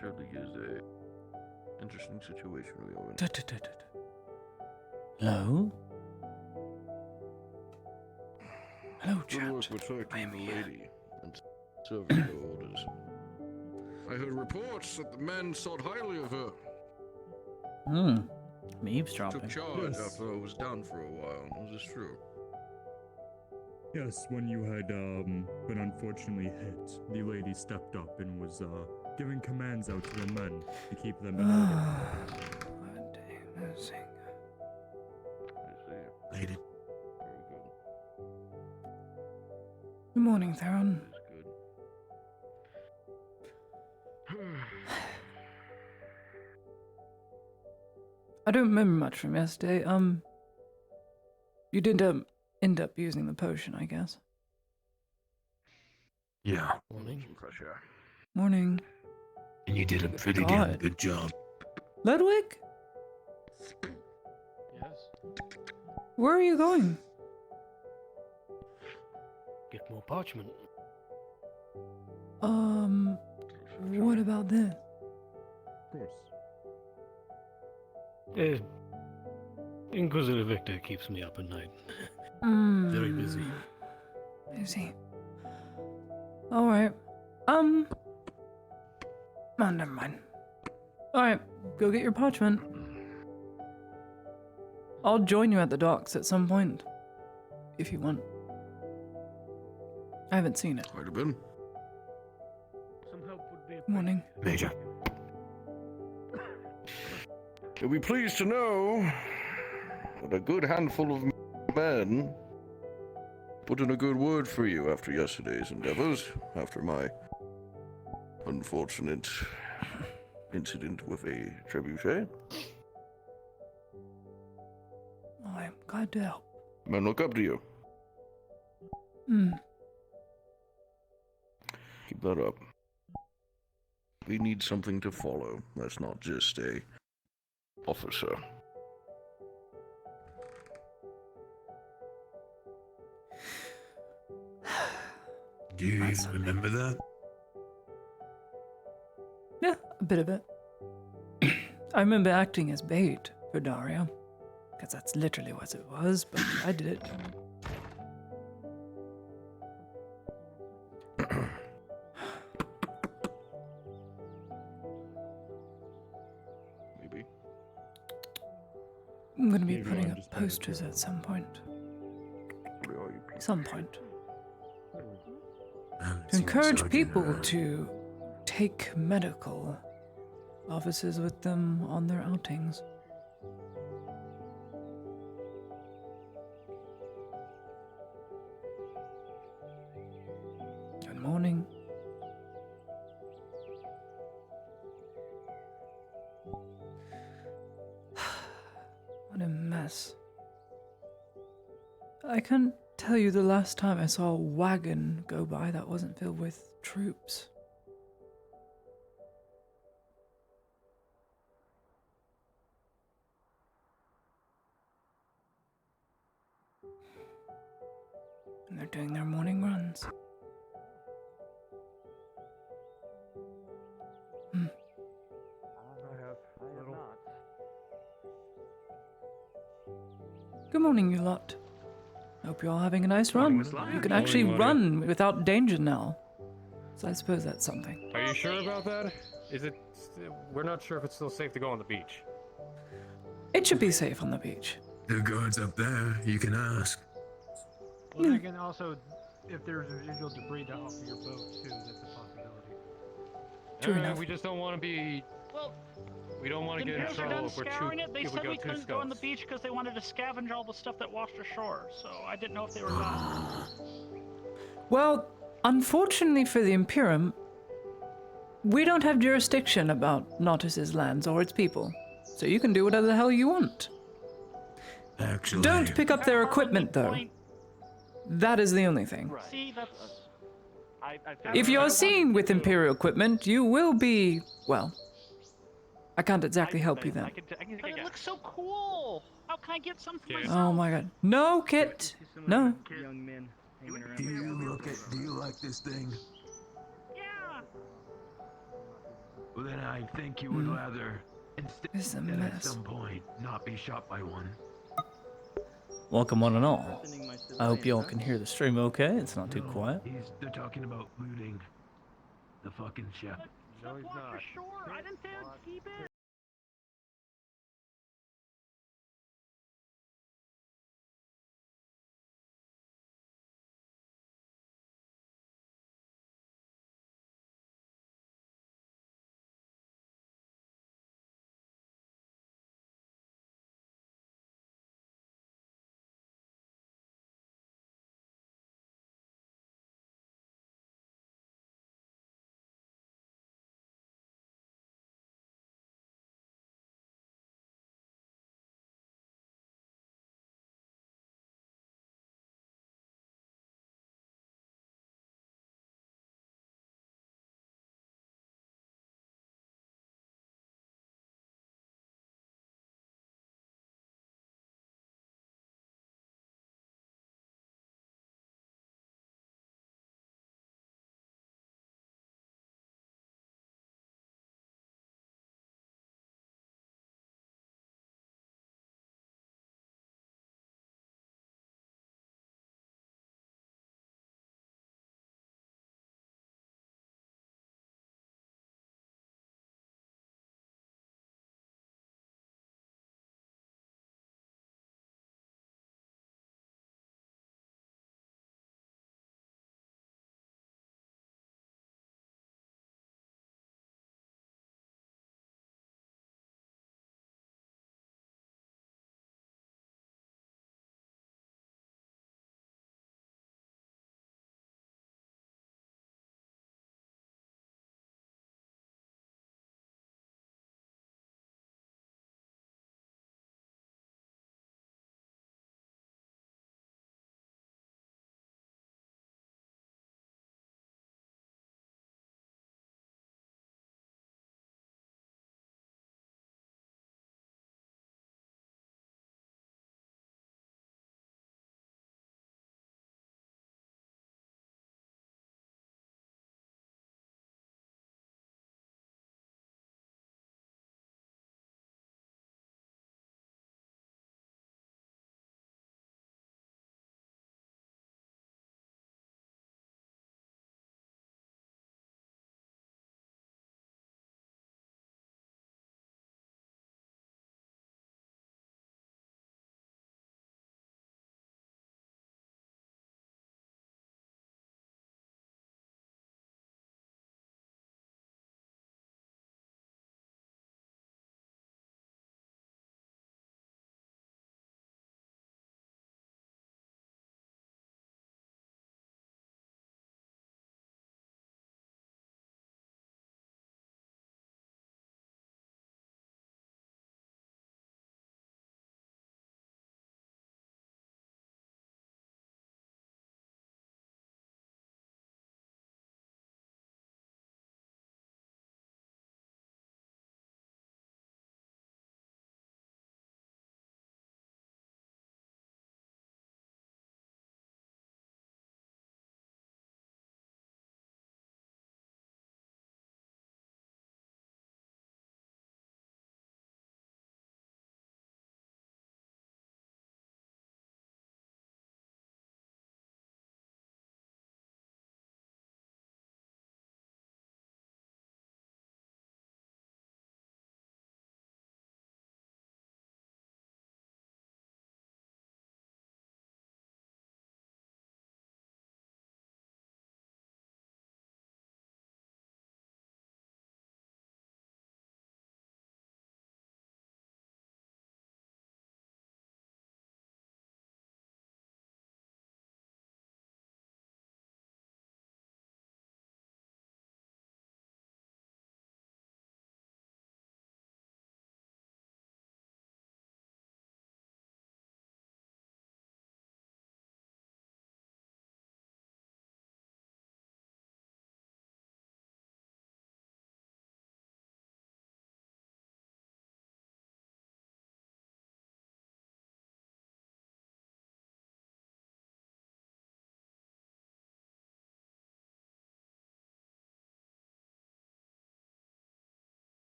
surely is a interesting situation we are in. Hello? Hello, Good work chat. protecting the lady and serving her orders. I heard reports that the men thought highly of her. I'm Took eavesdropping. charge Yes. after I was down for a while. Is this true? Yes, when you had been unfortunately hit, the lady stepped up and was giving commands out to the men to keep them in order. What day is it? I see. Lady. Very good. Good morning, Theron. That is good. I don't remember much from yesterday. You did end up using the potion, I guess. Yeah. Morning. Some fresh air. Morning. And you did a pretty God. damn good job. Ludwig? Yes. Where are you going? Get more parchment. What about this? Of course. Inquisitor Victor keeps me up at night. Very busy. Busy. Alright. Oh, never mind. Alright, go get your parchment. I'll join you at the docks at some point. If you want. I haven't seen it. Might have been. Some help would be Morning. Major. You'll be pleased to know that a good handful of men put in a good word for you after yesterday's endeavors, after my unfortunate incident with a trebuchet. Oh, I'm glad to help. Men look up to you. Keep that up. We need something to follow. That's not just a officer. Do you even remember that? Yeah, a bit of it. I remember acting as bait for Dario. Because that's literally what it was, but I did it. Maybe. I'm gonna be Maybe putting I'm up just better posters at some point. Where are you? Some point. I haven't To seen encourage Sergeant people around. to take medical offices with them on their outings. Good morning. What a mess. I can't tell you the last time I saw a wagon go by that wasn't filled with troops. And they're doing their morning runs. Good morning, you lot. Hope you're all having a nice run. You can actually run without danger now. So I suppose that's something. Are you sure about that? Is it? We're not sure if it's still safe to go on the beach. It should be safe on the beach. The guard's up there. You can ask. Well, then again, also, if there's residual debris to off your boat too, that's a possibility. True enough. We just don't want to be. Well, We don't want to the get in Imperials are trouble done if we're scouring too. it. They if we said go we too couldn't go on the stealth. beach because they wanted to scavenge all the stuff that washed ashore. So I didn't know if they were done. Well, unfortunately for the Imperium, we don't have jurisdiction about Nautis's lands or its people. So you can do whatever the hell you want. Actually. Don't pick up their That's part of the equipment, though. point. That is the only thing. See, that's. If you're seen with Imperial equipment, you will be, well, I can't exactly help you then. I can but it looks so cool. How can I get some for Yeah. myself? Oh my god. No, Kit. No. Young men hanging around. Do you like this thing? Yeah. Well, then I think you would Hmm. rather instead This is a at mess. some point not be shot by one. Welcome one and all. Threatening my I hope you all civilians, can huh? hear the stream okay. It's not too No, quiet. they're talking about looting the fucking ship. No, he's Stuff washed not. ashore. I didn't say I'd keep it.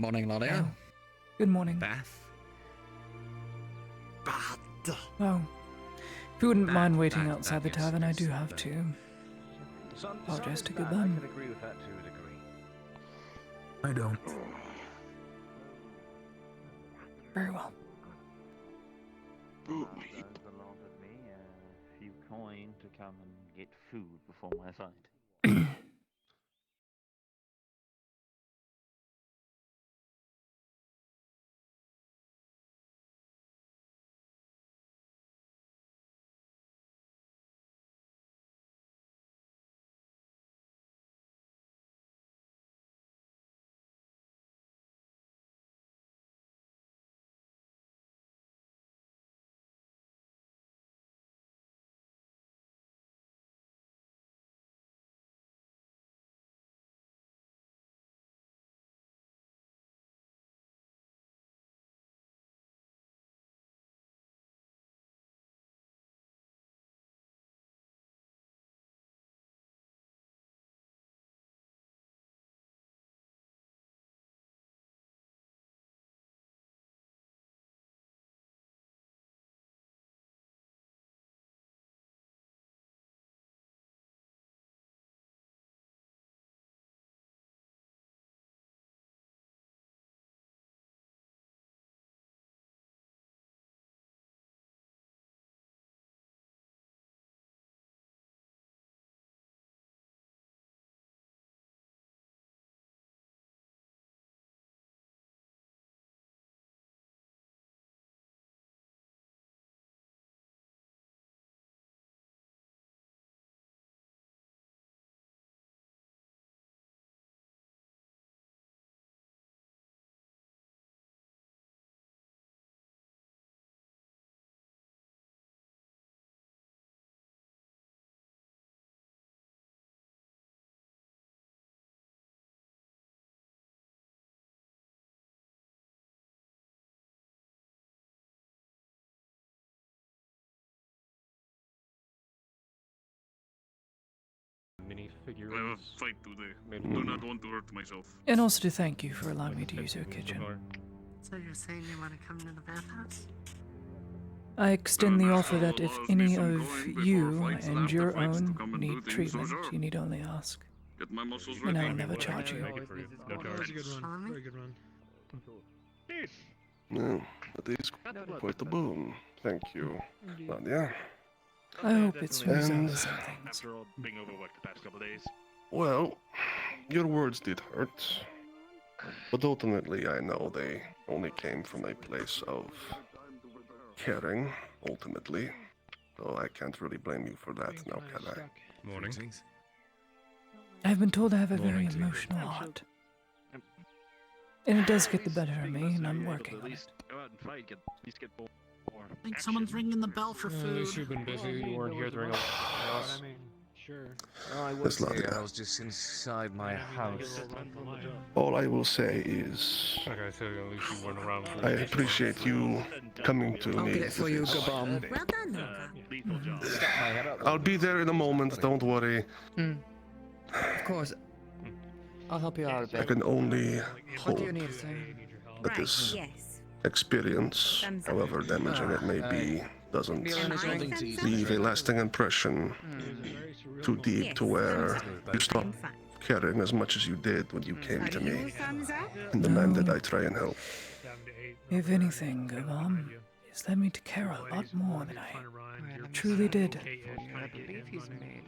Morning, Lauderdale. Oh, good morning. Beth. Oh, if you wouldn't That- mind waiting that- outside that the is- tavern, I is do have the- to. Apologize to good I bum. can agree with that to a degree. I don't. Very well. Ooh, Those allotted me a few coin to come and get food before my fight. Mini figures. I have a fight today. Made Do not want to hurt myself. And also to thank you for allowing me to use your kitchen. So you're saying you want to come to the bathhouse? I extend the offer that if allows me any some of coin before you fights and and after your fights to own come and do need things, treatment, so sure. you need only ask. Get my muscles And I ready. will never charge you. Make it for you. No That was a good run. Very good run. no, that is quite the boon. Thank you, Nadia. I hope it smooths And- over some things. After all being overworked the past couple days. Well, your words did hurt, but ultimately I know they only came from a place of caring, ultimately. So I can't really blame you for that, now can I? Morning. I've been told I have a very Morning to you. emotional heart. And it does get the better of me, and I'm working on it. Go out and fight. At least get more. I think someone's ringing the bell for At food. least you've been busy. You weren't here during a But I mean, sure. I was here, I was just inside my All I will say is Okay, so at least you weren't around. For I appreciate you coming to I'll me. get it for you, with this. Gabon. Well done, Luca. Lethal job. I'll be there in a moment, don't worry. Of course. I'll help you out a I bit. can only What hope do you need, sir? that this Yes. experience, Thumbs up. however damaging it may be, doesn't Be on a drink. leave a lasting impression too deep to where you stop caring as much as you did when you came to me Thumbs up? and demanded I try and help. If anything, Gabon, it's led me to care a lot more than I truly did. I believe he's made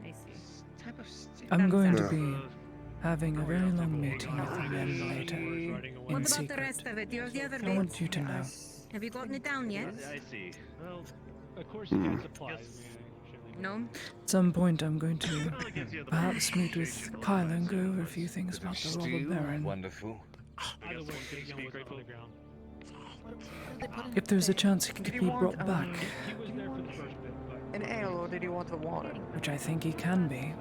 I see. Type of I'm going to Yeah. be having a very long meeting with the men later, What in about the secret. rest of it? Do you have the other I bits? want you to know. Have you gotten it down yet? I see. Well, Of course, you got supplies. No? At some point, I'm going to perhaps meet with Kyle and go over a few things about the robber baron. Wonderful. Either way, Gagan was on the ground. If there's a chance he could be brought back, He was there for the first bit, but An ale, or did you want the water? which I think he can be,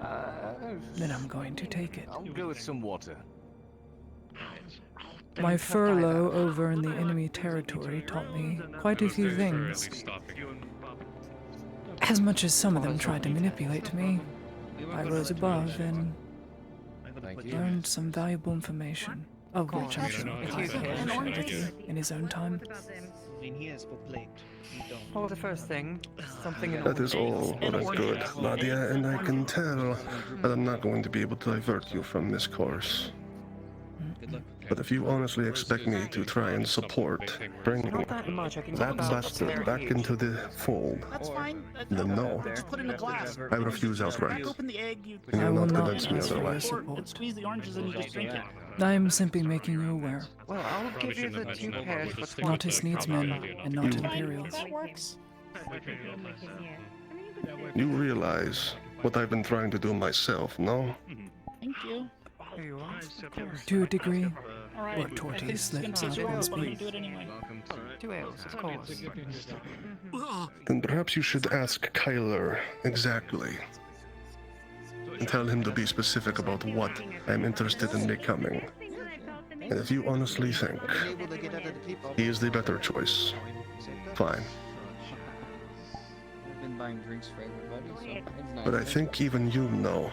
then I'm going to take it. I'll go with some water. My furlough over in the enemy territory taught me quite a few things. As much as some of them tried to manipulate me, I rose above and Thank you. learned some valuable information, of which I'm sure Kyle will share with you in his own time. What was the first thing? Something in That is all well and good, Nadia, and I can tell that I'm not going to be able to divert you from this course. But if you honestly expect me to try and support bringing Not that much. I can that talk about bastard back into the fold, That's fine. then no, Just put in a glass. I refuse outright. Crack open the egg, you And I you'll will not not convince me ask for your otherwise. support. and squeeze the oranges and you just drink it. I am simply making you aware. Well, I'll give you the 2 pairs for 20. Nautis needs men, and not Imperials. That works. You realize what I've been trying to do myself, no? Thank you. Here you are. To a degree, All right. what tortoise It's gonna lips take out 2 and hours, but I'm gonna speaks. do it anyway. 2 ales, of course. Then perhaps you should ask Kyler exactly. And tell him to be specific about what I'm interested in becoming. And if you honestly think he is the better choice, fine. I've been buying drinks for everybody, so it's nice. But I think even you know,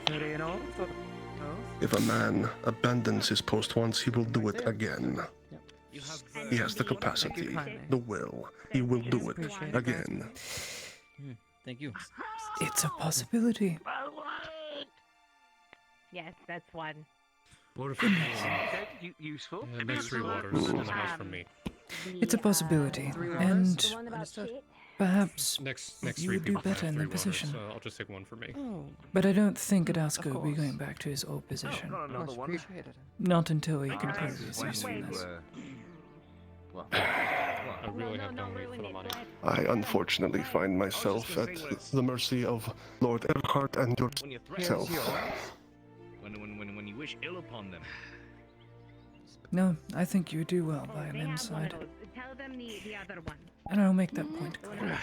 30 and all? if a man abandons his post once, he will do it again. He has the capacity, the will. He will do it again. Thank you. It's a possibility. Yes, that's one. Water for Useful. Yeah, next 3 waters and the house from me. It's a possibility, and perhaps Next you 3 would do people better have in 3 the position. waters, so I'll just take 1 for me. But I don't think Adasco will be going back to his old position. Much appreciated. Not until he can prove his usefulness. I really have no need for the money. I unfortunately find myself at the mercy of Lord Erhard and yourself. When you wish ill upon them. No, I think you do well by a men's side. Tell them the other one. And I'll make that point clear.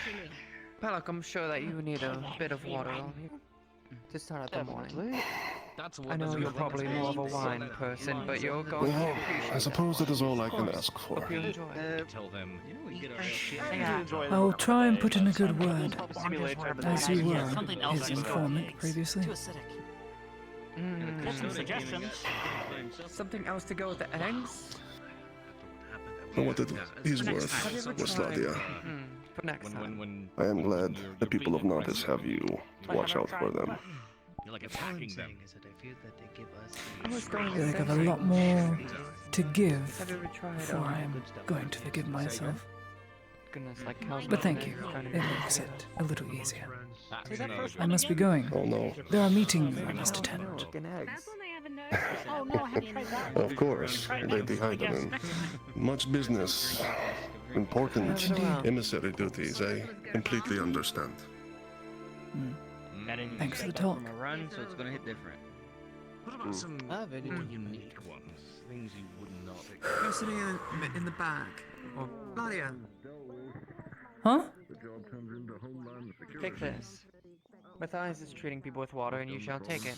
Palak, I'm sure that you need a bit of water on you to start out the morning. I know you're probably more of a wine person, but you're going to Well, appreciate I suppose that is all I can ask for. Hope you enjoy. Tell them. I will try and put in a good word, as you were Something else his I can go informant with. previously. Too acidic. Just some suggestions. Something else to go with the eggs? For what it is worth, Have you ever tried? Wesladia, For next time. I am glad the people of Nautis have you to watch out for them. You're like attacking them. I was going I to feel like I say have a lot more to give Have you ever tried before I am going to forgive myself. goodness, like how's But my thank you. trying to It be makes it a little easier. Say that first I one must be again? going. Oh no. There are meetings I must attend. chicken eggs? That's one I haven't noticed. Oh no, I haven't tried that one. Of course, Lady Heidelin. Much business, important emissary duties, I completely understand. Thanks for the talk. From a run, so it's gonna hit different. What about some unique ones? Things you would not expect. You're sitting in the back. Or Nadia, Huh? take this. Matthias is treating people with water, and you shall take it.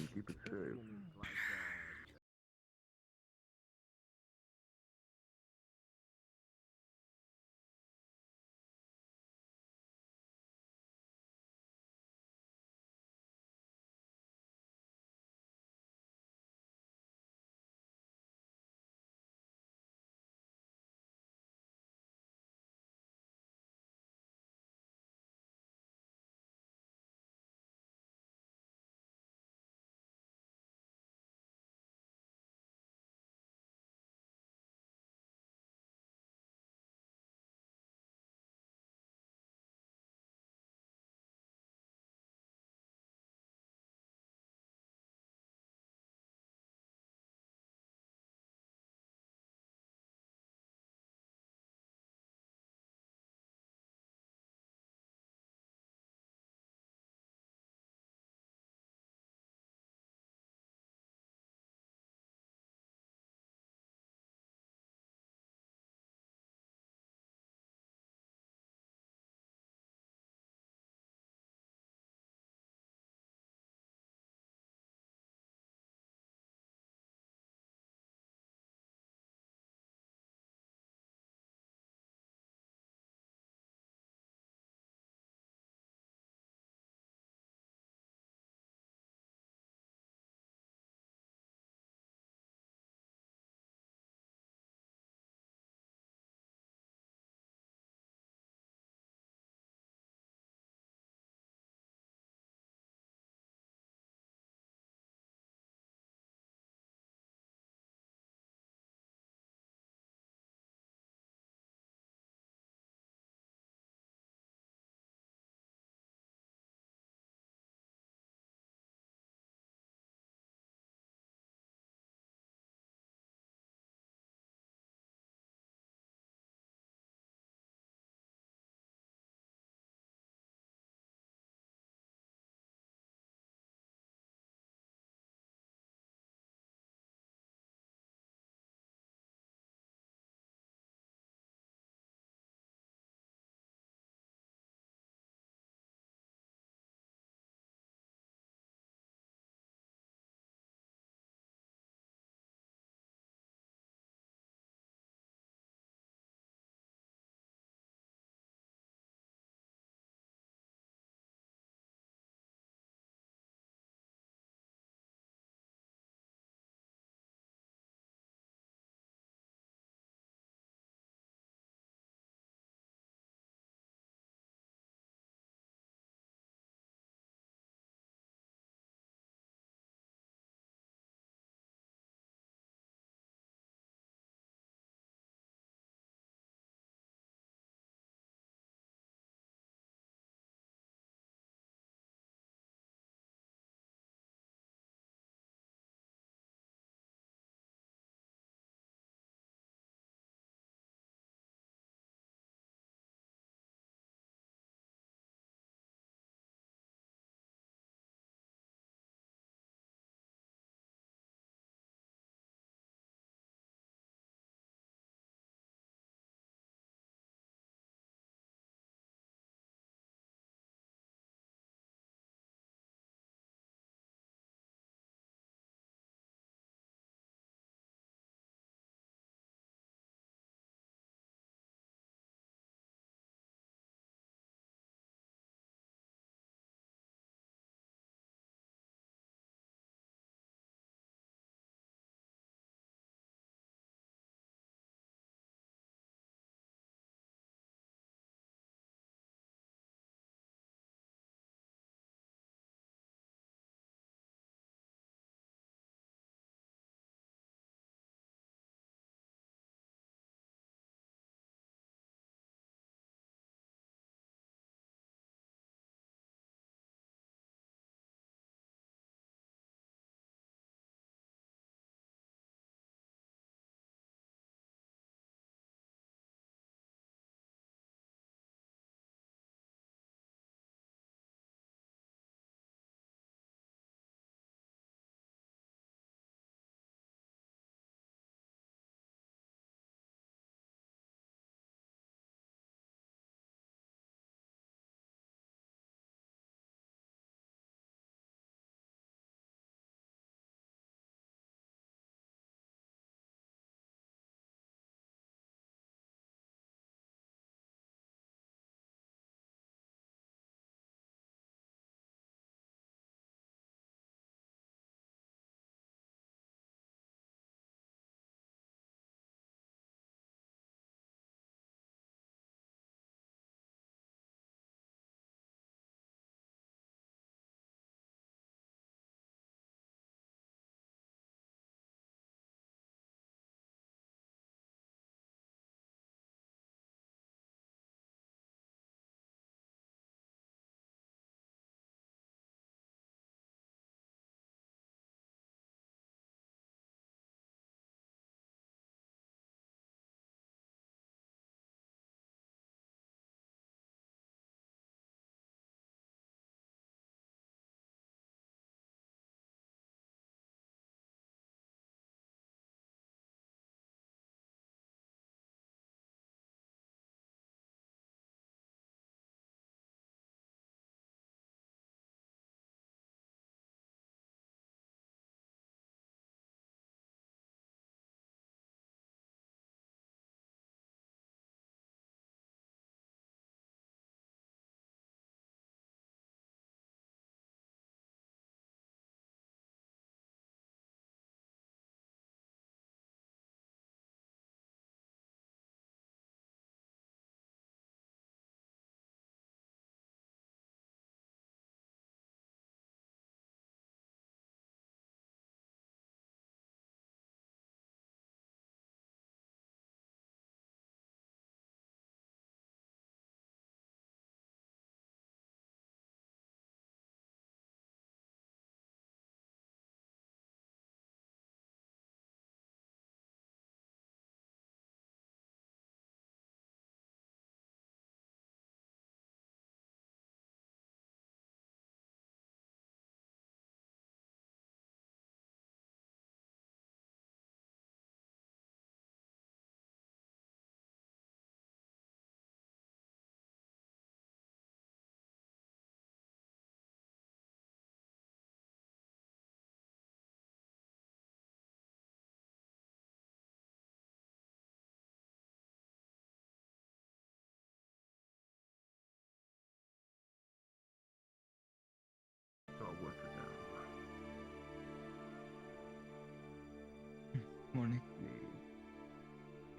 Morning.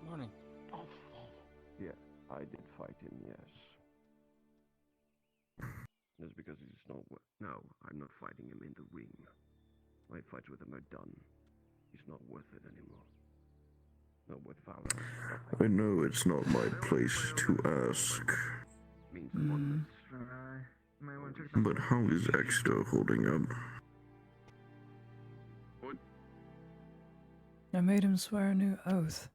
Morning. Yeah, I did fight him, yes. That's because he's not. No, I'm not fighting him in the ring. My fights with him are done. He's not worth it anymore. Not worth valor. I know it's not my place to ask, Means one. but how is Exeter holding up? I made him swear a new oath.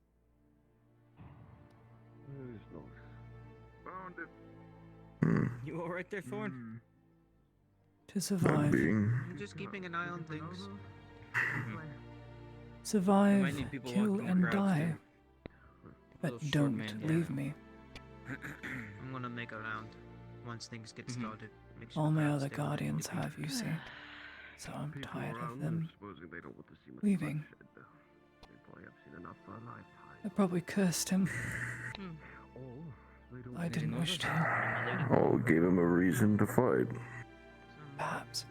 You all right there, Thorn? To survive. I'm just keeping an eye on things. Survive, Might need people kill, walking and crowds, die. too. But Little short don't man, leave me. I'm gonna make a round once things get started. Make sure All the my crowds other stay away. guardians have, you see. So I'm People tired of around them supposing they don't want to see much leaving. bloodshed, though. They probably have seen enough for a lifetime. I probably cursed him. They don't I didn't wish to. Or gave him a reason to fight. Perhaps.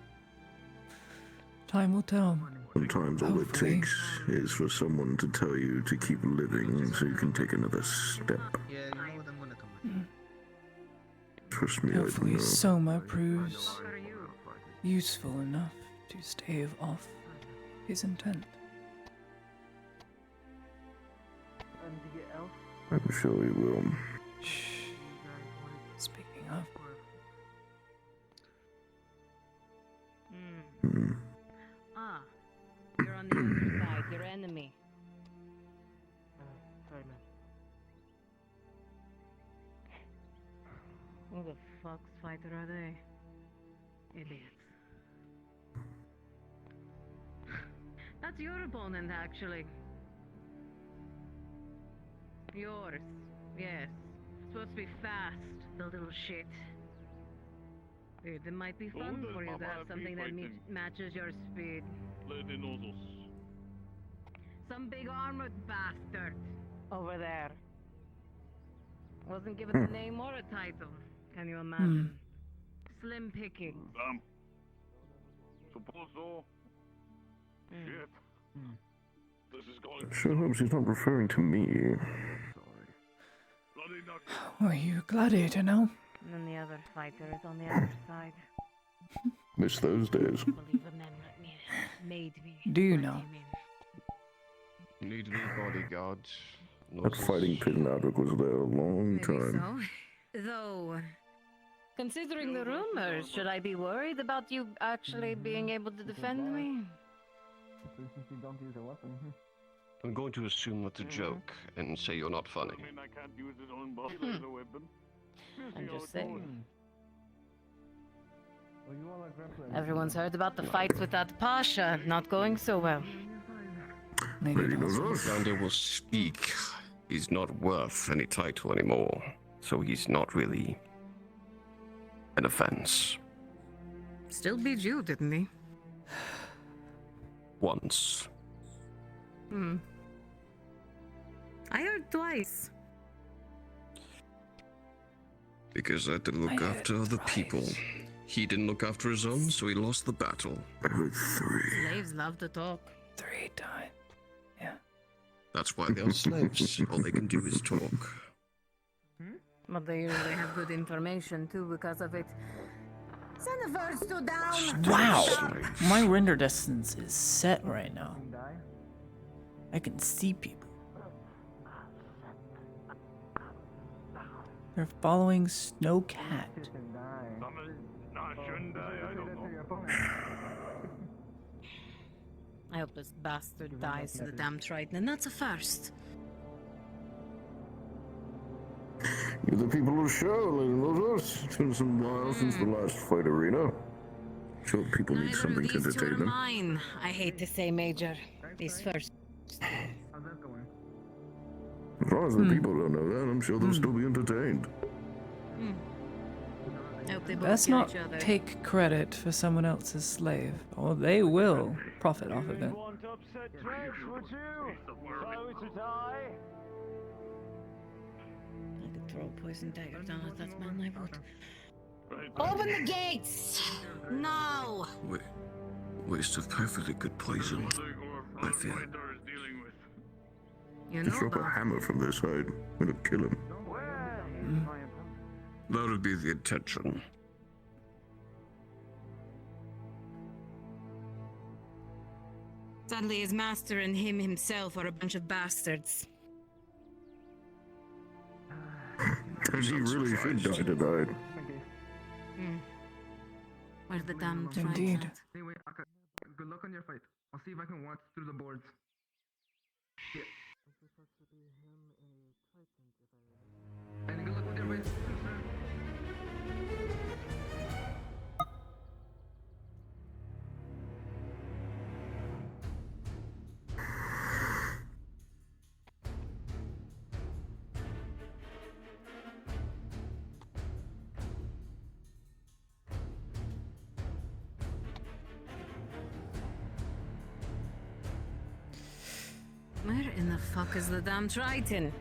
Time will tell. Sometimes all it Hopefully. takes is for someone to tell you to keep living so you can take another step. Yeah, you know what? I'm gonna come with you. Trust me, I Hopefully know. Soma proves useful enough to stave off his intent. I'm sure he will. Shh. Speaking of, Hmm. Ah, you're on the other side, your enemy. Sorry, man. Who the fuck's fighter are they? Idiots. That's your opponent, actually. Yours, yes. Supposed to be fast, the little shit. It might be fun for you to have something that matches your speed. Some big armored bastard over there. Wasn't given a name or a title. Can you imagine? Slim pickings. Suppose so. Shit. This is going Sure hopes he's not referring to me. bloody nuts. are you a gladiator now? And the other fighter is on the other side. Miss those days. Believe a man like me made me. Do you let know? him in. Need new bodyguards. That fighting pit in Adric was there a long Maybe time. so. Though, considering the rumors, should I be worried about you actually being able to defend me? I'm going to assume that's a joke and say you're not funny. I mean, I can't use his own body as a weapon. I'm just saying. Everyone's heard about the fights with that Pasha not going so well. Lady knows Gander will speak. He's not worth any title anymore, so he's not really an offense. Still beat you, didn't he? Once. I heard twice. Because I had to look after other people. He didn't look after his own, so he lost the battle. I heard 3. Slaves love to talk. 3 times. Yeah. That's why they are slaves. All they can do is talk. But they usually have good information too because of it. Send the first two down! Wow! My render distance is set right now. I can see people. They're following Snowcat. I hope this bastard dies to the damn Triton, and that's a first. You're the people of the show, Lady Moses. It's been some while since the last fight arena. Sure, people need Neither something of to these two are entertain them. mine. I hate to say, Major. These first. As long as the people don't know that, I'm sure they'll still be entertained. I hope they both Best kill not each other. take credit for someone else's slave, or they will profit off of it. Want upset Trash, would you? So to die? I could throw a poison dagger down at that man, I would. Right. Open the gates! No! Waste of perfectly good poison, I fear. Fighter is dealing with. You Just know drop a about hammer from this height. It'll kill him. That would be the intention. Sadly, his master and him himself are a bunch of bastards. And he really should die tonight. Where the damn Indeed. tribe's at. Anyway, good luck on your fight. I'll see if I can watch through the boards. Yeah. And good luck with your fight, sir. Where in the fuck is the damn Triton?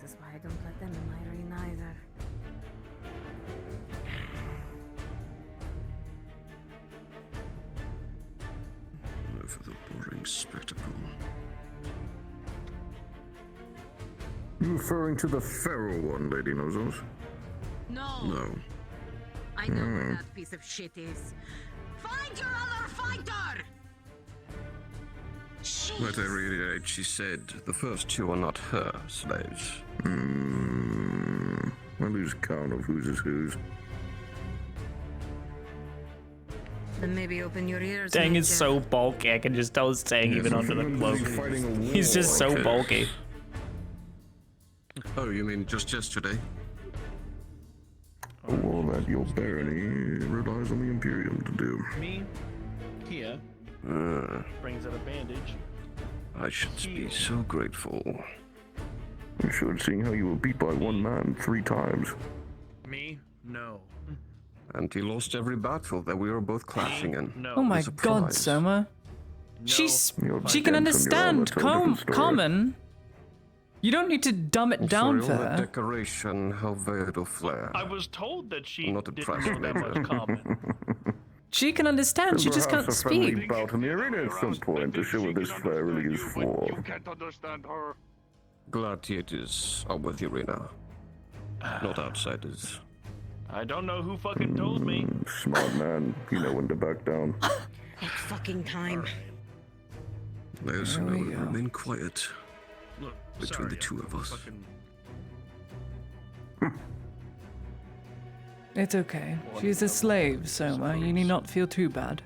This is why I don't let them in my arena either. For the boring spectacle. You referring to the feral one, Lady Nozos? No. No. I know where that piece of shit is. Find your other fighter! Let I reiterate, she said the first two are not her slaves. I lose count of whose is whose. Then maybe open your ears. Dang is Major. so bulky, I can just tell it's staying even under the cloak. He's just so Okay. bulky. Oh, you mean just yesterday? A war that your barony relies on the Imperium to do. Me, here, brings out a bandage. I should be so grateful. You should, seeing how you were beat by one man 3 times. Me, no. And he lost every battle that we were both clashing in. No. Oh my It's a god, prize. Soma. She can dents understand on your armor tell a different story. common. You don't need to dumb it down for Sorry, all that her. decoration, how very of flair. I was told that she Not didn't impressed, know that Major. much common. She can understand, she just can't Perhaps a friendly speak. bout in the arena at some point to show what this flair really is for. Can't understand her. Gladiators are with the arena, not outsiders. I don't know who fucking told me. Smart man, you know when to back down. That fucking time. Those who There we know go. remain quiet Look, between sorry, the two of us. fucking- It's okay. She's a slave, Soma. You need not feel too bad.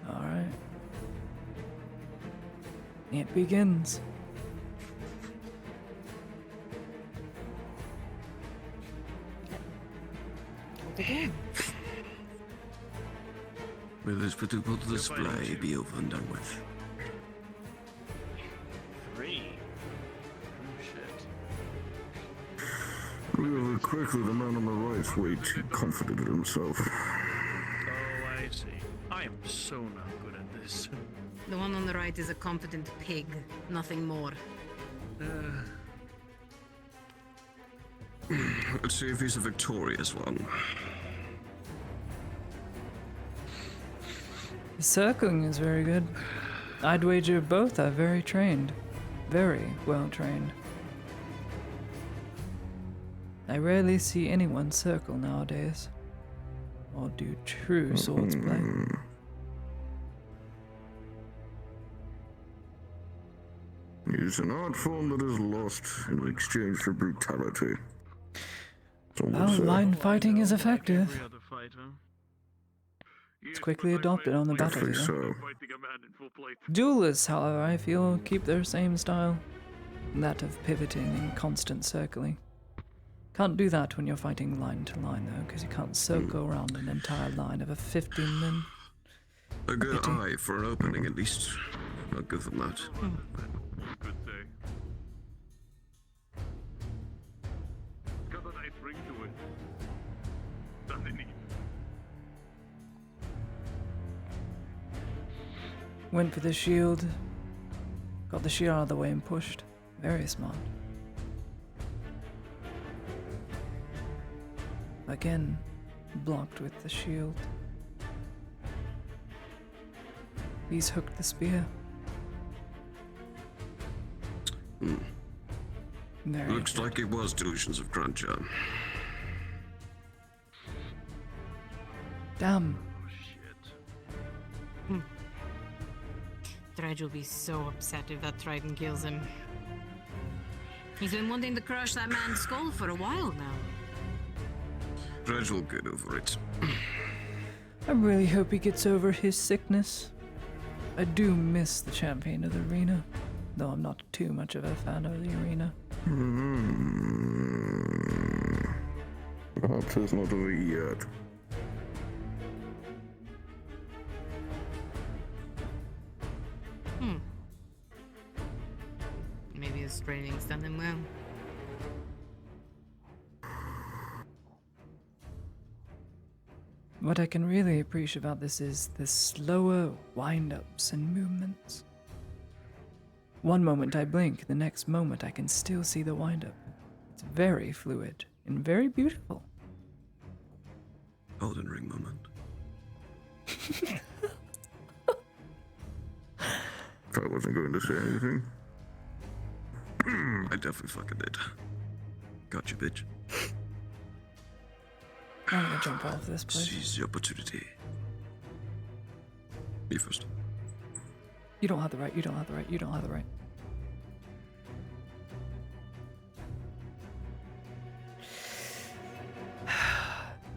Alright. It begins. Again. May this beautiful display be over and done with. 3. Oh, shit. Really quickly, the man on the right's way too confident in himself. Oh, I see. I am so not good at this. The one on the right is a confident pig, nothing more. Let's see if he's a victorious one. The circling is very good. I'd wager both are very trained. Very well trained. I rarely see anyone circle nowadays. Or do true swordsplay. It's an art form that is lost in exchange for brutality. Some would Well, say. line fighting is effective. Every other fight, huh? It's quickly adopted on the Definitely battlefield. so. Duelists, however, I feel, keep their same style. That of pivoting and constant circling. Can't do that when you're fighting line to line, though, because you can't circle around an entire line of a 15 men. A good pity. eye for an opening, at least. I'll give them that. Good day. It's got a nice ring to it. Nothing neat. Went for the shield. Got the shield out of the way and pushed. Very smart. Again, blocked with the shield. He's hooked the spear. Very Looks good. like it was delusions of grandeur. Damn. Dredge will be so upset if that trident kills him. He's been wanting to crush that man's skull for a while now. Dredge will get over it. I really hope he gets over his sickness. I do miss the champion of the arena, though I'm not too much of a fan of the arena. Perhaps there's not over yet. Maybe his training's done him well. What I can really appreciate about this is the slower wind-ups and movements. One moment I blink, the next moment I can still see the wind-up. It's very fluid and very beautiful. Elden Ring moment. I wasn't going to say anything. I definitely fucking did. Gotcha, bitch. I'm gonna jump off this place. Seize the opportunity. Me first. You don't have the right, you don't have the right, you don't have the right.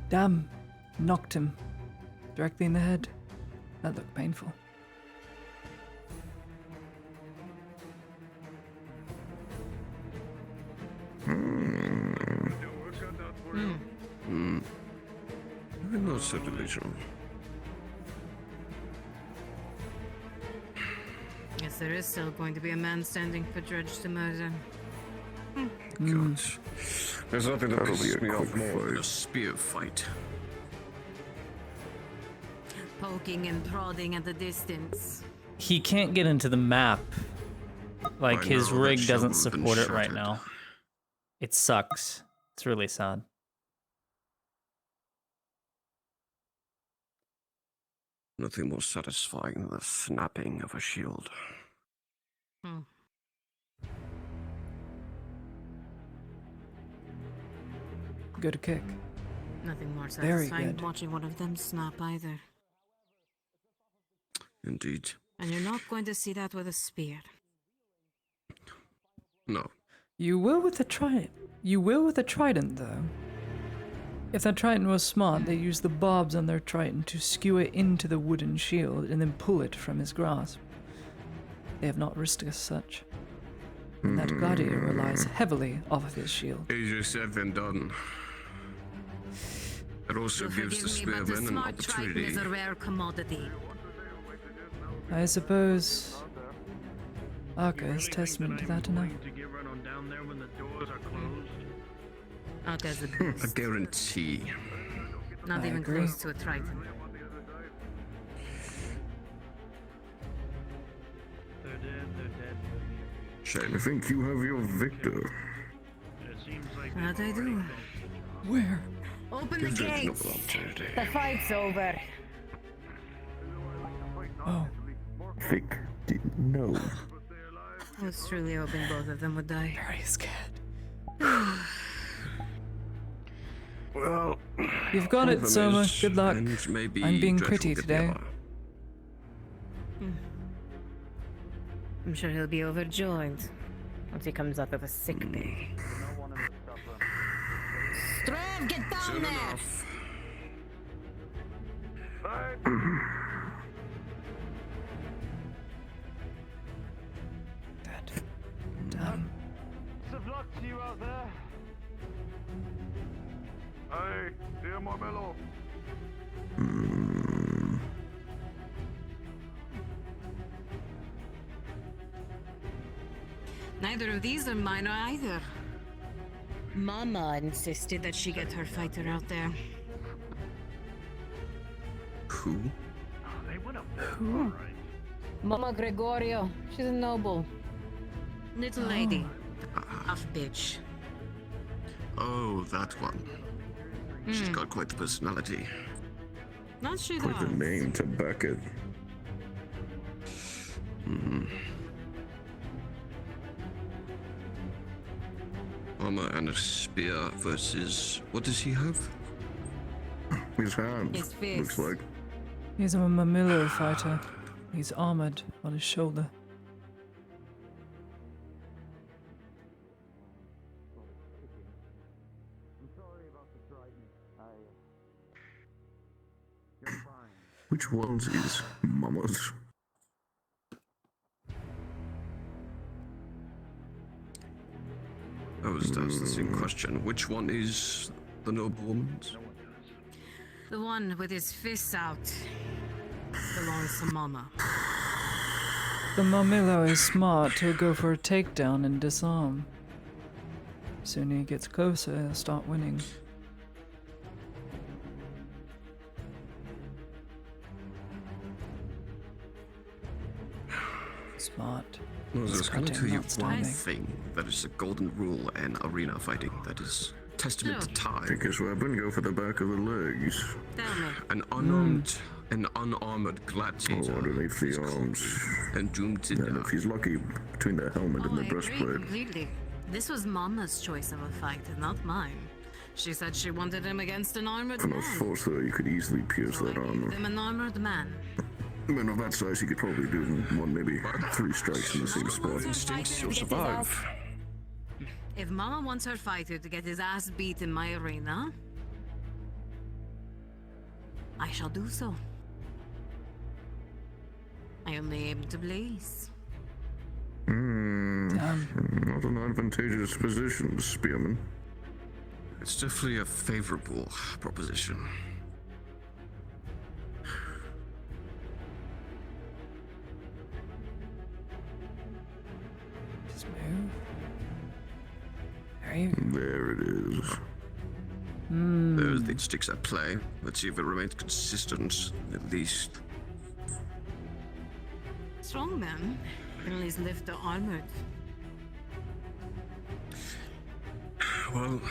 Damn. Knocked him. Directly in the head. That looked painful. I'm not certainly sure. Yes, there is still going to be a man standing for Dredge to murder. God. There's nothing that pisses me off more than a spear fight. Poking and prodding at the distance. He can't get into the map. Like, his rig doesn't support it right now. It sucks. It's really sad. Nothing more satisfying than the snapping of a shield. Good kick. Nothing more Very satisfying good. than watching one of them snap either. Indeed. And you're not going to see that with a spear. No. You will with the trident. You will with the trident, though. If that trident was smart, they use the barbs on their trident to skewer into the wooden shield and then pull it from his grasp. They have not risked as such. And that gladiator relies heavily off of his shield. Easier said than done. It also gives the spearman an opportunity. Is a rare commodity. I suppose Arca is testament to that enough. Arca's a A beast. guarantee. Not I even agree. close to a Triton. They're dead. Shame. I think you have your victor. What I do? Where? Open the Gives it an gates. opportunity. The fight's over. Oh. Vic didn't know. I was truly hoping both of them would die. Very scared. Well, You've got it, Soma. Good luck. Maybe I'm being Dredge will pretty get today. the other. I'm sure he'll be overjoyed once he comes out of a sick bay. Strav, get down Soon there! enough. Dead. Damn. Best of luck to you out there. Hey, dear Marmello. Neither of these are mine either. Mama insisted that she get her fighter out there. Who? They went up there. All right. Mama Gregorio. She's a noble. Little lady. Half bitch. Oh, that one. She's got quite the personality. Not she Quite the does. name to back it. Armor and a spear versus... What does he have? His hands, His fist. looks like. He's a Mamillo fighter. He's armored on his shoulder. Which ones is Mama's? That's the same question. Which one is the noblewoman's? The one with his fists out belongs to Mama. The Mamillo is smart. He'll go for a takedown and disarm. Soon he gets closer, he'll start winning. Smart. No, there's going to Cutting, be not one standing. thing that is a golden rule in arena fighting that is testament to time. Take his weapon, go for the back of the legs. Tell me. An unarmored gladiator Oh, underneath the arms. and doomed to And if die. he's lucky, between the helmet and I the agree breastplate. completely. This was Mama's choice of a fight, not mine. She said she wanted him against an armored If enough man. force there, you could easily pierce So I that gave armor. him an armored man. Man of that size, you could probably do one, maybe 3 strikes in the same spot. Instincts, you'll survive. If Mama wants her fighter to get his ass beat in my arena, I shall do so. I only aim to blaze. Not an advantageous position, Spearman. It's definitely a favorable proposition. Just move. There you There it is. There's the sticks at play. Let's see if it remains consistent, at least. Strong man can at least lift the armored. Well,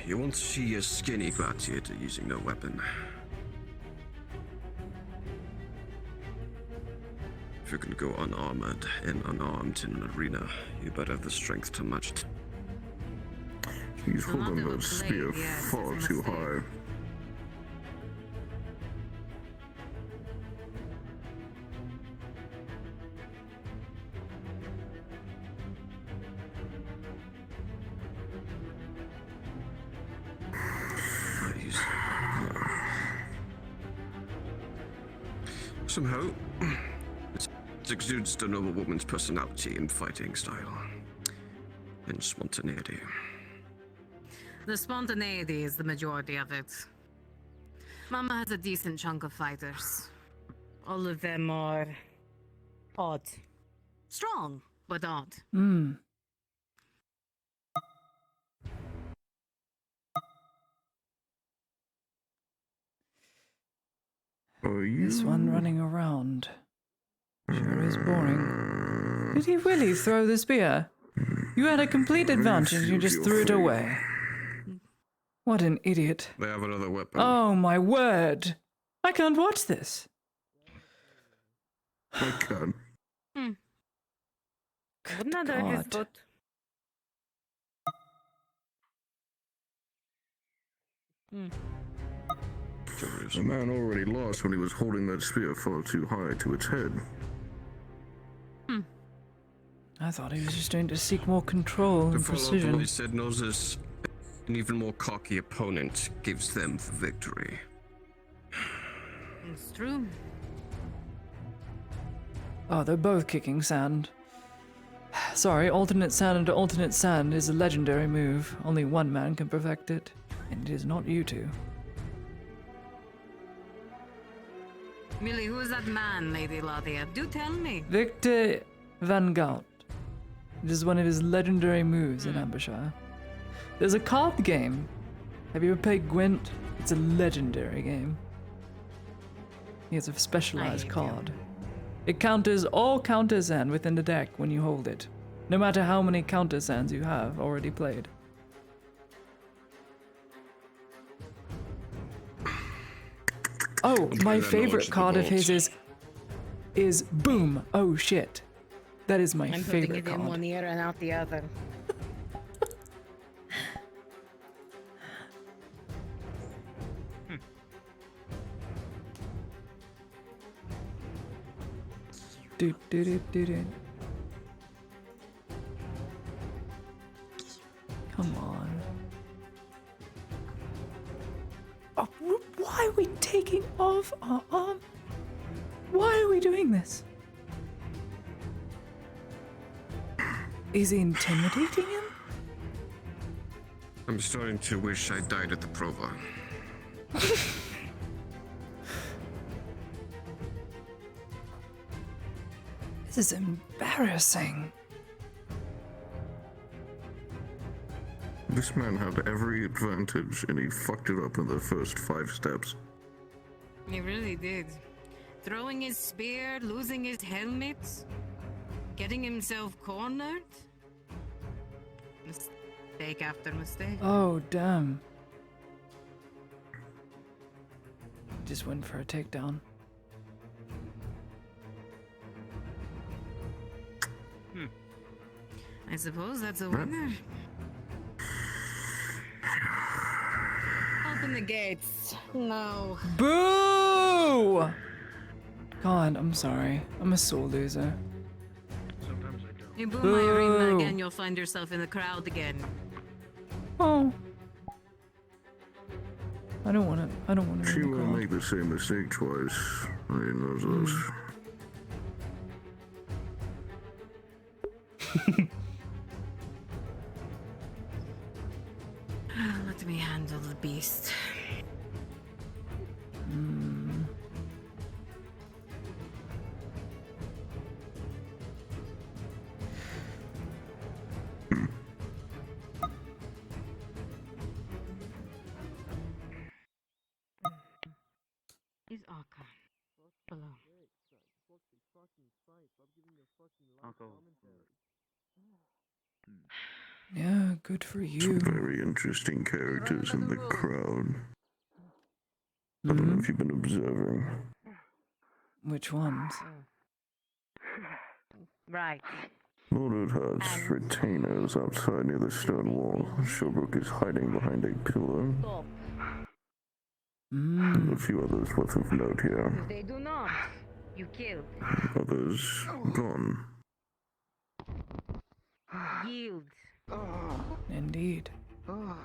you won't see a skinny gladiator using no weapon. If you're gonna go unarmored and unarmed in an arena, you better have the strength to match it. He's So not holding in a that spear blade, yes, far it's a too mistake. high. Somehow, it exudes the noble woman's personality and fighting style. And spontaneity. The spontaneity is the majority of it. Mama has a decent chunk of fighters. All of them are odd. Strong, but odd. This one running around. Sure is boring. Did he really throw the spear? You had a complete advantage and you just threw it away. What an idiot. They have another weapon. Oh my word. I can't watch this. I can. Wouldn't that hurt his God. foot? The man already lost when he was holding that spear far too high to its head. I thought he was just trying to seek more control To and follow up on precision. what he said, Noses, an even more cocky opponent gives them the victory. It's true. Oh, they're both kicking sand. Sorry, alternate sand into alternate sand is a legendary move. Only one man can perfect it, and it is not you two. Millie, who is that man, Lady Ladia? Do tell me. Victor Van Gaut. It is one of his legendary moves in Ambershire. There's a card game. Have you ever played Gwent? It's a legendary game. He has a specialized card. It counters all counter sand within the deck when you hold it, no matter how many counter sands you have already played. Oh, my then favorite launch the card of bolt. his is boom. Oh shit. That is my I'm putting favorite it in card. one ear and out the other. Do, do, do, do, do. Come on. Oh, why are we taking off our arm? Why are we doing this? Is he intimidating him? I'm starting to wish I died at the Prova. This is embarrassing. This man had every advantage and he fucked it up in the first 5 steps. He really did. Throwing his spear, losing his helmet, getting himself cornered. Mistake after mistake. Oh, damn. Just went for a takedown. I suppose that's a winner. Open the gates. No. Boo! God, I'm sorry. I'm a sore loser. Sometimes I don't. You boo my arena Boo. again, you'll find yourself in the crowd again. Oh. I don't want to. I don't want to. She won't make the same mistake twice. I know those. Let me handle the beast. Is Aka below? Uncle. Yeah, good for you. Some very interesting characters in the crowd. I don't know if you've been observing. Which ones? Right. Mordred has retainers outside near the stone wall. Showbrook is hiding behind a pillar. And a few others worth of note here. If they do not, you kill. Others gone. Yield. Indeed. Go,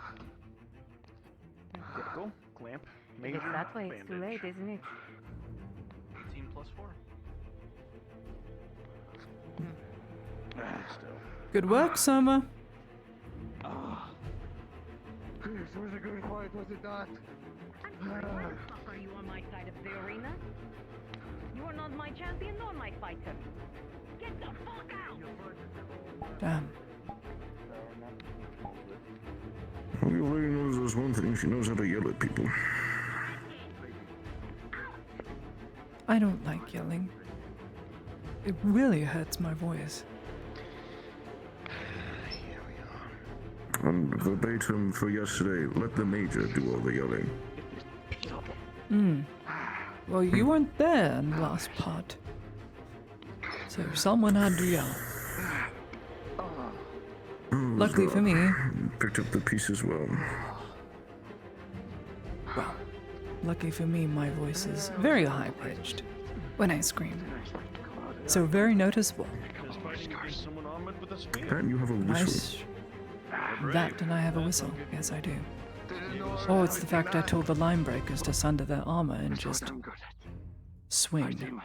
clamp. If it's that way, it's too late, isn't it? 18 plus 4. Still. Good work, Summer. This was a good fight, was it not? Why the fuck are you on my side of the arena? You are not my champion nor my fighter. Get the fuck out! Damn. All your lady knows is one thing, she knows how to yell at people. I don't like yelling. It really hurts my voice. And verbatim for yesterday, let the major do all the yelling. Well, you weren't there in the last part. So someone had to yell. Luckily for me. Picked up the pieces well. Well, lucky for me, my voice is very high-pitched when I scream. So very noticeable. And you have a whistle. That and I have a whistle. Yes, I do. Oh, it's the fact I told the line breakers to sunder their armor and just swing.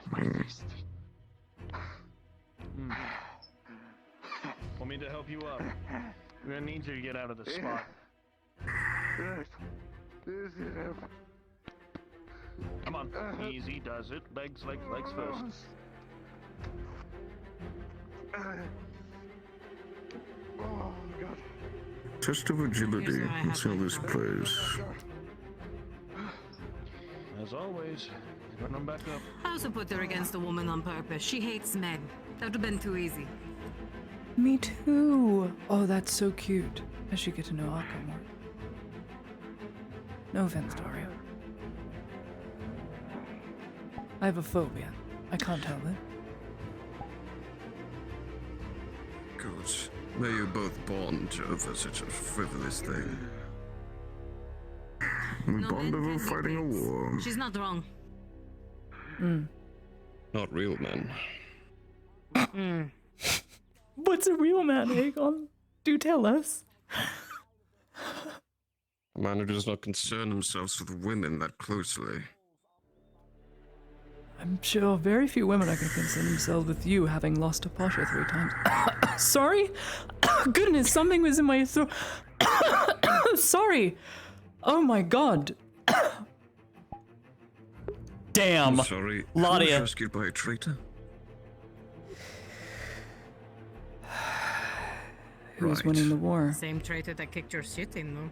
Want me to help you up? We're gonna need you to get out of the spot. Come on, easy does it. Legs first. Oh, God. Test of agility. Let's see how this plays. As always, run them back up. I also put her against a woman on purpose. She hates men. That would have been too easy. Me too. Oh, that's so cute. I should get to know Aka more. No offense, Dario. I have a phobia. I can't help it. Good. May you both bond over such a frivolous thing. We No bond men over can be fighting a mates. war. She's not wrong. Not real men. What's a real man, Aegon? Do tell us. A man who does not concern himself with women that closely. I'm sure very few women are going to concern themselves with you having lost a Pasha 3 times. Sorry? Goodness, something was in my throat. Sorry. Oh my god. Damn. I'm sorry. Ladia. Who was rescued by a traitor? Who was winning the war? Same traitor that kicked your shit in, though.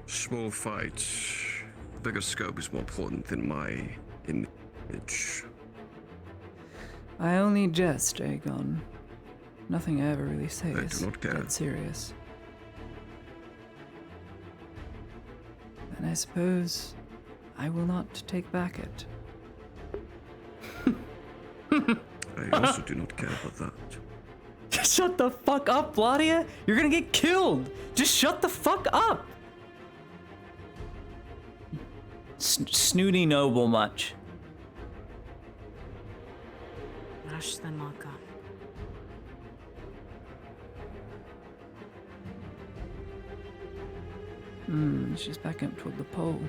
Small fight. Bigger scope is more important than my image. I only jest, Aegon. Nothing I ever really say I is do not care. dead serious. And I suppose I will not take back it. I also do not care about that. Shut the fuck up, Ladia. You're gonna get killed. Just shut the fuck up. Snooty noble much. Rush the Maka. She's backing up toward the pole.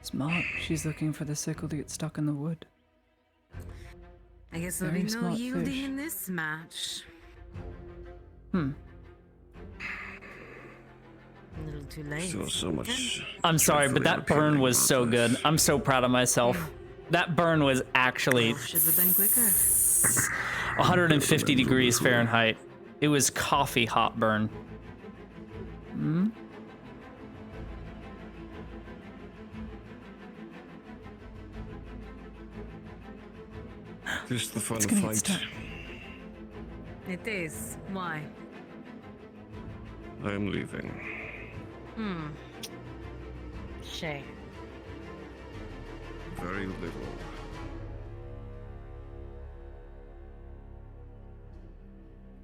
Smart. She's looking for the sickle to get stuck in the wood. I guess there'll be Very no smart yielding fish. in this match. Hmm. A little too late. Still so much. I'm sorry, but that burn was so good. I'm so proud of myself. That burn was actually Should have been quicker. 150 degrees Fahrenheit. It was coffee hot burn. This is the final gonna get fight. stuck. It is. Why? I am leaving. Shame. Very little.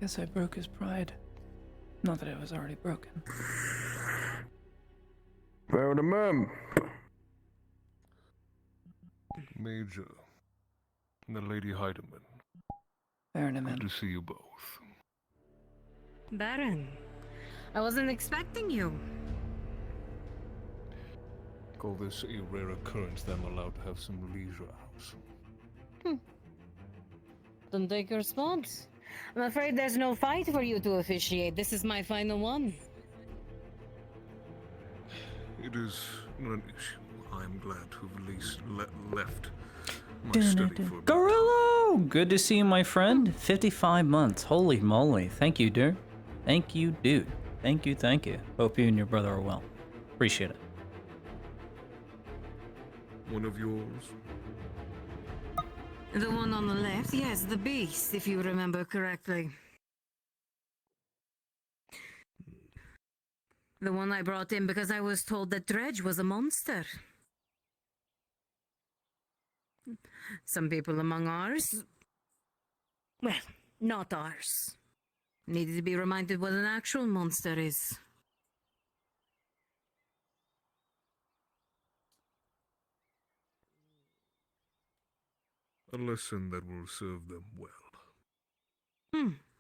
Guess I broke his pride. Not that it was already broken. Fair to ma'am. Major. And the Lady Heidemann. Fair enough. Good to see you both. Baron, I wasn't expecting you. Call this a rare occurrence that I'm allowed to have some leisure hours. Don't take your spot. I'm afraid there's no fight for you to officiate. This is my final one. It is not an issue. I'm glad to have at least left my study for a bit. Gorillo! Good to see you, my friend. 55 months. Holy moly. Thank you, dude. Thank you, dude. Thank you, thank you. Hope you and your brother are well. Appreciate it. One of yours? The one on the left? Yes, the beast, if you remember correctly. The one I brought in because I was told that Dredge was a monster. Some people among ours, well, not ours, needed to be reminded what an actual monster is. A lesson that will serve them well.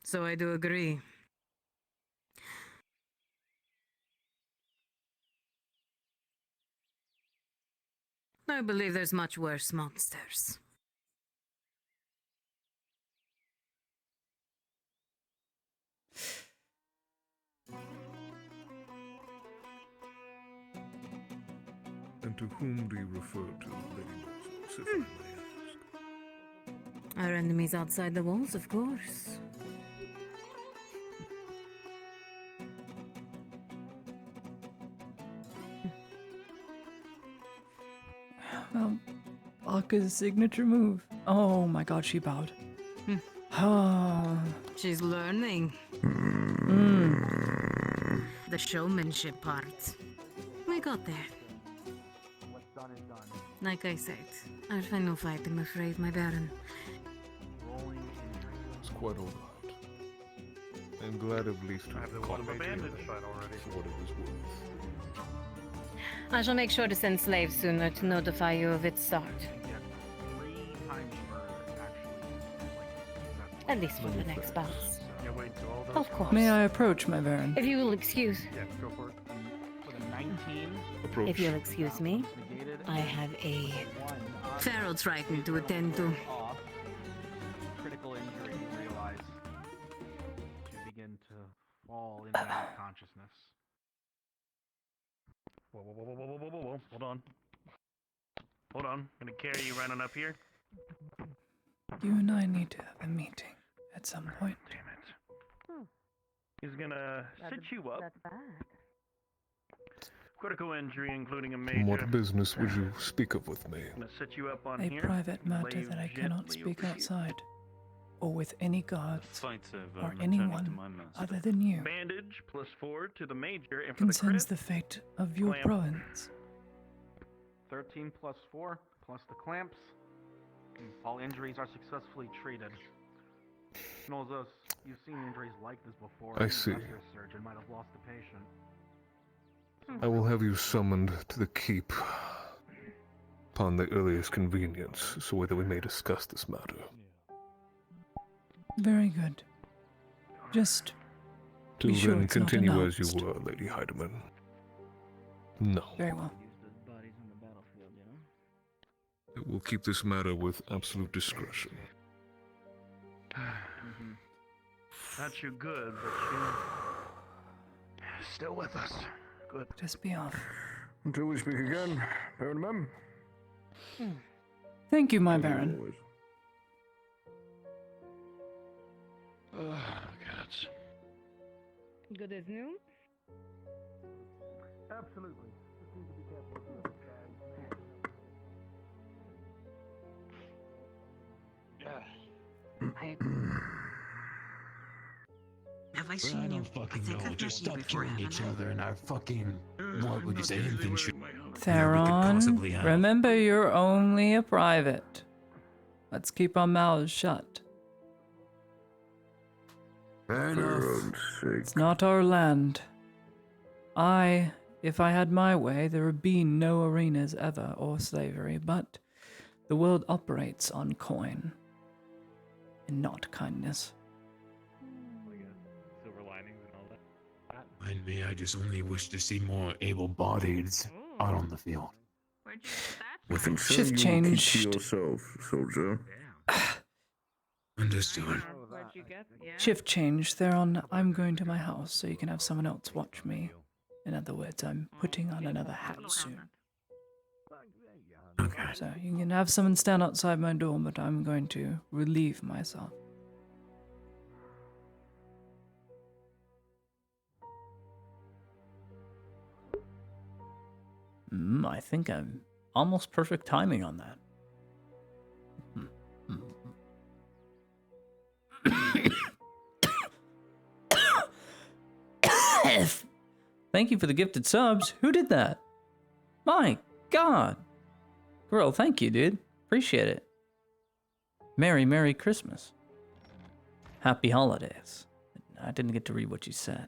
So I do agree. I believe there's much worse monsters. And to whom do you refer to, Lady Moses, if I may ask? Our enemies outside the walls, of course. Aka's signature move. Oh my god, she bowed. Ah. She's learning. The showmanship part. We got there. What's done is done. Like I said, I'll find no fight, I'm afraid, my Baron. It's quite alright. I'm glad at least I have the one of a bandage shot already. for what it was worth. I shall make sure to send slaves sooner to notify you of its start. At least for the next bounce. Of course. May I approach, my Baron? If you will excuse. Yeah, go for it. With a 19. Approach. If you'll excuse me, I have a feral triton to attend to. Critical injury, you realize. You begin to fall in and out of consciousness. Whoa, whoa, whoa, whoa, whoa, whoa, whoa, whoa. Hold on. Hold on. Gonna carry you right on up here. You and I need to have a meeting at some point. Damn it. He's gonna sit you up. Critical injury, including a major. What business would you speak of with me? Gonna sit you up on A here. private lay matter you that I cannot gently speak over here. outside, or with any guards, Fights over or returning to anyone my master. other than you. Bandage +4 to the major, and for Concerns the the fate of your clamp. province. 13 plus 4 plus the clamps. All injuries are successfully treated. Knows us. You've seen injuries like this before. I see. Your surgeon might have lost a patient. I will have you summoned to the keep upon the earliest convenience, so that we may discuss this matter. Very good. Just Till be sure then, it's not continue as you announced. were, Lady Heidemann. No. Very well. We'll keep this matter with absolute discretion. Not you good, but you still with us. Good. Just be off. Until we speak again, Baron Mem. Thank you, my Baron. Always. Oh, God. Good as new? Absolutely. Just need to be careful with this Have I I seen you? don't fucking think know. I've Just met you stop before, killing each haven't I? other and our fucking. What would you say? Infant should. Theron, remember you're only a private. Let's keep our mouths shut. Fair enough. It's not our land. If I had my way, there would be no arenas ever or slavery, but the world operates on coin and not kindness. Silver linings and all that. Mind me, I just only wish to see more able-bodieds out on the field. With him, Shift you keep changed. to yourself, soldier. Understood. Shift change, Theron. I'm going to my house so you can have someone else watch me. In other words, I'm putting on another hat soon. Okay. So you can have someone stand outside my door, but I'm going to relieve myself. I think I'm almost perfect timing on that. Thank you for the gifted subs. Who did that? My God. Girl, thank you, dude. Appreciate it. Merry Christmas. Happy holidays. I didn't get to read what you said.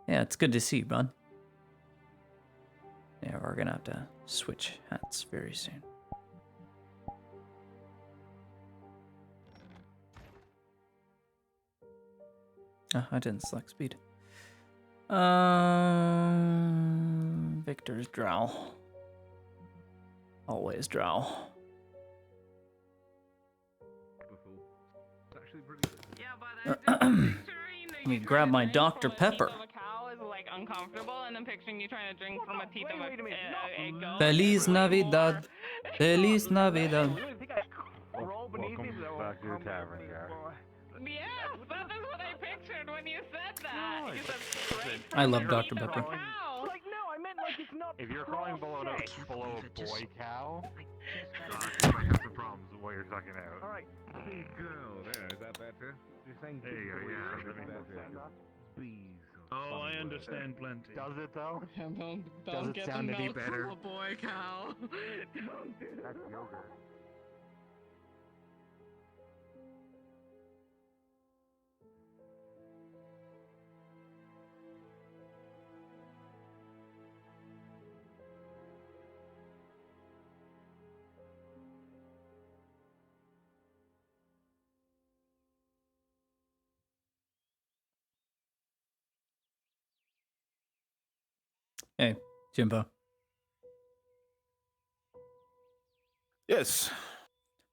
Yeah, it's good to see you, bud. Yeah, we're gonna have to switch hats very soon. Oh, I didn't select speed. Victor's drow. Always drow. Let me grab my Dr. Pepper. Like uncomfortable, and then picturing you trying to drink from a teeth of a goat. Feliz Navidad. Feliz Navidad. Welcome back to the tavern, guy. Yes, that is what I pictured when you said that. You said straight I from love the Dr. teeth of a Pepper. cow. Like, no, I meant like it's not. If you're crawling below a boy cow, I have some problems with what you're talking out. Alright. Hey, girl, there, is that better? You're saying There you go, yeah. That makes more sense. Bees. Oh, I understand plenty. Does it though? Don't it get sound the any milk better? from a boy cow. Don't do That's yogurt. Hey, Jimbo. Yes.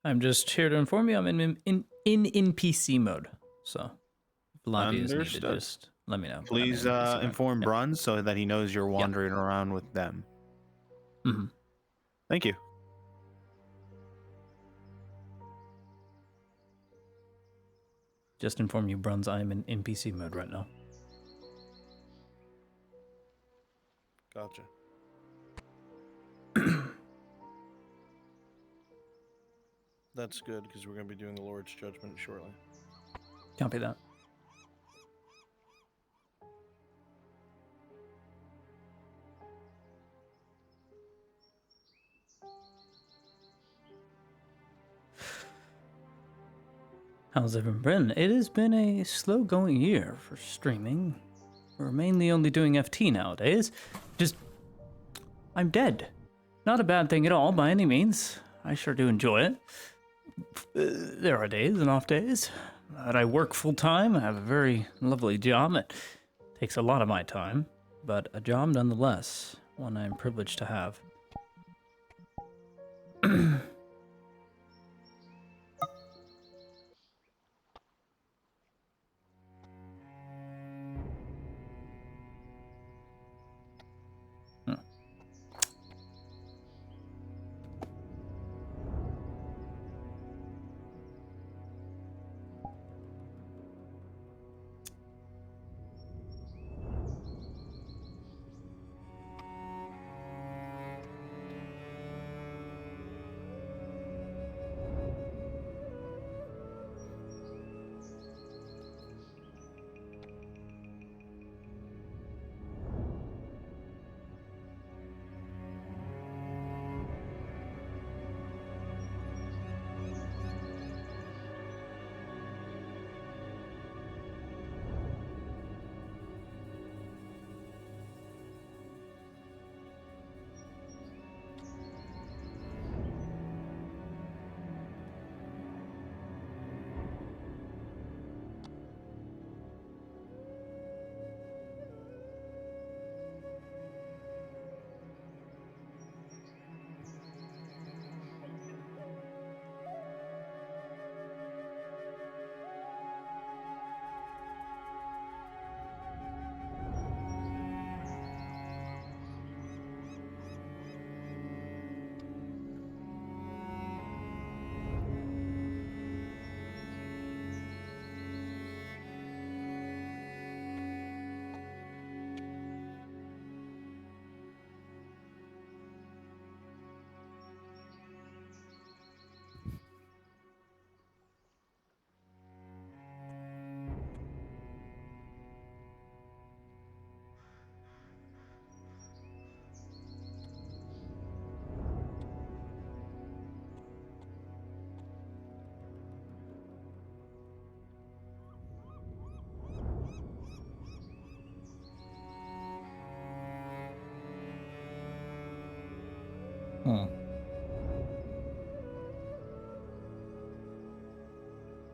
I'm just here to inform you I'm in NPC mode. So, if lobby is needed, Understood. just let me know. but I'm in Please NPC mode. inform Yep. Brun so that he knows you're wandering around with them. Mhm. Thank you. Just inform you, Bruns, I am in NPC mode right now. Gotcha. That's good, because we're going to be doing the Lord's Judgment shortly. Copy that. How's everyone been? It has been a slow-going year for streaming. We're mainly only doing FT nowadays. I'm dead. Not a bad thing at all by any means. I sure do enjoy it. There are days and off days. But I work full-time. I have a very lovely job. It takes a lot of my time, but a job nonetheless, one I'm privileged to have.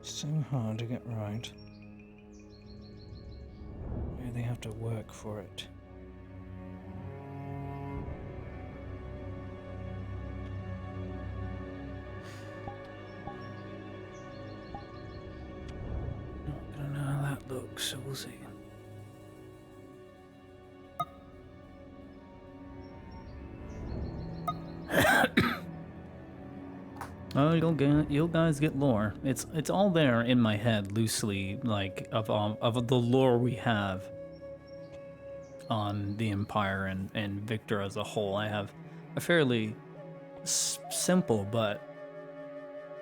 So hard to get right. Really have to work for it. Not gonna know how that looks, so we'll see. Oh, you'll guys get lore. It's all there in my head loosely, like of the lore we have on the Empire and Victor as a whole. I have a fairly simple but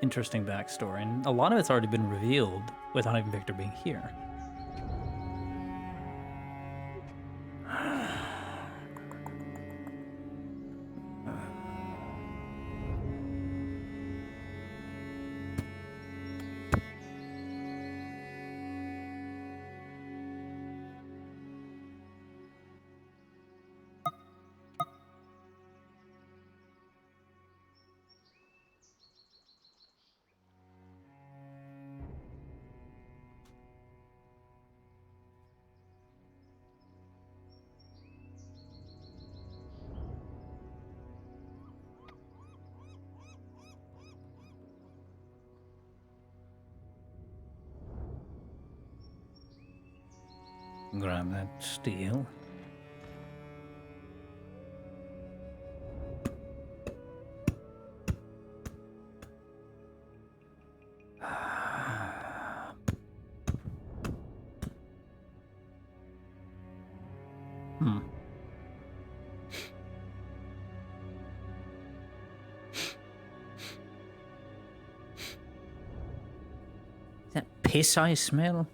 interesting backstory, and a lot of it's already been revealed without even Victor being here. Grab that steel. That piss I smell?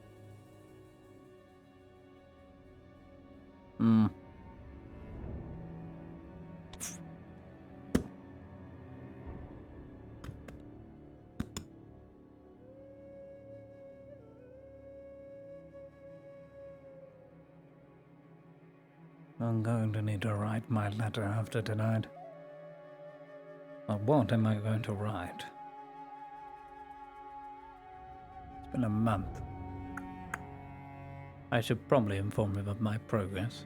I'm going to need to write my letter after tonight. But what am I going to write? It's been a month. I should probably inform him of my progress.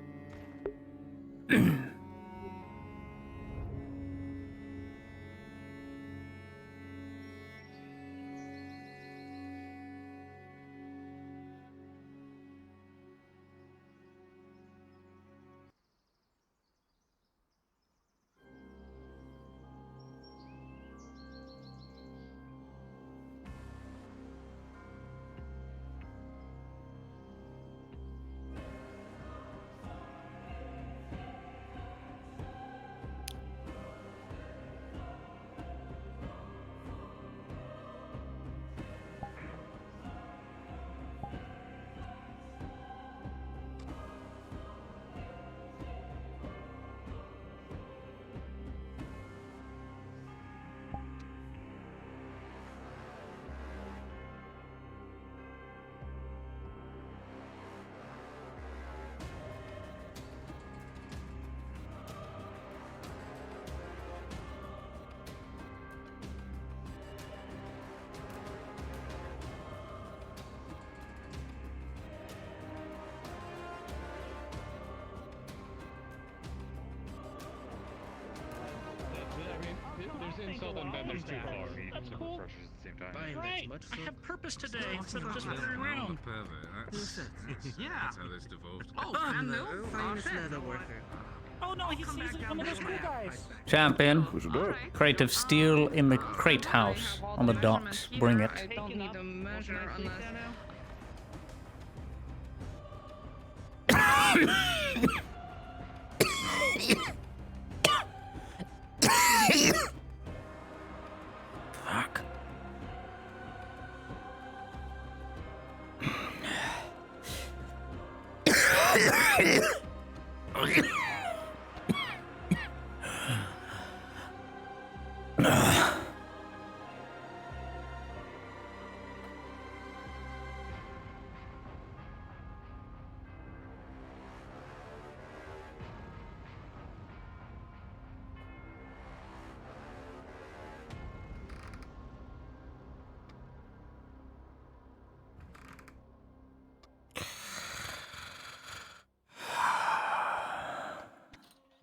There's insult and then there's too far. That's cool. Refreshers at the same time. Right. I have purpose today instead of just wandering around. Yeah. That's how this devolved. Oh, no. Famous leather worker. Oh no, he's one of those cool guys. Champion, crate of steel in the crate house on the docks. Bring it. I don't need a measure unless... Fuck.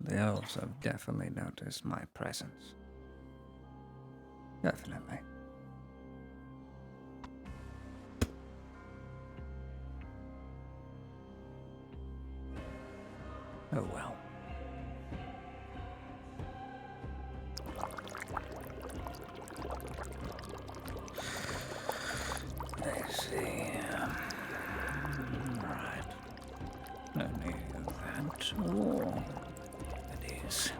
The elves have definitely noticed my presence. Definitely. Oh well. Let's see. Right. No need of that. Oh, it is.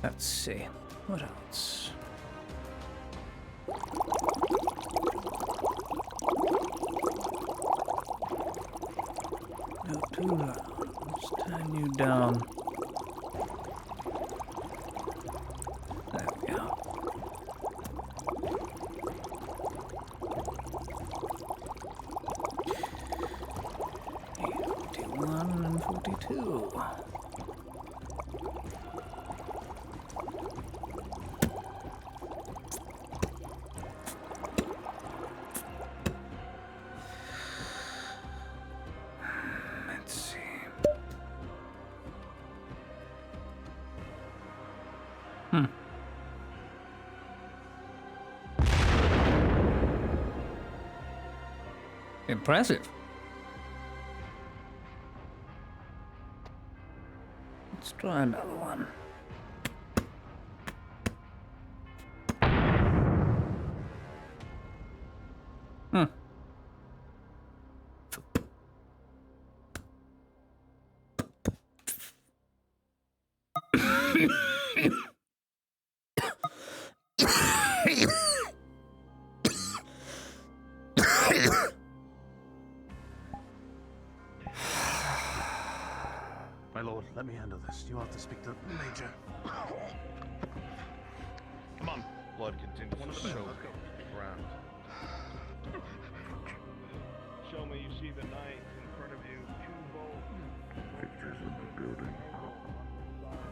Let's see. What else? No, too loud. Let's turn you down. There we go. 41 and 42. Let's see. Impressive. Let's try another one. My lord, let me handle this. You have to speak to Major. Come on. Blood continues to soak the ground. Show me you see the knight in front of you. 2 bolts. Pictures in the building.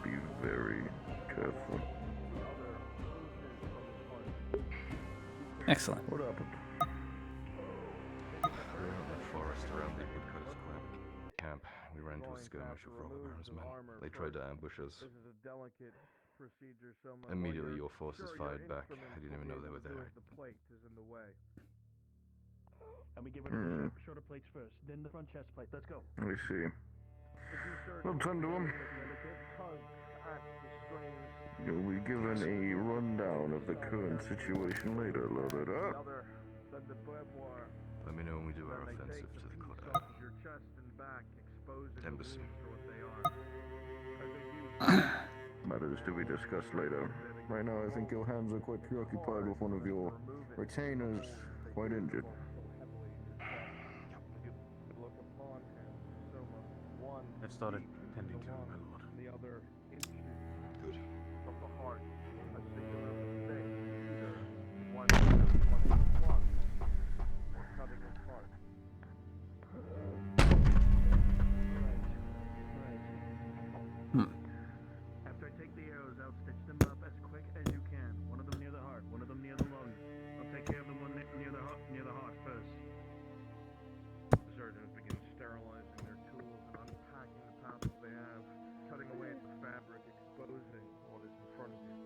Be very careful. Excellent. What happened? We're in the forest around the Woodcutter's camp. We ran into a skirmish of Rothenberg's men. They tried to ambush us. Immediately your forces fired back. I didn't even know they were there. And we get rid of the shoulder plates first, then the front chest plate. Let's go. I see. We'll tend to him. You'll be given a rundown of the current situation later, loaded up. Let me know when we do our offensive to the embassy. Matters to be discussed later. Right now, I think your hands are quite preoccupied with one of your retainers, quite injured. I've started tending to him, my lord. Good. After I take the arrows out, stitch them up as quick as you can. One of them near the heart, one of them near the lung. I'll take care of the one near the heart first. The surgeons begin sterilizing their tools and unpacking the pouches they have, cutting away at the fabric, exposing what is in front of you.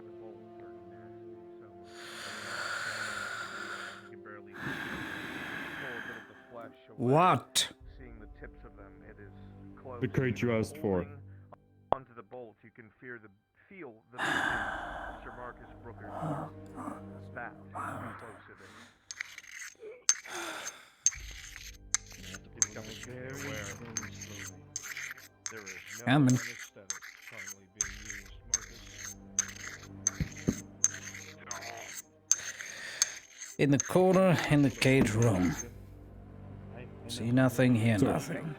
The bolts are nasty, so you can barely pull a bit of the flesh away. What? Seeing the tips of them, it is close. The crate you asked for. Onto the bolt, you can feel the Sir Marcus Brooker's spout. How close it is. You have to become very aware. There is no Amen. anesthetic currently being used, Marcus. In the corner, in the cage room. See nothing, hear nothing.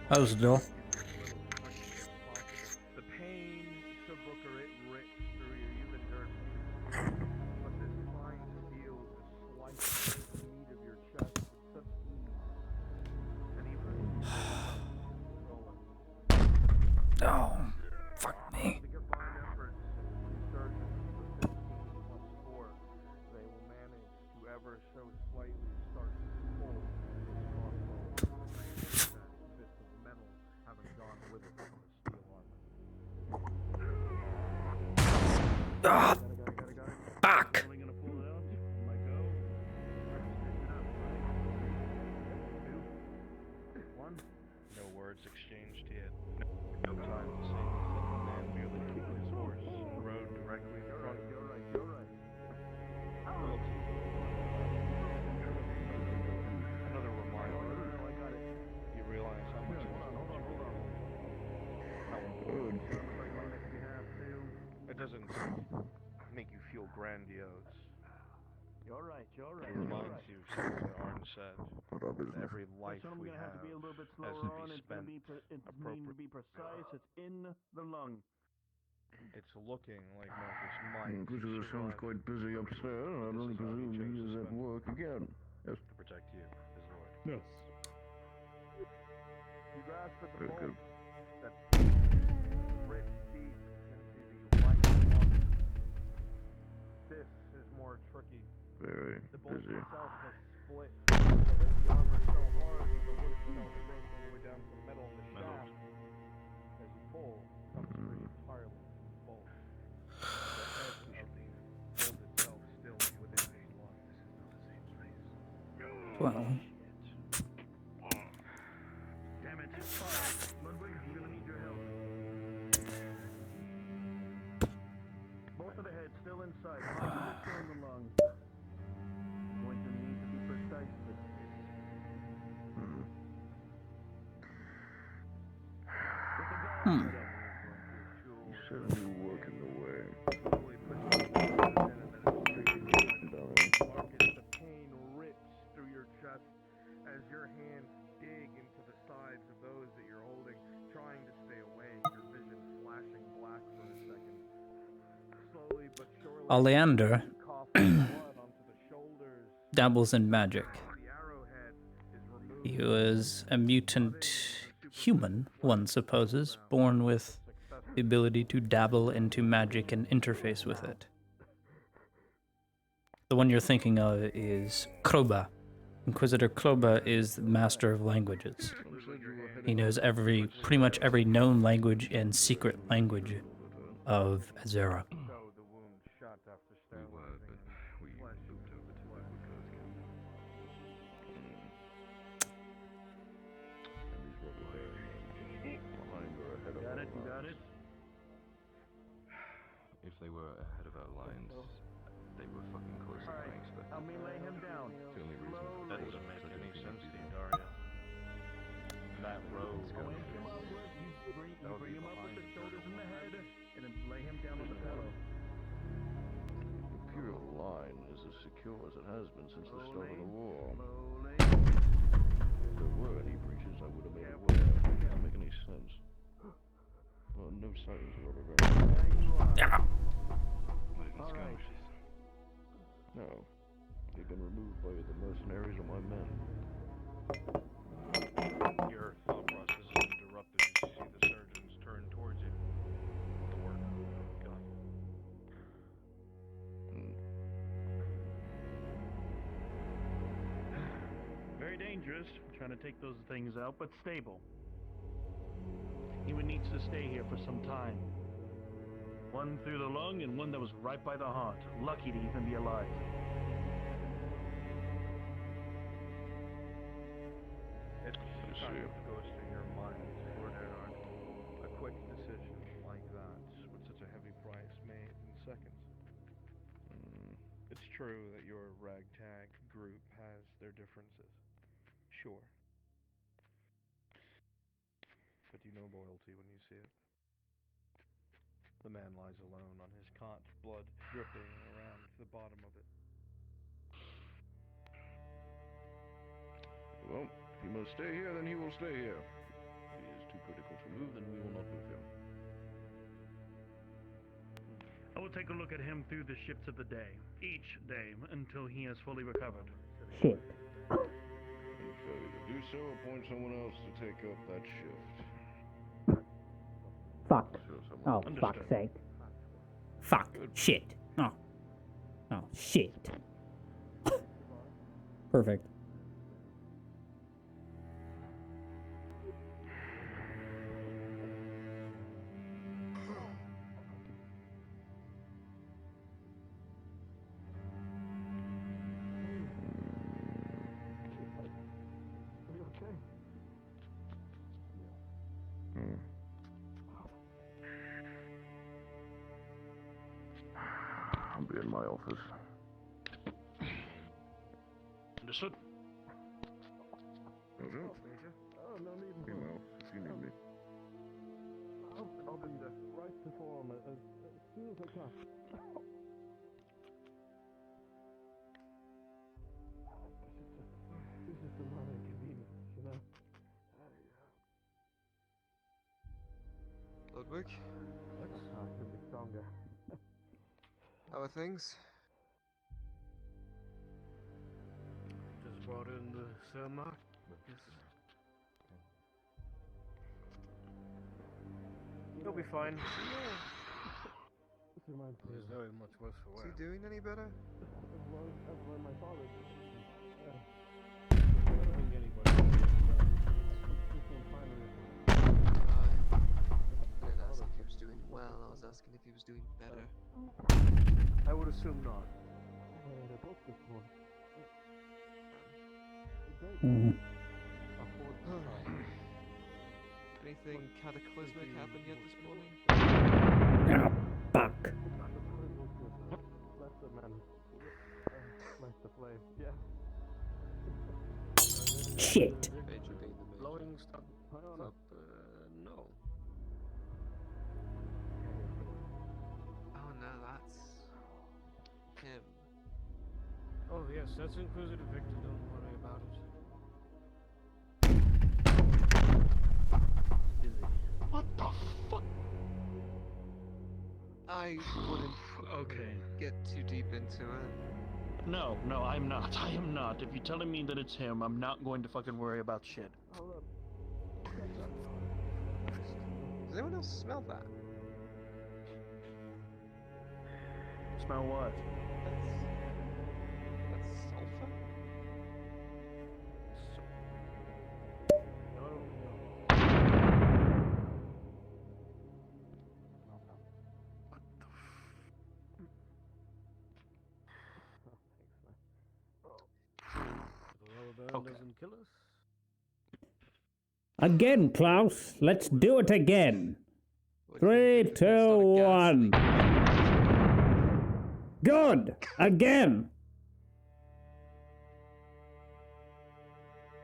How's the door? The pain, Sir Booker, it rips through you. You've endured but this fine steel is slicing the meat of your chest with such ease. And even Oh, fuck me. the combined efforts of the surgeons, the 15 plus 4, they will manage to ever so slightly start to pull this crossbow. Bits of metal having gone with it from the steel armor. Ah, fuck! No words exchanged yet. doesn't make you feel grandiose. You're right. It reminds you of something that Arn said. What our business? Every life I'm we gonna have to be a little bit has slower to on. be It's gonna spent be it's needing to be precise. It's in the lung. It's looking like Marcus might Inquisitor sounds survive quite busy upstairs. I This don't is how he presume chose he to is at spend it. work again. Yes. to protect you, his lord. Yes. You grasp at the Very bolt good. that rips deep into the right arm. This is more tricky. Very The bolt busy. itself has split. So that the armor so hard, the wood itself breaks all the way down to the metal in the shaft. As you pull, comes free entirely from the bolt. The head of the bolt itself still within his lung. This is not the same place. Well, Damn it. Ludwig, I'm gonna need your help. Both of the heads still inside. Marcus is still in the lung. I'm going to need to be precise with this. With the guard You said you were working away. slowly pushing the head and then it's straight Marcus, the pain rips through your chest as your hands dig into the sides of those that you're holding, trying to stay away, your vision flashing black for a second. Slowly but surely, Oleander you cough blood onto the shoulders. dabbles in magic. The arrowhead is removed. He was a mutant human, one supposes, born with the ability to dabble into magic and interface with it. The one you're thinking of is Kroba. Inquisitor Kroba is the master of languages. He knows pretty much every known language and secret language of Azera. So the wound shut after sterilizing we flesh moved over to the woodcutters camp. And these rebel behind or ahead of Got our it, you got lines. it. If they were ahead of our lines, they were fucking closer than I expected. Help me lay him down. The only reason That for doesn't make I any don't sense think to we you, do Dario. That road Go going for it. You bring him up with the shoulders and the head, and then lay him down on the pillow. The Imperial line is as secure as it has been since the start of the war. Slowly. If there were any breaches, I would have made aware. It doesn't make any sense. Well, no signs of other Alright. No. They've been removed by the mercenaries or my men. Your thought process is interrupted as you see the surgeons turn towards you. The work. Go. Very dangerous, trying to take those things out, but stable. He would need to stay here for some time. One through the lung and one that was right by the heart. Lucky to even be alive. It's kind of goes through your mind, Lord Erard. A quick decision like that, with such a heavy price made in seconds. It's true that your ragtag group has their differences. Sure. But you know loyalty when you see it. The man lies alone on his cot, blood dripping around the bottom of it. Well, if he must stay here, then he will stay here. If he is too critical to move, then we will not move him. I will take a look at him through the shifts of the day, each day, until he has fully recovered. Shit. And failure to do so, appoint someone else to take up that shift. Fuck. Sure, someone Oh, else. fuck's sake. Fuck. Shit. Oh. Oh, shit. Perfect. Are you okay? I'll be in my office. Understood. Okay. Oh, no need Email if you need me. I'll be there right before him as soon as I can. This is a minor inconvenience, you know? Ludwig? I could be stronger. How are things? Just brought in the Selmark. You'll be fine. This reminds me of very much worse for wear. Is he doing any better? That's why my father. I don't think anybody. I didn't ask if he was doing well, I was asking if he was doing better. I would assume not. They're both this one. Anything cataclysmic happened yet this morning? Ah, fuck. Bless the man. Bless the flame. Yeah. Shit. Blowing stuff up? No. Oh no, that's him. Oh yes, that's Inquisitor Victor. Don't worry about it. What the fuck? I wouldn't get too deep into it. No, I'm not. I am not. If you're telling me that it's him, I'm not going to fucking worry about shit. Does anyone else smell that? Smell what? That's sulfur? Doesn't kill us. Again, Klaus. Let's do it again. 3, 2, 1. Good. Again.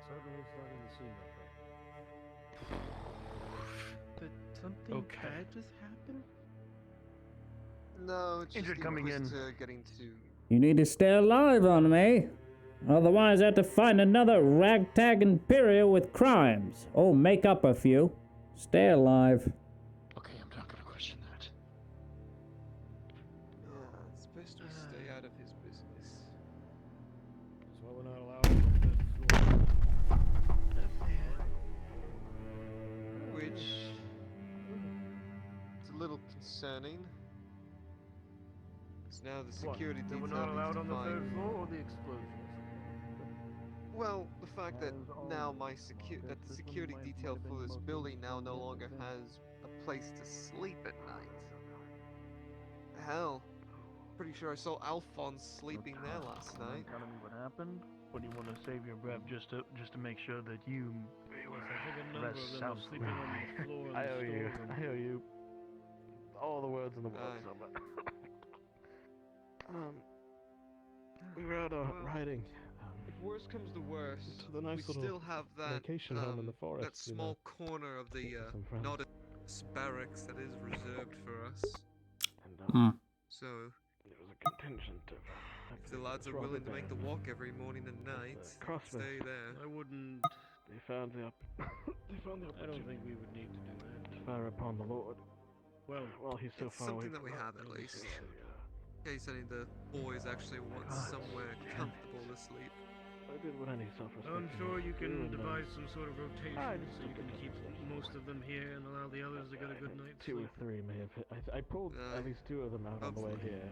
Certainly starting to seem that way. Did something bad just happen? No, it's Injured just coming in. Getting to. You need to stay alive on me. Otherwise, I have to find another ragtag Imperial with crimes. Oh, make up a few. Stay alive. Okay, I'm not gonna question that. Yeah, it's best we stay out of his business. That's why we're not allowed on the floor. Which is a little concerning. Because now the security detail We're not allowed on the needs to third find- floor or the explosions? Well, the fact that now the security detail for this building now no longer has a place to sleep at night. Hell, pretty sure I saw Alphonse sleeping there last night. Telling me what happened, but you want to save your breath just to make sure that you rest soundly. Sleeping on the floor in I the owe you. storeroom. I owe you. All the words in the world, Summer. We were out riding. If worse comes to worse, To the nice we little still have that vacation home in the forest, that small corner of the some friends. not barracks that is reserved for us. And So there was a contingent of. if the lads are willing to make the walk every morning and night, Crossbow. stay there. I wouldn't. They found the I don't think we would need to do that. to fire upon the Lord. Well, he's so It's far away something that we from have us. at least. In case any of the boys actually want somewhere comfortable to sleep. I did what any self-respecting I'm sure you man can would do, and, devise some sort of rotation I so just you can keep most of them here and allow the others to get a good night's two sleep. or three may have hit. I pulled at least two of them out on the way hopefully. here.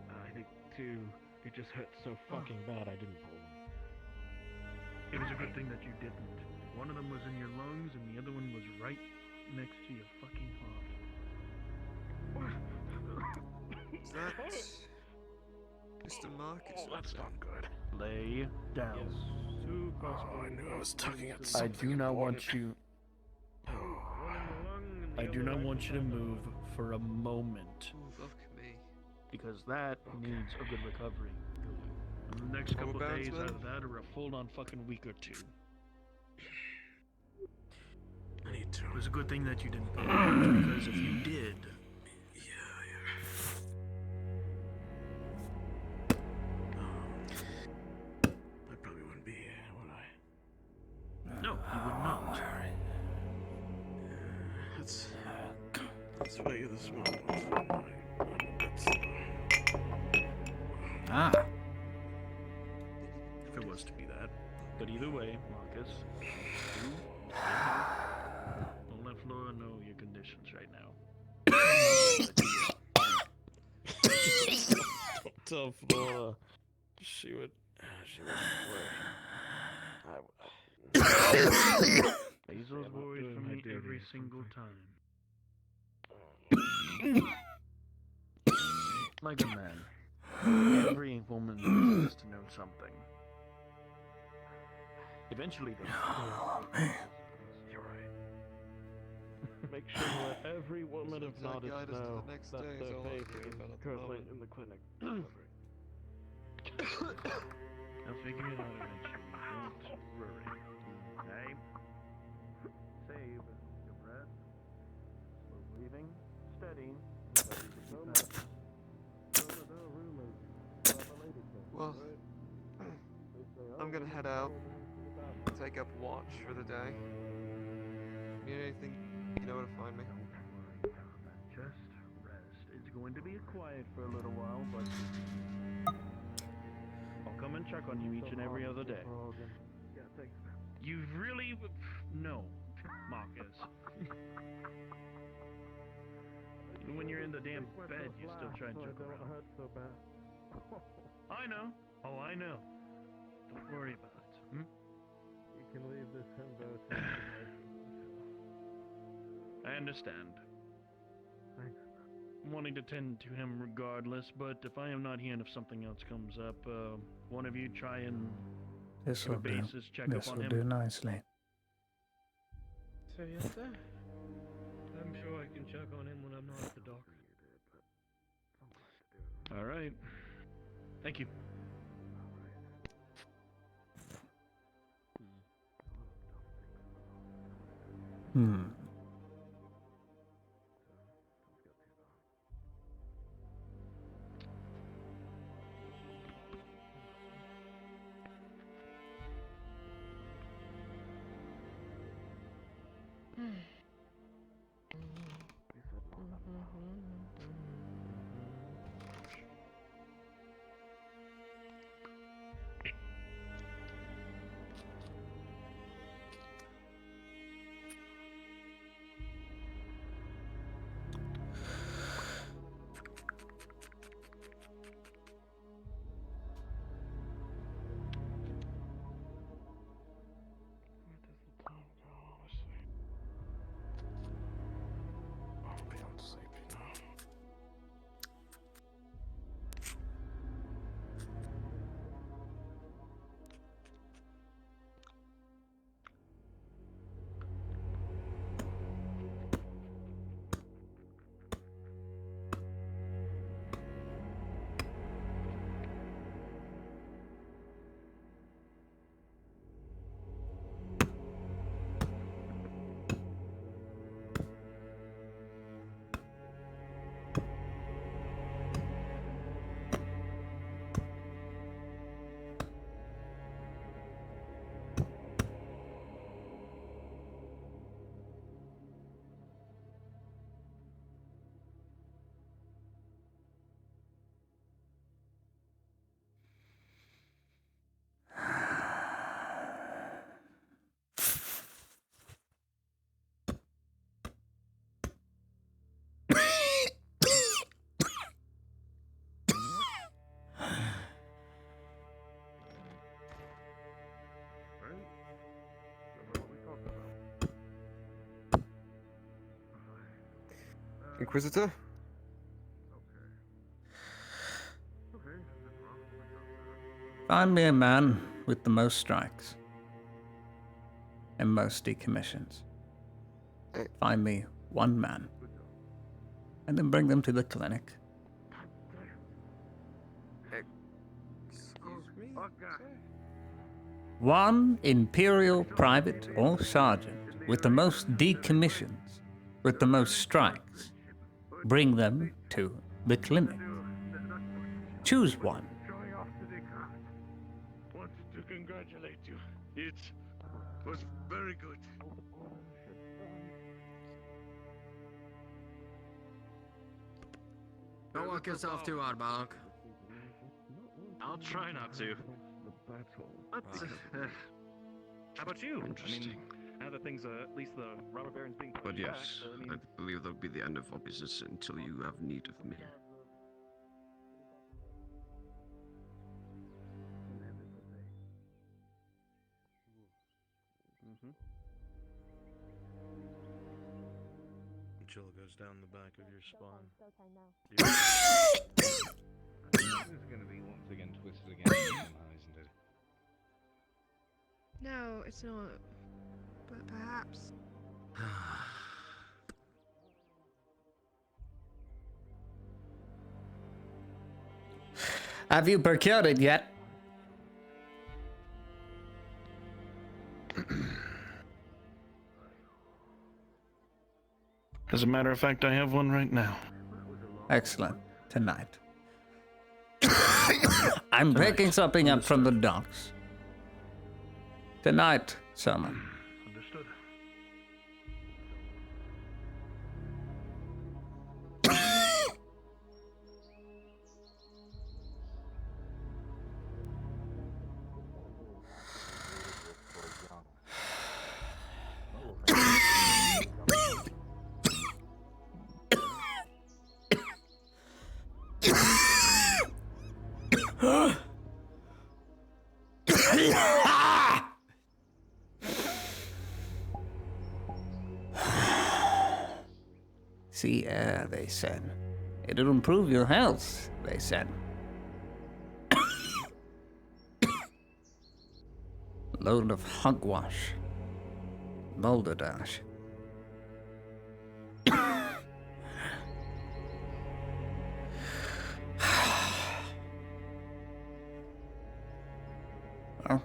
I think two. It just hurt so fucking bad I didn't pull them. It was a good thing that you didn't. One of them was in your lungs and the other one was right next to your fucking heart. Is that Mr. Marcus? Oh, that's not good. Lay down. Yes, two Oh, I knew I was tugging at I something do not important. want you. I do not want you to move for a moment. Fuck me. Because that needs a good recovery. And the next couple of days, then? either that or a full-on fucking week or two. I need to. It was a good thing that you didn't because if you did, play the small ones. Ah. If it was to be that. But either way, Marcus, you stay here. Don't let Flora know your conditions right now. Don't tell Flora. She would worry. Hazel's worried for me every single time. Like a man, every woman deserves to know something. Eventually, they You're right. Make sure to let every woman of Nodus know that their baby is currently in the clinic. I'll figure it out eventually. Don't worry. Okay? Save your breath. Slow breathing. Steady. Well, I'm gonna head out. Take up watch for the day. Need anything, you know where to find me. Just rest. It's going to be quiet for a little while, but I'll come and check on you each and every other day. Yeah, thanks, man. You really... No, Marcus. Even when you're in the damn bed, you still try and joke around. hurt so bad. I know. Oh, I know. Don't worry about it. Hmm? You can leave this himbo to I understand. Thanks. I'm wanting to tend to him regardless, but if I am not here and if something else comes up, one of you try and This give a will do. basis check This up on will him. do nicely. So yes, sir. I'm sure I can check on him when I'm not at the dock. All right. Thank you. Hmm. Inquisitor? Find me a man with the most strikes and most decommissions. Find me one man, and then bring them to the clinic. Excuse me? One Imperial private or sergeant with the most decommissions, with the most strikes. Bring them to the clinic. Choose one. Showing off to Descartes. Want to congratulate you. It was very good. Don't work yourself too hard, Bark. I'll try not to. But, how about you? I mean, now that things, at least the robber baron's being pushed But yes, back, I mean, I believe that'll be the end of our business until you have need of me. chill goes down the back of your spine. It's going to be once again twisted again somehow, isn't it? No, it's not. But perhaps. Have you procured it yet? As a matter of fact, I have one right now. Excellent. Tonight. I'm picking something up from the docks. Tonight, Summon. Understood. Sea air, they said. It'll improve your health, they said. Load of hogwash. Boulder dash. Well,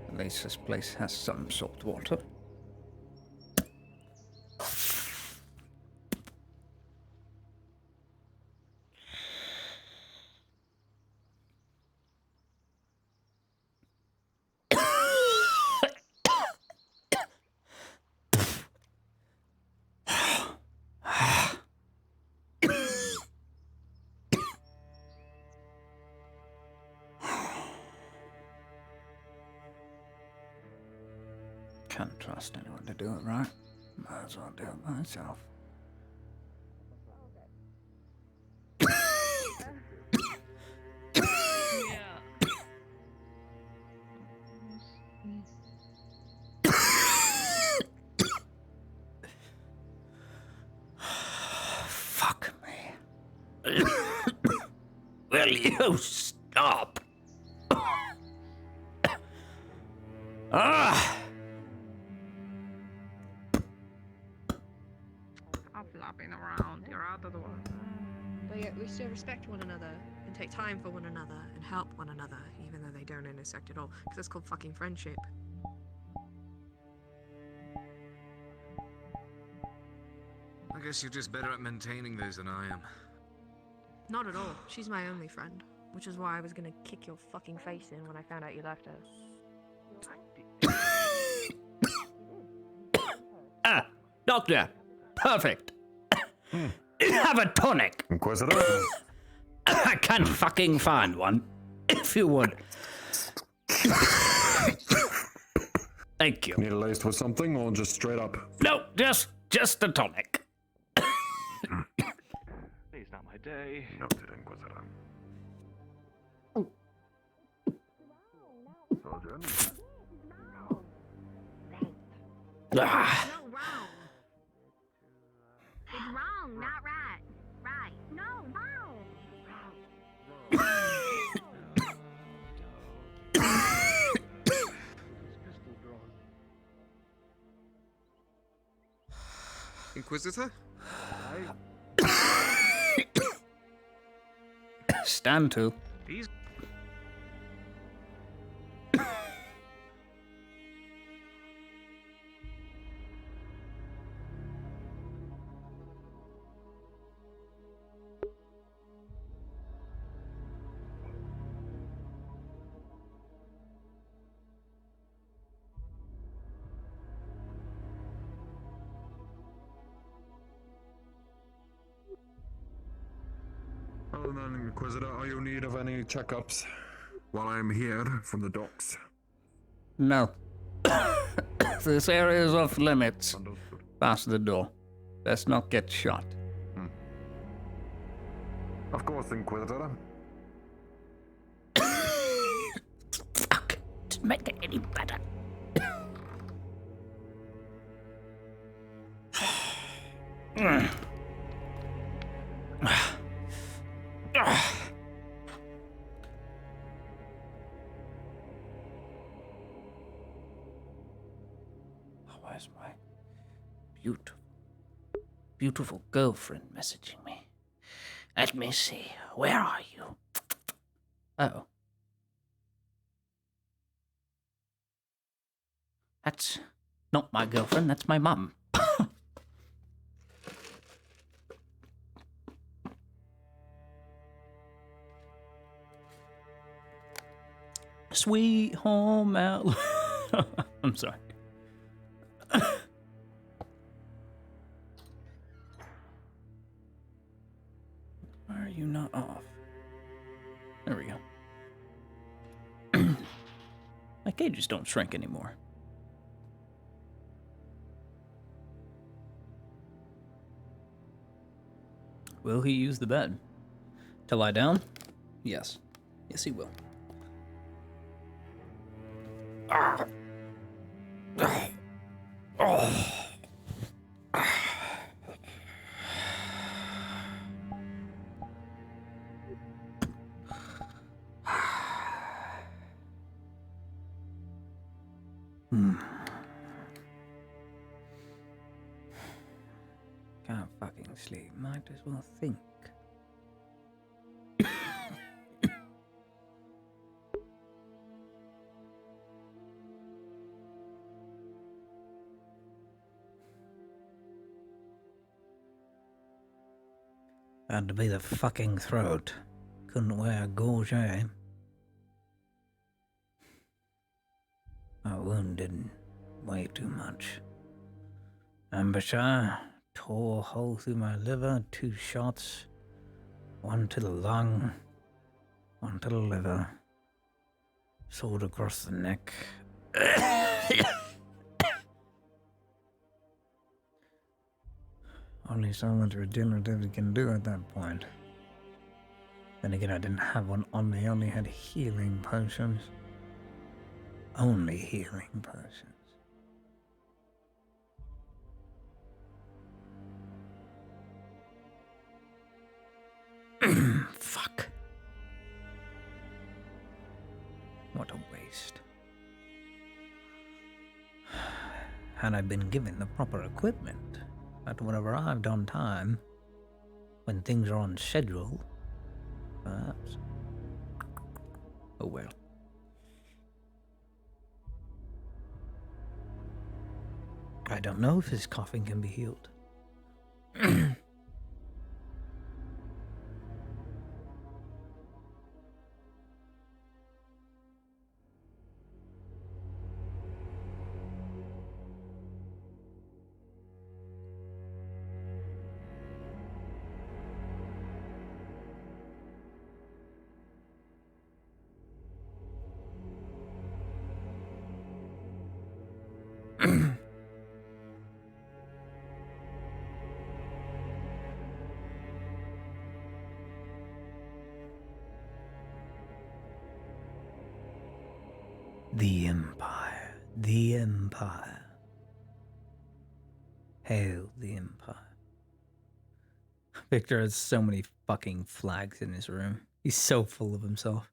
at least this place has some salt water. Can't trust anyone to do it right. Might as well do it myself. Fuck me. Will you stop? Ah! Stop flopping around. You're out of the way. But yet we still respect one another and take time for one another and help one another, even though they don't intersect at all. Because that's called fucking friendship. I guess you're just better at maintaining those than I am. Not at all. She's my only friend. Which is why I was gonna kick your fucking face in when I found out you left us. Ah, doctor. Perfect. Have a tonic. Inquisitor? I can't fucking find one. If you would. Thank you. Need it laced with something or just straight up? No, just a tonic. Today's not my day. Noted, Inquisitor. Soldier. Ah. No, wrong. It's wrong, not right. Right. No, wrong. Inquisitor? Stand to. These. Well then, Inquisitor, are you in need of any checkups while I'm here from the docks? No. This area is off limits. Pass the door. Best not get shot. Of course, Inquisitor. Fuck. Doesn't make it any better. Where's my beautiful girlfriend messaging me? Let me see. Where are you? Oh. That's not my girlfriend, that's my mum. Sweet home Al. I'm sorry. Why are you not off? There we go. My cages don't shrink anymore. Will he use the bed? To lie down? Yes. Yes, he will. Can't fucking sleep. Might as well think. Had to be the fucking throat. Couldn't wear a gorget. My wound didn't weigh too much. Embouchure, tore a hole through my liver, 2 shots. One to the lung, one to the liver. Sword across the neck. Only so much regenerative can do at that point. Then again, I didn't have one on me, I only had healing potions. Only healing potions. Fuck. What a waste. Had I been given the proper equipment, that would have arrived on time, when things are on schedule, perhaps. Oh well. I don't know if his coughing can be healed. The Empire. The Empire. Hail the Empire. Victor has so many fucking flags in his room. He's so full of himself.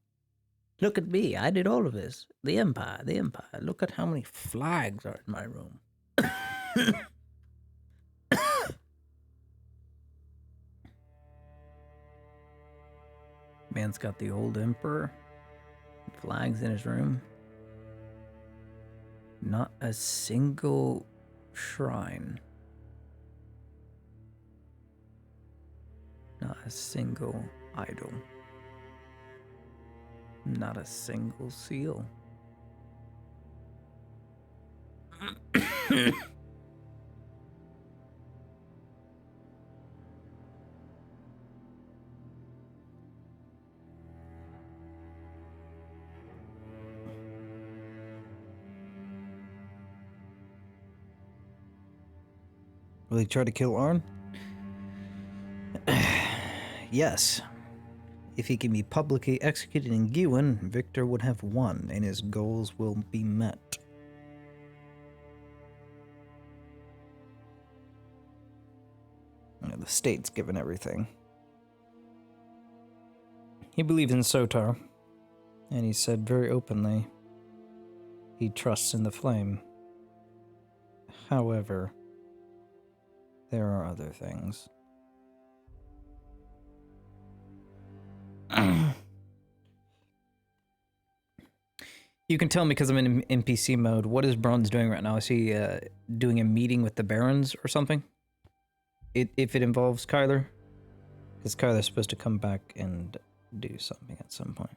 Look at me, I did all of this. The Empire, the Empire. Look at how many flags are in my room. Man's got the old Emperor. Flags in his room. Not a single shrine. Not a single idol. Not a single seal. Will he try to kill Arn? Yes. If he can be publicly executed in Gewin, Victor would have won, and his goals will be met. The state's given everything. He believes in Sotar, and he said very openly he trusts in the flame. However, there are other things. You can tell me because I'm in NPC mode. What is Bronze doing right now? Is he doing a meeting with the Barons or something? If it involves Kyler? Because Kyler's supposed to come back and do something at some point.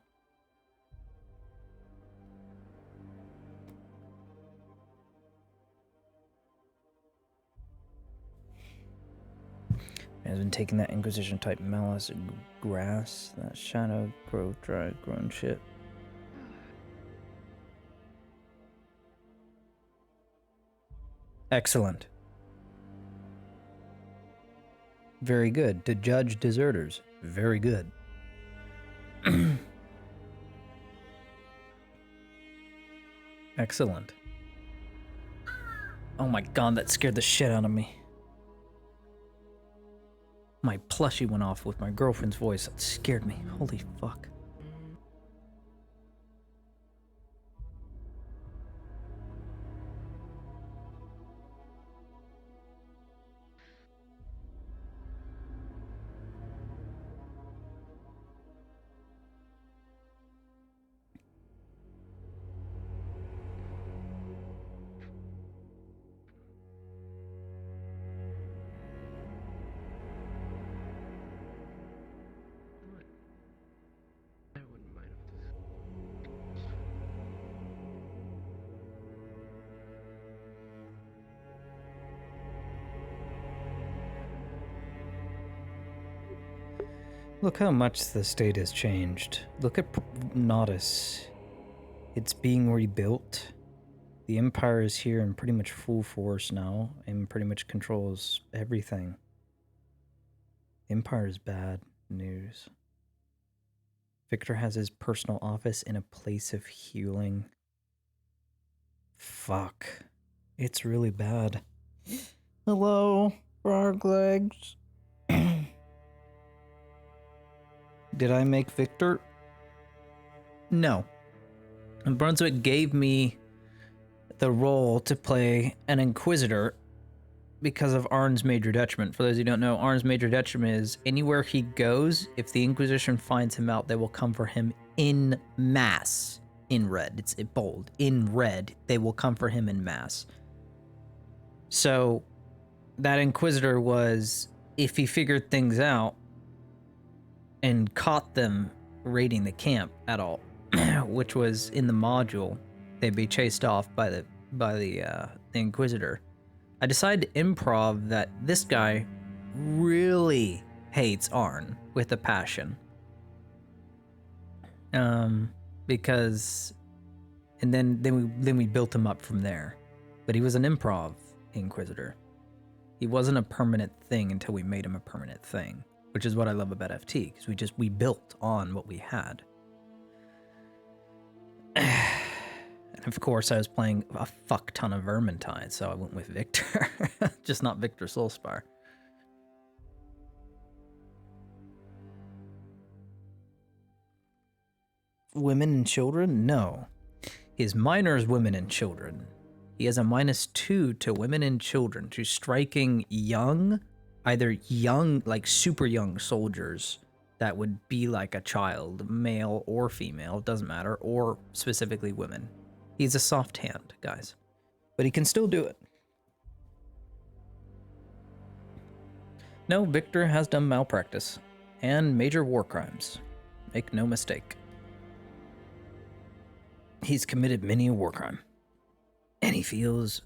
Has been taking that Inquisition type malice grass, that shadow growth, dry grown shit. Excellent. Very good. To judge deserters. Very good. Excellent. Oh my god, that scared the shit out of me. My plushie went off with my girlfriend's voice. That scared me. Holy fuck. I wouldn't mind Look how much the state has changed. Look at Nodus. It's being rebuilt. The Empire is here in pretty much full force now and pretty much controls everything. The Empire is bad news. Victor has his personal office in a place of healing. Fuck. It's really bad. Hello, frog legs. Did I make Victor? No. And Brunswick gave me the role to play an Inquisitor because of Arn's major detriment. For those who don't know, Arn's major detriment is anywhere he goes, if the Inquisition finds him out, they will come for him in mass. In red. It's bold. In red, they will come for him in mass. So, that Inquisitor was, if he figured things out and caught them raiding the camp at all, which was in the module, they'd be chased off by the Inquisitor. I decided to improv that this guy really hates Arn with a passion. Because, and then we built him up from there. But he was an improv Inquisitor. He wasn't a permanent thing until we made him a permanent thing, which is what I love about FT, because we built on what we had. And of course, I was playing a fuck ton of Vermintide, so I went with Victor. Just not Victor Soulspire. Women and children? No. His minor is women and children. He has a -2 to women and children, to striking young, either young, like super young soldiers that would be like a child, male or female, doesn't matter, or specifically women. He's a soft hand, guys. But he can still do it. No, Victor has done malpractice and major war crimes. Make no mistake. He's committed many a war crime. And he feels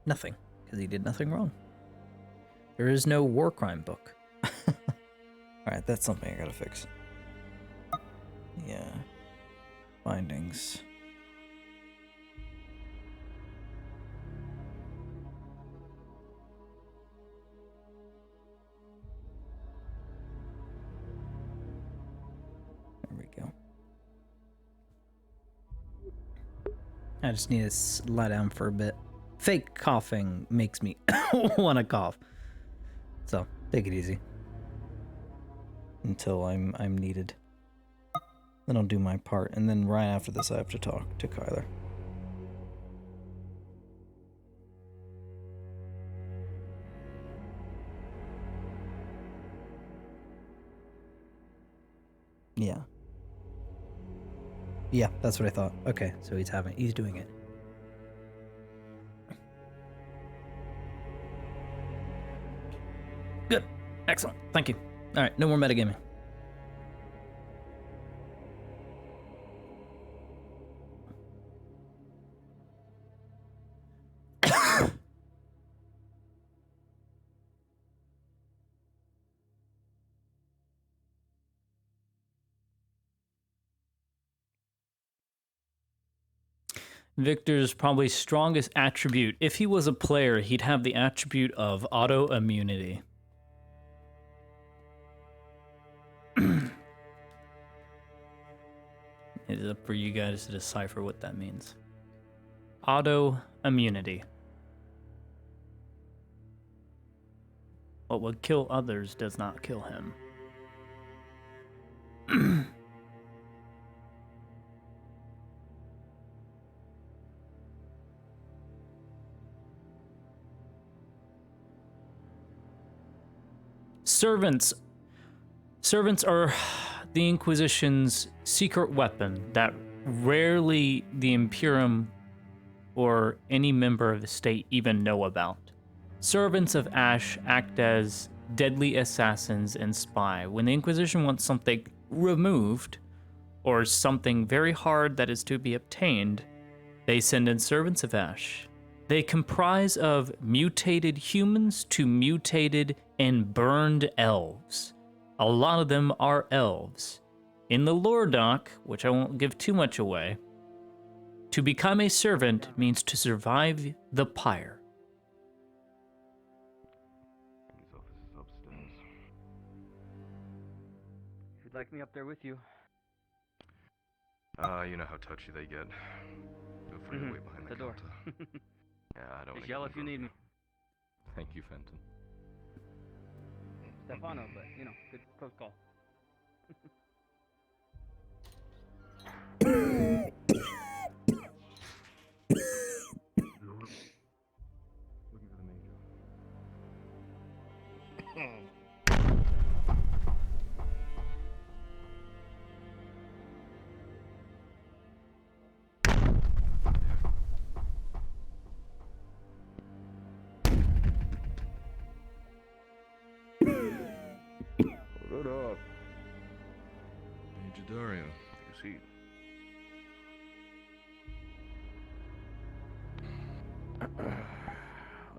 nothing, because he did nothing wrong. There is no war crime book. Alright, that's something I gotta fix. Yeah. Findings. I just need to lie down for a bit. Fake coughing makes me want to cough. So, take it easy. Until I'm needed. Then I'll do my part, and then right after this I have to talk to Kyler. Yeah. Yeah, that's what I thought. Okay, so he's doing it. Good. Excellent. Thank you. All right, no more metagaming. Victor's probably strongest attribute. If he was a player, he'd have the attribute of autoimmunity. It is up for you guys to decipher what that means. Autoimmunity. What would kill others does not kill him. Servants. Servants are the Inquisition's secret weapon that rarely the Imperium or any member of the state even know about. Servants of Ash act as deadly assassins and spy. When the Inquisition wants something removed, or something very hard that is to be obtained, they send in Servants of Ash. They comprise of mutated humans to mutated and burned elves. A lot of them are elves. In the lore doc, which I won't give too much away, to become a servant means to survive the pyre. His office is upstairs. If you'd like me up there with you. You know how touchy they get. Feel free to wait behind the door. counter. Yeah, I don't. Just yell if you need me. Thank you, Fenton. Stefano, but you know, good close call. Looking for the major. Hold up. Major Dario, take a seat.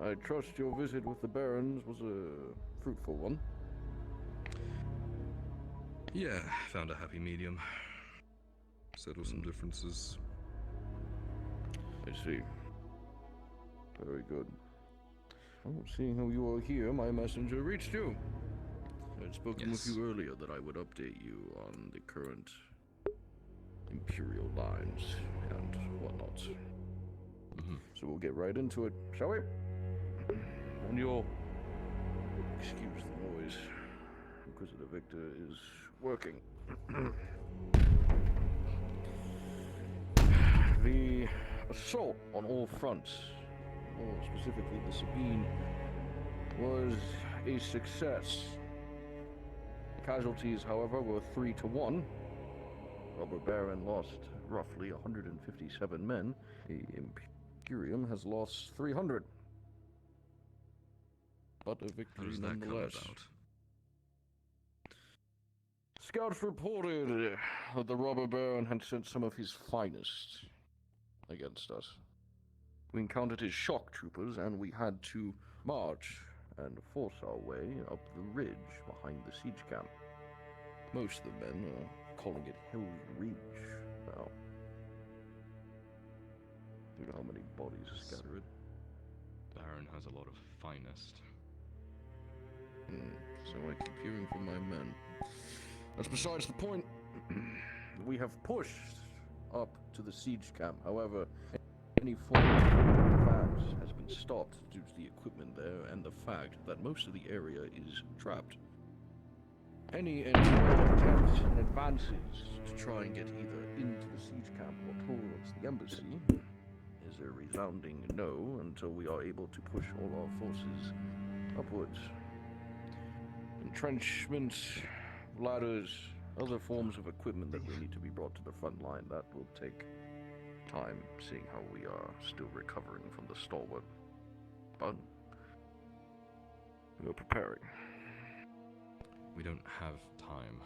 I trust your visit with the Barons was a fruitful one. Yeah, found a happy medium. Settle some differences. I see. Very good. Well, seeing how you are here, my messenger reached you. I had spoken with you earlier that I would update you on the current Imperial lines and whatnot. So we'll get right into it, shall we? And you'll excuse the noise. Inquisitor Victor is working. The assault on all fronts, more specifically the Sabine, was a success. Casualties, however, were 3-1. Robber Baron lost roughly 157 men. The Imperium has lost 300. But a victory How's that come nonetheless. about? Scouts reported that the Robber Baron had sent some of his finest against us. We encountered his shock troopers, and we had to march and force our way up the ridge behind the siege camp. Most of the men are calling it Hell's Ridge now. You know how many bodies are scattered? Baron has a lot of finest. So I keep hearing from my men. That's besides the point. We have pushed up to the siege camp. However, any form of advance has been stopped due to the equipment there and the fact that most of the area is trapped. Any attempts and advances to try and get either into the siege camp or towards the embassy is a resounding no until we are able to push all our forces upwards. Entrenchments, ladders, other forms of equipment that will need to be brought to the front line, that will take time, seeing how we are still recovering from the stalwart. But we are preparing. We don't have time.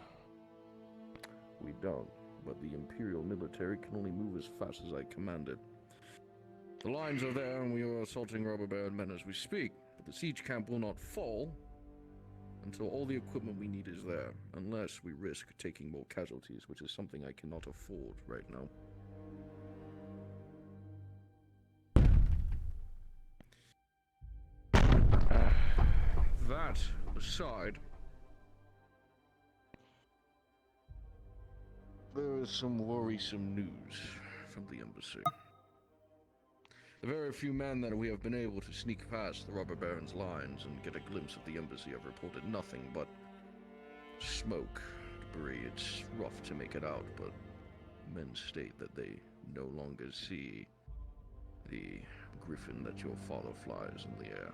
We don't, but the Imperial military can only move as fast as I command it. The lines are there and we are assaulting robber baron men as we speak, but the siege camp will not fall until all the equipment we need is there, unless we risk taking more casualties, which is something I cannot afford right now. That aside, there is some worrisome news from the embassy. The very few men that we have been able to sneak past the robber baron's lines and get a glimpse of the embassy have reported nothing but smoke, debris. It's rough to make it out, but men state that they no longer see the griffin that your father flies in the air.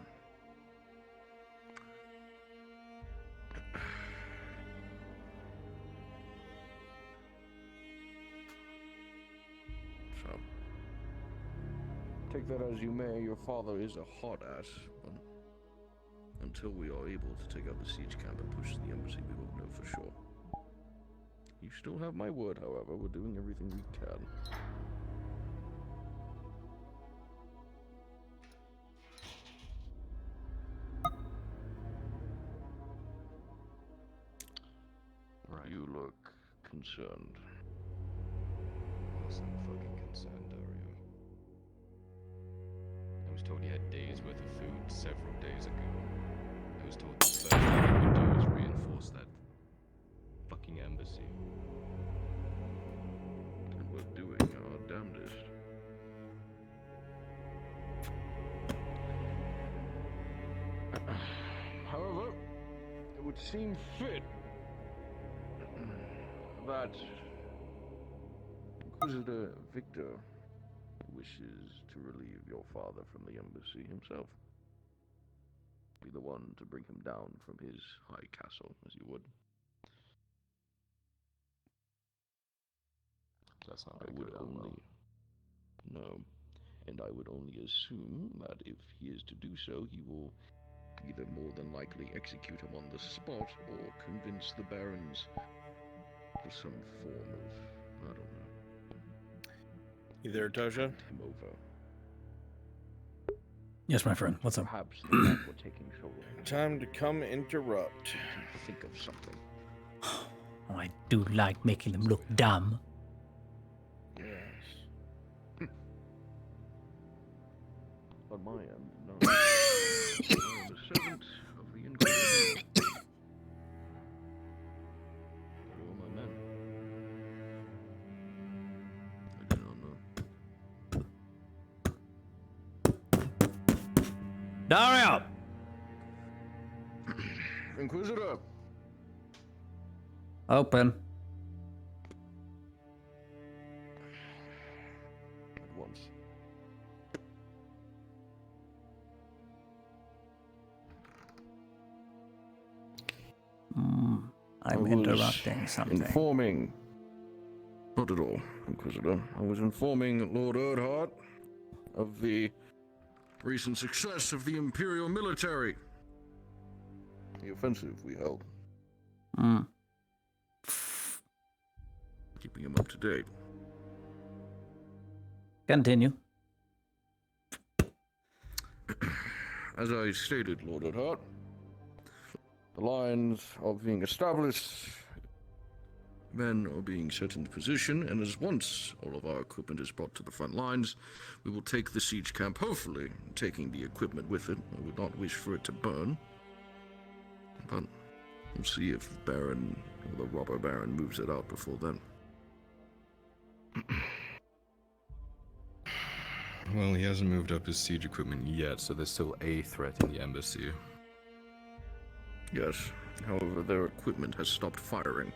So, take that as you may, your father is a hard ass, but until we are able to take out the siege camp and push the embassy, we won't know for sure. You still have my word, however, we're doing everything we can. Right. You look concerned. Awesome fucking concerned, Dario. I was told you had days worth of food several days ago. I was told the first thing you could do is reinforce that fucking embassy. And we're doing our damnedest. However, it would seem fit that Inquisitor Victor wishes to relieve your father from the embassy himself. Be the one to bring him down from his high castle, as you would. That's not I going to would go down well. only... No. And I would only assume that if he is to do so, he will either more than likely execute him on the spot or convince the barons of some form of, I don't know. You there, Tosha? Him over. Yes, my friend. What's up? Perhaps the fact we're taking so long. Time to come interrupt. Think of something. Oh, I do like making them look dumb. Yes. On my end, no. I am a servant of the Inquisition. They're all my men. I do not know. Dario! Inquisitor! Open. At once. I'm interrupting something. Informing. Not at all, Inquisitor. I was informing Lord Erdhart of the recent success of the Imperial military. The offensive we held. Keeping him up to date. Continue. As I stated, Lord Erdhart, the lines are being established, men are being set into position, and as once all of our equipment is brought to the front lines, we will take the siege camp, hopefully taking the equipment with it. I would not wish for it to burn, but we'll see if Baron, or the robber Baron, moves it out before then. Well, he hasn't moved up his siege equipment yet, so there's still a threat in the embassy. Yes. However, their equipment has stopped firing.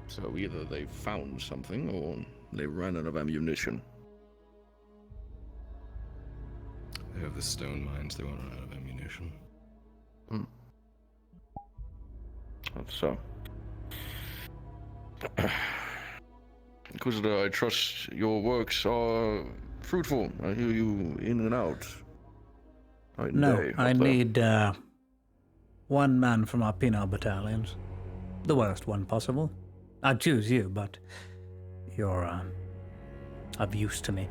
So either they found something or they ran out of ammunition. They have the stone mines, they won't run out of ammunition. That's so. Inquisitor, I trust your works are fruitful. I hear you in and out. Night and No, day I up there. need one man from our penal battalions. The worst one possible. I'd choose you, but you're of use to me.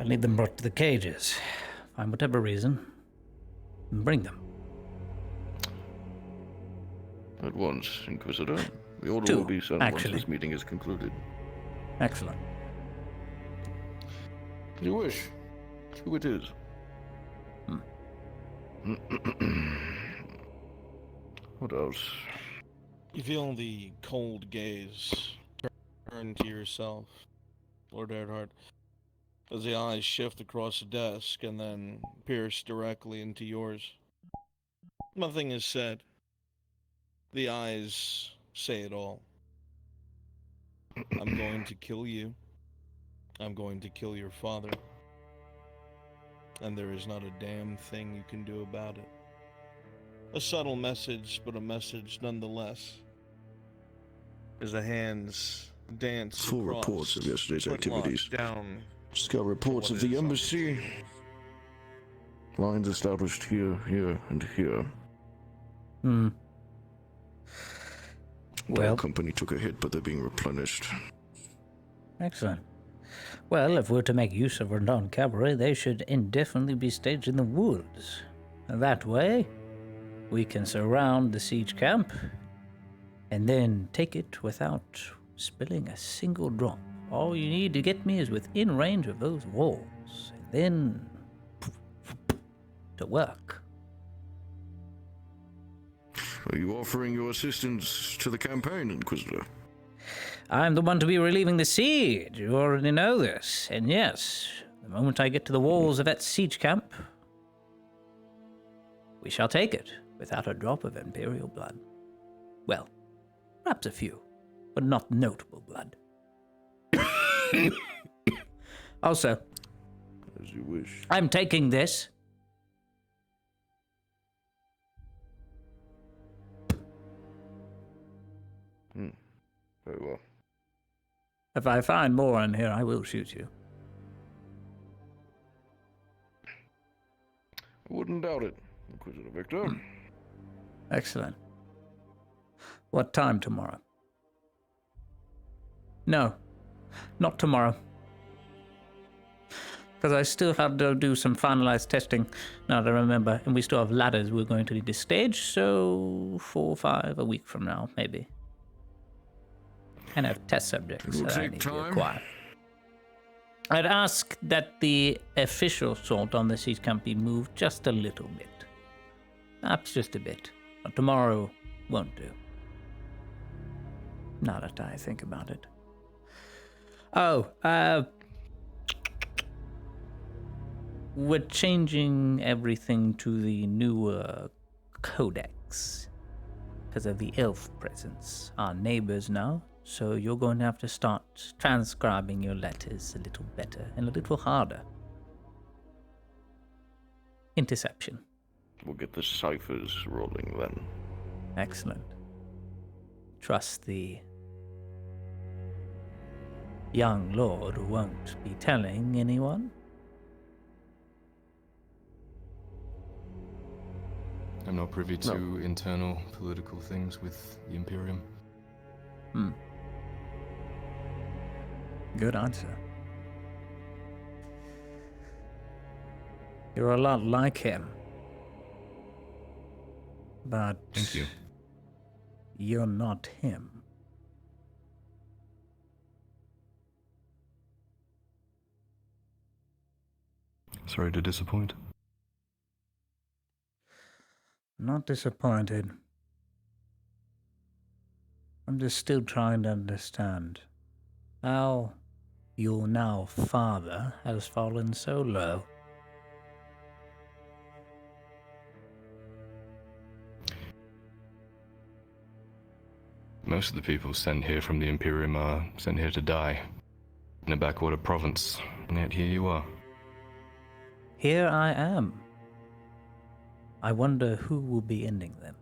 I need them brought to the cages. Find whatever reason, and bring them. At once, Inquisitor. The order Two, will be sent actually. once this meeting is concluded. Excellent. As you wish. Who it is. What else? You feel the cold gaze turn to yourself, Lord Earhart, as the eyes shift across the desk and then pierce directly into yours. Nothing is said. The eyes say it all. I'm going to kill you. I'm going to kill your father. And there is not a damn thing you can do about it. A subtle message, but a message nonetheless. As the hands dance Full across, reports of yesterday's footlock activities. down. Just got reports of the embassy. Lines established here, here, and here. Well, The company took a hit, but they're being replenished. excellent. Well, if we're to make use of Rondon cavalry, they should indefinitely be staged in the woods. That way, we can surround the siege camp and then take it without spilling a single drop. All you need to get me is within range of those walls, and then to work. Are you offering your assistance to the campaign, Inquisitor? I'm the one to be relieving the siege. You already know this. And yes, the moment I get to the walls of that siege camp, we shall take it without a drop of Imperial blood. Well, perhaps a few, but not notable blood. Also, as you wish. I'm taking this. Very well. If I find more in here, I will shoot you. I wouldn't doubt it, Inquisitor Victor. Excellent. What time tomorrow? No, not tomorrow. Because I still have to do some finalized testing, now that I remember, and we still have ladders we're going to need to stage, so 4 or 5 a week from now, maybe. And I have test subjects that I need to acquire. I'd ask that the official assault on the siege camp be moved just a little bit. Perhaps just a bit. But tomorrow won't do. Now that I think about it. Oh, we're changing everything to the newer codex because of the elf presence. Our neighbors now, so you're going to have to start transcribing your letters a little better and a little harder. Interception. We'll get the ciphers rolling then. Excellent. Trust the young lord won't be telling anyone. I'm not privy to internal political things with the Imperium. Good answer. You're a lot like him. But thank you. You're not him. Sorry to disappoint. Not disappointed. I'm just still trying to understand How your now father has fallen so low. Most of the people sent here from the Imperium are sent here to die. In a backwater province, and yet here you are. Here I am. I wonder who will be ending them.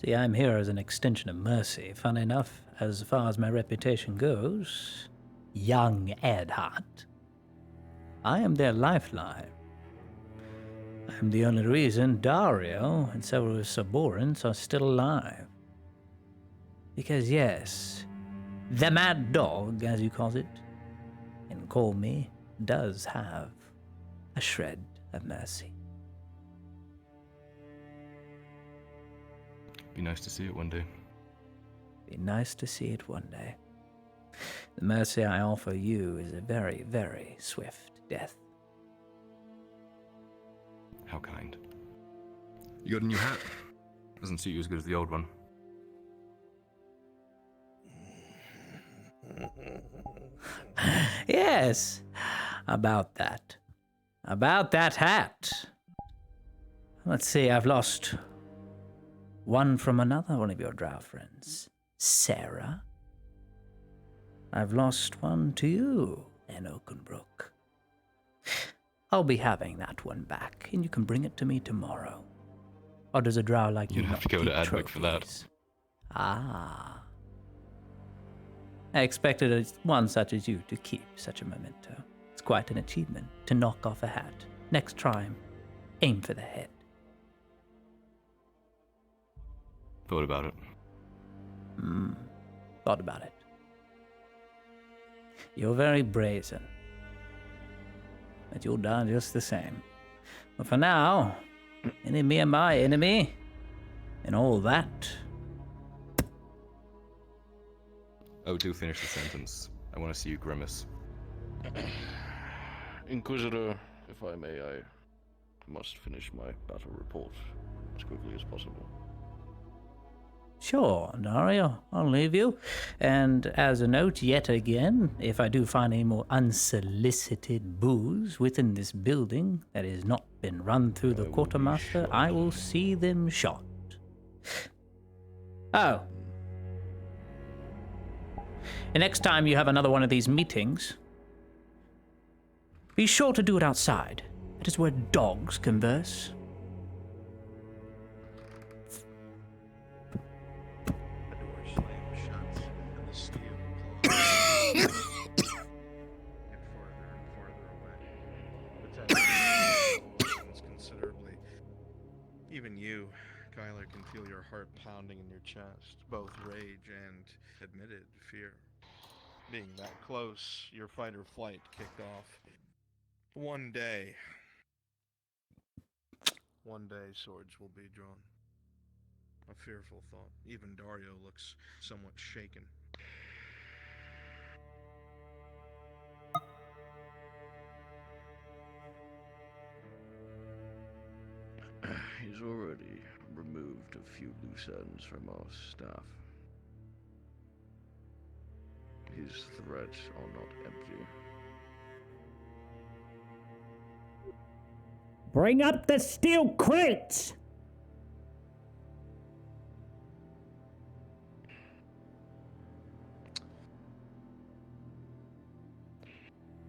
See, I'm here as an extension of mercy. Fun enough, as far as my reputation goes, young Edhart, I am their lifeline. I'm the only reason Dario and several of his subordinates are still alive. Because yes, the mad dog, as you call it, and call me, does have a shred of mercy. Be nice to see it one day. Be nice to see it one day. The mercy I offer you is a very, very swift death. How kind. You got a new hat? Doesn't suit you as good as the old one. Yes, about that. About that hat. Let's see, I've lost one from another one of your drow friends, Sarah. I've lost one to you in Oakenbrook. I'll be having that one back, and you can bring it to me tomorrow. Or does a drow like you You'd have not to go keep to Adwick for that. trophies? Ah. I expected one such as you to keep such a memento. It's quite an achievement to knock off a hat. Next time, aim for the head. Thought about it. Thought about it. You're very brazen. But you'll die just the same. But for now, enemy of my enemy, and all that. Oh, do finish the sentence. I want to see you grimace. Inquisitor, if I may, I must finish my battle report as quickly as possible. Sure, Dario, I'll leave you. And as a note, yet again, if I do find any more unsolicited booze within this building that has not been run through the quartermaster, I will see them shot. Oh. And next time you have another one of these meetings, be sure to do it outside. It is where dogs converse. Considerably. Even you, Kyler, can feel your heart pounding in your chest, both rage and admitted fear. Being that close, your fight or flight kicked off. One day, swords will be drawn. A fearful thought. Even Dario looks somewhat shaken. He's already removed a few loose ends from our staff. His threats are not empty. Bring up the steel crates!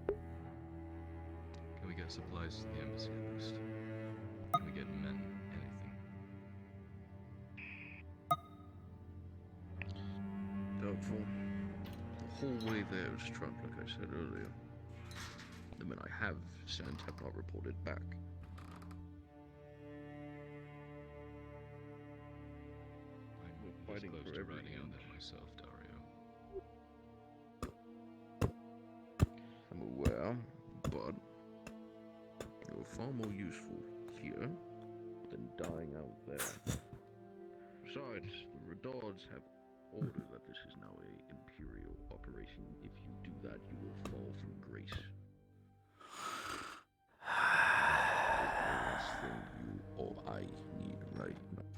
Can we get supplies to the embassy at least? Can we get men? Anything? Doubtful. The whole way there is truck, like I said earlier. The men I have sent have not reported back. I'm fighting close for to every riding out inch. there myself, Dario. I'm aware, but you're far more useful here than dying out there. Besides, the Redards have ordered that this is now a Imperial operation. If you do that, you will fall from grace. The last thing you or I need right now.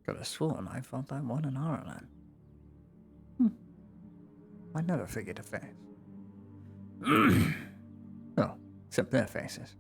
Could have sworn I fought that one in Ireland. I never figured a face. Oh, except their faces.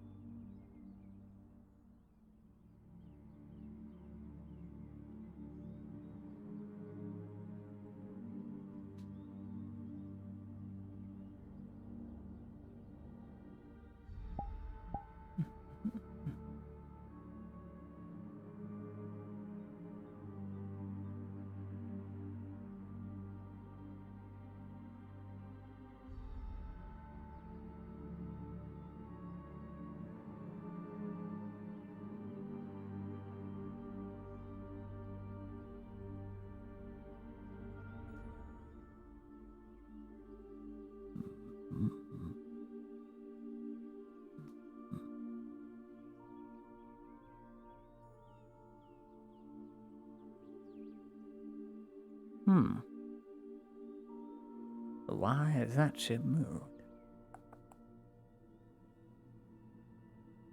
Why has that ship moved?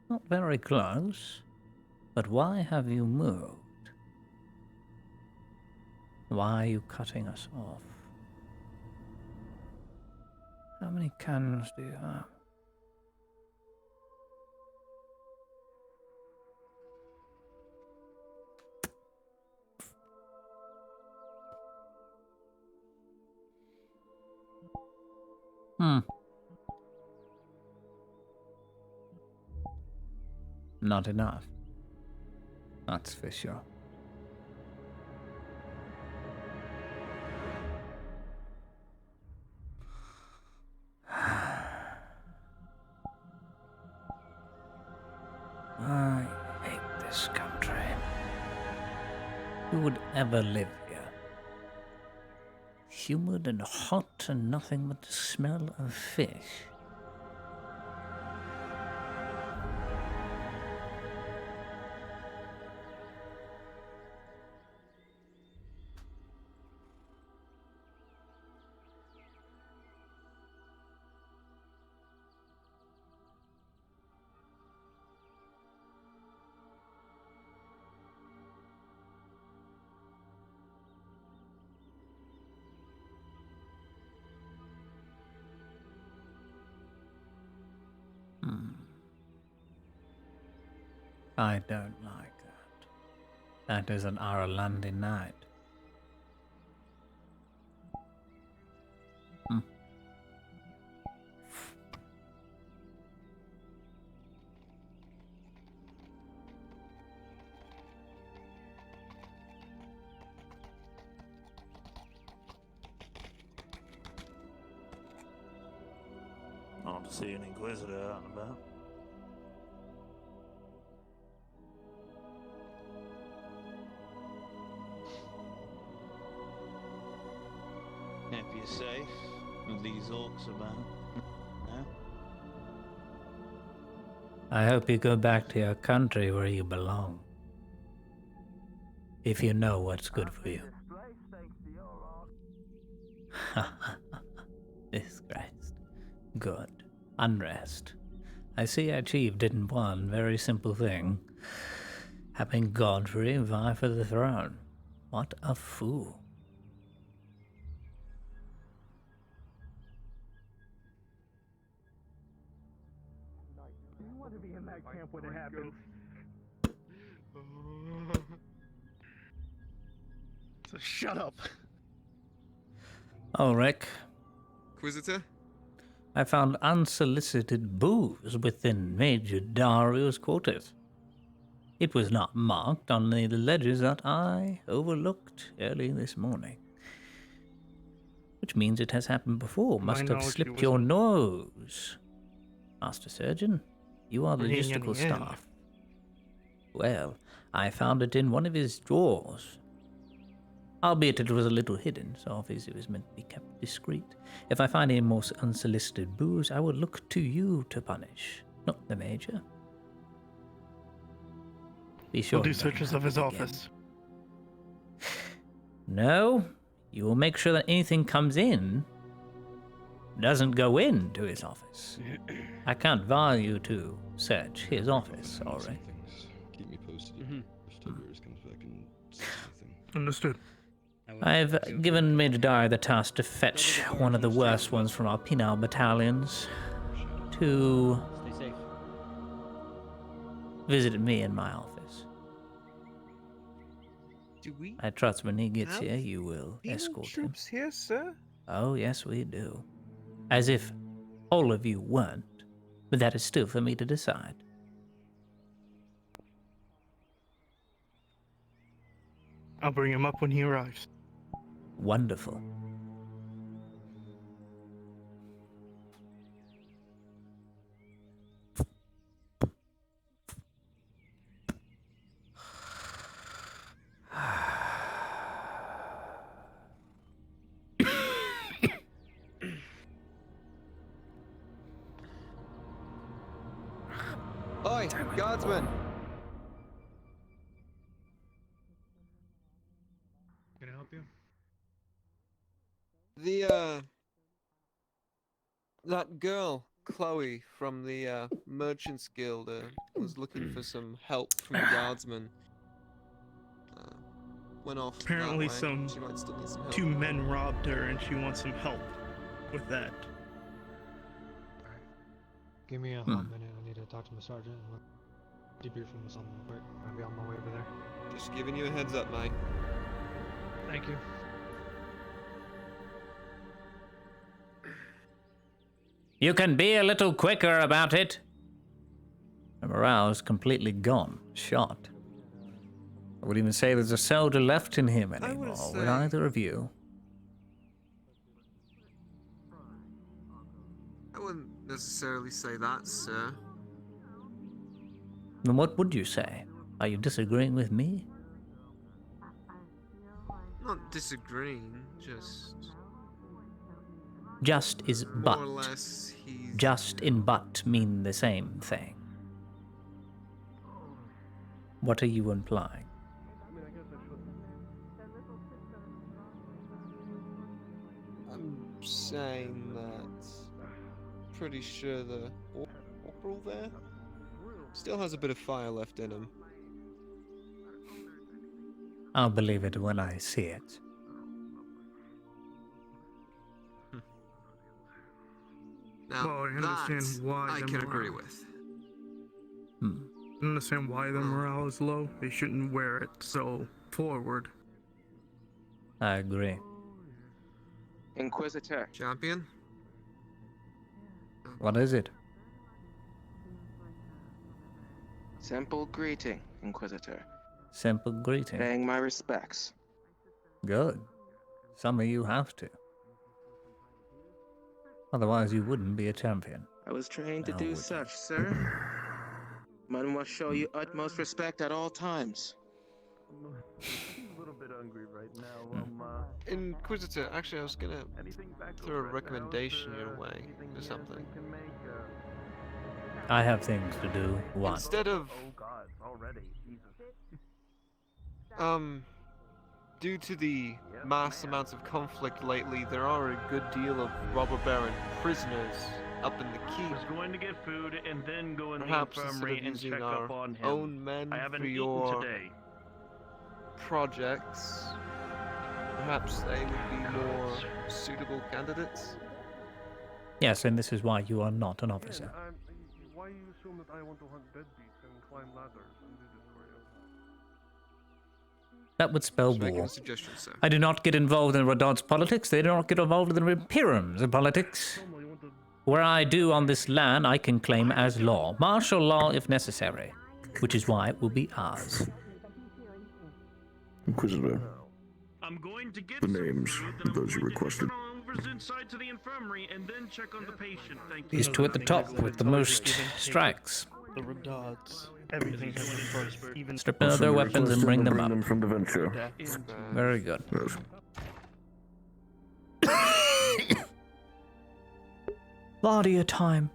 Not very close, but why have you moved? Why are you cutting us off? How many cannons do you have? Not enough. That's for sure. I hate this country. Who would ever live here? Humid and hot and nothing but the smell of fish. I don't like that. That is an Irelandy night. I want to see an Inquisitor out and about. If you're safe with these orcs about, no? I hope you go back to your country where you belong. If you know what's good for you. Disgraced. Good. Unrest. I see I achieved it in one very simple thing. Having Godfrey vie for the throne. What a fool. You want to be in that camp when it happens. So shut up. Oh, Rick. Inquisitor? I found unsolicited booze within Major Dario's quarters. It was not marked on the ledgers that I overlooked early this morning. Which means it has happened before. My Must have knowledge, slipped it your wasn't. nose. Master Surgeon, you are the Ring in logistical the end. staff. Well, I found it in one of his drawers. Albeit it was a little hidden, so obviously it was meant to be kept discreet. If I find any more unsolicited booze, I will look to you to punish, not the Major. Be sure We'll do it doesn't searches of his happen again. office. No, you will make sure that anything comes in doesn't go into his office. I can't vow you to search his office, alright? Keep me posted if Tiberius comes back and says anything. Understood. I've given Major Dyer the task to fetch one of the worst ones from our penal battalions to Stay safe. visit me in my office. Do we I trust when he gets have here, you will penal escort him. troops here, sir? Oh, yes, we do. As if all of you weren't, but that is still for me to decide. I'll bring him up when he arrives. Wonderful. Oi, guardsman! Can I help you? That girl, Chloe, from the Merchants Guild, was looking for some help from the guardsmen. Went off Apparently that way. She might still need some help. 2 men robbed her and she wants some help with that. Give me a hot minute. I need to talk to my sergeant and debrief him with something quick. I'll be on my way over there. Just giving you a heads up, mate. Thank you. You can be a little quicker about it. The morale is completely gone, shot. I would even say there's a soldier left in him anymore, with either of you. I wouldn't necessarily say that, sir. Then what would you say? Are you disagreeing with me? Not disagreeing, just... Just is but. More or less, he's... Just and but mean the same thing. What are you implying? I'm saying that... Pretty sure the corporal there still has a bit of fire left in him. I'll believe it when I see it. Now, Well, I understand why I the can morale- agree with. I understand why the morale is low. They shouldn't wear it so forward. I agree. Inquisitor. Champion? What is it? Simple greeting, Inquisitor. Simple greeting. Paying my respects. Good. Some of you have to. Otherwise you wouldn't be a champion. I was trained to Now do would such, sir. One must show you utmost respect at all times. I'm a little bit hungry right now. Inquisitor, actually I was gonna throw a recommendation your way or something. I have things to do. What? Instead of... Oh god, already. Jesus. Due to the mass amounts of conflict lately, there are a good deal of robber baron prisoners up in the keep. Was going to get food and then go in Perhaps the instead infirmary of and using check our up on him. own men I haven't for eaten your today. projects, perhaps they would be more suitable candidates. Yes, and this is why you are not an officer. Why you assume that I want to hunt deadbeats and climb ladders and do this for you? That would spell Just making war. a suggestion, sir. I do not get involved in Rodod's politics. They do not get involved in the Imperium's politics. Where I do on this land, I can claim as law. Martial law if necessary. Which is why it will be ours. Inquisitor, I'm going to get the names of those you requested. inside to the infirmary and then check on the patient. Thank you. These two at the top with the most strikes. The Radods. Everything has been first. Even Strip none of their weapons and bring them up. from the venture. Very good. Yes. Lardia time.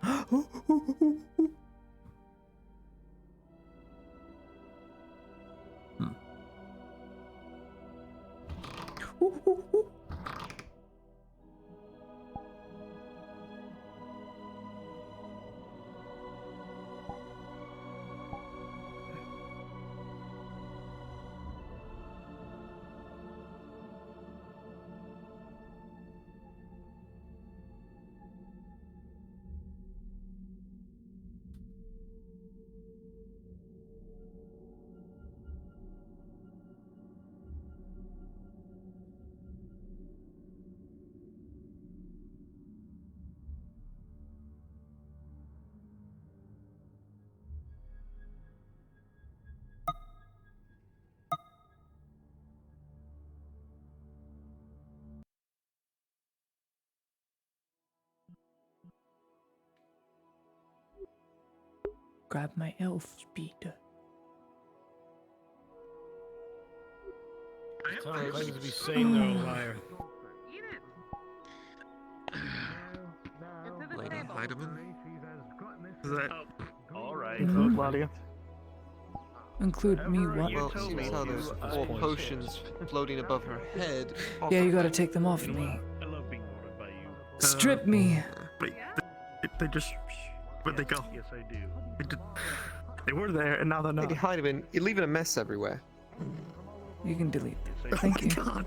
grab my elf speed. Tell him claims to be sane though, liar. Lady Heidemann? Is that... Alright. Mhm. Claudia. Include me what? Well, seeing as how there's 4 potions floating above her head. Yeah, you gotta take them off me. I love being ordered by you. Strip me. Wait, they just... Where'd they go? Yes, I do. They were there, and now they're not. Lady Heidemann, you're leaving a mess everywhere. You can delete them. Oh Thank my you. God.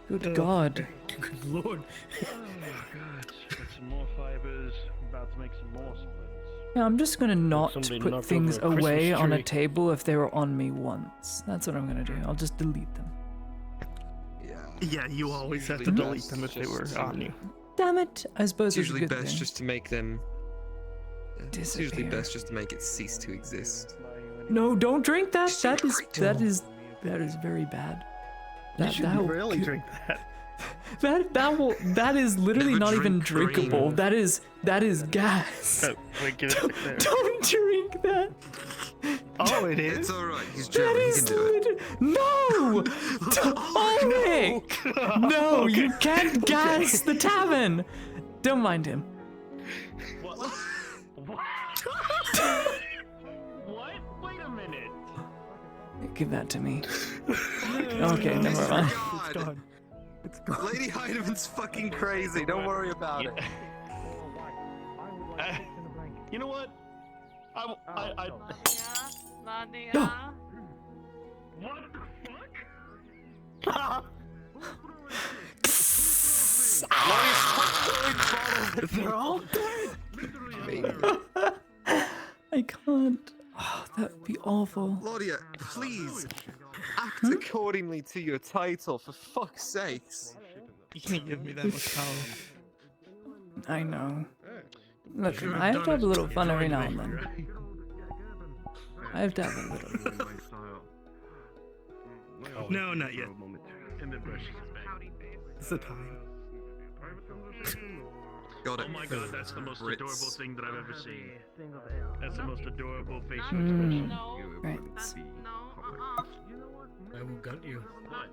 Good God. Good Lord. Oh my god. Got some more fibers. About to make some more splits. Yeah, I'm just gonna not Somebody put knocked things over a Christmas away on a tree. table if they were on me once. That's what I'm gonna do. I'll just delete them. Yeah, you always have to Usually delete best them if they were just on you. Damn it! I suppose It's it's a usually good best thing. just to make them. It's usually Disappear. best just to make it cease to exist. No, don't drink that. That is very bad. You should will really ki- drink that. That is literally Never not even drink drinkable. green. That is gas. Wait, get it there. Don't drink that. Oh, it It's is? alright, he's That German, he is can do it. no. Ulrich! No, Okay. you can't gas the tavern. Don't mind him. What? What? What? Wait a minute. Give that to me. Okay, never mind. God. It's gone. Lady Heidemann's fucking crazy, don't worry about it. You know what? I No. What the fuck? They're all dead. I can't. Oh, that would be awful. Claudia, please act accordingly to your title, for fuck's sakes. You can't give me that much power. I know. Look, I have to have a little fun every now and then. I have to have a little. No, not yet. In the bushes. It's the time. Got it. Oh my god, that's the most Brits. adorable thing that I've ever seen. That's the most adorable facial Mm. expression. Right. I will gut you. What?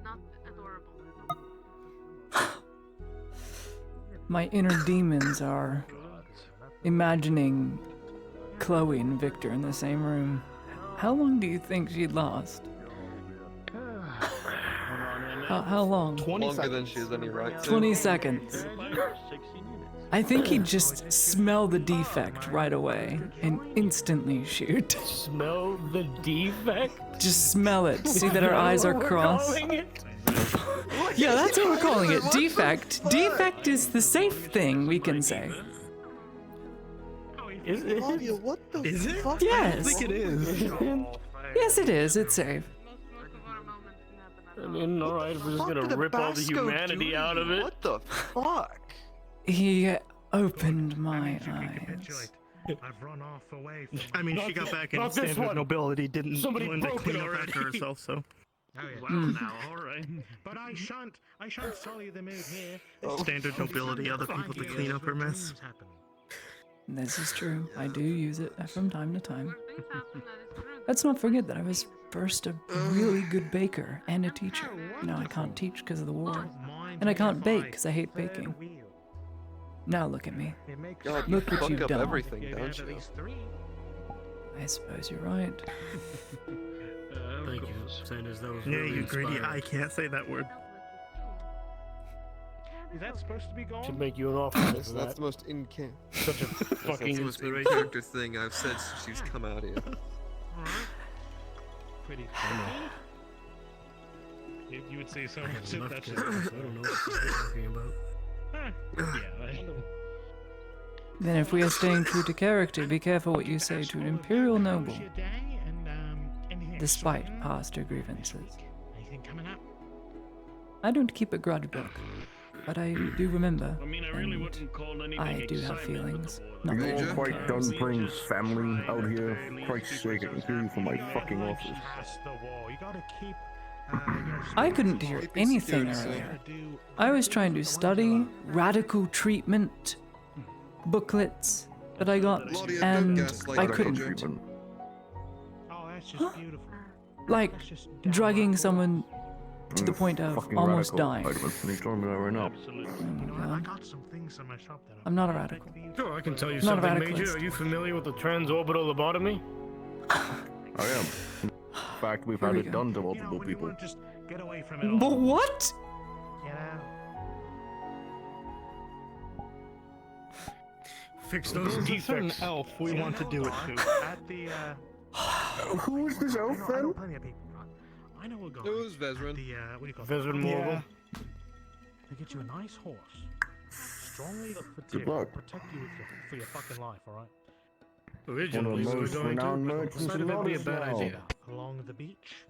Not adorable. My inner demons are imagining Chloe and Victor in the same room. How long do you think she'd last? How long? 20 Longer than seconds. she has any right to. 20 seconds. I think he'd just smell the defect right away and instantly shoot. Smell the defect? Just smell it. See that our eyes are crossed. Yeah, that's what we're calling it. Defect. Defect is the safe thing we can say. Is it? Claudia, what the Is it? fuck? I Yes. think it is. Yes, it is. It's safe. I mean, alright, we're just Fuck gonna did rip all the Basco humanity do? out of it. What the fuck? He opened my eyes. I've run off away from... I mean, she got back in not this standard one. nobility, didn't Somebody learn to broke clean it up already. after herself, so... Wow, now, alright. But I shan't sully the mood here. Standard nobility, other people to clean up her mess. This is true. I do use it from time to time. Let's not forget that I was first a really good baker and a teacher. Now I can't teach because of the war. And I can't bake because I hate baking. Now look at me. God, you Look what fuck you've up done. everything, don't you? I suppose you're right. Thank you, Sanders. That was Yeah, really you greedy. inspiring. I can't say that word. Is that supposed to be gone? Should make you an offer That's, for that's that. the most in-character Such a fucking inspiration. character thing I've said since she's come out here. Pretty funny. You would say so much if that's just... I don't know what you're talking about. Yeah, Then if we are staying true to character, be careful what you say to an imperial noble, despite past grievances. Anything coming up? I don't keep a grudge book, but I do remember, I mean, I really and wouldn't call anything I do have excitement with feelings. the war. Not You're that all I quite care. done bringing family out here. Christ's sake, I can hear you from my fucking office. Past the war. You gotta keep I couldn't hear anything earlier. I was trying to study radical treatment booklets that I got, and I couldn't. Oh, that's just beautiful. Like, drugging someone to the point of almost dying. You told me that right now. I got some things in my shop that I'm not a radical. Sure, I can tell you Not a something major. radicalist. Are you familiar with the transorbital lobotomy? I am. In fact, we've had it done to multiple people. just get away from it all. But what? Get out. Fix those There's a certain defects. elf we want to do it to. At the Who is this elf I know then? plenty of people. I know a guy. It was Vezran. At the what do you call Vezran it? Morgul. To get you a nice horse, strongly Good to luck. protect you for your fucking life. All right. Originally, we were going to. Decided that'd be a bad idea. Along the beach.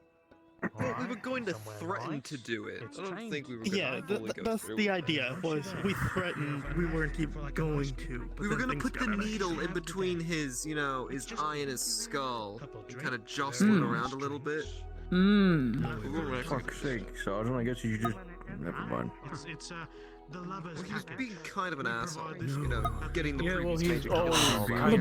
Yeah, we were going to threaten to do it. I don't think we were going Yeah, to fully go that's through the with idea. Was we threatened we weren't even going to. We were gonna put the needle in between his, you know, his eye and his skull, and kind of jostle it around a little bit. For fuck's sake, Sergeant, I guess you just... Never mind. It's the lovers. Well, he was being kind of an asshole, you know, getting the Yeah, well, previous he's major kill and all that.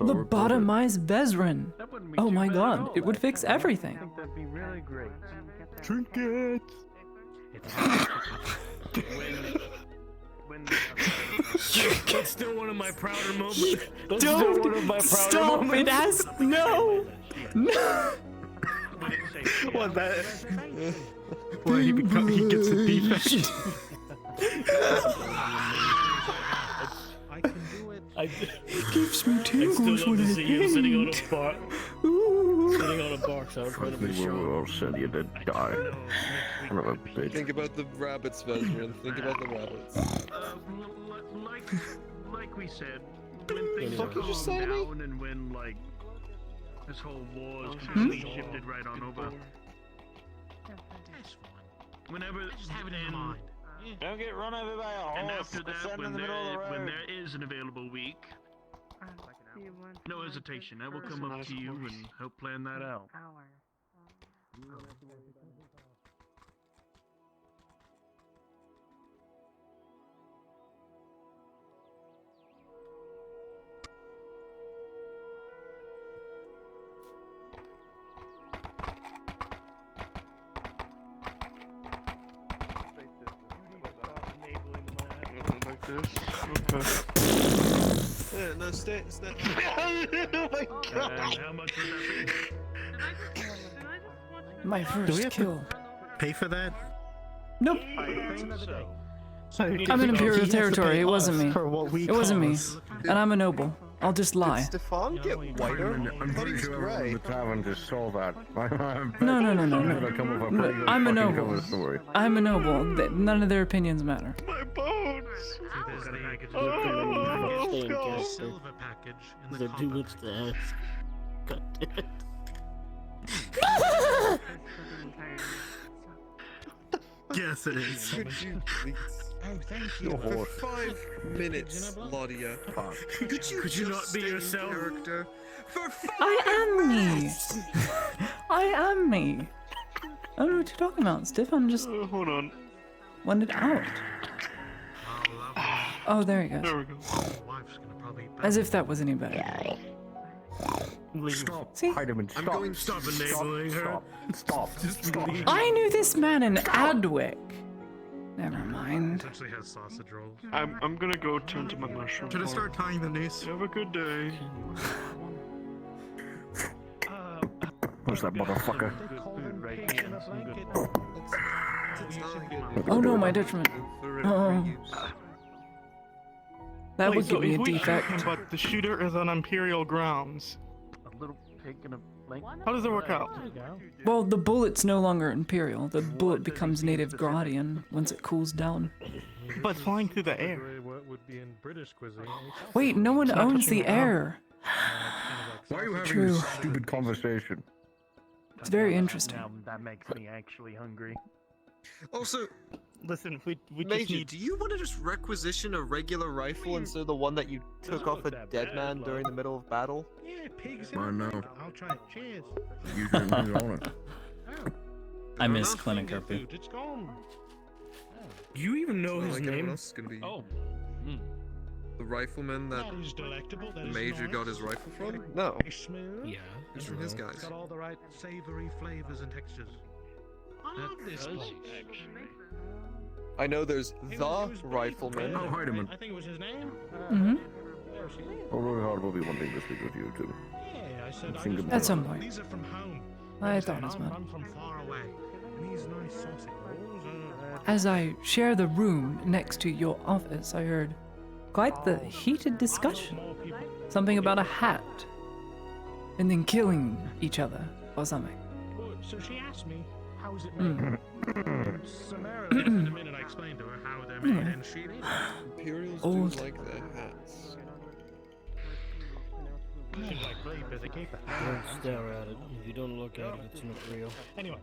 Lobotomize Vezran. Oh my god, it would fix everything. That'd be really great. Trinkets! That's still one of my prouder moments. That's Don't still one of my prouder stop! moments. It has no. What that? Well, he gets a defect. I can do it. It gives me I'd still tingles love when to I see you sitting on a paint. bar. Sitting on a box outside of a We shop. will all send you to die. Son of a bitch. Think about the rabbits, Vezran. Think about the rabbits. Like we said, when things Fuck, you just calm say to me? down and when like this whole war is completely shifted right on over. That's fine. Whenever Just have it in mind. Don't get run over by a horse. and after Stand that, in when the middle of the road. there is an available week, no hesitation. I will come up to you and help plan that out. Like this? Okay. Yeah, no, stay. Oh my god! How much would that be? My first kill. Pay for that? Nope. I'm in Imperial territory. It wasn't me. It wasn't me. And I'm a noble. I'll just lie. Stefan get whiter? I'm pretty sure everyone in the tavern just saw that. No. I'm a fucking noble. cover story. I'm a noble. None of their opinions matter. My bones! Oh, silver package in the too much to ask. God damn it. Yes, it is. Could you please? Oh, thank For 5 minutes, Claudia. Could you not be yourself? Character? For 5 I am me. I am me. I don't know what you're talking about, Stefan. Just hold on. wanted out. Oh, there he goes. There we go. As if that was any better. Stop. See? Heidemann, stop. I'm going Stop enabling her. Stop. Stop. I knew this man in Adwick. Never mind. Actually has sausage rolls. I'm gonna go tend to my mushroom. Should I start tying the noose? Have a good day. Who's that motherfucker? Oh no, my detriment. Oh. That would give me a defect. But the shooter is on Imperial grounds. A little pig and a blank. How does it work out? Well, the bullet's no longer Imperial. The bullet becomes native Gradian once it cools down. But it's flying through the air. What would be in British cuisine? Wait, no one owns the air. Why are you having True. this stupid conversation? It's very interesting. Now that makes me actually hungry. Also, listen, we just Major, need. do you want to just requisition a regular rifle instead of the one that you took off a dead man during the middle of battle? Yeah, pigs. I know. I'll try it. Cheers. You didn't own it. I miss Clint and Kirby. It's gone. Do you even know It's not his like everyone name? else is gonna be Oh. the rifleman that That is delectable. the That is major nice. got his rifle from. No, It's smooth. Yeah. it's from his It's guys. got all the right savory flavors and textures. I love this place, actually. I know there's He the was rifleman. Oh, Heidemann. I think it was his name. Mm-hmm. There she is. Oh, Lord Hard will be wanting to speak with you too. Yeah, I said I Think just about At some want- point. These are from home. I thought as I'm much. run from far away. And these nice sausage rolls are... As I share the room next to your office, I heard quite the heated discussion. Something about a hat. And then killing each other or something. So she asked me, how is it Mm. made? And summarily, in a minute, I explained to her how they're made, and she did. Imperials Old. do like their hats. Seems like rape as a keeper. Don't stare at it. If you don't look at it, it's not real. Anyway,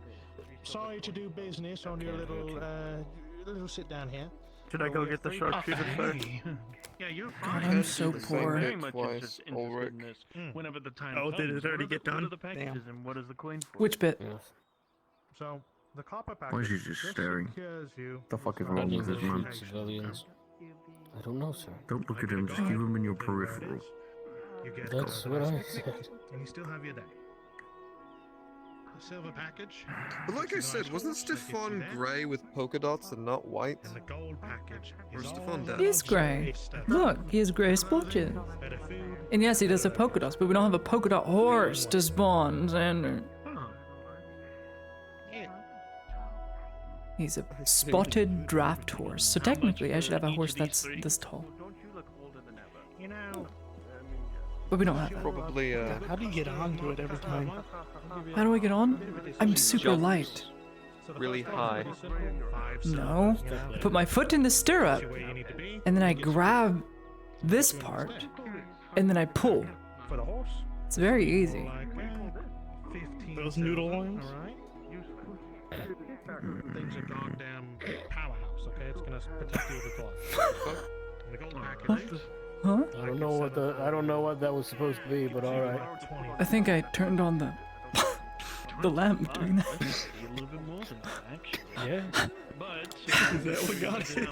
sorry to do business on your little sit down here. Should I go get the sharpshooter first? Yeah, you're God, fine. I'm so poor. Very much twice, interested in Ulrich. this. Mm. Whenever the time Oh, comes. did it already What are get the- done? What are the packages and what is the coin for? Which bit? So, the copper package Why is he just staring? secures you The fuck is from wrong with this man? identification. Civilians. I don't know, sir. Don't look at him, just keep him in your peripheral. You get That's what I said. and you still have your day. The silver package. But like I said, wasn't Stefan grey with polka dots and not white? And the gold package. Or is Stefan all dead? He is grey. Look, he has grey splotches. better food. And yes, he does have polka dots, but we don't have a polka dot horse to spawn, Xander. Oh. Yeah. He's a spotted draft horse, so technically I should have a horse that's this tall. Don't you look older than ever? You know, But we don't have that. Probably, How do you get onto it every time? How do I get on? I'm super Jump. light. really high. No. I put my foot in the stirrup, and then I grab this part, and then I pull. for the horse. It's very easy. Like 15 Those noodle lines? Alright? Thing's a goddamn powerhouse, okay? It's gonna protect you with the claw. And the gold package. Huh? I don't know what that was supposed to be, but all right. I think I turned on the the lamp doing that. A little bit more than that, actually. Yeah. But Is that what got it?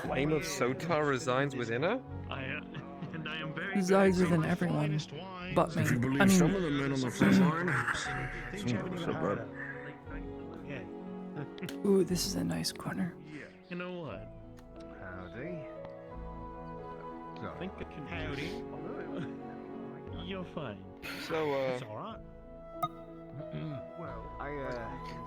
Flame of Sotar resigns within her? and I am very Resides within everyone, but me. If you believe I some mean, of the men on the front line, some of us are bad. ooh, this is a nice corner. You know what? Howdy. I think I can howdy. You're fine. So, It's alright. Well,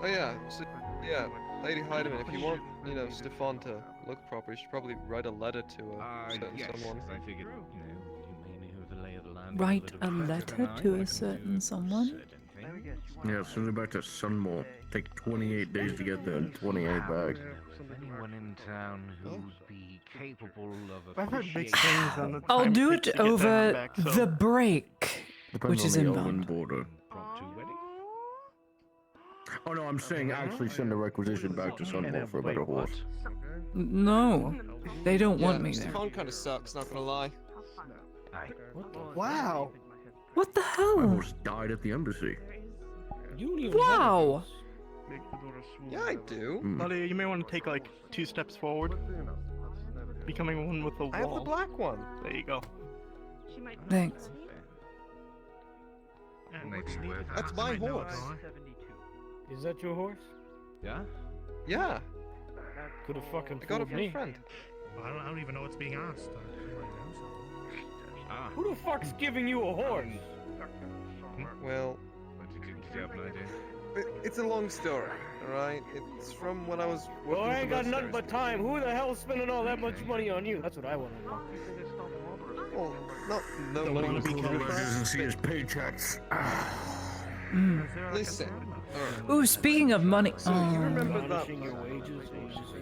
oh yeah, so, yeah, Lady Heidemann, if you want, you know, Stefan to look proper, you should probably write a letter to a certain yes, someone. I figured, you may know the lay of the land. Write a letter to a certain someone? Yeah, send it back to Sunmore. Take 28 days to get there and 28 back. Anyone in town who'd be capable of I've heard mixed things on the I'll time do it it takes to get over them back, so- the break, Depends which is on the inbound. Elven border. Oh no, I'm saying actually send a requisition back to Sunmore for a better horse. No, they don't want me there. Stefan kind of sucks, not gonna lie. Wow. What the My hell? horse died at the embassy. You don't even Wow! Yeah, I do. Buddy, you may want to take like 2 steps forward. Becoming one with the wall. I have the black one. There you go. Thanks. That's my horse. Is that your horse? Yeah? Yeah, Could have fucking I got it fooled from me. a friend. I don't even know what's being asked. Ah. Who the fuck's giving you a horse? Well, But did you have an idea? it's a long story, alright? It's from when I was working Well, I with ain't the got nothing mercenaries. but time. Who the hell's spending all that much money on you? That's what I want to know. Well, not no Don't money wanna was be involved. called doesn't see his paychecks. Mm. Listen, alright. Ooh, speaking of money. So you remember that? Garnishing your wages or just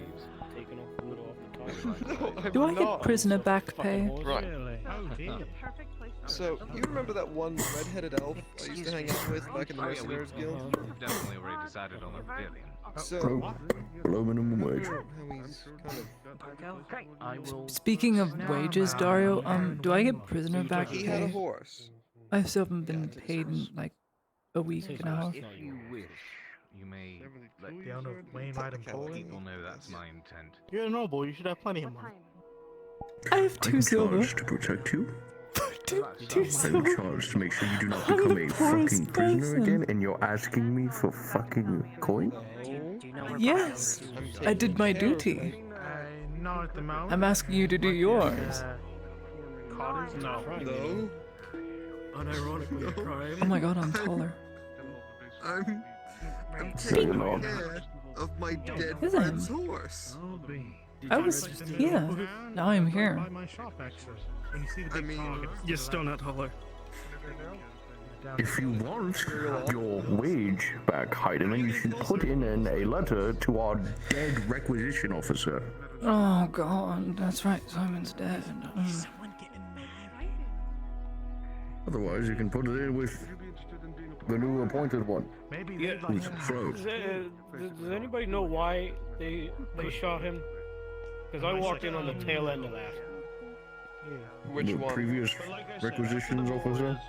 taking off a little off the top? No, I'm Do I get not. prisoner back pay? Right. Oh dear. So, you remember that one red-headed elf I used to hang out with back in the Mercenaries Guild? We've definitely already decided on the pavilion. So, Below minimum wage. how he's kind I will. Speaking of wages, Dario, do I get prisoner back of... He had a pay? horse. I still haven't been paid in like a week and a half. If you wish, You may let The owner of Wainwright and Poland? people know that's my intent. You're a noble. You should have plenty of money. I have 2 silver. charged to protect you. Two I'm silver. charged to make sure you do not I'm become the a poorest fucking prisoner person. again, and you're asking me for fucking coin? Yes, I did my duty. Not at the moment. I'm asking you to do yours. No. No. Unironically, a crime. Oh my god, I'm taller. I'm taking care of my dead Is friend's it? horse. I was here. Now I'm here. I mean, You're still not taller. If you want your wage back, Heidemann, you should put in a letter to our dead requisition officer. Oh god, that's right, Simon's dead. Otherwise, you can put it in with the new appointed one. Maybe who's pro. Does anybody know why they shot him? Because I walked in on the tail end of that. Which the one? previous requisitions officer?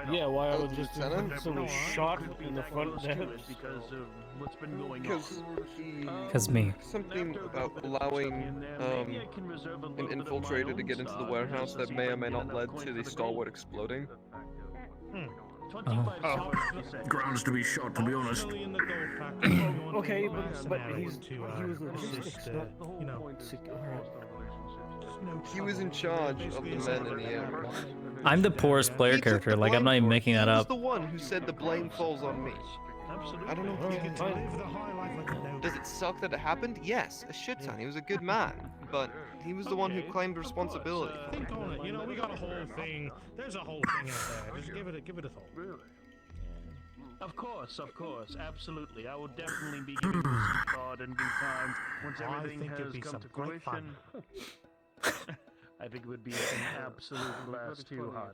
Yeah, why I was just Lieutenant? someone shot in the front desk. Because of what's been going Because he... 'Cause me. Something about allowing an infiltrator to get into the warehouse that may or may not led to the stalwart exploding. Oh. Grounds to be shot, to be honest. Okay, but he was logistics, not the whole point. He was in charge of the men in the area. I'm the poorest player character. Like, I'm not even making that He was up. the one who said the blame falls on me. I don't know if you can... Does it suck that it happened? Yes, a shit ton. He was a good man, but he was the one who claimed responsibility. Think on it. You know, we got a whole thing. There's a whole thing out there. Just give it a thought. Really? Of course, absolutely. I will definitely be giving this a thought in due time once everything has come to fruition. I think it would be an absolute blast too, Han.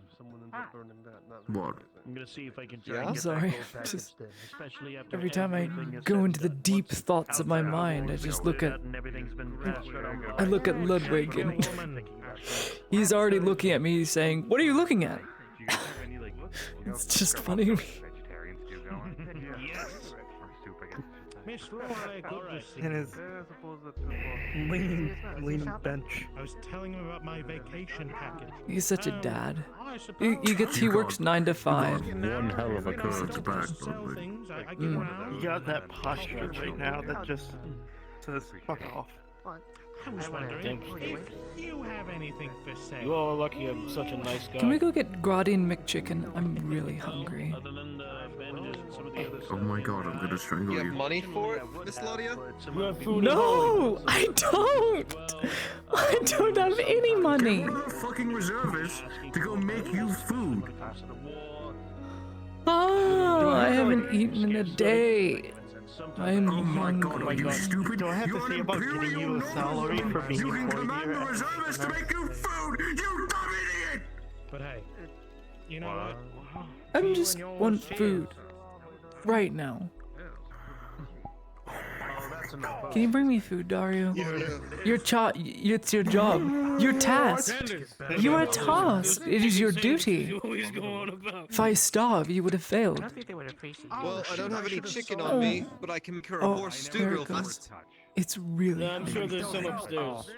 What? I'm gonna see if I can Yeah? try and get Sorry, that gold package just then, especially after every time I everything is go said into the and deep thoughts of my mind, I just look at and everything's been passed around. I look at Ludwig and he's already looking at me saying, "What are you looking at?" It's just funny to me. And his leaning bench. I was telling him about my vacation package. He's such a dad. He works 9 to 5. One hell of a curve to back. You got that posture right now that just says fuck off. I was wondering if you have anything for sale. You all are lucky I'm such a nice guy. Can we go get Gradian McChicken? I'm really hungry. Oh my god, I'm gonna strangle You have you. money for it, Miss Laudia? No, I don't. I don't have any money. Get one of the fucking reservists to go make you food. Oh, I haven't eaten in a day. I'm God, are you stupid? Do I have You're to an see about getting imperial you a salary for nobleman. being You can employed command here? the reservists to make you food, you dumb idiot! But hey, you know what? I just want food. Right now. Can you bring me food, Dario? It's your job. Your task. You are tasked. It is your duty. If I starve, you would have failed. Well, I don't have any chicken on me, but I can make her a horse stew there real it goes. fast. It's really I'm sure there's some upstairs.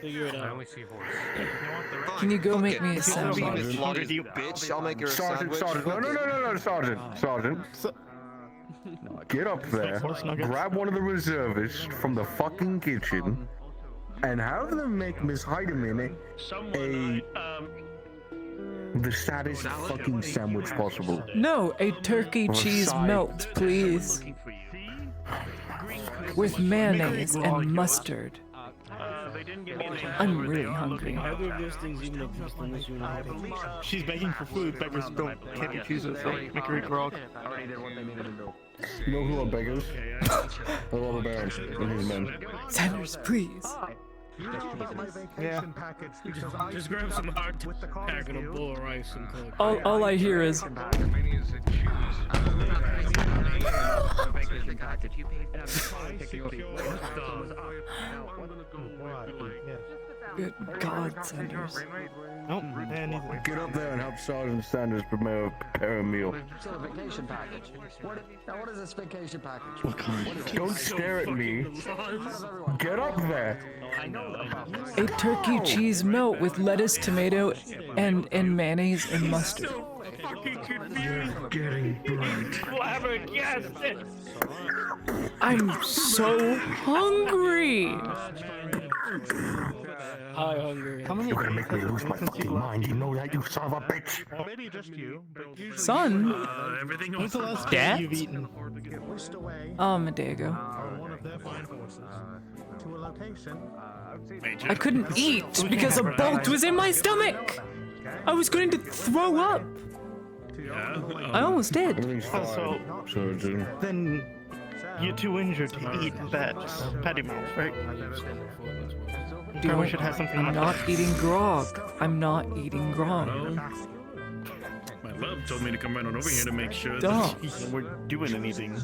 Figure it out. Can you go make me a Miss sandwich? Laudia's bitch, I'll make her a Sergeant, sandwich. no, Sergeant. Get up there, grab one of the reservists from the fucking kitchen, and have them make Miss Heidemann the saddest fucking sandwich possible. No, a turkey Or cheese side. melt, please. With mayonnaise and mustard. I'm really hungry. Either of those things even exist in this universe. She's begging for food. Beggars can't be choosers. So make her eat grog. You know who are beggars? The robber baron and his men. Sanders, please. Yeah. Just grab some hard pack and a bowl of rice and cook. All I hear is. Good God, Sanders. Nope, man, he's Get up there and help Sergeant Sanders prepare a meal. So a vacation package. What is this vacation package? Don't stare at me. Get up there. A turkey cheese melt with lettuce, tomato, and mayonnaise and mustard. You're getting burnt. Flabbergasted. I'm so hungry. Hi, hungry. You're gonna make me lose my fucking mind. You know that, you son of a bitch. Maybe just you, but usually Son? Everything When's the last Dad? time you've eaten? A day ago. one of their fine horses to a location. I couldn't eat because a bolt was in my stomach. I was going to throw up. I almost did. So, then you're too injured to eat that patty melt, right? Probably should have something. I'm not eating grog. I'm not eating grog. My love told me to come right on over here to make sure Stop. that we're doing anything.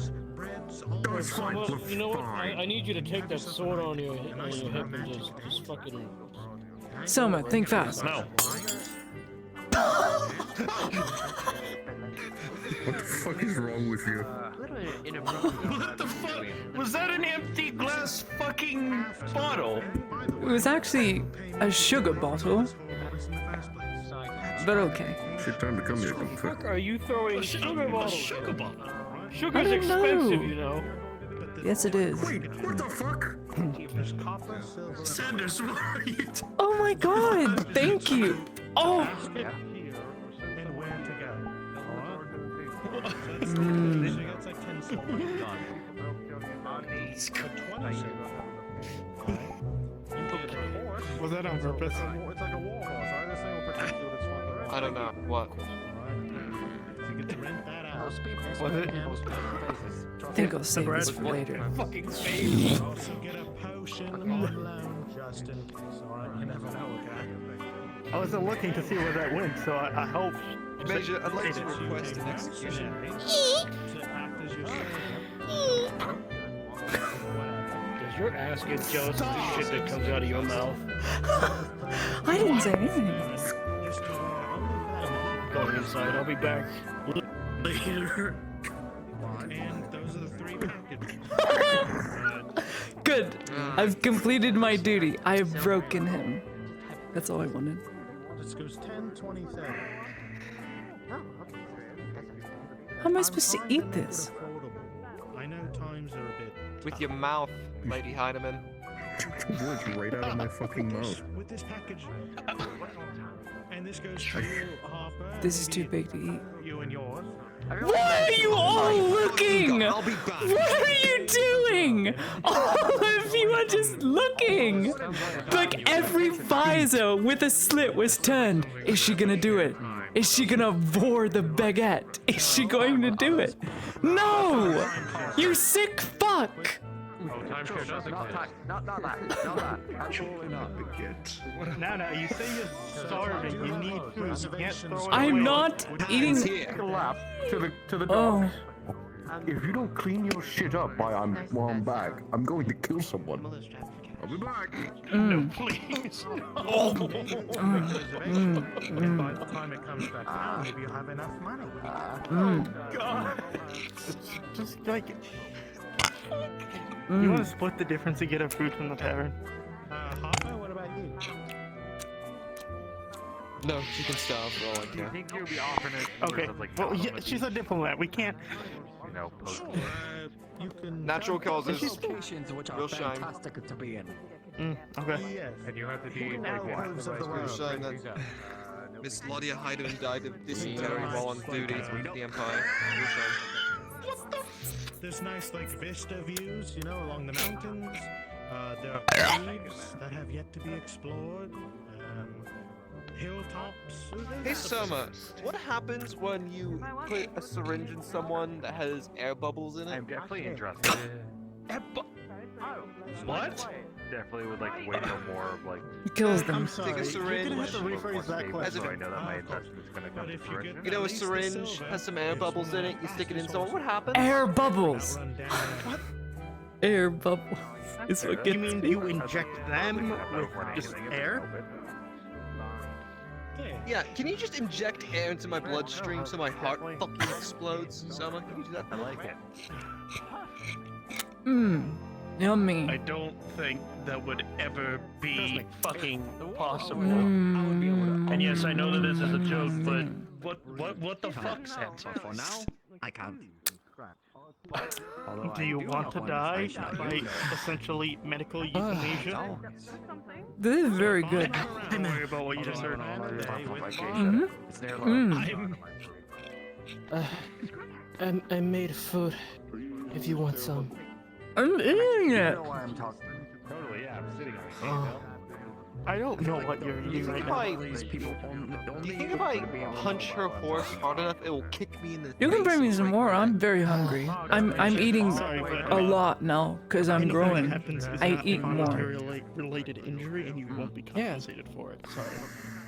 Well, you know what? I need you to take that sword on your hip and just fucking. Selma, think fast. No. What the fuck is wrong with you? What the fuck? Was that an empty glass fucking bottle? It was actually a sugar bottle. But okay. Shit, time to come here. What the fuck are you throwing sugar bottles? Sugar bottle. Sugar's I don't know. expensive, you know. Yes, it is. Wait, what the fuck? Sanders, what are you Oh my God! Thank you. Oh. And where to go. Was that on purpose? It's like a war horse. This thing will protect you with its fucking I don't know. What? You get to rent that out. Was it? I think I'll save this for later. Fucking face. Also get a potion on loan just in case. Alright, you never know, okay? I wasn't looking to see where that went, so I hope. Major, I'd like to request an execution. To act as your Does your ass get jealous of the shit that comes out of your mouth? I didn't say anything. Going inside. I'll be back later. And those are the 3 packages. Good. I've completed my duty. I have broken him. That's all I wanted. This goes 10, 20, 30. How am I supposed to eat this? I know times are a bit. With your mouth, Lady Heinemann. Words right out of my fucking mouth. With this package. And this goes to you, Harper. This is too big to eat. You and yours. Why are you all looking? What are you doing? All of you are just looking. Like every visor with a slit was turned. Is she gonna do it? Is she gonna vor the baguette? Is she going to do it? No! You sick fuck! Not that. Absolutely not. No, you say you're starving. You need food. You can't throw it away. I'm not eating. To the Oh. If you don't clean your shit up while I'm back, I'm going to kill someone. I'll be back. No, please. By the time it comes back down, maybe you'll have enough money. God. Just like. You want to split the difference and get a food from the tavern? Harper, what about you? No, she can starve for all I care. I think you'll be offering it. Okay. Well, yeah, she's a diplomat. We can't. You know, post. You can. Natural causes. Locations which are Real shame. fantastic to be in. Okay. Yes. And you have to You be know like what? moves of the Real world. shame that Miss Lydia Heidemann died of dysentery while on duty with the Empire. Real shame. There's nice like vista views, you know, along the mountains. There are caves that have yet to be explored. Hilltops. Hey Soma, what happens when you put a syringe in someone that has air bubbles in it? I'm definitely interested. What? Definitely would like to wait till more of like. It kills them. I'm sorry. Take a syringe. You're gonna have to rephrase that So question. I know that my investment's gonna come to fruition. You know, a syringe has some air bubbles in it. You stick it in someone. What happens? Air bubbles. air bubble is what You gets mean me. you inject them with just air? Yeah, can you just inject air into my bloodstream so my heart fucking explodes? Selma, can you do that? I like it. Mmm, yummy. I don't think that would ever be fucking possible. And yes, I know that this is a joke, but what the fuck, Sansa? For now, I can't. Do you want to die by essentially medical euthanasia? This is very good. Don't worry about what you just heard. I made food. If you want some. I'm eating it. Totally, yeah, I'm sitting on Oh. I don't know what you're eating right now. Do you think if I punch her horse hard enough, it will kick me in the You can bring me some more. I'm very hungry. I'm eating a lot now because I'm growing. I eat more. Related injury, and you won't be compensated for it. Sorry.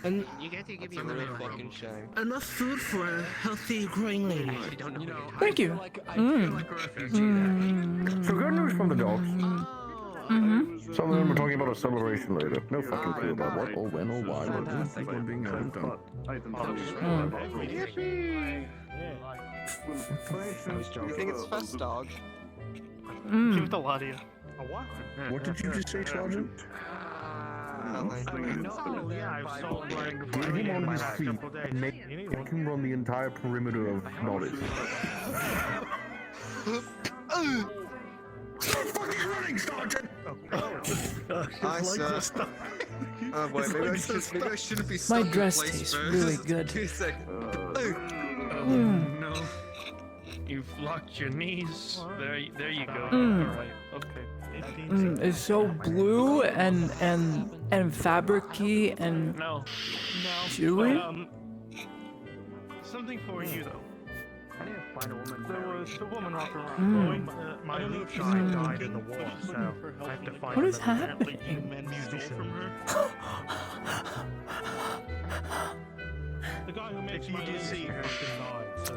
And You get to give me That's a a real little fucking shame. enough food for a healthy growing lady. Thank you. So good news from the dogs. Mm-hmm. Some of them are talking about a celebration later. No fucking clue about what or when or why, but we'll keep on being out done. You think it's fest dog? Give it to Ladia. What did you just say, Sergeant? No, yeah, I've sold like Get him on his feet and make him run the entire perimeter of knowledge. Stop fucking running, Sergeant! Hi, sir. Oh boy, maybe I shouldn't be stuck My in dress place tastes first. really good. 2 seconds. No. You've locked your knees. There you go. Mm. Alright, okay. It's so blue and fabricy and chewy. But, something for you though. There was a woman walking around Mm. going, my left side died in the war, so I have to find What is another happening? From her. The guy who makes my list died, so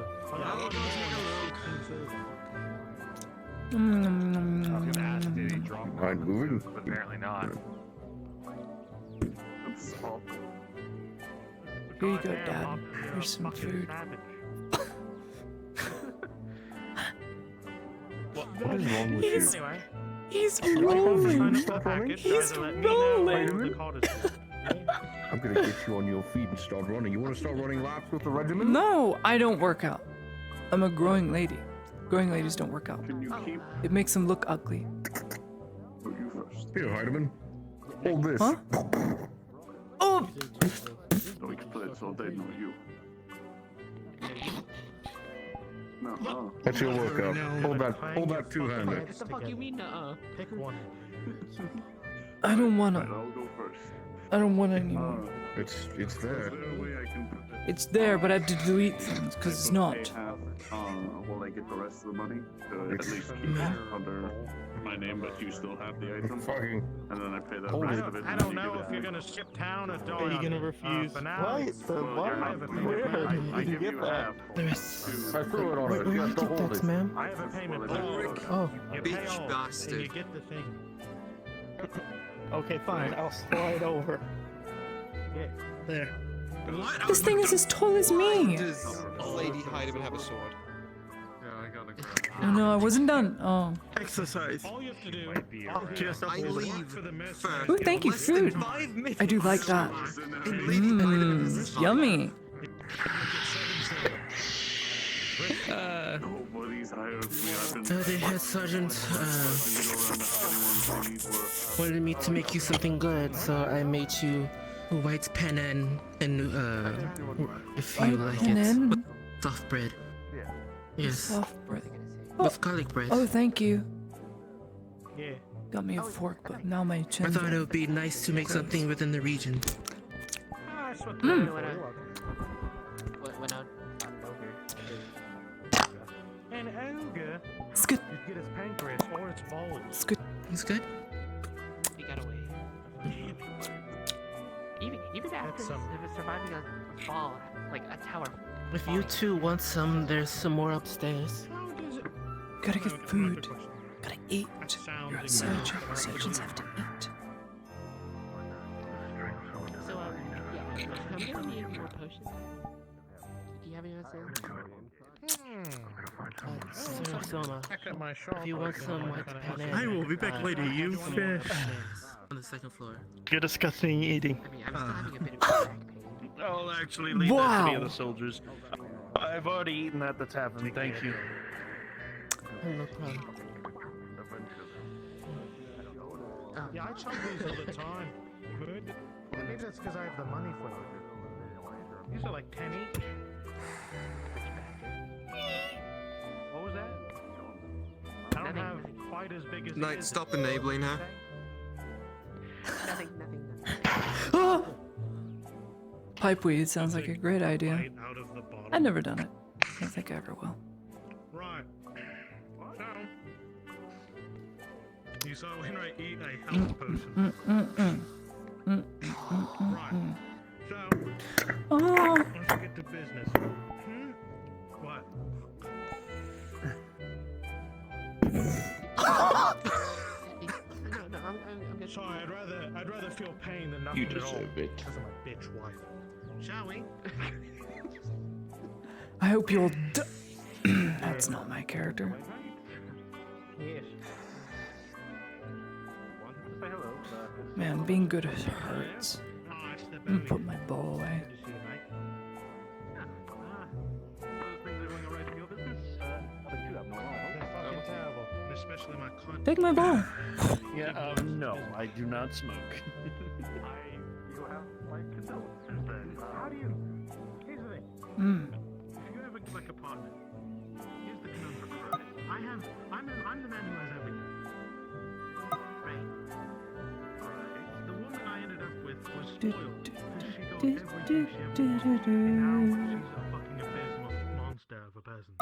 Mind moving? apparently not. Here you go, Dad. Here's some food. What is wrong with He's- you? He's Can you rolling. stop running? He's rolling. I'm gonna get you on your feet and start running. You wanna start running laps with the regiment? No, I don't work out. I'm a growing lady. Growing ladies don't work out. It makes them look ugly. Here, Heidemann. Hold this. Huh? Oh! Don't explain, so they know you. That's your workout. Hold that two-hander. What the fuck you mean, Pick one. I don't wanna. I'll go first. I don't want anymore. It's there. It's there, but I have to delete things because it's not. Will I get the rest of the money? To at least keep it under my name, but you still have the item. Fucking. And then I pay the Hold rest it. of it. I don't know if you're gonna skip town or don't. Are you gonna refuse? For now, What? What? I have a Where payment. did you get that? I threw it on her. You have to hold it. ma'am? I have a payment. Oh, Bitch you pay all, and bastard. you get the thing. Okay, fine. I'll slide over. Yeah. There. This thing is as tall as me. Does Lady Heidemann have a sword? Oh no, I wasn't done. Oh. Exercise. All you have to do Just I leave first. Ooh, thank you, Less than food. 5 minutes. I do like that. And Lady Heidemann is Mmm, yummy. The head sergeant wanted me to make you something good, so I made you white pennon and if you White like pennon? it, soft bread. Yes, Soft bread. with garlic bread. Oh, thank you. Yeah. Got me a fork, but now my I chin. thought it would be nice to make something within the region. Mm. An ogre. It's good. You get his pancreas or its balls. It's good. It's good. He got away. Even after surviving a fall, like a tower. If you two want some, there's some more upstairs. Gotta get food. Gotta eat. You're a surgeon. Surgeons have to eat. So, yeah, I'm gonna need more potions. Do you have any on sale? Sona, if you want some white penne, I will be back later, you some fish. on the second floor. You're disgusting eating. I mean, I'm still having a bit of back pain. I'll actually leave that to the other soldiers. I've already eaten at the tavern, thank you. No problem. Yeah, I chug these all the time. Good. Maybe that's because I have the money for them. These are like 10 each. What was that? I don't have quite as big as Knight, stop enabling her. Nothing. Ah! Pipeweed sounds like a great idea. I've never done it. I don't think I ever will. Right. So, you saw when I eat a health potion. Right. So, let's get to business. What? No, I'm good. Sorry, I'd rather feel pain than nothing You at all. deserve it. Because of my bitch wife. Shall we? I hope you'll. That's not my character. Yes. Man, being good hurts. I'm gonna put my bow away. Especially my content. Take my bow. Yeah, no, I do not smoke. You have my condolences then. How do you? Here's the thing. If you ever get like a partner, here's the conundrum. I'm the man who has everything. Right. The woman I ended up with was spoiled because she got everything she ever wanted. And now she's a fucking abysmal monster of a person.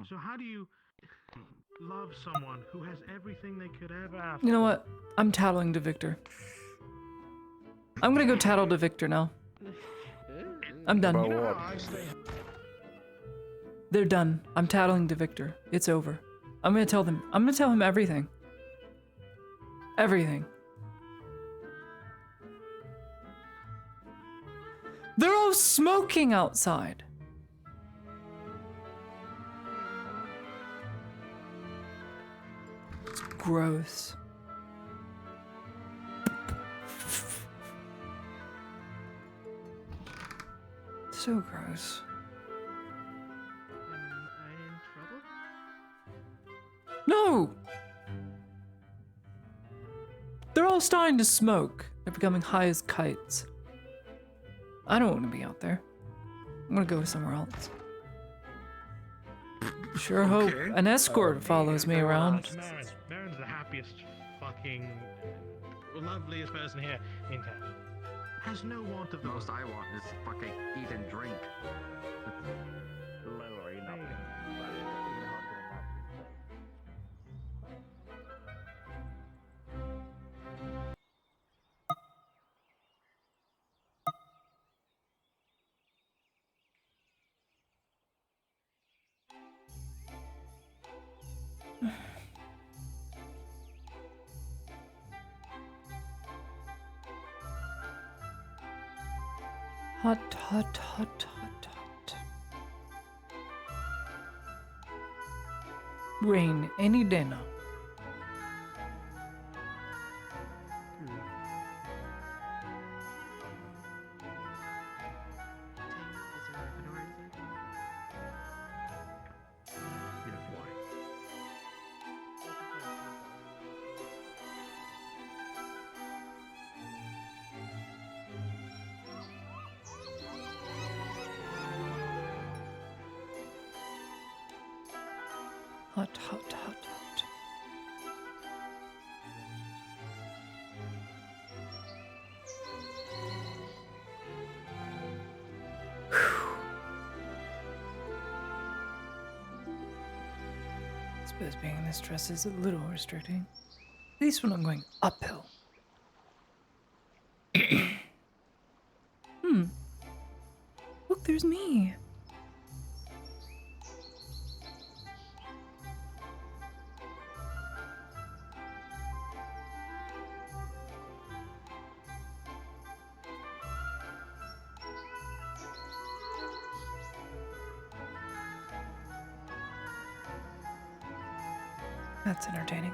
So how do you love someone who has everything they could ever ask? You know what? I'm tattling to Victor. I'm gonna go tattle to Victor now. I'm done. About what? They're done. I'm tattling to Victor. It's over. I'm gonna tell them. I'm gonna tell him everything. Everything. They're all smoking outside. It's gross. So gross. Am I in trouble? No! They're all starting to smoke. They're becoming high as kites. I don't want to be out there. I'm gonna go somewhere else. Sure hope an escort follows me around. Marin's the happiest, fucking, loveliest person here in town. Has no want of the Most I want is fucking eat and drink. Literally nothing. Hot, hot, hot, hot, hot. Rain any day now. Hot, hot, hot, hot. I suppose being in this dress is a little restricting. At least when I'm going uphill. Look, there's me. That's entertaining.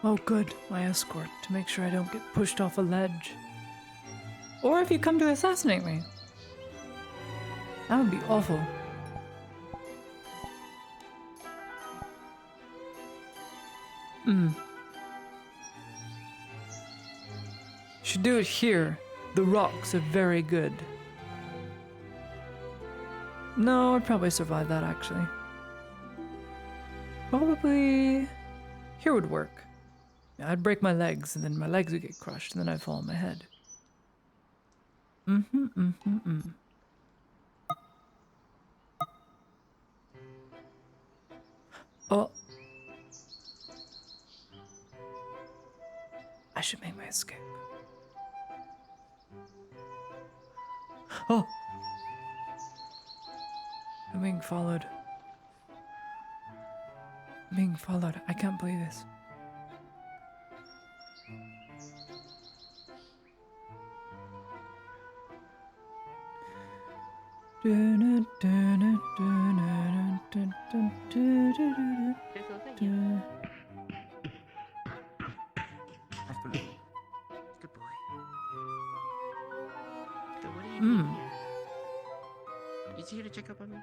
Oh, good. My escort, to make sure I don't get pushed off a ledge. Or if you come to assassinate me. That would be awful. Should do it here. The rocks are very good. No, I'd probably survive that actually. Probably here would work. I'd break my legs and then my legs would get crushed and then I'd fall on my head. Oh. I should make my escape. Oh! I'm being followed. I'm being followed. I can't believe this. Good boy. So what are you doing here? Is he here to check up on me?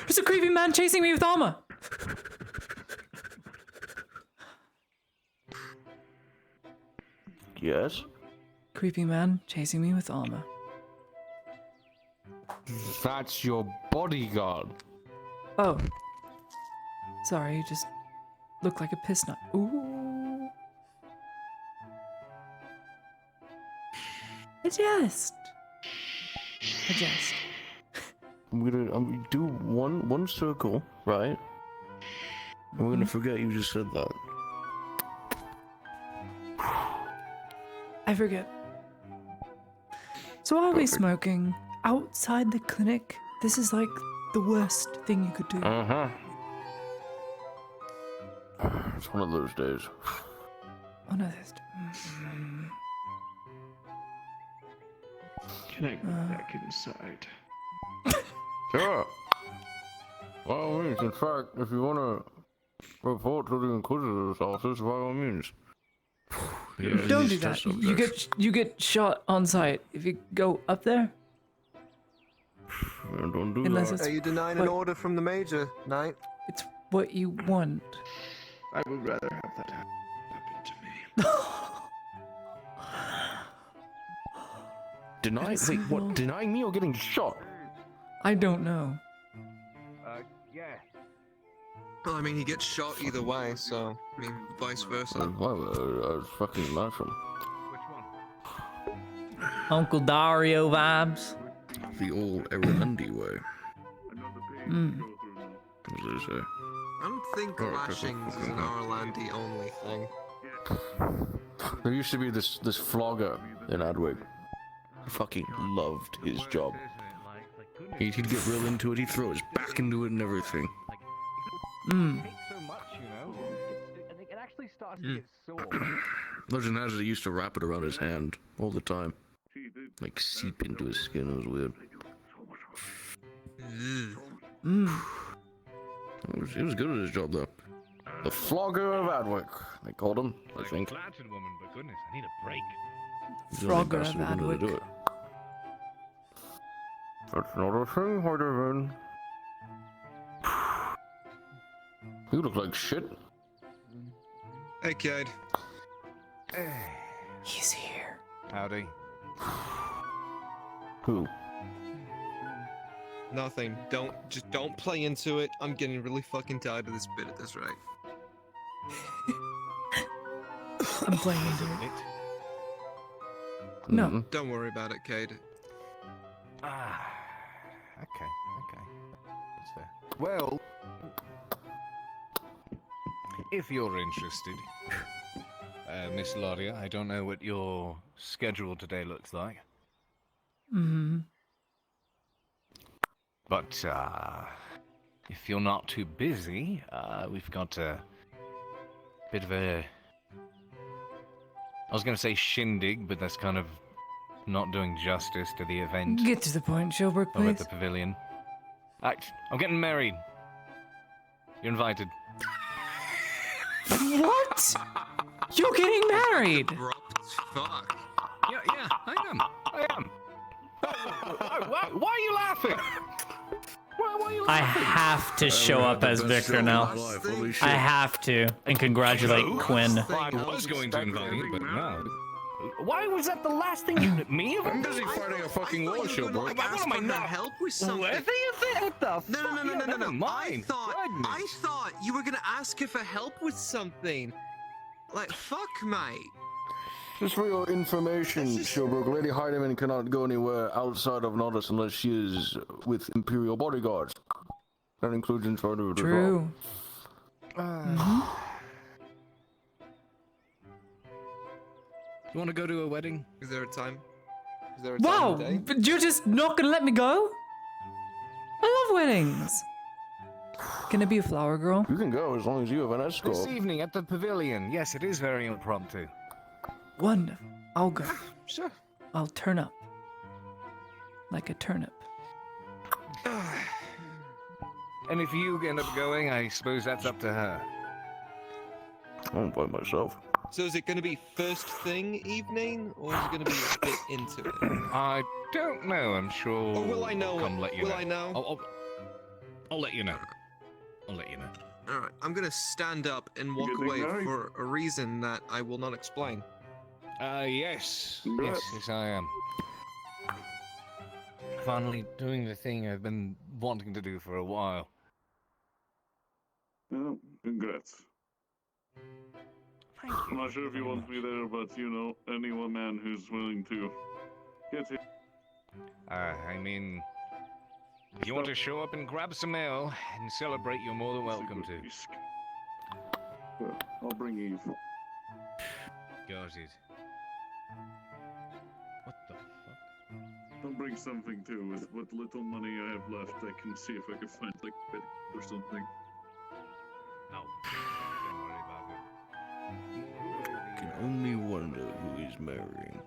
There's a creepy man chasing me with armor! Yes? Creepy man chasing me with armor. That's your bodyguard. Oh. Sorry, you just look like a piss nut. Ooh. A jest. A jest. I'm gonna do one circle, right? And we're gonna forget you just said that. I forget. So are we smoking outside the clinic? This is like the worst thing you could do. Uh-huh. It's one of those days. One of those days. Can I go back inside? Sure. By all means, in fact, if you want to report to the Inquisitor's office, by all means. Don't do that. You get shot on sight if you go up there. Don't do Unless that. it's Are you denying an order from the Major, Knight? It's what you want. I would rather have that happen to me. Wait, what? Denying me or getting shot? I don't know. Yeah. Well, I mean, he gets shot either way, so, I mean, vice versa. Well, fucking laughing. Uncle Dario vibes. The old Erlandi way. As they say. I don't think lashings is an Orlandi only thing. There used to be this flogger in Adwig. He fucking loved his job. He'd get real into it, he'd throw his back into it and everything. So much, you know. It actually starts to get sore. Legend has it he used to wrap it around his hand all the time. Like seep into his skin, it was weird. He was good at his job though. The flogger of Adwick, they called him, I think. Flattered woman, but goodness, I need a break. Frogger of Adwick. That's not a thing, Harderman. You look like shit. Hey, kid. He's here. Howdy. Who? Nothing. Just don't play into it. I'm getting really fucking tired of this bit at this rate. I'm playing into it. No. Don't worry about it, Cade. Okay. That's fair. Well, if you're interested, Miss Lauria, I don't know what your schedule today looks like. But if you're not too busy, we've got a bit of a... I was going to say shindig, but that's kind of not doing justice to the event. Get to the point, Shelbrook, Over at please. the pavilion. I'm getting married. You're invited. What? You're getting married? Fuck. Yeah, I am. Why are you laughing? Why are you I laughing? have to show up as Victor now. I have to. And congratulate Quinn. I was going to invite you, but no. Why was that the last thing you... Me? I'm busy fighting a fucking war show, bro. What am I not? Help with something. What do you think? What the No. I thought you were gonna ask her for help with something. Like, fuck, mate. Just for your information, Showbrook, Lady Heidemann cannot go anywhere outside of Nodus unless she is with Imperial bodyguards. That includes inside of the True. You want to go to a wedding? Is there a time? Is there a Wow! time of day? But you're just not gonna let me go? I love weddings. Can I be a flower girl? You can go as long as you have an escort. This evening at the pavilion. Yes, it is very impromptu. Wonderful. I'll go. Sure. I'll turn up. Like a turnip. And if you end up going, I suppose that's up to her. I'll invite myself. So is it going to be first thing evening, or is it going to be a bit into it? I don't know. I'm sure. Or will I know? Will I know? I'll let you know. I'll let you know. All right, I'm going to stand up and walk away for a reason that I will not explain. Yes, I am. Finally doing the thing I've been wanting to do for a while. Oh, congrats. I'm not sure if you want me there, but you know, any one man who's willing to get here. I mean, if you want to show up and grab some ale and celebrate, you're more than welcome to. Well, I'll bring Eve. Got it. What the fuck? I'll bring something too. With what little money I have left, I can see if I can find like a bit or something. No, don't worry about it. I can only wonder who he's marrying.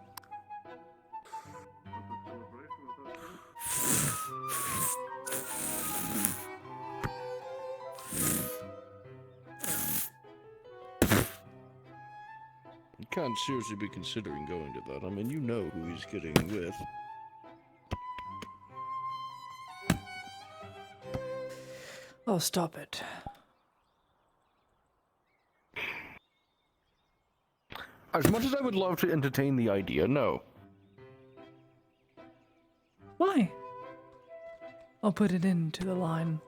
You can't seriously be considering going to that. I mean, you know who he's getting with. Oh, stop it. As much as I would love to entertain the idea, no. Why? I'll put it into the line.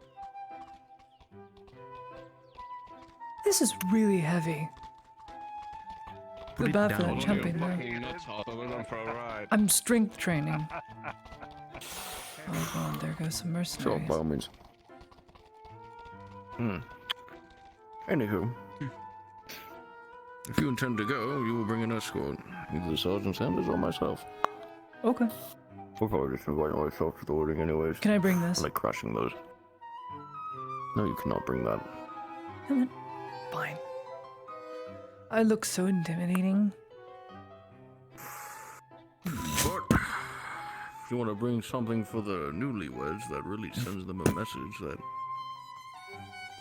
This is really heavy. The bad for that jumping there. I'm strength training. Oh god, there goes some mercenaries. Sure, by all means. Anywho, if you intend to go, you will bring an escort. Either Sergeant Sanders or myself. Okay. We'll probably just invite myself to the wedding anyways. Can I bring this? I like crashing those. No, you cannot bring that. Fine. I look so intimidating. But if you want to bring something for the newlyweds that really sends them a message that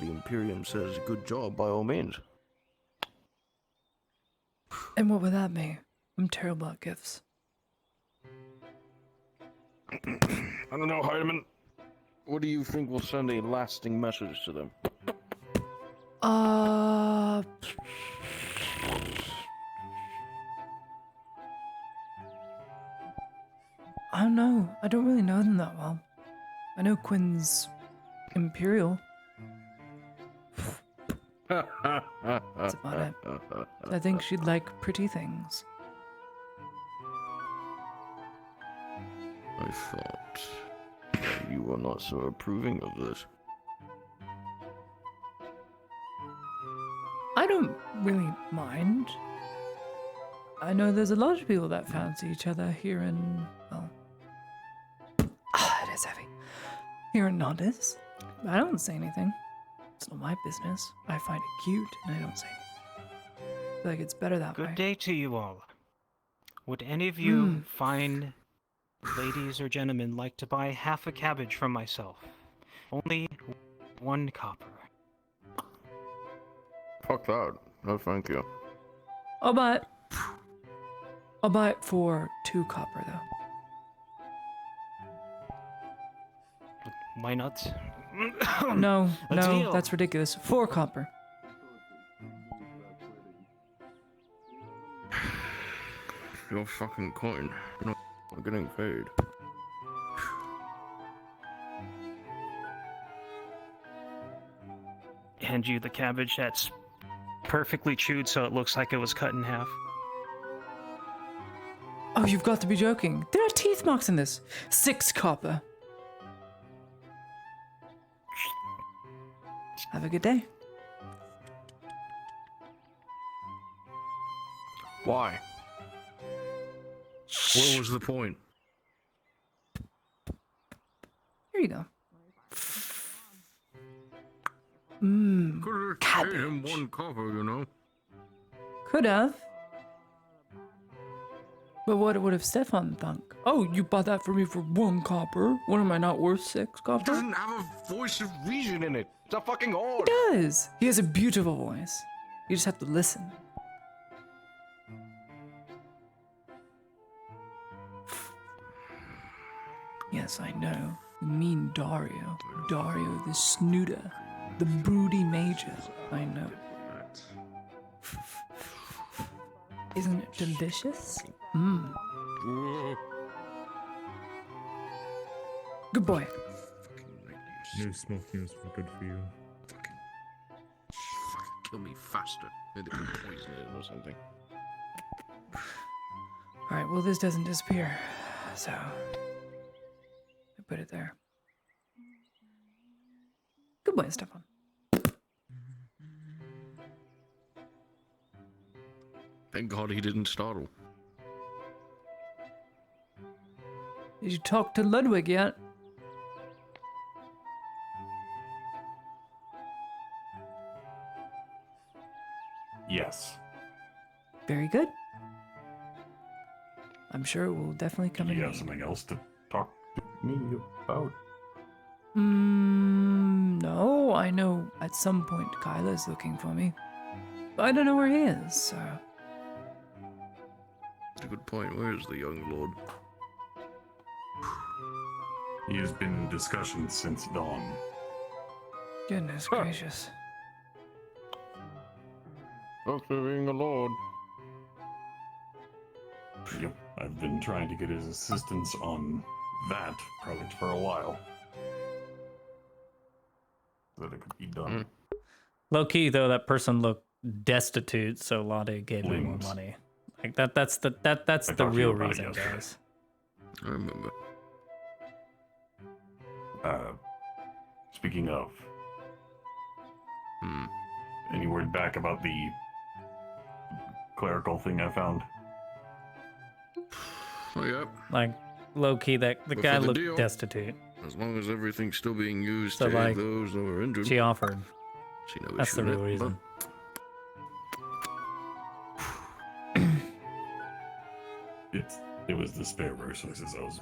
the Imperium says good job by all means. And what would that be? I'm terrible at gifts. I don't know, Heidemann. What do you think will send a lasting message to them? I don't know. I don't really know them that well. I know Quinn's Imperial. That's about it. I think she'd like pretty things. I thought you were not so approving of this. I don't really mind. I know there's a lot of people that fancy each other here in, well... it is heavy. Here in Nandis. I don't say anything. It's not my business. I find it cute, and I don't say anything. I feel like it's better that way. Good day to you all. Would any of you fine ladies or gentlemen like to buy half a cabbage from myself? Only 1 copper. Fuck that. No, thank you. I'll buy it for 2 copper, though. Why not? No, A no, deal. that's ridiculous. 4 copper. Your fucking coin. No, I'm getting paid. Hand you the cabbage that's perfectly chewed so it looks like it was cut in half. Oh, you've got to be joking. There are teeth marks in this. 6 copper. Have a good day. Why? What was the point? Here you go. Could have paid him 1 copper, you know. Could have. But what would have Stefan thunk? Oh, you bought that for me for 1 copper? What am I not worth 6 copper? It doesn't have a voice of reason in it. It's a fucking horn. He does. He has a beautiful voice. You just have to listen. Yes, I know. You mean Dario. Dario the snooter. The broody major. I know. Isn't it delicious? Good boy. No smoking is good for you. Fucking kill me faster. Maybe they put poison in it or something. Alright, well, this doesn't disappear. So, I put it there. Good boy, Stefan. Thank God he didn't startle. Did you talk to Ludwig yet? Yes. Very good. I'm sure it will definitely come in. You have something else to talk to me about? No, I know at some point Kyla's looking for me. But I don't know where he is, so... That's a good point. Where is the young lord? He has been in discussion since dawn. Goodness gracious. Doctor being a lord. Yep, I've been trying to get his assistance on that project for a while. So that it could be done. Low key though, that person looked destitute, so Lottie gave him more money. Like that's the real reason, guys. I remember. Speaking of, any word back about the clerical thing I found? Oh, yep. Like, low key, that the But guy for the looked deal, destitute. As long as everything's still being used So, to like, aid those that were injured. She offered. See no That's issue the in real it, reason. It was the spare resources I was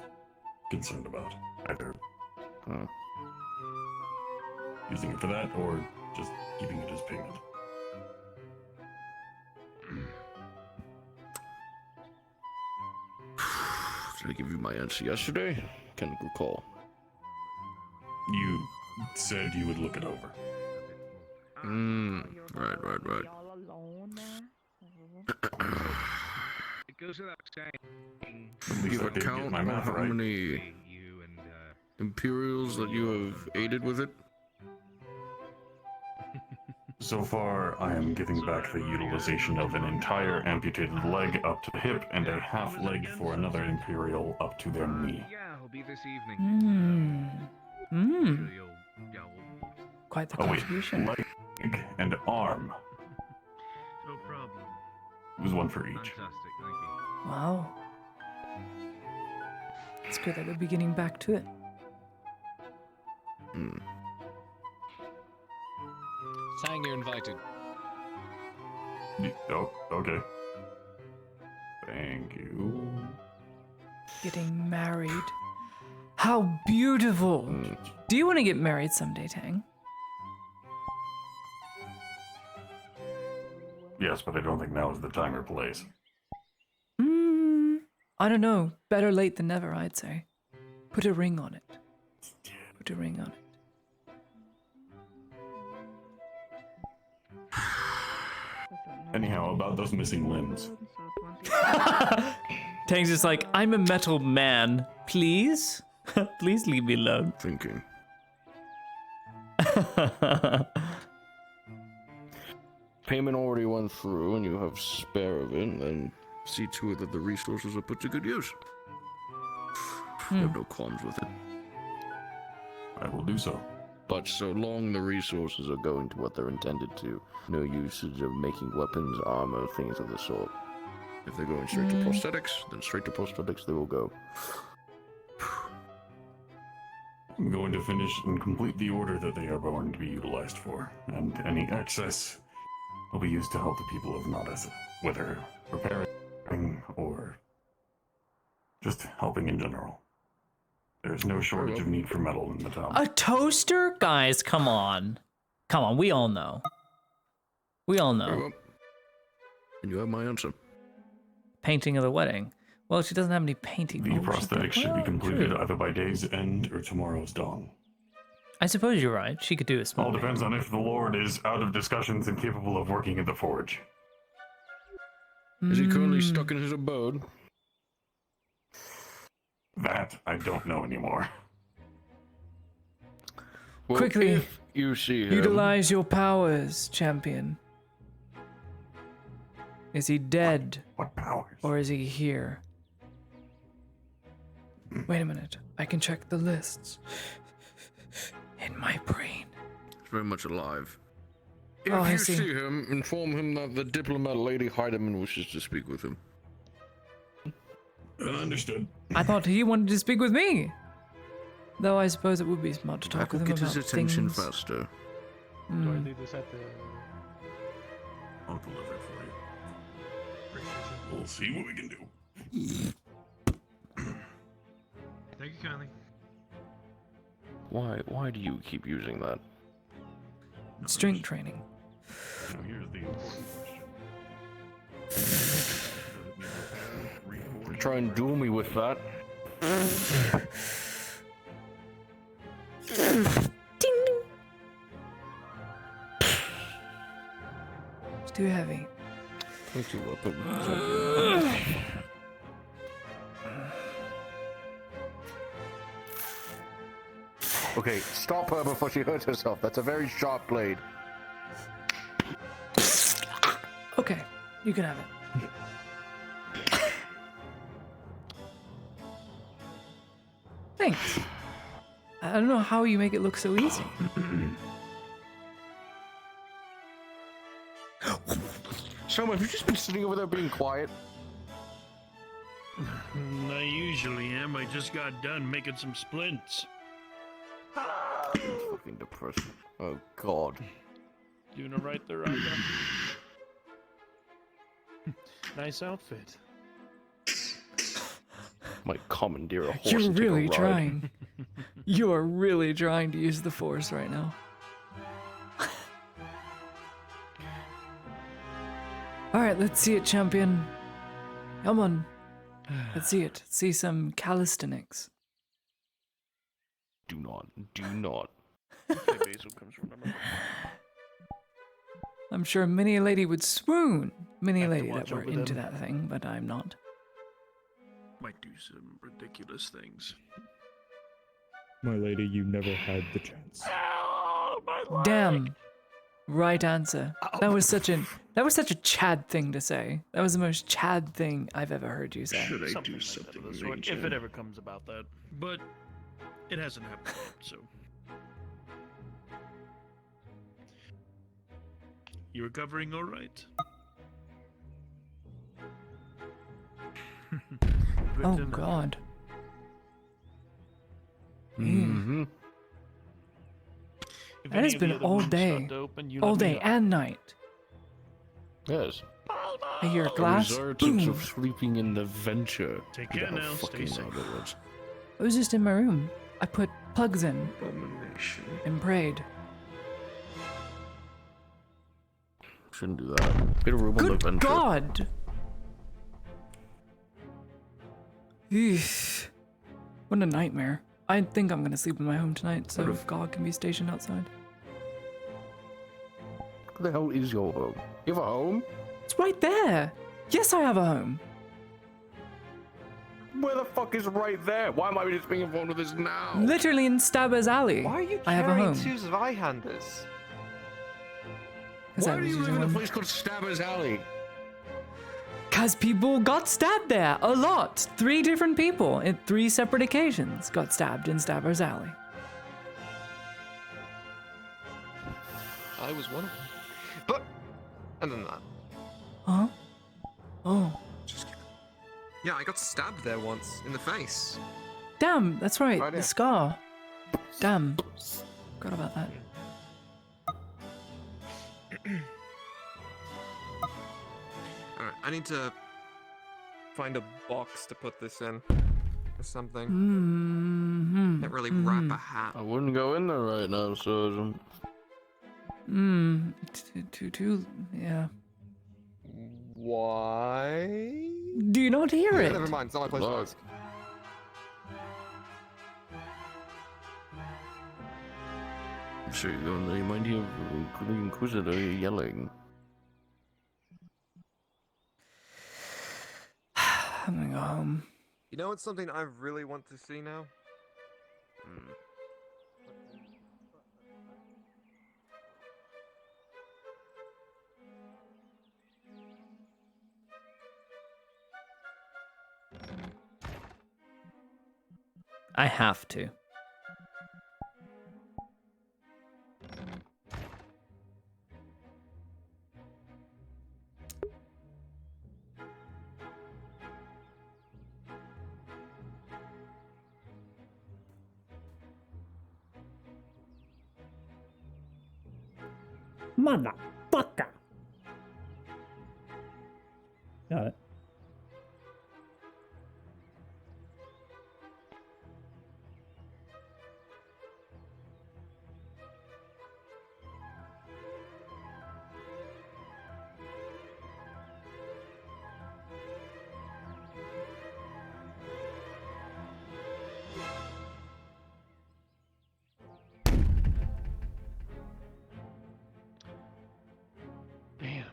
concerned about. Either using it for that or just keeping it as payment. Did I give you my answer yesterday? Can't recall. You said you would look it over. Right. It goes without saying. Do you have a count on how many Imperials that you have aided with it? So far, I am giving back the utilization of an entire amputated leg up to the hip and a half leg for another Imperial up to their knee. Yeah, it'll be this evening. Quite the Oh wait, contribution. leg and arm. No problem. It was one for each. Fantastic, thank you. Wow. It's good that they'll be getting back to it. Tang, you're invited. Oh, okay. Thank you. Getting married. How beautiful. Do you want to get married someday, Tang? Yes, but I don't think now is the time or place. I don't know. Better late than never, I'd say. Put a ring on it. Put a ring on it. Anyhow, about those missing limbs. Tang's just like, I'm a metal man. Please? Please leave me alone. Thinking. Payment already went through and you have spare of it, then see to it that the resources are put to good use. I have no qualms with it. I will do so. But so long the resources are going to what they're intended to, no usage of making weapons, armor, things of the sort. If they're going straight to prosthetics, then straight to prosthetics they will go. I'm going to finish and complete the order that they are going to be utilized for, and any excess will be used to help the people of Nodus, whether repairing or just helping in general. There's no shortage of need for metal in the town. A toaster? Guys, come on. Come on, we all know. We all know. And you have my answer. Painting of the wedding. Well, she doesn't have any painting. The prosthetics should be completed either by day's end or tomorrow's dawn. I suppose you're right. She could do a small. All depends on if the Lord is out of discussions and capable of working at the forge. Is he currently stuck in his abode? That I don't know anymore. Well, Quickly, if you see him, utilize your powers, champion. Is he dead? What powers? Or is he here? Wait a minute. I can check the lists. In my brain. he's very much alive. If Oh, I you see. see him, inform him that the diplomat Lady Heidemann wishes to speak with him. Understood. I thought he wanted to speak with me. Though I suppose it would be smart to talk That will with him get about his attention things. faster. Do I leave this at the... I'll deliver it for you. We'll see what we can do. Thank you kindly. Why do you keep using that? Strength training. Now here's the important question. Try and duel me with that. It's too heavy. Thank you, weapon. Okay, stop her before she hurts herself. That's a very sharp blade. Okay, you can have it. Thanks. I don't know how you make it look so easy. Soma, have you just been sitting over there being quiet? I usually am. I just got done making some splints. Fucking depressing. Oh god. Doing it right there, Rhonda. Nice outfit. Might commandeer a horse You're and take a really ride. trying. You are really trying to use the force right now. Alright, let's see it, champion. Come on. Let's see it. See some calisthenics. Do not. Do not. I'm sure many a lady would swoon. Many a Have to lady that watch were over into them. that thing, but I'm not. Might do some ridiculous things. My lady, you never had the chance. Damn. Right answer. That was such a Chad thing to say. That was the most Chad thing I've ever heard you say. Should I do something of the sort, if it ever comes about that. But it hasn't happened yet, so. You recovering all right? Oh God. Mm-hmm. That has been all day. All day and night. Yes. I hear a glass. Resort Boom. of sleeping in the venture. Take care now, stay safe. I was just in my room. I put plugs in and prayed. Shouldn't do that. Get a room on the Good venture. God! Eesh. What a nightmare. I think I'm gonna sleep in my home tonight, so if God can be stationed outside. What the hell is your home? You have a home? It's right there! Yes, I have a home! Where the fuck is right there? Why am I just being informed of this now? Literally in Stabber's Alley. Why are you I have a carrying home. two Zweihanders? Why do you live in a place called Stabber's Alley? Because people got stabbed there. A lot. 3 different people in 3 separate occasions got stabbed in Stabber's Alley. I was one of them. But, other than that. Huh? Oh. Yeah, I got stabbed there once, in the face. Damn, that's right. Right The here. scar. Damn. Forgot about that. Alright, I need to find a box to put this in. Or something. Mm-hmm. Can't really wrap a hat. I wouldn't go in there right now, Sergeant. Yeah. Why? Do you not hear it? Never mind, it's not my place to ask. So you mind you, the Inquisitor yelling? I'm gonna go home. You know what's something I really want to see now? I have to. Motherfucker. Got it. Damn.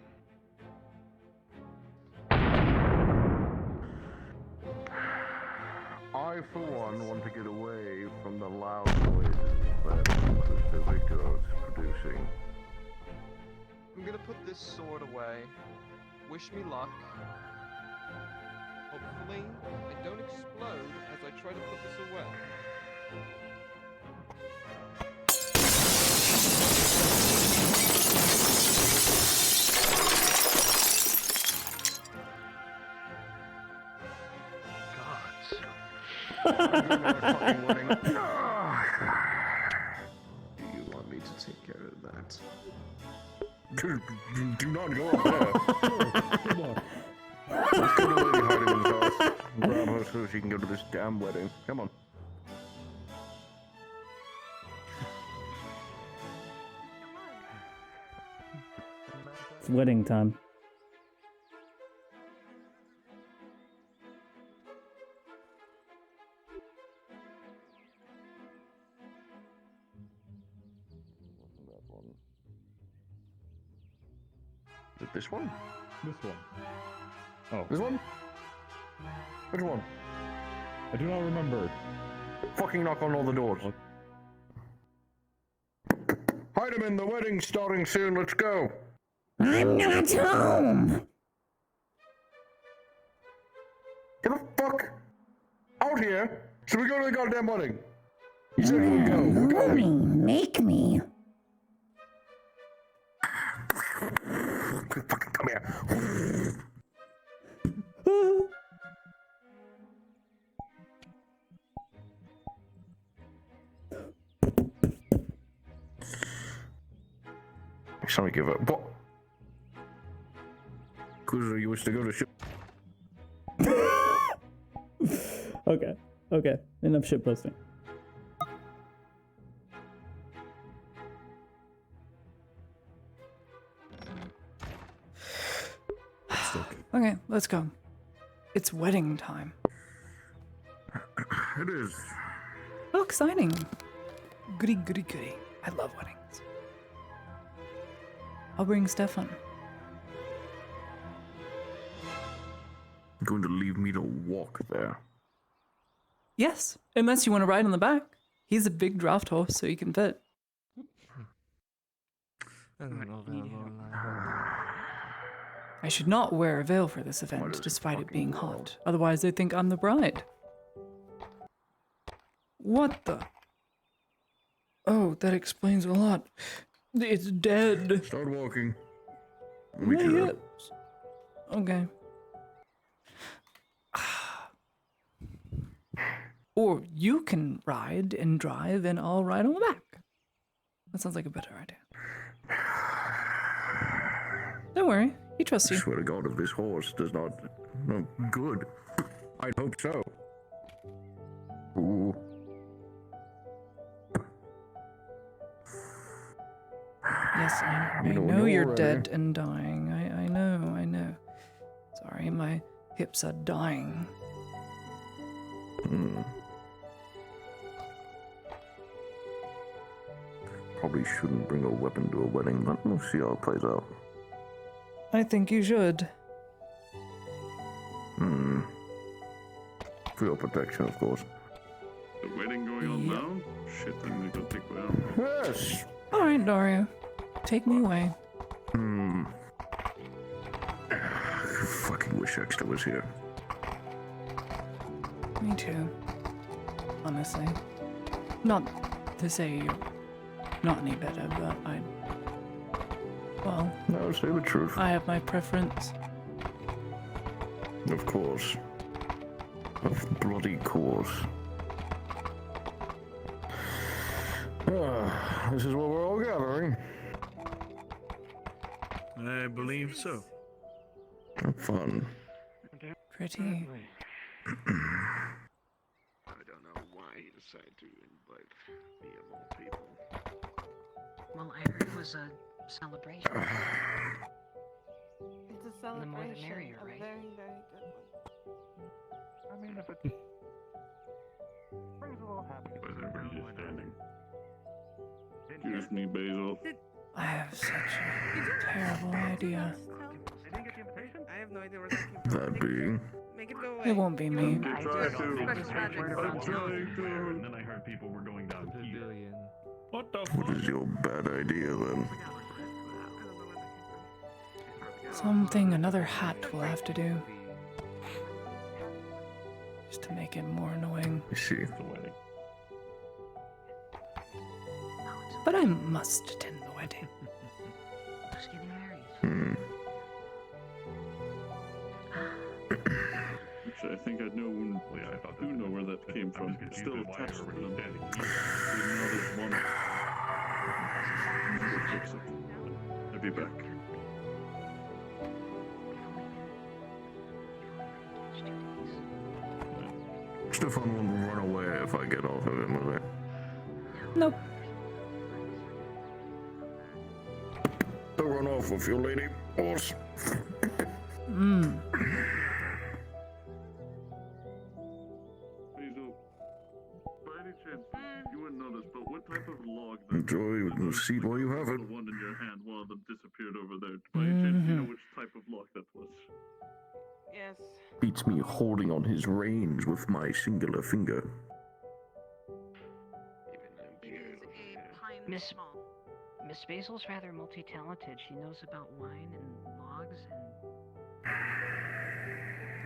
I, for one, want to get away from the loud noises that Mr. Victor is producing. I'm gonna put this sword away. Wish me luck. Hopefully, I don't explode as I try to put this away. Do you want me to take care of that? Do not go up there. Let's go to Lady Hardiman's house. Grab her so she can go to this damn wedding. Come on. It's wedding time. Is it this one? This one. Oh. This one? Which one? I do not remember. Fucking knock on all the doors. Hardiman, the wedding's starting soon. Let's go. I'm not home. Get the fuck out here so we go to the goddamn wedding. You said we'll go. We're going. Make me. Fucking come here. Next time we give up. What? Because you wish to go to ship. Okay. Okay. Enough shit posting. Okay, let's go. It's wedding time. It is. Oh, exciting. Goody, goody, goody. I love weddings. I'll bring Stefan. Going to leave me to walk there. Yes, unless you want to ride on the back. He's a big draft horse, so he can fit. I should not wear a veil for this event, despite it being hot. Otherwise, they think I'm the bride. What the? Oh, that explains a lot. It's dead. Start walking. My hips. Okay. Or you can ride and drive, and I'll ride on the back. That sounds like a better idea. Don't worry, he trusts you. I swear to God, if this horse does not... No, good. I'd hope so. Ooh. Yes, I know you're dead and dying. I know. Sorry, my hips are dying. Probably shouldn't bring a weapon to a wedding, but we'll see how it plays out. I think you should. For your protection, of course. The wedding going on now? Shit, I'm gonna go take way out. Yes! Alright, Dario. Take me away. I fucking wish Extra was here. Me too. Honestly. Not to say you're not any better, but well... No, say the truth. I have my preference. Of course. Of bloody course. This is what we're all gathering. I believe so. Have fun. Pretty. I don't know why he decided to invite me of all people. Well, I heard it was a celebration. It's a The more the celebration. merrier, A right? very, very good one. I mean, if it brings a little happiness. Why is everybody just standing? Excuse me, Basil. I have such a terrible idea. I have no idea where that came from. That being. Make it go away. It won't be me. And then I heard people were going down here. What the What is your bad idea then? Something another hat will have to do. Just to make it more annoying. I see. But I must attend the wedding. Who's getting married? Actually, I think I know where that came from. It's still attached to them. Even though there's one. I'll be back. Stefan won't run away if I get off of him, will they? Nope. Don't run off with your lady horse. Basil, by any chance, you wouldn't know this, but what type of log? Enjoy the seat while you have it. The one in your hand, one of them disappeared over there. By any chance, do you know which type of log that was? Yes. Beats me holding on his reins with my singular finger. Miss Basil's rather multi-talented. She knows about wine and logs and...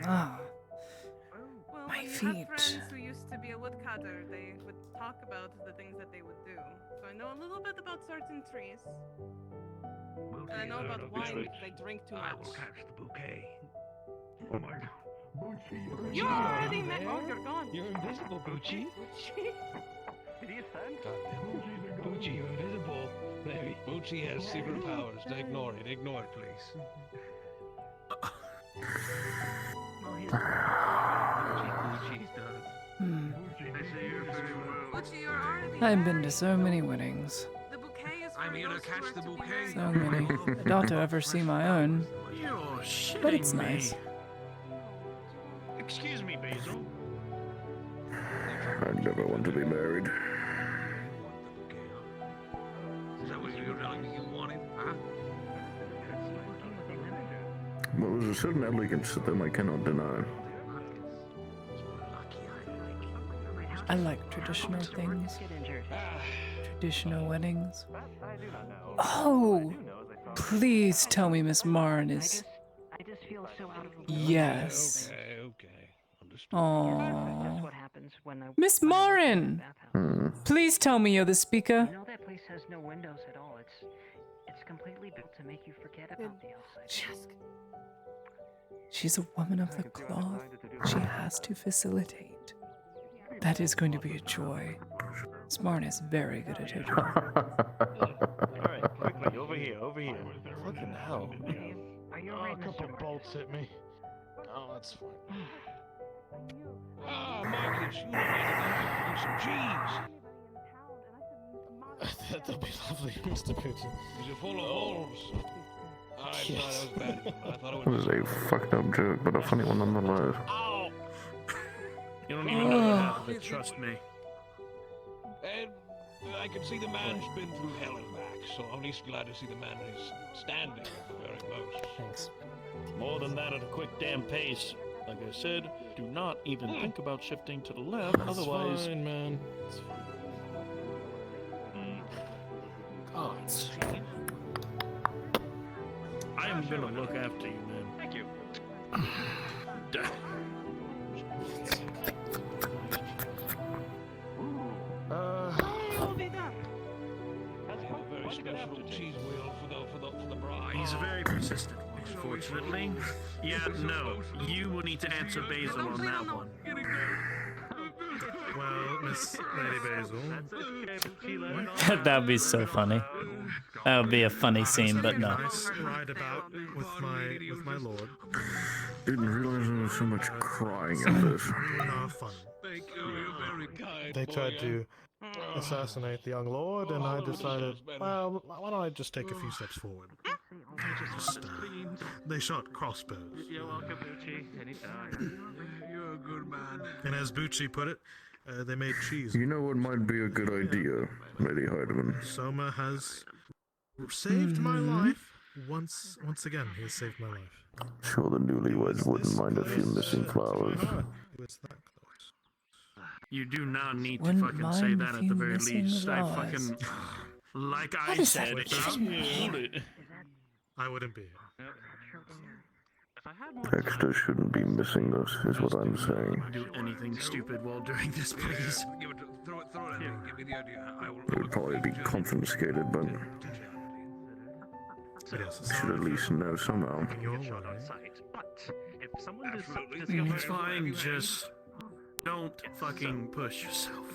Ah. Well, My when you have feet. friends who used to be a woodcutter, they would talk about the things that they would do. So I know a little bit about certain trees. And I know about wine because I drink too much. I will catch the bouquet. Oh my god. You already met. Oh, you're gone. You're invisible, Bucci. Bucci, you're invisible. Maybe. Bucci has secret powers. Ignore it. Ignore it, please. I've been to so many weddings. I'm here to catch the bouquet. So many. I doubt to ever see my own. You're shitting But it's me. nice. Excuse me, Basil. I never want to be married. Is that what you're telling me you wanted, huh? But there's a certain elegance to them I cannot deny. I like traditional things. Traditional weddings. Oh! Please tell me Miss Marin is... Yes. Okay. Aww. Miss Marin! Please tell me you're the speaker. You know that place has no windows at all. It's completely built to make you forget about the outside. She's a woman of the cloth. She has to facilitate. That is going to be a joy. Miss Marin is very good at her job. Alright, quickly, over here. Fucking hell. Are you Oh, alright, a couple Mr. bolts hit me. Oh, that's fine. Ah, Marcus, you and some cheese. That'll be lovely, Mr. Booty. Is it full of holes? Alright, Yes. no, that was bad. I thought it That was... was a fucked up joke, but a funny one nonetheless. Ow! You don't even know the half of it, trust me. And I can see the man's been through hell and back, so I'm at least glad to see the man is standing at the very most. Thanks. More than that at a quick damn pace. Like I said, do not even think about shifting to the left, That's otherwise... fine, man. It's fine. God. I am gonna look after you, man. Thank you. A very special cheese wheel for the bride. He's very persistent, unfortunately. Yeah, no, you will need to answer Basil on that one. Well, Miss Lady Basil. That would be so funny. That would be a funny scene, but no. Nice ride about with my lord. Didn't realize there was so much crying in this. Fun. Thank you, you're very kind. They tried to assassinate the young lord, and I decided, well, why don't I just take a few steps forward? They shot crossbows. You're welcome, Bucci. Anytime. You're a good man. And as Bucci put it, they made cheese. You know what might be a good idea, Lady Heidemann? Soma has saved my life. Once again, he has saved my life. Sure, the newlyweds wouldn't mind a few missing flowers. It's that close. You do not need to Wouldn't fucking say mind that a at few the very missing least. I flowers. fucking... Like I What is said, that? hold it. I wouldn't be here. Dexter shouldn't be missing us, is what I'm saying. Do anything stupid while doing this, please. Give it, throw it in. Give me the idea. I will. It would probably be confiscated, but should at least know somehow. But if someone It's fine, just don't fucking push yourself.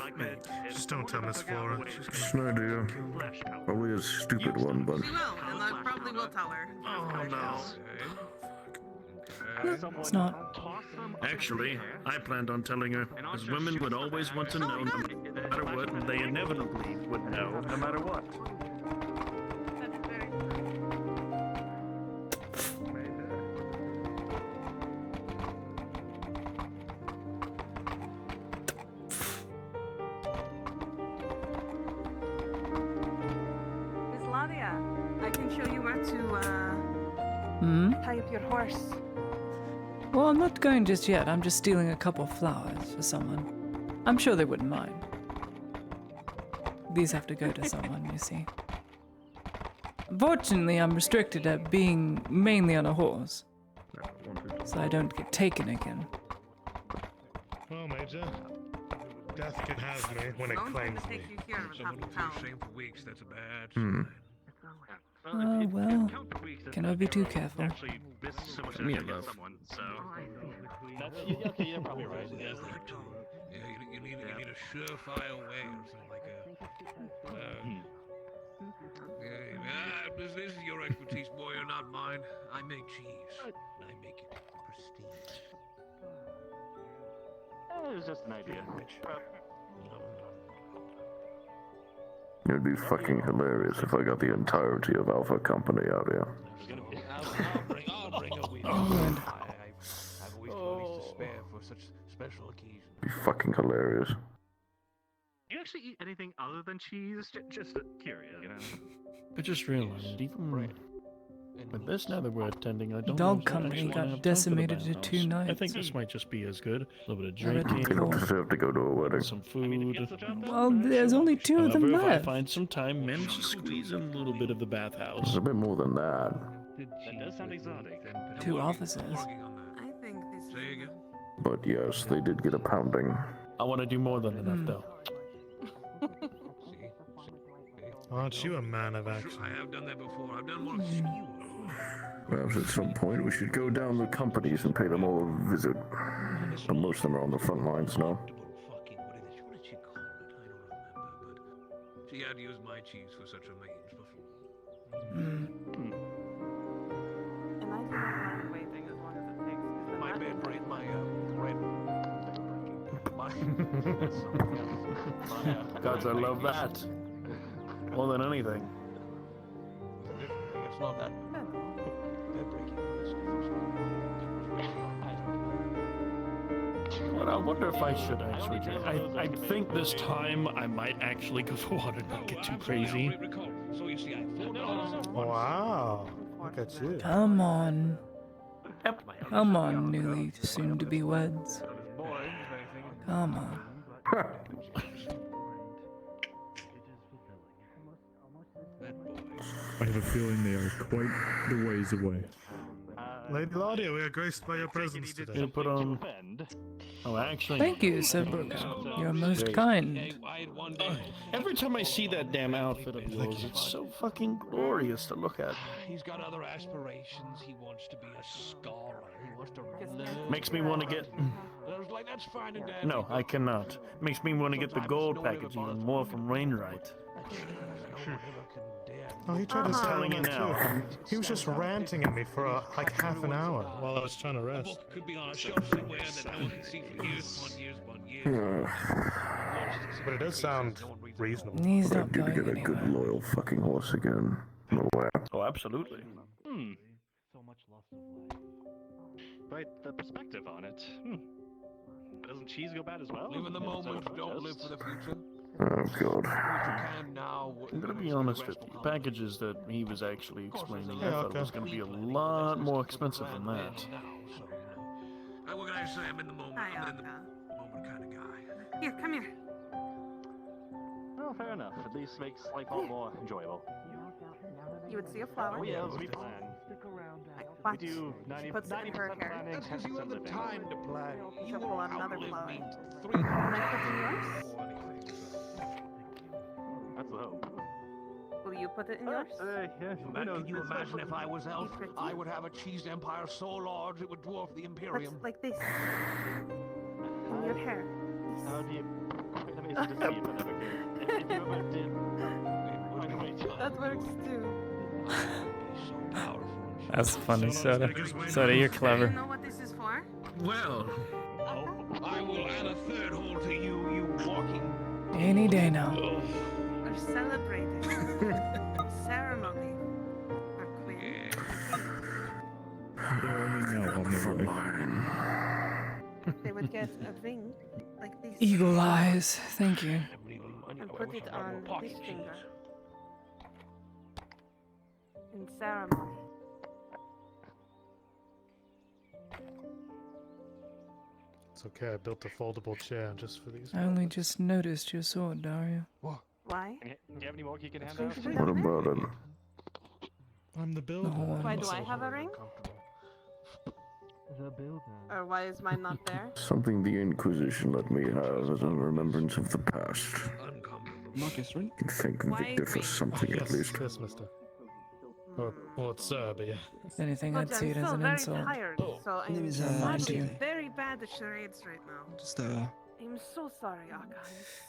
Just don't tell Miss Flora. It's an idea. Probably a stupid one, but She will, and I probably will tell her. Oh no. It's not. Actually, I planned on telling her, because women would always want to know no matter what, and they inevitably would know no matter what. Miss Ladia, I can show you where to tie up your horse. Well, I'm not going just yet. I'm just stealing a couple flowers for someone. I'm sure they wouldn't mind. These have to go to someone, you see. Unfortunately, I'm restricted at being mainly on a horse, so I don't get taken again. Well, Major, death can have me when it Phone's claims gonna me. take you here of Someone half who's town. been ashamed for weeks. That's a bad Hmm. sign. Well, can I be too careful? Me love. That's, okay, you're probably right. Yeah. Yeah, you need a surefire way or something like this is your expertise, boy, or not mine. I make cheese. And I make it pristine. It was just an idea. It'd be fucking hilarious if I got the entirety of Alpha Company out here. I'll bring a week. I've always money to spare for such special occasions. Be fucking hilarious. Do you actually eat anything other than cheese? Just curious, you know? I just realized, even with this now that we're attending, I don't Dog know if I company actually wanna got have time for the decimated to bathhouse. 2 nights. I think this might just be as good. A little bit of Already drinking, cool. You don't deserve to go to a wedding. some food. Well, there's only 2 of them However, if I left. find some time, manage to squeeze in a little bit of the There's bathhouse. a bit more than that. That does sound exotic. 2 offices. I think this is. Say again? But yes, they did get a pounding. I want to do more than enough, though. Aren't you a man of action? I have done that before. I've done more obscure. Perhaps at some point we should go down the companies and pay them all a visit. But most of them are on the front lines now. What did she call it? I don't remember, but she had used my cheese for such a means before. And I do not mind waiting as long as it takes. My bed bread, my bread. Gods, I love that. More than anything. It's not that bed breaking. But I wonder if I should actually. I think this time I might actually go for one and not get too crazy. So you see, I $4. Wow. Look at you. Come on. Come on, newly soon-to-be weds. Come on. I have a feeling they are quite the ways away. Lady Laudia, we are graced by your presence today. Gonna put on. Oh, actually. Thank you, said Brookout. You're most kind. Every time I see that damn outfit of yours, it's so fucking glorious to look at. He's got other aspirations. He wants to be a scholar. He wants to learn. Makes me want to get. I was like, that's fine and dandy. No, I cannot. Makes me want to get the gold package even more from Rainwright. Oh, he tried to I'm steal telling you that now. too. He was just ranting at me for like half an hour while I was trying to rest. Could be on a shelf somewhere that no one can see for years. But it does sound reasonable. He's I not do going get a good anywhere. loyal fucking horse again. No way. Oh, absolutely. So much loss of life. Right, the perspective on it. Doesn't cheese go bad as well? Live in the moment, don't live for the future. Oh god. I'm gonna be honest with you. Packages that he was actually explaining, I Yeah, thought okay. it was gonna be a lot more expensive than that. What can I say? I'm in the moment. Hi, I'm in the Alka. moment kind of guy. Here, come here. Well, fair enough. At least makes life a lot more enjoyable. You would see a flower. Oh yeah, we plan. Watch. We do She puts it in her 90% hair. planning, That's because you have the 10% time living. to plan. She'll pull out another flower. Me. Can I put in yours? That's the hope. Will you put it in yours? Yeah. Can you imagine if I was elf? I would have a cheese empire so large it would dwarf the Imperium. But like this. In your hair. That would be quite amazing to see, but never could. If you ever did, find a way to. That works too. That's funny, Soda. Soda, you're Do clever. you know what this is for? Well, I will add a third hole to you walking. Any day now. We're celebrating. Ceremony. Our queen. They're only now on their way. They would get a ring like this. Eagle eyes. Thank you. And put it on this finger. In ceremony. It's okay, I built a foldable chair just for these. I only just noticed your sword, Dario. Why? Do you have any more you can hand out? What about it? I'm the builder. Why do I have a ring? Or why is mine not there? Something the Inquisition let me have as a remembrance of the past. Uncomfortable. You'd thank Why Victor for ring? something at Yes, least. yes, mister. Well, it's sir, but yeah. If anything, Look, I'd see I'm it as still an very insult. tired, so I'm Maybe Remind sadly you. very bad at charades right now. Just I'm so sorry, Akka.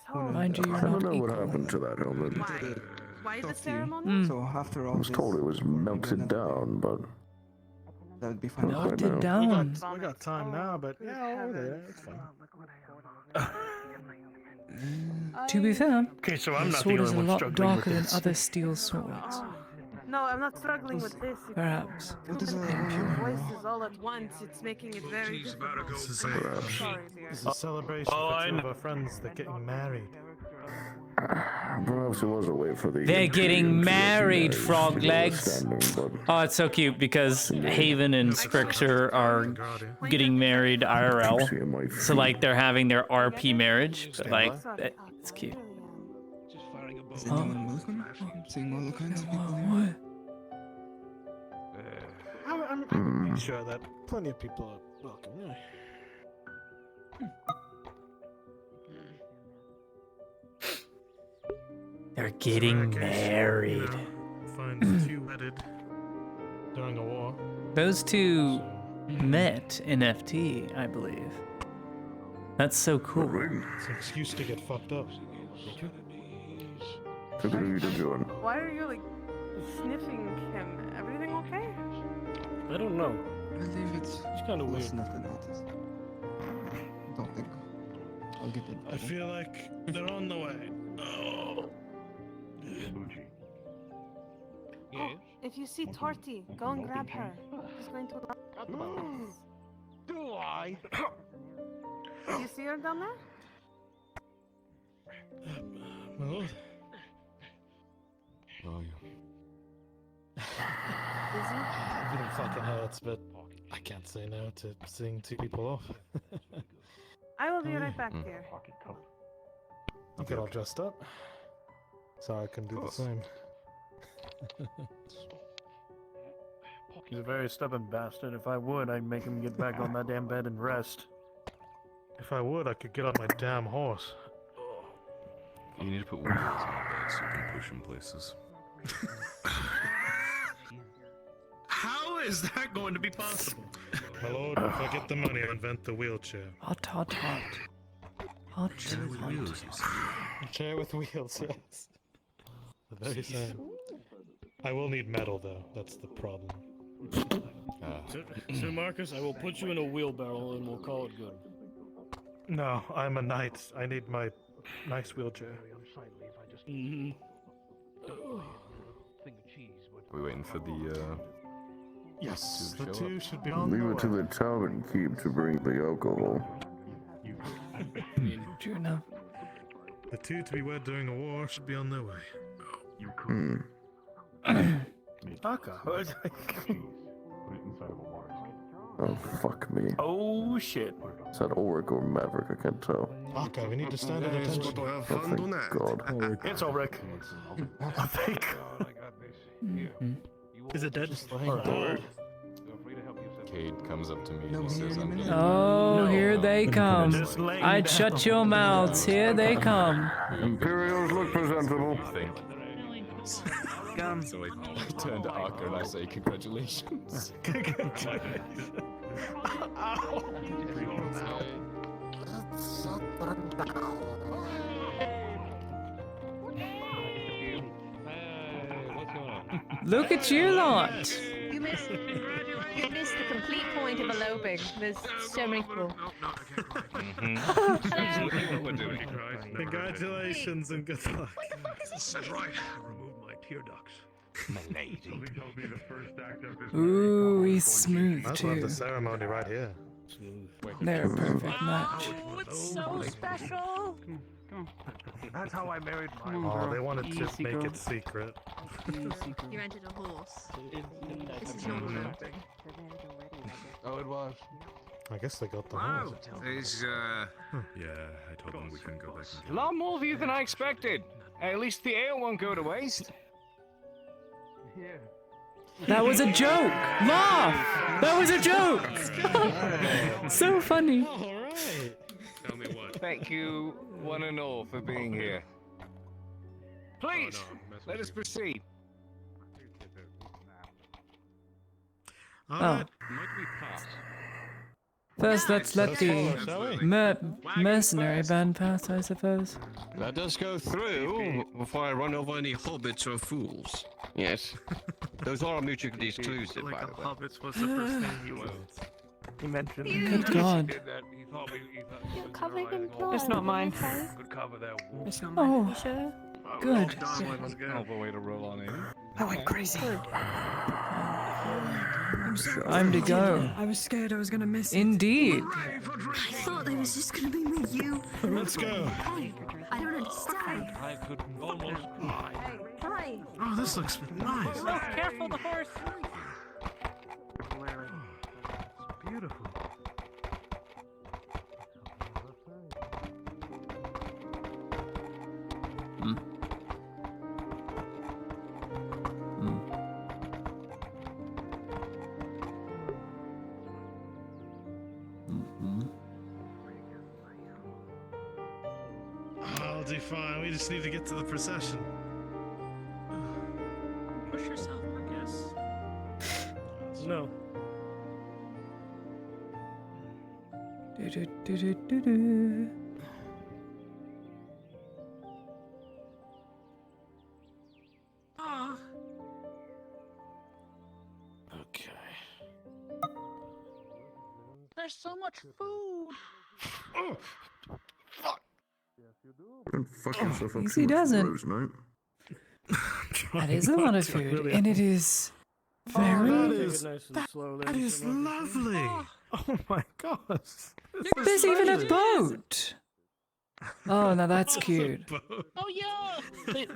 I'm so Mind you, you're I don't not know what equal. happened to that helmet. Why? Why the Talk to you. ceremony? So after all I was told it was melted down, but that would be fine. Melted We down. got time now, but yeah, I'll there. It's fine. To be fair, Okay, so I'm the not the sword is only a one lot struggling darker with than this. other steel swords. Oh, no, I'm not struggling with this. It's Perhaps. What is a voices all at once. It's making it very difficult. This is I'm sorry, dear. This is a celebration for two of our friends. They're getting married. perhaps it was a way for the. They're getting married, to frog get a legs. standing, Oh, it's so cute because Haven and Scrixer are getting married IRL. So like they're having their RP marriage, but like it's cute. Is anyone welcome? Seeing all kinds of people here. What? I'm sure that plenty of people are welcome. Yeah. They're getting married. Find two wedded during a war. Those two met in FT, I believe. That's so cool. It's an excuse to get fucked up. Why are you like sniffing him? Everything okay? I don't know. I believe it's kind of weird. nothing else. Don't think I'll get it. I feel like they're on the way. Oh. Oh, if you see Torty, go and grab her. She's going to. Do I? Do you see her down there? My lord. It fucking hurts, but I can't say no to seeing two people off. I will be right back, dear. You get all dressed up, so I can do the same. He's a very stubborn bastard. If I would, I'd make him get back on that damn bed and rest. If I would, I could get on my damn horse. You need to put wheels on the bed so you can push him places. How is that going to be possible? My lord, if I get the money, I'll invent the wheelchair. Hot, hot, hot. Hot, A chair with wheels, yes. The very same. I will need metal, though. That's the problem. So Marcus, I will put you in a wheelbarrow and we'll call it good. No, I'm a knight. I need my nice wheelchair. Mm-hmm. Are we waiting for the, Yes, two the to show two up? should be on Leave the it to way. the tavern keep to bring the alcohol. True enough. The two to be wed during a war should be on their way. Oh, fuck me. Oh, shit. Is that Ulrich or Maverick? I can't tell. Aka, we need to stand at attention. Oh, thank God. It's Ulrich. I think. Is it dead? Cade comes up to me and he says, I'm getting Oh, here they come. Just laying I'd down. shut your mouths. Here they come. Imperials look presentable. Think. So I turn to Aka and I say, congratulations. Look at you lot. You missed the complete point of eloping. There's so many people. What we're doing. Congratulations and good luck. That's right. I removed my tear ducts. My lady. Ooh, he's smooth Might as well have too. the ceremony right here. They're a perfect match. Oh, it's so special. That's how I married my Oh, they wanted to Easy make girl. it secret. You rented a horse. This is not eloping. Oh, it was. I guess they got the horse. There's, Yeah, I told them we couldn't go back and a lot more of you than I expected. At least the ale won't go to waste. That was a joke. Laugh. That was a joke. So funny. Alright. Tell me what. Thank you, one and all, for being here. Please, let us proceed. Oh. Might we pass? First, let's let the mercenary band pass, I suppose. Let us go through before I run over any hobbits or fools. Yes. Those are mutually exclusive, by the way. Hobbits was the first thing he was. He mentioned. Good God. You're covered in blood. It's not mine. Could cover their wool. It's not mine. You sure? Good. Hell of a way to roll on in. I went crazy. I'm sorry. Time to go. I was scared I was gonna miss it. Indeed. I thought there was just gonna be with you. Let's go. Hey, I don't understand. I could almost fly. Hi. Oh, this looks nice. Oh, careful, the horse. It's beautiful. I'll do fine. We just need to get to the procession. Push yourself, I guess. No. Do-do-do-do-do-do. Okay. There's so much food. Oh, fuck. Don't fuck yourself up Easy too much doesn't. Rose, mate. That is a lot of food, and it is very. That is lovely. Oh my gosh. There's even a boat. Oh, now that's cute. Oh yeah,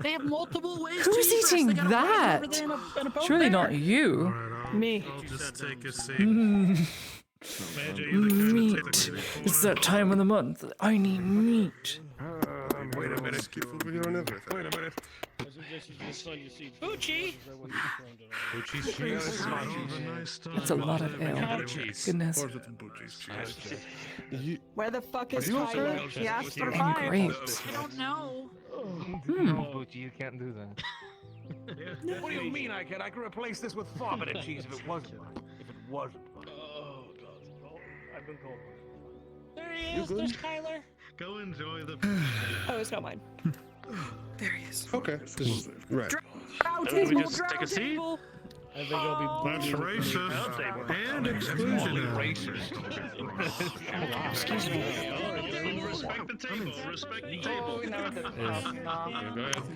they have multiple ways. Who's to eat eating this. They got a ride that? over there and a boat Surely there. not you. Me. I'll just take a seat. Mm. Major, you're the kind of Meat. take the It's that time of the month. I need meat. Wait a minute. Wait a minute. Bucci. That's a lot of ale. Goodness. Where the fuck is you Tyler? also- He asked for And fire. grapes. I don't know. Hmm. But you can't do that. What do you mean I can? I could replace this with Forbidden cheese if it wasn't mine. If it wasn't mine. Oh, God. I've been told. There he is. There's Kyler. Go enjoy the. Oh, it's not mine. There he is. Okay. Right. Can we just take a seat? I think I'll be. That's racist and exclusionary. Excuse me. Respect the table. Respect the table.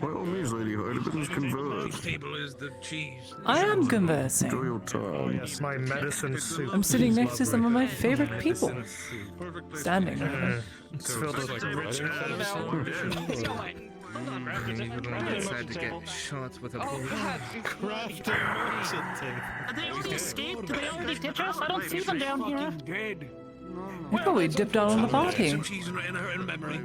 By all means, Lady Hardibins, converse. Table is the cheese. I am conversing. Enjoy your time. Yes, my medicine soup. I'm sitting is next to some of lovely. my favorite people. Standing. rather. It's filled with rich herbs. Decided to get shot with a bullet. Crafting merchanting. Have they already escaped? Did they already ditch us? I don't see them down here. Dead. They probably dipped out on the party. Some cheese in her memory.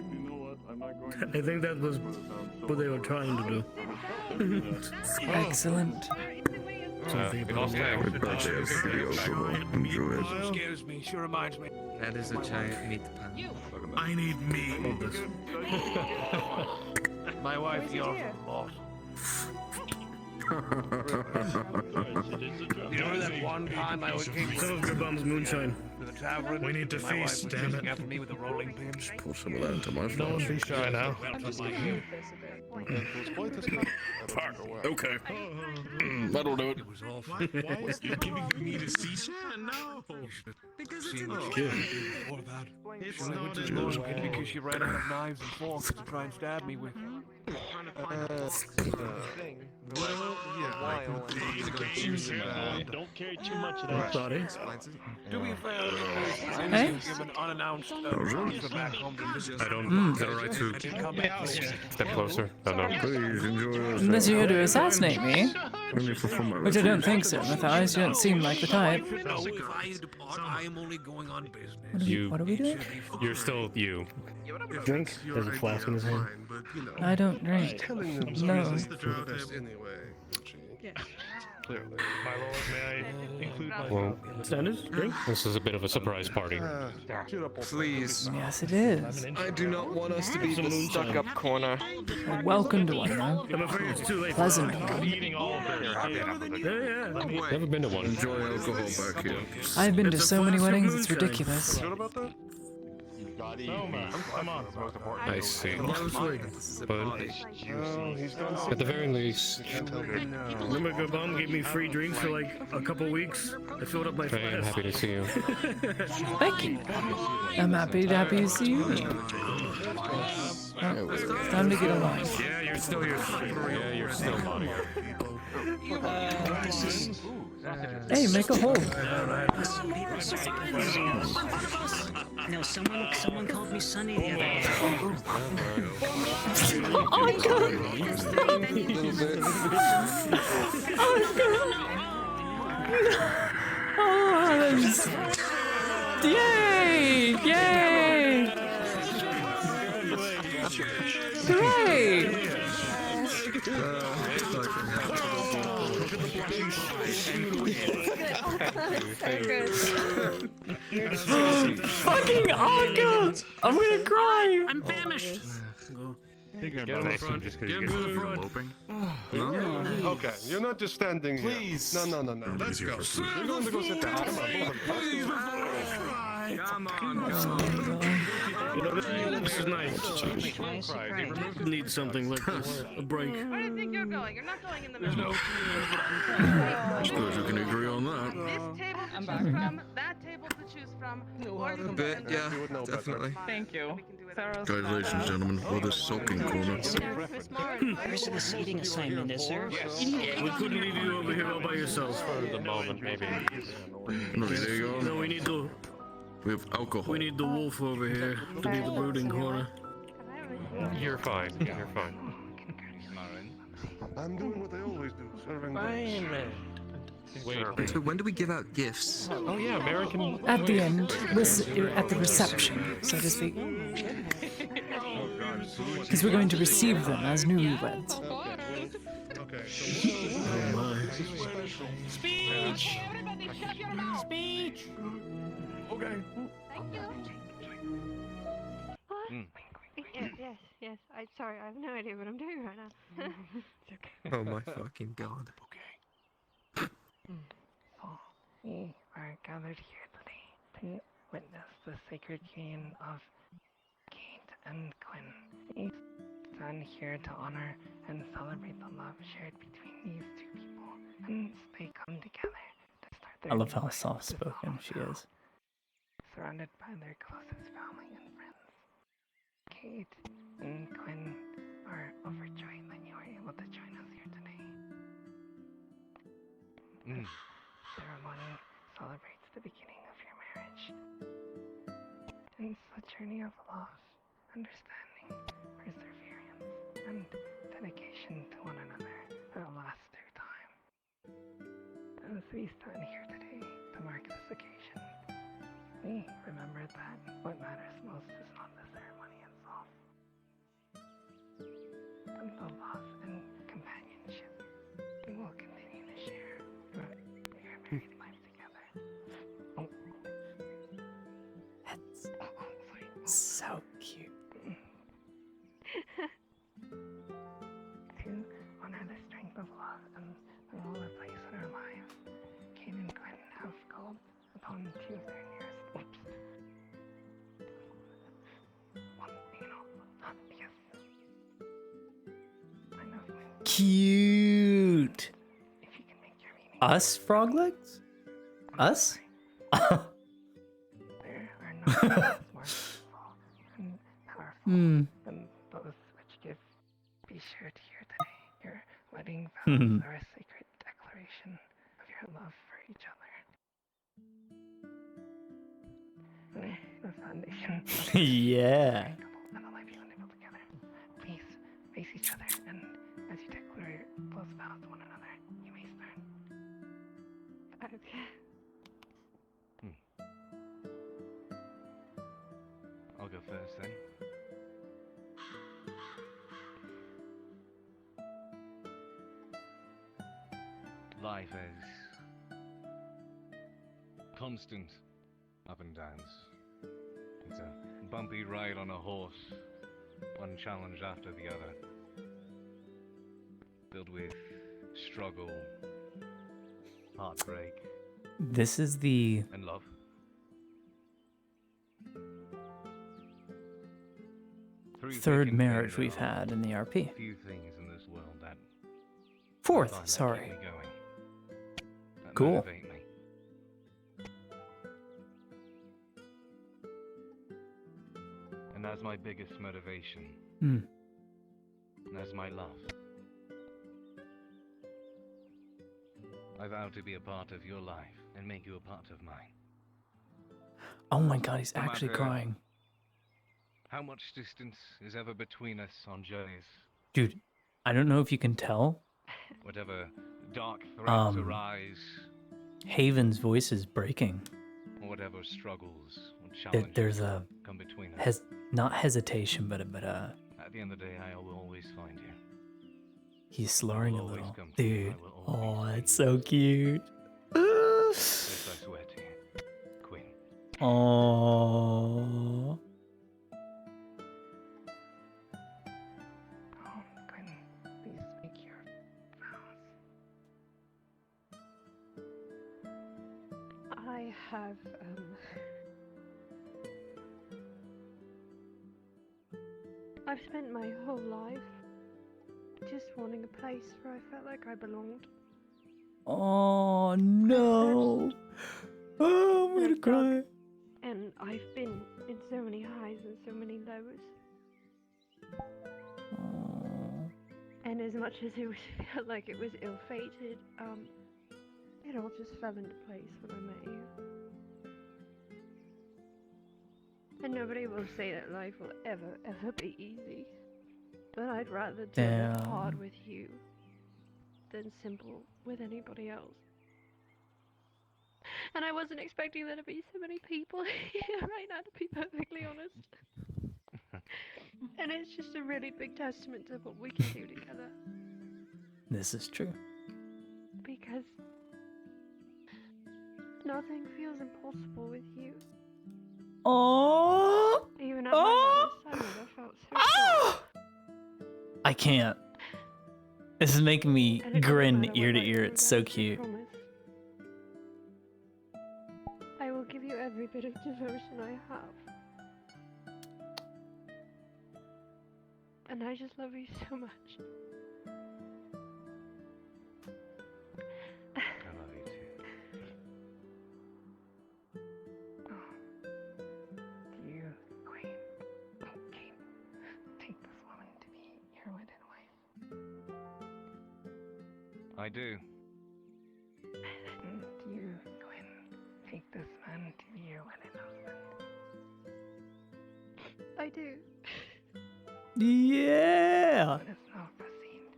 I think that was what they were trying to do. Excellent. My birthday is pretty open. Enjoy it. Scares me. She reminds me. That is a giant meat pan. I need meat. My wife yells a lot. You know that one time I came Some of your bum's moonshine. to the tavern? We need to My wife feast, was damn chasing it. after me with a rolling pin. Pour some of that into my No one flask. be shy now. Okay. That'll do it. It was awful. Why is he giving me the seat? No. Because Seen it's what in she the did. What about it? It's Well, I went not to in the the market because she ran out of knives and forks to try and stab me with. Don't carry too much of that. Sorry. Do me a favor. Hey? Give an unannounced transfer back home to visit. I don't. Mm. Is that alright to I can come back. step closer? No. Please enjoy yourself. Unless you're here to assassinate me, Only for formality. which I don't think so. With eyes, you don't seem like the type. No, if I depart, I am only going on business. What are we doing? You're still you. Drink? There's a flask in his hand. I don't drink. No. Anyway. Clearly. My lord, may I include myself Well, in the Stannis, drink? This is a bit of a surprise party. Please. Yes, it is. I do not want us to be the stuck-up corner. You're welcome to one, man. I'm afraid it's too late. Pleasant I'm one. eating all of this. Yeah. Never been to one. Enjoy alcohol back here. I've been to so many weddings, it's ridiculous. Come on. I see. But at the very least, Remember Gabam gave me free drinks for like a couple weeks? I filled up my I am happy to see you. Thank you. I'm happy to see you. It's time to get along. Yeah, you're still here. Yeah, you're still mine. Hey, make a hole. No, someone called me Sunny the other day. Oh my god! Yay! Yay! Hooray! Fucking Anka! I'm gonna cry! I'm famished. Get in the front. Get in the front. Okay, you're not just standing here. Please. No. Let's go. You're going to go sit down. Come on. You know, this is nice. Need something like this. A break. Where do you think you're going? You're not going in the middle. I suppose we can agree on that. This table to choose from, that table to choose from, or you A can bit, yeah, definitely. Thank you. Congratulations, gentlemen, for this sulking corner. Where's the seating assignment, is there? We couldn't leave you over here all by yourselves. For the moment, maybe. No, there you go. No, we need the We have alcohol. we need the wolf over here to be the brooding corner. You're fine. You're fine. I'm doing what I always do, serving Wait. So when do we give out gifts? Oh yeah, American. At the end, at the reception, so to speak. Because we're going to receive them as newlyweds. Speech! Speech! Okay. Yes. I'm sorry. I have no idea what I'm doing right now. It's okay. Oh my fucking god. We are gathered here today to witness the sacred union of Kate and Quinn. We stand here to honor and celebrate the love shared between these two people, and they come together to start their I love how new life soft with spoken she Hall is. surrounded by their closest family and friends. Kate and Quinn are overjoyed that you are able to join us here today. This ceremony celebrates the beginning of your marriage. It's a journey of love, understanding, perseverance, and dedication to one another that lasts through time. As we stand here today to mark this occasion, we remember that what matters most is not the ceremony itself, but the love and companionship we will continue to share throughout your married life together. That's so cute. To honor the strength of love and the role it plays in our lives, Kate and Quinn have called upon two of their nearest. Cute. Us, frog legs? Us? Hmm. And those which give be shared here today. Your wedding vows are a sacred declaration of your love for each other. The foundation of Yeah. and the life you live together. Please face each other, and as you declare those vows to one another, you may start. I'll go first then. life as constant up and downs. It's a bumpy ride on a horse, one challenge after the other, filled with struggle, heartbreak, This is the and love. third marriage we've had in the RP. Few things in this world that Fourth, find that sorry. keep me going, that Cool. motivate me. And that's my biggest motivation. Hmm. And that's my love. I vow to be a part of your life and make you a part of mine. Oh my god, he's No actually matter crying. How much distance is ever between us on journeys? Dude, I don't know if you can tell. Whatever dark threats Um, arise, Haven's voice is breaking. or whatever struggles or There- challenges There's a come between us. not hesitation, but At the end of the day, I will always find you. he's slurring a always little. come to you. Dude, oh, it's so cute. This I swear to you, Queen. Oh. Quinn, please make your vows. I have, I've spent my whole life just wanting a place where I felt like I belonged. Oh no. Oh, I'm gonna cry. And I've been in so many highs and so many lows. And as much as it felt like it was ill-fated, it all just fell into place when I met you. And nobody will say that life will ever be easy. But I'd rather do it hard Damn. with you than simple with anybody else. And I wasn't expecting there to be so many people here right now, to be perfectly honest. And it's just a really big testament to what we can do together. This is true. Because nothing feels impossible with you. Oh. Even at my lowest, I never felt so strong. I can't. This is making me And it doesn't grin matter ear what to life ear. throws It's so at you, I cute. promise. I will give you every bit of devotion I have. And I just love you so much. I love you too. You, Queen, Kate, take this woman to be your wedded wife. I do. And you, Quinn, take this man to be your wedded husband. I do. Yeah. Let us now proceed,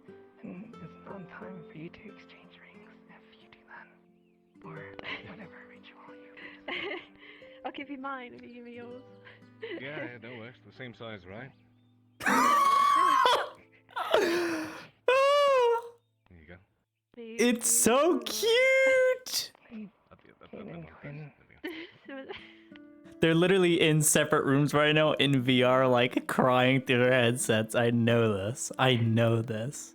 and it's not time for you to exchange rings if you do that, or whatever ritual you. I'll give you mine if you give me yours. Yeah, that works. The same size, right? There you go. It's so cute. They're literally in separate rooms right now in VR, like crying through their headsets. I know this. I know this.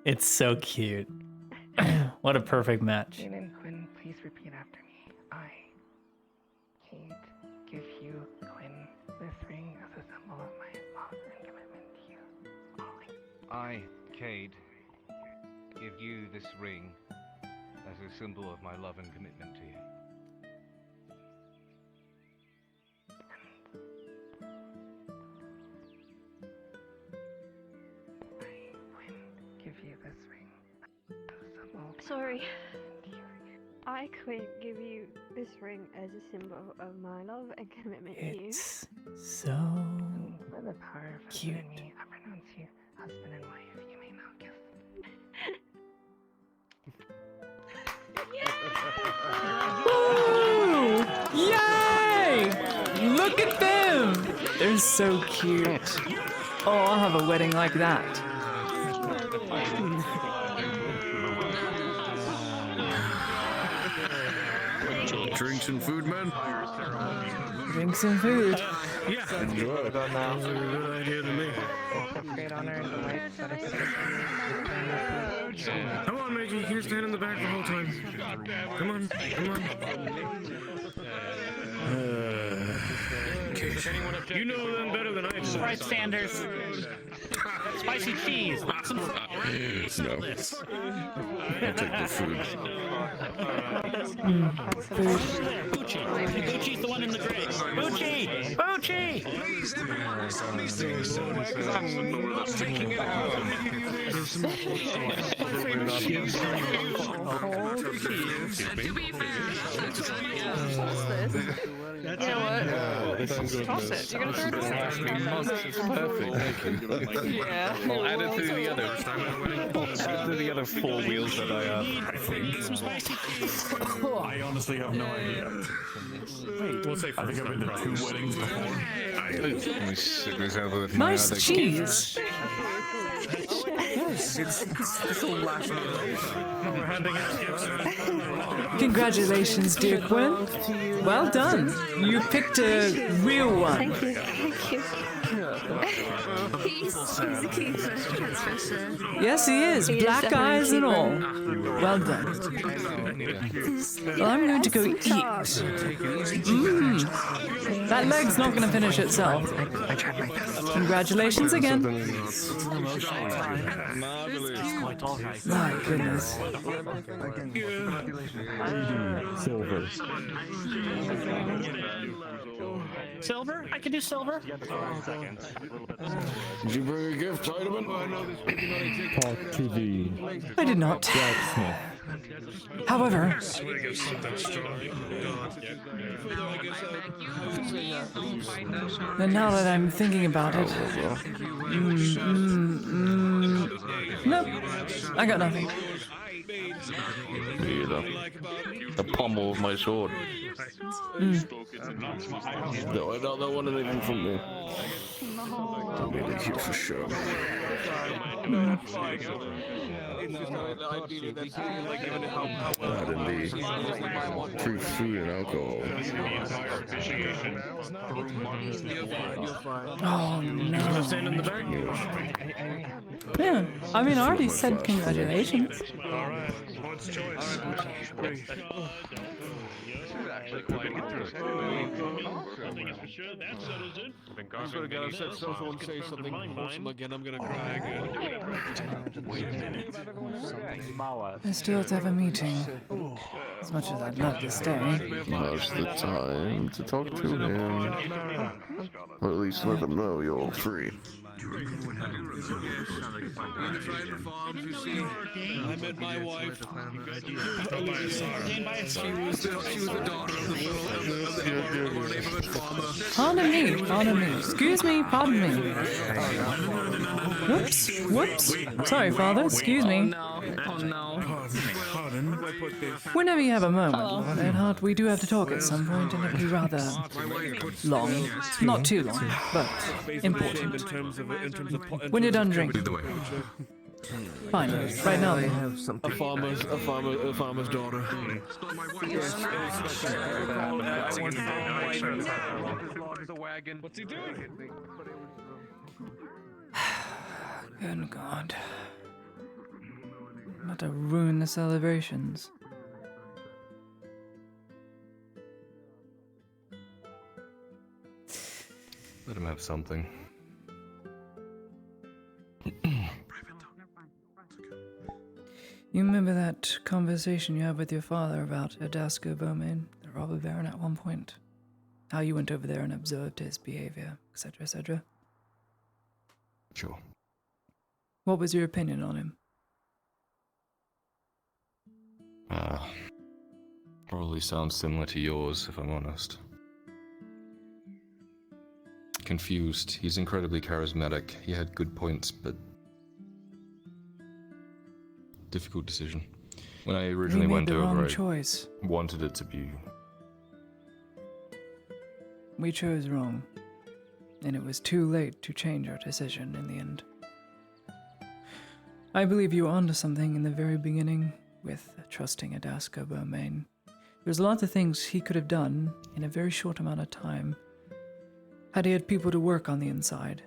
It's so cute. What a perfect match. Jane and Quinn, please repeat after me. I, Kate, give you, Quinn, this ring as a symbol of my love and commitment to you. I, Cade, give you this ring as a symbol of my love and commitment to you. Give you this ring as a symbol of Sorry. I couldn't give you this ring as a symbol of my love and commitment to you. It's so by the power of cute. in me, I pronounce you husband and wife. You may now kiss. Woo! Yay! Look at them! They're so cute. Oh, I'll have a wedding like that. drinks and food, man? Drinks and food. Yeah. Enjoy. Sounds like a good idea to me. Great honor and delight that is Come on, Maggie. You can't stand in the back the whole time. Come on. Come on. You know them better than I do. Right, Sanders. Spicy cheese. Lots of No. I'll take the food. Bucci's the one in the grid. Bucci! Bucci! Taking it out. You know what? Toss it. You're gonna throw it away. Perfect, thank you. Yeah. I'll add it to the others. Add to the other 4 wheels that I have. I honestly have no idea. We'll say I think I've been to 2 weddings before. Let me stick this out with my Nice other cheese. Yes, it's the last Congratulations, dear Quinn. Well done. You picked a real one. Thank you. He's a keeper, that's for sure. Yes, he is. He is Black definitely eyes and keeper. all. Well done. Well, I'm going to go eat. That leg's not going to finish itself. Congratulations again. My goodness. Silver. Silver? I can do silver. Did you bring a gift, Heidemann? Talk to the I did not. blacksmith. However, and now that I'm thinking about it, nope, I got nothing. Me either. The pommel of my sword. No, I don't want anything from me. Don't need to keep for sure. That indeed. Free food and alcohol. Oh no. Stand in the back. Yeah, I mean, I already said congratulations. All right. What's choice? Actually quite interesting. I swear to God, I've said someone say something wholesome again, I'm gonna cry again. I still have to have a meeting. As much as I'd love to stay. Now's the time to talk to him. Or at least let them know you're free. I met my wife. She was the daughter of the neighborhood farmer. Pardon me, pardon me. Excuse me, pardon me. Whoops, whoops. Sorry, Father, excuse me. Oh no. Whenever you have a moment, Bernhardt, we do have to talk at some point, and it'll be rather long. Not too long, but important. When you're done drinking. Fine. Right now, they have something. A farmer's daughter. What's he doing? Good God. I'm about to ruin the celebrations. Let him have something. You remember that conversation you had with your father about Adasco Bowman, the robber baron, at one point? How you went over there and observed his behavior, etc., etc.? Sure. What was your opinion on him? Probably sounds similar to yours, if I'm honest. Confused. He's incredibly charismatic. He had good points, but difficult decision. When I originally We made went the wrong over, choice. I wanted it to be. We chose wrong, and it was too late to change our decision in the end. I believe you were onto something in the very beginning with trusting Adasco Bowman There's a lot of things he could have done in a very short amount of time had he had people to work on the inside.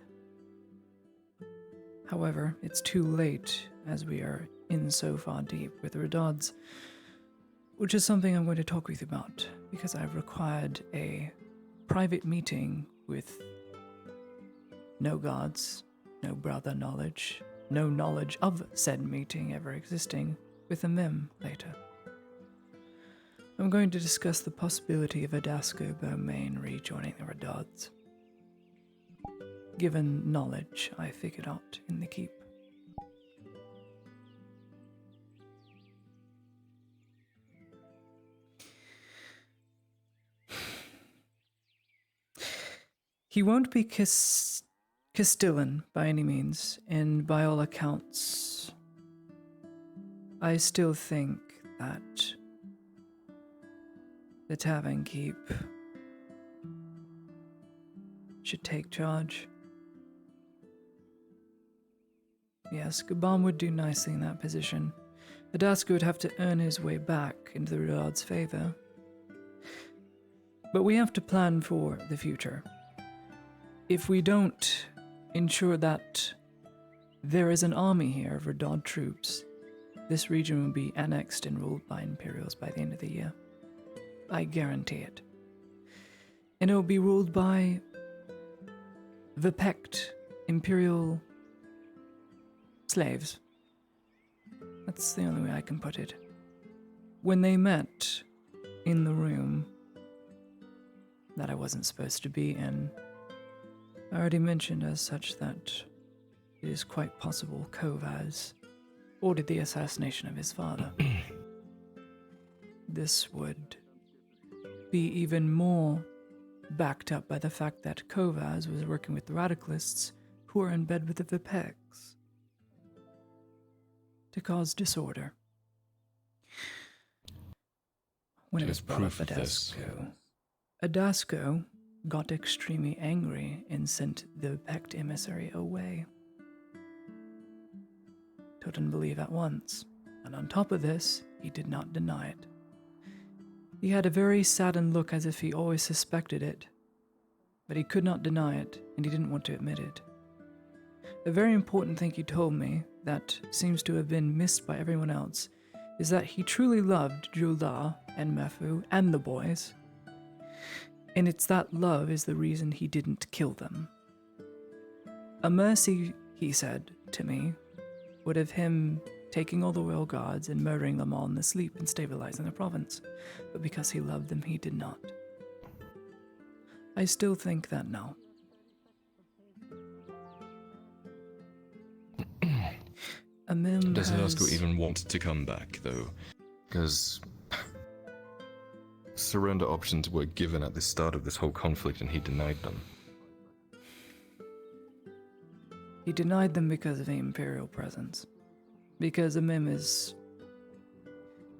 However, it's too late as we are in so far deep with the Redods, which is something I'm going to talk with you about because I've required a private meeting with no gods, no brother knowledge, no knowledge of said meeting ever existing with a Mim later. I'm going to discuss the possibility of Adasco Bowmain rejoining the Redods. Given knowledge I figured out in the keep. He won't be Castillan by any means, and by all accounts, I still think that the Tavern Keep should take charge. Yes, Gabam would do nicely in that position. Adasco would have to earn his way back into the Redod's favor. But we have to plan for the future. If we don't ensure that there is an army here of Redod troops, this region will be annexed and ruled by Imperials by the end of the year. I guarantee it. And it will be ruled by Vipect, Imperial slaves. That's the only way I can put it. When they met in the room that I wasn't supposed to be in, I already mentioned as such that it is quite possible Kovaz ordered the assassination of his father. This would be even more backed up by the fact that Kovaz was working with the radicalists who are in bed with the Vipeks to cause disorder. When it was brought up Adasco got extremely angry and sent the Vipect emissary away. Toten believe at once, and on top of this, he did not deny it. He had a very saddened look as if he always suspected it, but he could not deny it, and he didn't want to admit it. A very important thing he told me that seems to have been missed by everyone else is that he truly loved Julda and Mefu and the boys, and it's that love is the reason he didn't kill them. A mercy, he said to me, would have him taking all the royal guards and murdering them all in their sleep and stabilizing the province, but because he loved them, he did not. I still think that now. Does Adasco even want to come back, though? Because surrender options were given at the start of this whole conflict and he denied them. He denied them because of the Imperial presence. Because Amim is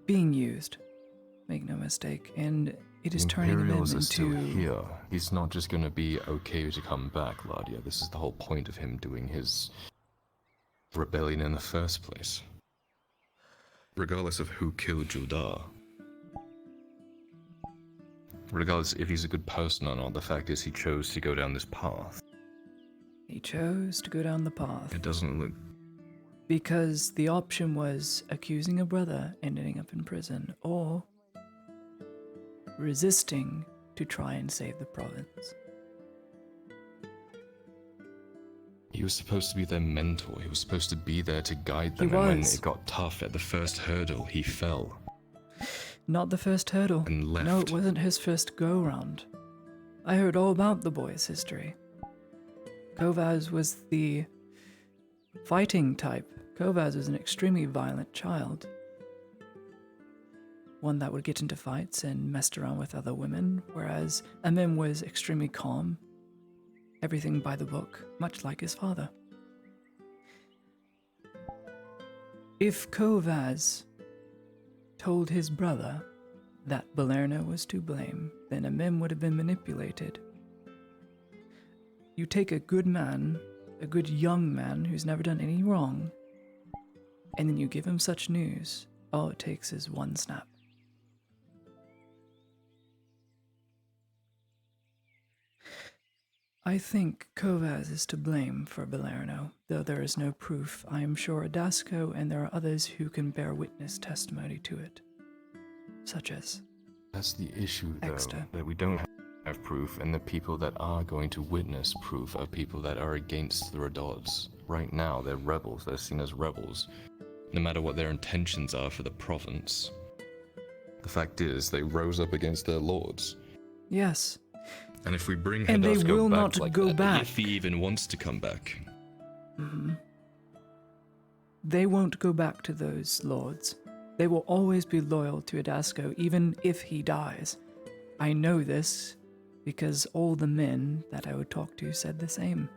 being used. Make no mistake. And it is turning him Imperials into... are still here. He's not just going to be okay to come back, Ladia. This is the whole point of him doing his rebellion in the first place. Regardless of who killed Juldar. Regardless if he's a good person or not, the fact is he chose to go down this path. He chose to go down the path. It doesn't look... Because the option was accusing a brother and ending up in prison, or resisting to try and save the province. He was supposed to be their mentor. He was supposed to be there to guide them. And when it got tough at the first hurdle, he fell. Not the first hurdle. And left. No, it wasn't his first go-round. I heard all about the boy's history. Kovaz was the fighting type. Kovaz was an extremely violent child. One that would get into fights and messed around with other women, whereas Amim was extremely calm. Everything by the book, much like his father. If Kovaz told his brother that Balerno was to blame, then Amim would have been manipulated. You take a good man, a good young man who's never done any wrong, and then you give him such news, all it takes is one snap. I think Kovaz is to blame for Belerno, though there is no proof. I am sure Adasco and there are others who can bear witness testimony to it, such as... That's the issue, though, Exeter. that we don't have proof, and the people that are going to witness proof are people that are against the Redods. Right now, they're rebels. They're seen as rebels, no matter what their intentions are for the province. The fact is, they rose up against their lords. Yes. And if we bring And they Hadasko will back not like go that, back. if he even wants to come back, They won't go back to those lords. They will always be loyal to Adasco, even if he dies. I know this because all the men that I would talk to said the same.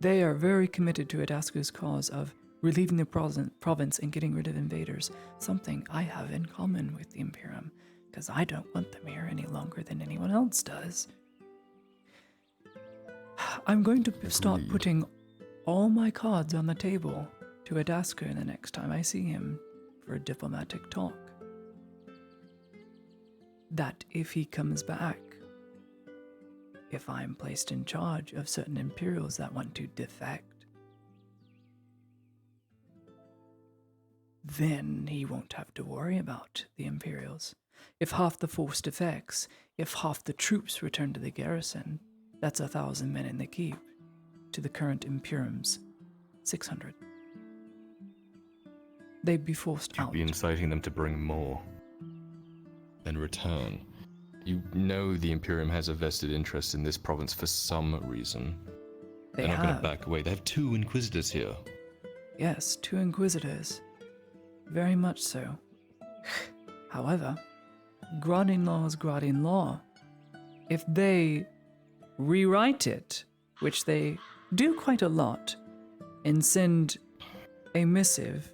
They are very committed to Adasco's cause of relieving the province and getting rid of invaders, something I have in common with the Imperium, because I don't want them here any longer than anyone else does. I'm going to start putting all my cards on the table to Adasco the next time I see him for a diplomatic talk. That if he comes back, if I'm placed in charge of certain Imperials that want to defect, then he won't have to worry about the Imperials. If half the force defects, if half the troops return to the garrison, that's 1,000 men in the keep, to the current Imperium's 600. They'd be forced out. you'd be inciting them to bring more. Then return. You know the Imperium has a vested interest in this province for some reason. They're not going to back away. They have 2 Inquisitors here. Yes, 2 Inquisitors. Very much so. However, Gradin law is Gradin law. If they rewrite it, which they do quite a lot, and send a missive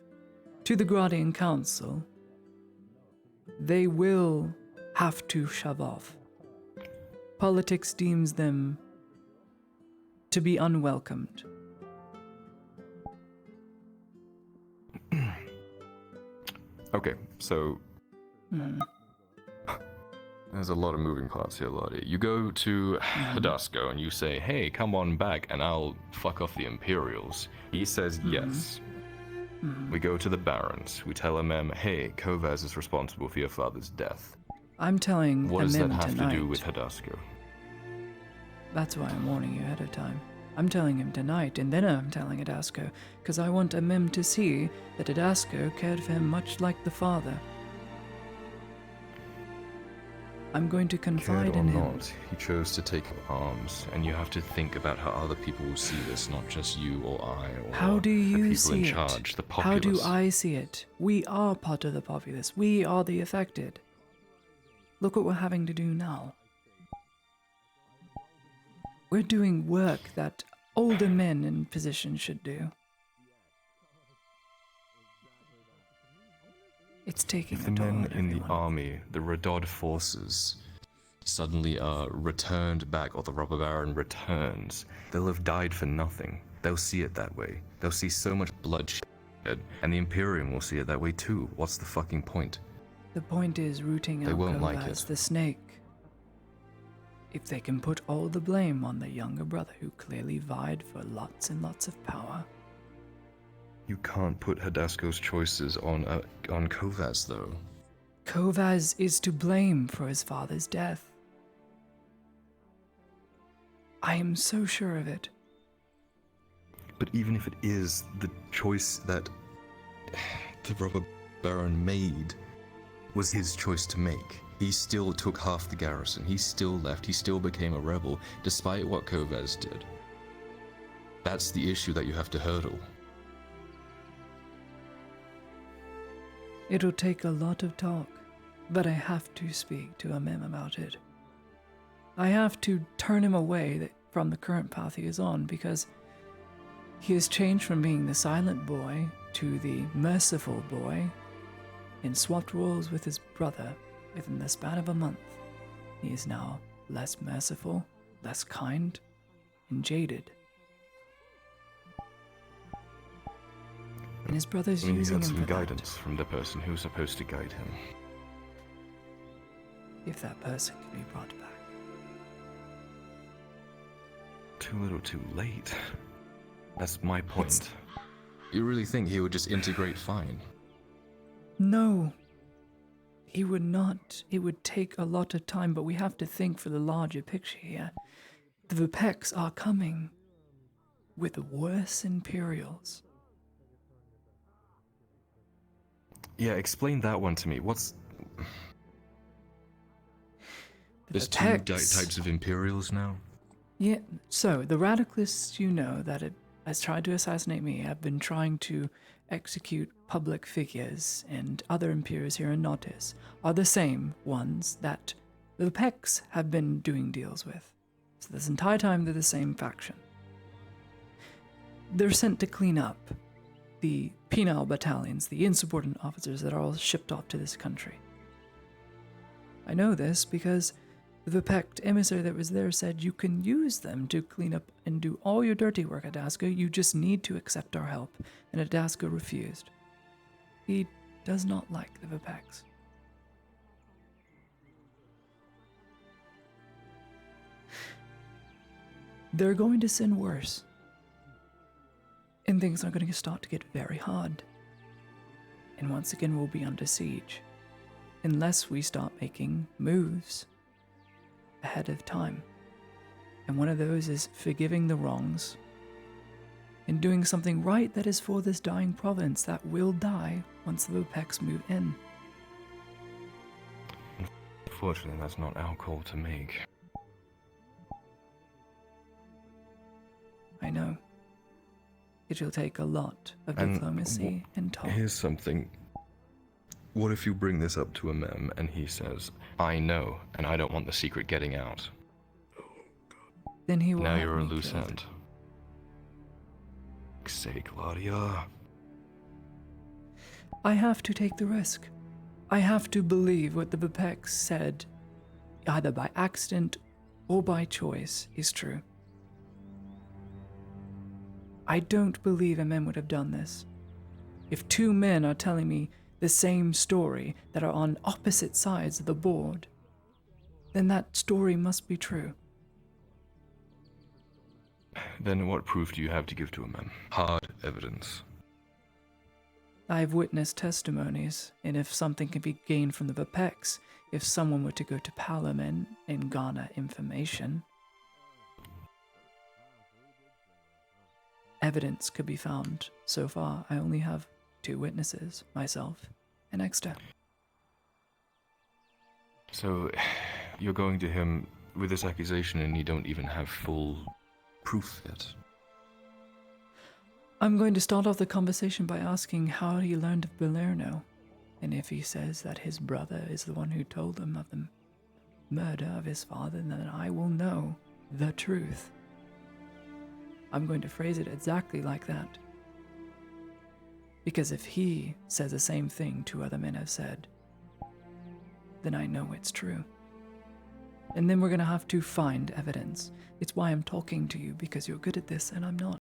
to the Gradian Council, they will have to shove off. Politics deems them to be unwelcomed. Okay, so there's a lot of moving parts here, Lottie. You go to Hadasko and you say, hey, come on back and I'll fuck off the Imperials. He says yes. We go to the Barons. We tell him, hey, Kovaz is responsible for your father's death. I'm telling What does that Amim have tonight. to do with Hadasko? That's why I'm warning you ahead of time. I'm telling him tonight, and then I'm telling Adasco, because I want Amim to see that Adasco cared for him much like the father. I'm going to confide Cared or in him. not, he chose to take up arms, and you have to think about how other people will see this, not just you or I or How do the you people see in it? charge, the populace. How do I see it? We are part of the populace. We are the affected. Look what we're having to do now. We're doing work that older men in position should do. It's taking If a the toll men on in the everyone. army, the Redod forces, suddenly are returned back, or the Robber Baron returns, they'll have died for nothing. They'll see it that way. They'll see so much bloodshed, and the Imperium will see it that way too. What's the fucking point? The point is rooting They out won't like Kovaz it. the snake. If they can put all the blame on the younger brother who clearly vied for lots and lots of power. You can't put Hadasko's choices on Kovaz, though. Kovaz is to blame for his father's death. I am so sure of it. But even if it is the choice that the Robber Baron made, was his choice to make. He still took half the garrison. He still left. He still became a rebel, despite what Kovaz did. That's the issue that you have to hurdle. It'll take a lot of talk, but I have to speak to Amim about it. I have to turn him away from the current path he is on, because he has changed from being the silent boy to the merciful boy and swapped roles with his brother within the span of a month. He is now less merciful, less kind, and jaded. And his brother's He using got him some for that. guidance from the person who was supposed to guide him. If that person can be brought back. too little too late. That's my point. You really think he would just integrate fine? No. He would not. It would take a lot of time, but we have to think for the larger picture here. The Vipeks are coming with worse Imperials. Yeah, explain that one to me. What's... There's two Vipeks. types of Imperials now? Yeah, so the radicalists you know that has tried to assassinate me have been trying to execute public figures and other Imperials here in Notis are the same ones that the Vipeks have been doing deals with. So this entire time they're the same faction. They're sent to clean up the penal battalions, the insubordinate officers that are all shipped off to this country. I know this because the Vipect emissary that was there said you can use them to clean up and do all your dirty work, Adaska. You just need to accept our help. And Adaska refused. He does not like the Vipeks. They're going to sin worse. And things are going to start to get very hard. And once again, we'll be under siege. Unless we start making moves ahead of time. And one of those is forgiving the wrongs and doing something right that is for this dying province that will die once the Vipeks move in. Unfortunately, that's not our call to make. I know. It will take a lot of diplomacy and talk. Here's something. What if you bring this up to a mem and he says, I know, and I don't want the secret getting out? Then he will Now have you're a me loose killed. end. Say, Claudia. I have to take the risk. I have to believe what the Vipeks said, either by accident or by choice, is true. I don't believe a man would have done this. If two men are telling me the same story that are on opposite sides of the board, then that story must be true. Then what proof do you have to give to a man? Hard evidence. I've witnessed testimonies, and if something can be gained from the Vipeks, if someone were to go to Parliament and garner information, evidence could be found. So far, I only have 2 witnesses, myself and Exter. So, you're going to him with this accusation and you don't even have full proof yet? I'm going to start off the conversation by asking how he learned of Balerno, and if he says that his brother is the one who told him of the murder of his father, then I will know the truth. I'm going to phrase it exactly like that. Because if he says the same thing 2 other men have said, then I know it's true. And then we're going to have to find evidence. It's why I'm talking to you, because you're good at this and I'm not.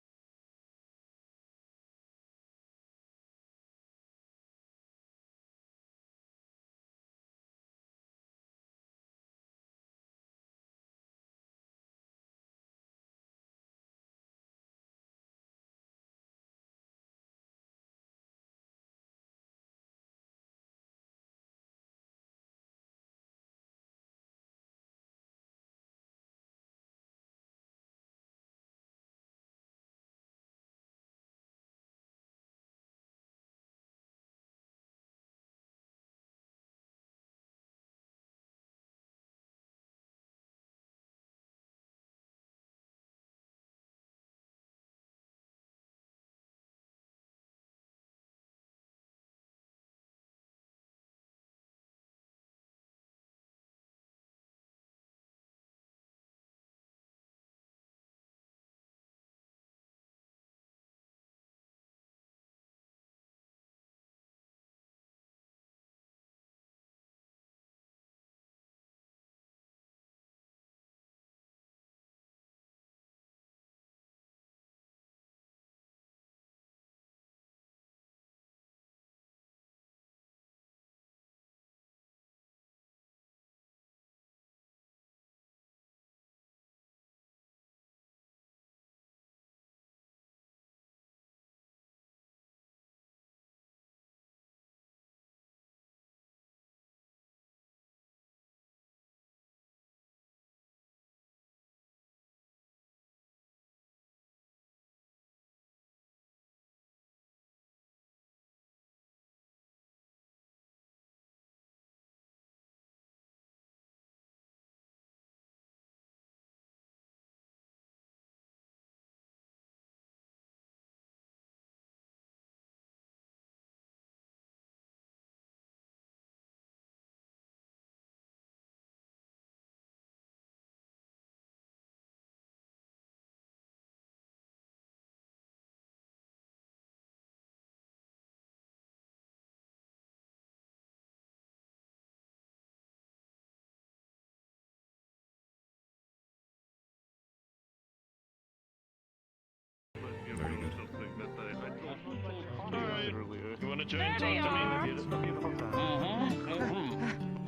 Butcher and talk to me.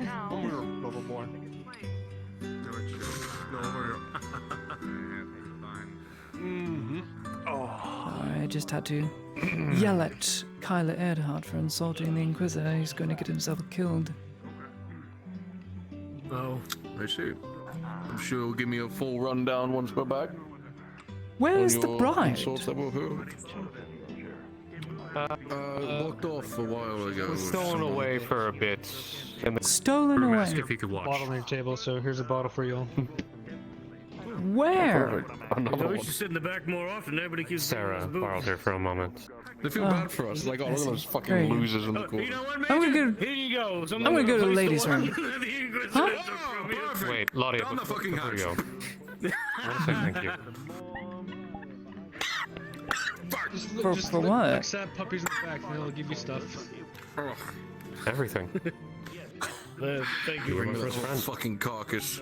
Come here, little boy. I just had to yell at Kyler Earhart for insulting the Inquisitor. He's going to get himself killed. Oh, I see. I'm sure he'll give me a full rundown once we're back. Where's on the your bride? insults that were heard. Locked off a while ago. Was stolen away for a bit. And the Stolen away. asked if he could watch. Bottle on your table, so here's a bottle for you all. Where? You know, we should sit in the back more often. Everybody keeps Sarah borrowed her for a moment. They feel bad for us. Like, oh, look at those fucking losers in the corner. You know what, I'm Major? gonna go. Here you go. I'm gonna go to the ladies' room. Huh? Wait, Lottie, Down the fucking before you house. go. I want to say thank you. For what? Accept puppies in the back, and they'll give you stuff. Everything. Thank you, You're my that first whole friend. fucking carcass.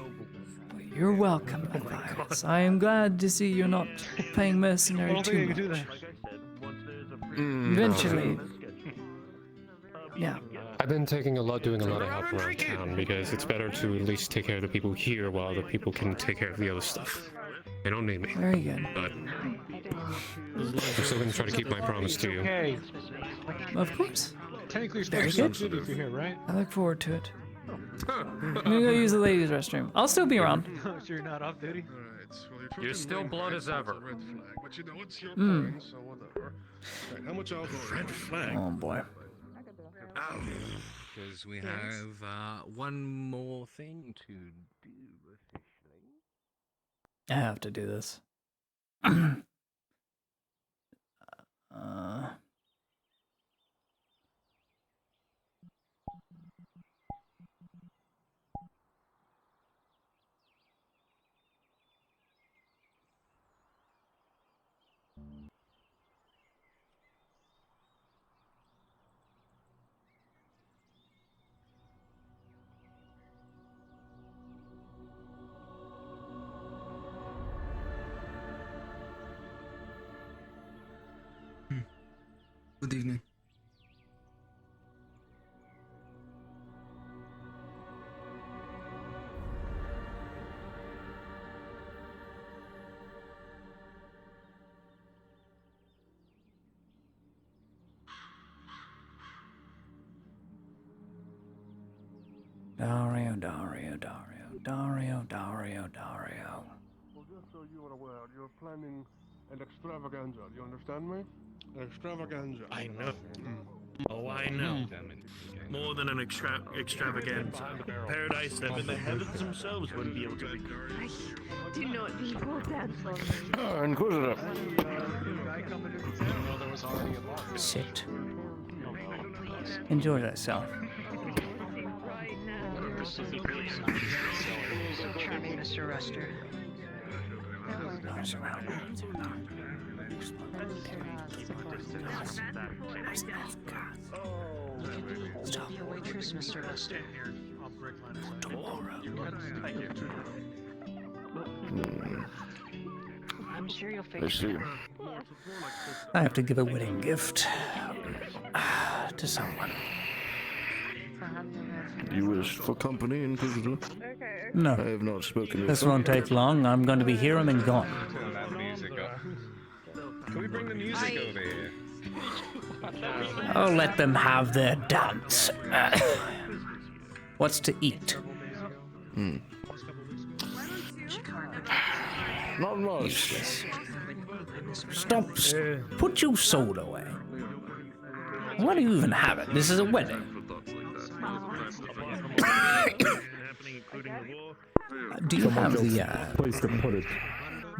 You're welcome, Matthias. I am glad to see you're not paying mercenary too much. Eventually. Yeah. I've been doing a lot of help around town because it's better to at least take care of the people here while the people can take care of the other stuff. They don't need me. Very good. But I'm still gonna try to keep my promise to you. Okay. Of course. Technically, you're Very supposed to good. do if you're here, right? I look forward to it. I'm gonna go use the ladies' restroom. I'll still be around. So you're not off duty? You're still blood as ever. But you know, it's your Mm. point, so whatever. Right, how much alcohol? Red flag. Oh boy. Because we have one more thing to do officially. I have to do this. Good evening. Dario, Dario, Dario, Dario, Dario, Dario. Well, just so you are aware, you're planning an extravaganza. Do you understand me? An extravaganza. I know. Oh, I know. More than an extravaganza. Paradise, them in the heavens themselves wouldn't be able to be. Do not evil dance on me. Inquisitor. Sit. Enjoy thyself. Charming Mr. Ruster. Stop your waitress, Mr. Ruster. I'm sure you'll figure it out. I have to give a wedding gift to someone. You wish for company, Inquisitor? No. I have not spoken to This won't take long. I'm going to be here and then gone. Turn that music up. Can we bring the music over here? I'll let them have their dance. What's to eat? Not much. Stop. Put your sword away. Why do you even have it? This is a wedding. Do you have the place to put it?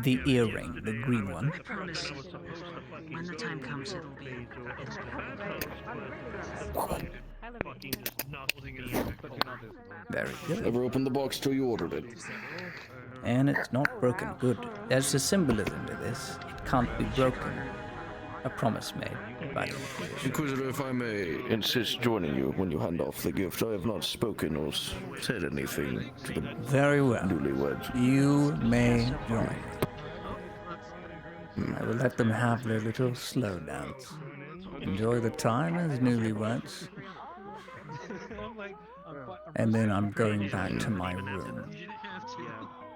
The earring, the green one? I promise. When the time comes, it'll be. Very good. Never opened the box till you ordered it. And it's not broken. Good. There's a symbolism to this. It can't be broken. A promise made by the Inquisition. Inquisitor, if I may insist joining you when you hand off the gift, I have not spoken or said anything to the Very well. newlyweds. You may join. I will let them have their little slow dance. enjoy the time as newlyweds, and then I'm going back to my room.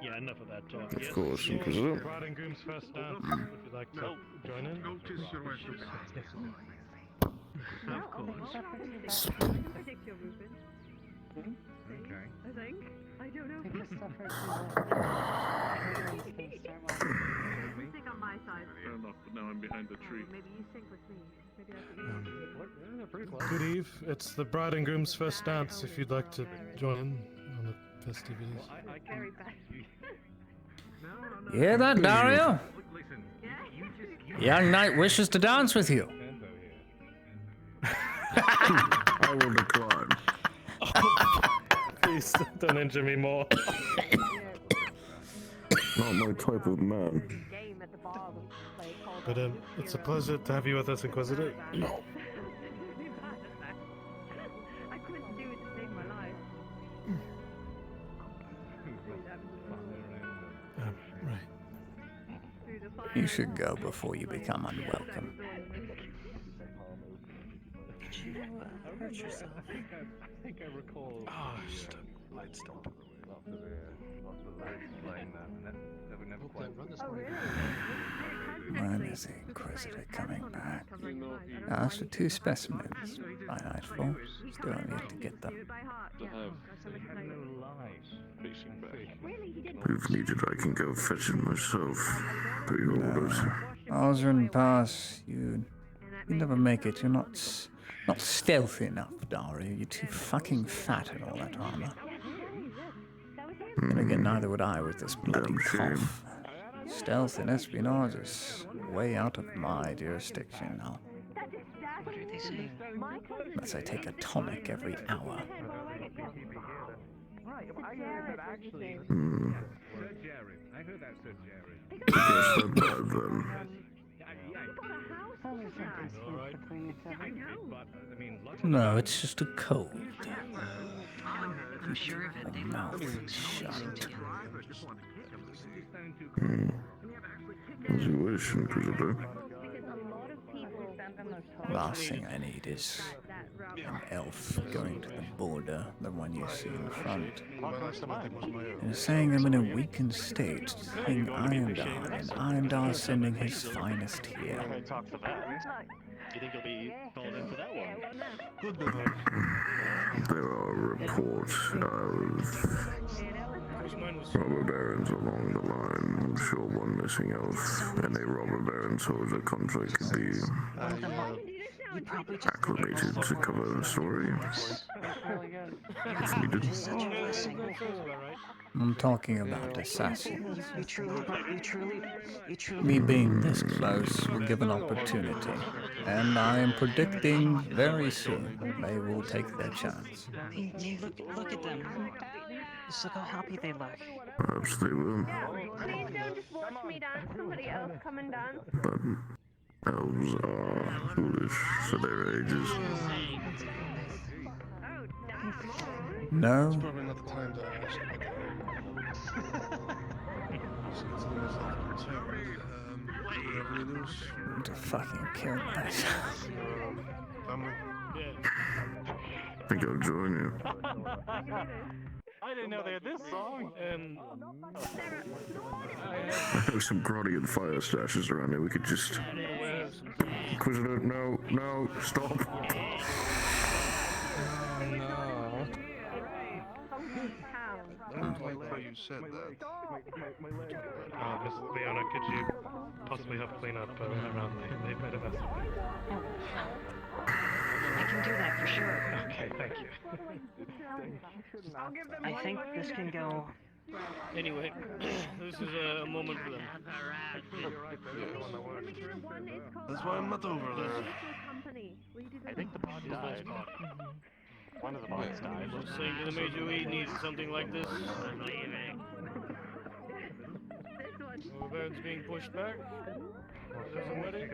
Yeah, enough of that talk. Of course, Inquisitor. Bride and groom's first dance, if you'd like to join in. Of course. Okay. I think. I don't know. You stick on my side. Fair enough, but now I'm behind the tree. Maybe you sync with me. Maybe that's what you want. Good eve. It's the bride and groom's first dance, if you'd like to join in on the festivities. Very bad. You hear that, Dario? Young knight wishes to dance with you. I will decline. Please don't injure me more. Not my type of man. But it's a pleasure to have you with us, Inquisitor. No. I couldn't do it to save my life. Right. You should go before you become unwelcome. Did you hurt yourself? I think I recall. Oh, just a light stop. After the playing that, and that would never quite run this way. When is the Inquisitor coming back? I asked for 2 specimens by nightfall. Still have yet to get them. If needed, I can go fetch it myself. Per your orders. Ozran Pass, you never make it. You're not stealthy enough, Dario. You're too fucking fat in all that armor. And again, neither would I with this bloody cough. Stealth and espionage is way out of my jurisdiction now. What are they saying? Unless I take a tonic every hour. I heard that, Sir Jerry. Guess they're bad then. No, it's just a cold. I'm sure of it. They Mouth shut. As you wish, Inquisitor. Last thing I need is an elf going to the border, the one you see in front, and saying I'm in a weakened state, saying Irondar, and Irondar sending his finest here. You think you'll be called in for that one? There are reports of robber barons along the line. I'm sure one missing elf and a robber baron soldier contract could be acclimated to cover the story. If needed. I'm talking about assassins. You truly. Me being this close will give an opportunity, and I am predicting very soon they will take their chance. Look at them. Just look how happy they look. Perhaps they will. Please don't just watch me dance. Somebody else come and dance. But elves are foolish for their ages. No. Probably not the time to ask. To fucking kill myself. I think I'll join you. I didn't know they had this song. I have some grotty and fire stashes around here. We could just. Inquisitor, no, stop. I don't like how you said that. Mrs. Leona, could you possibly help clean up around they've made a mess? I can do that for sure. Okay, thank you. I think this can go. Anyway, this is a moment for them. That's why I'm not over there. I think the body died. One of the bodies died. Just saying to the Major we need something like this. I'm leaving. Overbearing's being pushed back. There's a wedding.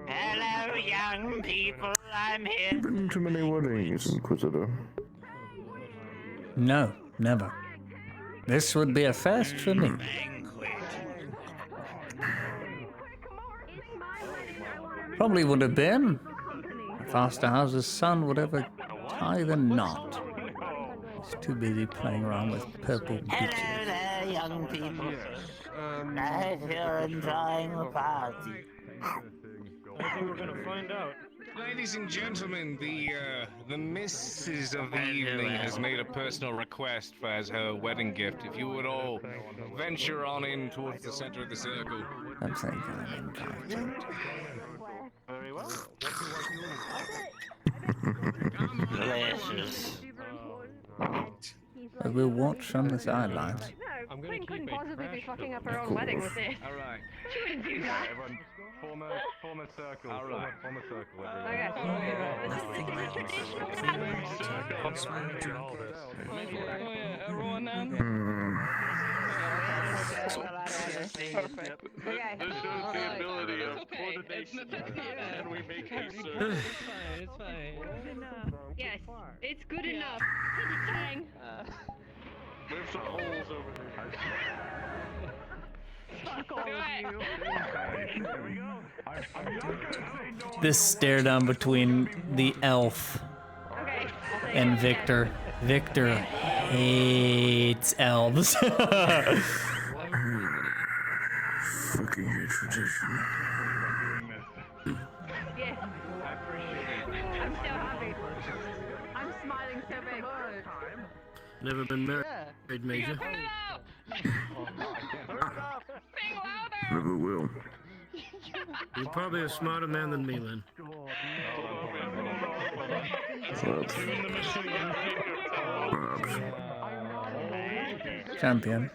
Hello, young people. I'm here. Been to many weddings, Inquisitor. No, never. This would be a first for me. Probably would have been Foster House's son would ever tie the knot. He's too busy playing around with purple bitches. Hello there, young people. I hope you're enjoying the party. I think we're gonna find out. Ladies and gentlemen, the missus of the evening has made a personal request as her wedding gift. If you would all venture on in towards the center of the circle. I'm saying I'm invited. Very well. Delicious. I will watch from the sidelines. No, Quinn couldn't possibly be fucking up her own wedding with this. All right. She wouldn't do that. Everyone, form a circle. All right. Form a circle. Okay. Everyone now. Perfect. Okay. This shows the ability of coordination. Can we make a circle? It's fine. Yes, it's good enough. Tang. We have some holes over there. Fuck all of you. There we go. This stare down between the elf and Victor. Victor hates elves. Fucking hate tradition. Yes. I'm so happy. I'm smiling so big. Never been married, Major. Never will. You're probably a smarter man than me, Lynn. Champion.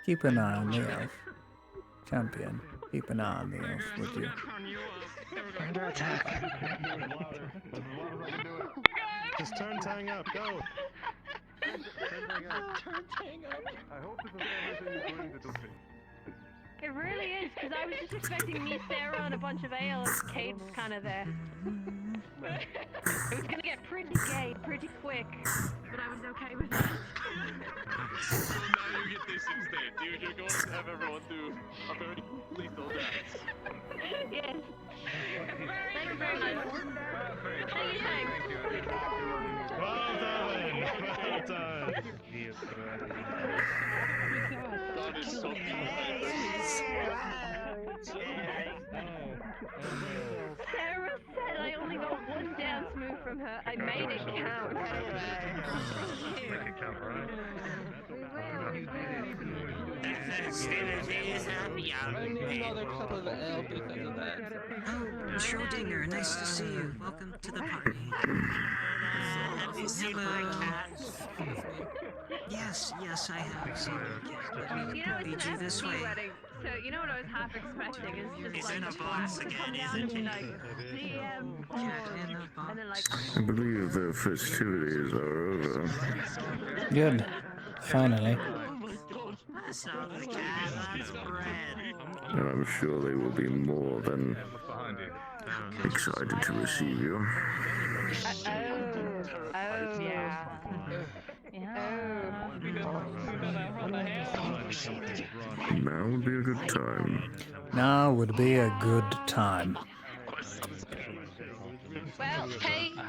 Keep an eye on the elf. Champion, keep an eye on the elf, would you? Under attack. Just turn Tang up, go! Turn Tang up. I hope this is everything you're doing to do it. It really is, because I was just expecting me, Sarah, and a bunch of ale, and Cade's kind of there. It was gonna get pretty gay, pretty quick, but I was okay with it. So now you get this instead. You're going to have everyone do a very lethal dance. Yes. Thank you very much. Thank you, Tang. Well done! Well done! That is so Sarah said I only got one dance move from her. I made it count. Another cup of ale because of that. Oh, Schrodinger, nice to see you. Welcome to the party. Have you seen my cat? Yes, I have. So, You know, lead it's you an this way. FT wedding, so you know what I was half expecting is just He's like in a Black box to come again, down isn't and be he? like, DM, and then like, I believe the festivities are over. Good. Finally. That's not the cat, that's bread. And I'm sure they will be more than excited to receive you. Now would be a good time. Now would be a good time. well, hey. I'm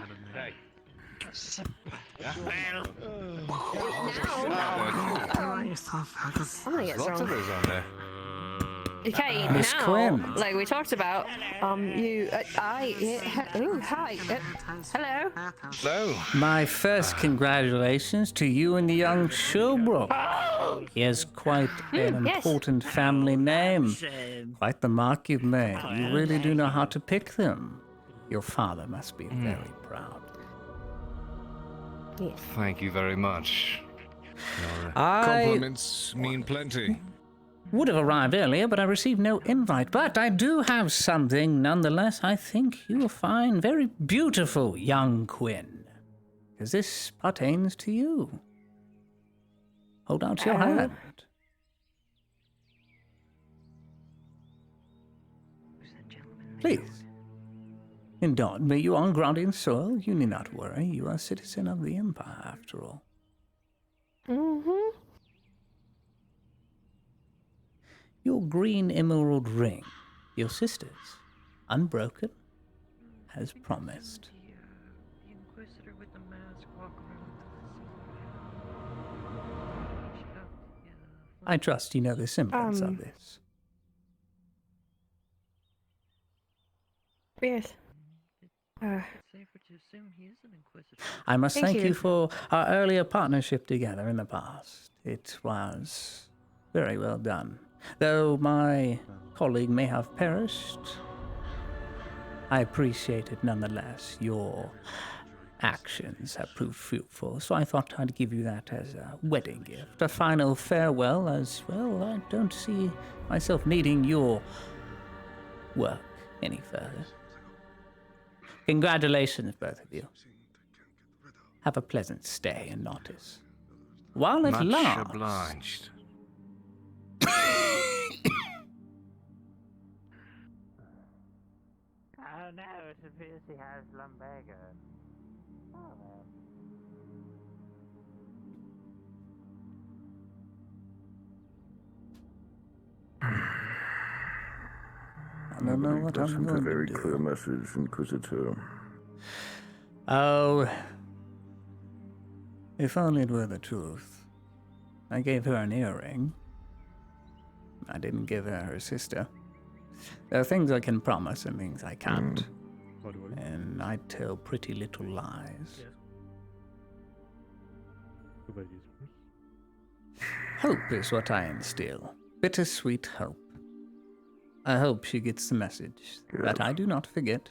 gonna get Lots of some. those on there. Okay, Miss now, Quinn. like we talked about, hi, hello. Hello. My first congratulations to you and the young Sherbrooke. He has quite an yes. important family name. Quite the mark you've made. You really do know how to pick them. Your father must be very proud. Thank you very much. Your I- compliments mean plenty. Would have arrived earlier, but I received no invite. But I do have something nonetheless. I think you will find very beautiful, young Quinn. Because this pertains to you. Hold out your hand. Please. Indulge me, you are on grounded soil. You need not worry. You are a citizen of the Empire, after all. Mm-hmm. Your green emerald ring, your sister's, unbroken, as promised. The Inquisitor with the mask walk around I trust you know the semblance of this. Yes. safer to assume he is an Inquisitor. I must Thank thank you you. for our earlier partnership together in the past. It was very well done. Though my colleague may have perished, I appreciate it nonetheless. Your actions have proved fruitful, so I thought I'd give you that as a wedding gift. A final farewell, as well. I don't see myself needing your work any further. Congratulations, both of you. Have a pleasant stay in Nautis. While it Much lasts. obliged. Oh no, it appears he has lumbago. Oh well. I don't know what That I'm sent a going to very do. clear message, Inquisitor. Oh, if only it were the truth. I gave her an earring. I didn't give her her sister. There are things I can promise and things I can't. And I tell pretty little lies. Hope is what I instill. Bittersweet hope. I hope she gets the message that I do not forget.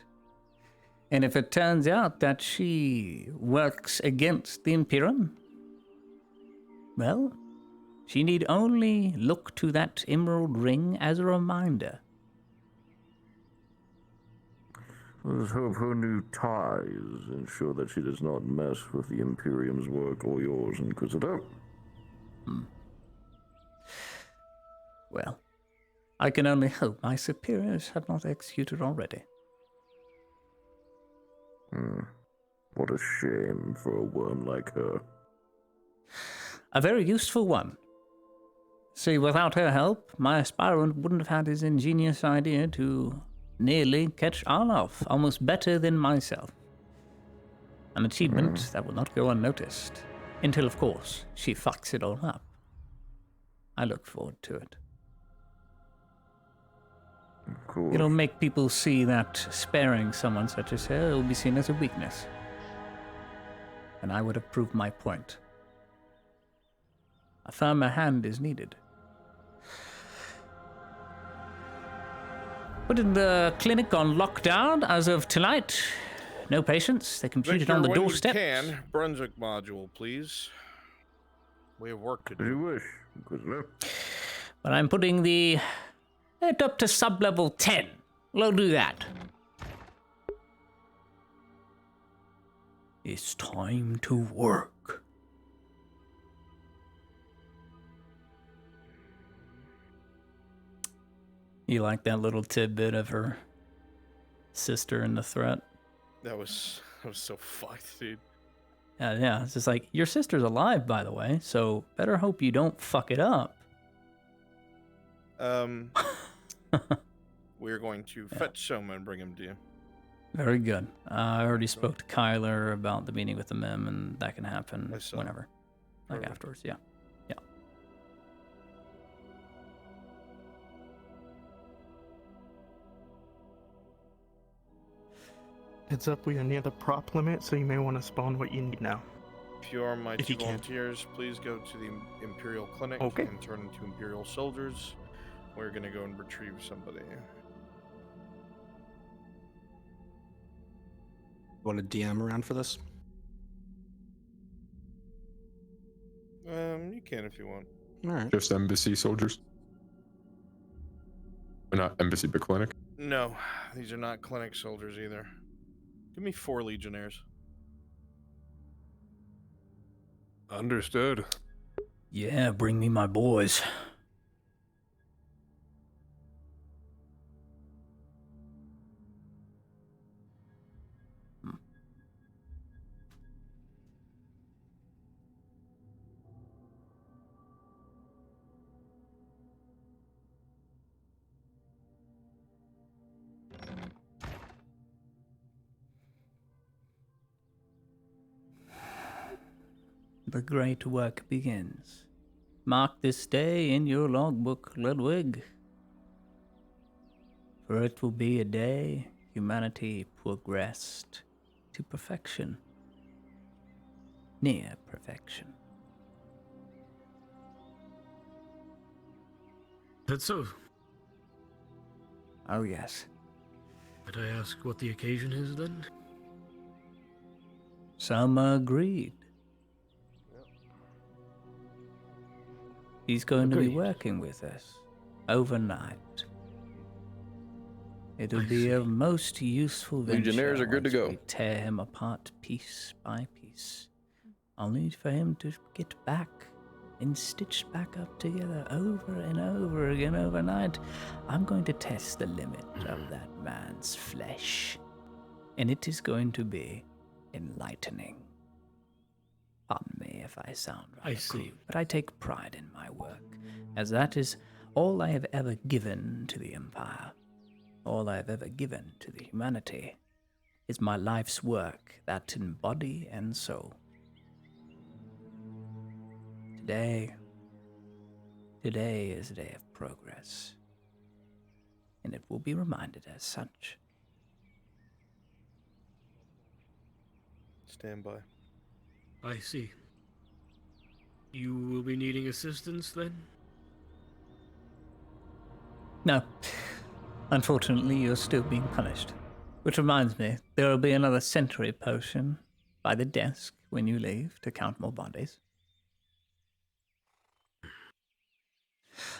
And if it turns out that she works against the Imperium, well, she need only look to that emerald ring as a reminder. Let's hope her new ties ensure that she does not mess with the Imperium's work or yours, Inquisitor. Well, I can only hope my superiors have not executed already. What a shame for a worm like her. A very useful one. See, without her help, my aspirant wouldn't have had his ingenious idea to nearly catch Arloff, almost better than myself. An achievement that will not go unnoticed, until, of course, she fucks it all up. I look forward to it. Of course. It'll make people see that sparing someone such as her will be seen as a weakness. And I would have proved my point. A firmer hand is needed. Putting the clinic on lockdown as of tonight. No patients. They computed Victor, on the when doorstep. You can. Brunswick module, please. We have work to do. As you wish, Inquisitor. But I'm putting it up to sub-level 10. We'll do that. It's time to work. You like that little tidbit of her sister in the threat? That was so fucked, dude. Yeah, it's just like, your sister's alive, by the way, so better hope you don't fuck it up. We're going to fetch someone and bring him to you. Very good. I already spoke to Kyler about the meeting with the Mem, and that can happen whenever. Like afterwards, yeah. Yeah. Heads up, we are near the prop limit, so you may want to spawn what you need now. If you are my If two you can. volunteers, please go to the Imperial Clinic Okay. and turn into Imperial soldiers. We're gonna go and retrieve somebody. Want to DM around for this? You can if you want. Alright. Just embassy soldiers? Or not embassy, but clinic? No, these are not clinic soldiers either. Give me 4 legionnaires. Understood. Yeah, bring me my boys. the great work begins. Mark this day in your logbook, Ludwig, for it will be a day humanity progressed to perfection, near perfection. That's so. Oh, yes. Might I ask what the occasion is then? Some agreed. He's going to be working with us overnight. It'll be a most useful venture. Legionnaires are good to once go. We tear him apart piece by piece, only for him to get back and stitched back up together over and over again overnight. I'm going to test the limit of that man's flesh, and it is going to be enlightening. Pardon me if I sound rather crude, but I take pride in my work, as that is all I have ever given to the Empire. All I have ever given to the humanity is my life's work, that in body and soul. Today is a day of progress, and it will be reminded as such. Stand by. I see. You will be needing assistance then? No. Unfortunately, you're still being punished. Which reminds me, there will be another century potion by the desk when you leave to count more bodies.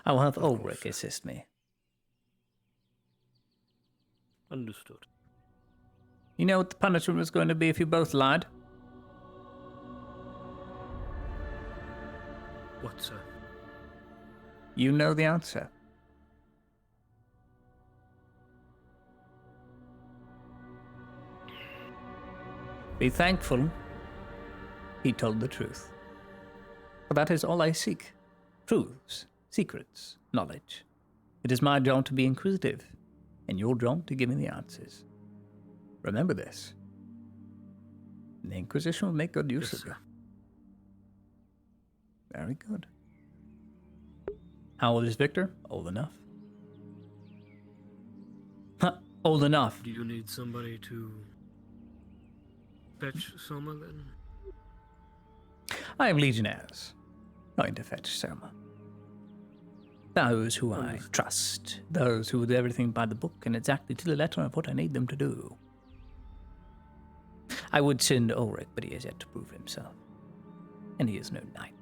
I will have Ulrich assist me. Understood. You know what the punishment was going to be if you both lied? What, sir? You know the answer. Be thankful he told the truth. For that is all I seek. Truths, secrets, knowledge. It is my job to be inquisitive, and your job to give me the answers. Remember this. And the Inquisition will make good use of you. Very good. How old is Victor? Old enough. Old enough. Do you need somebody to fetch Soma then? I have legionnaires going to fetch Soma. Those who I trust. Those who do everything by the book and exactly to the letter of what I need them to do. I would send Ulrich, but he has yet to prove himself. And he is no knight.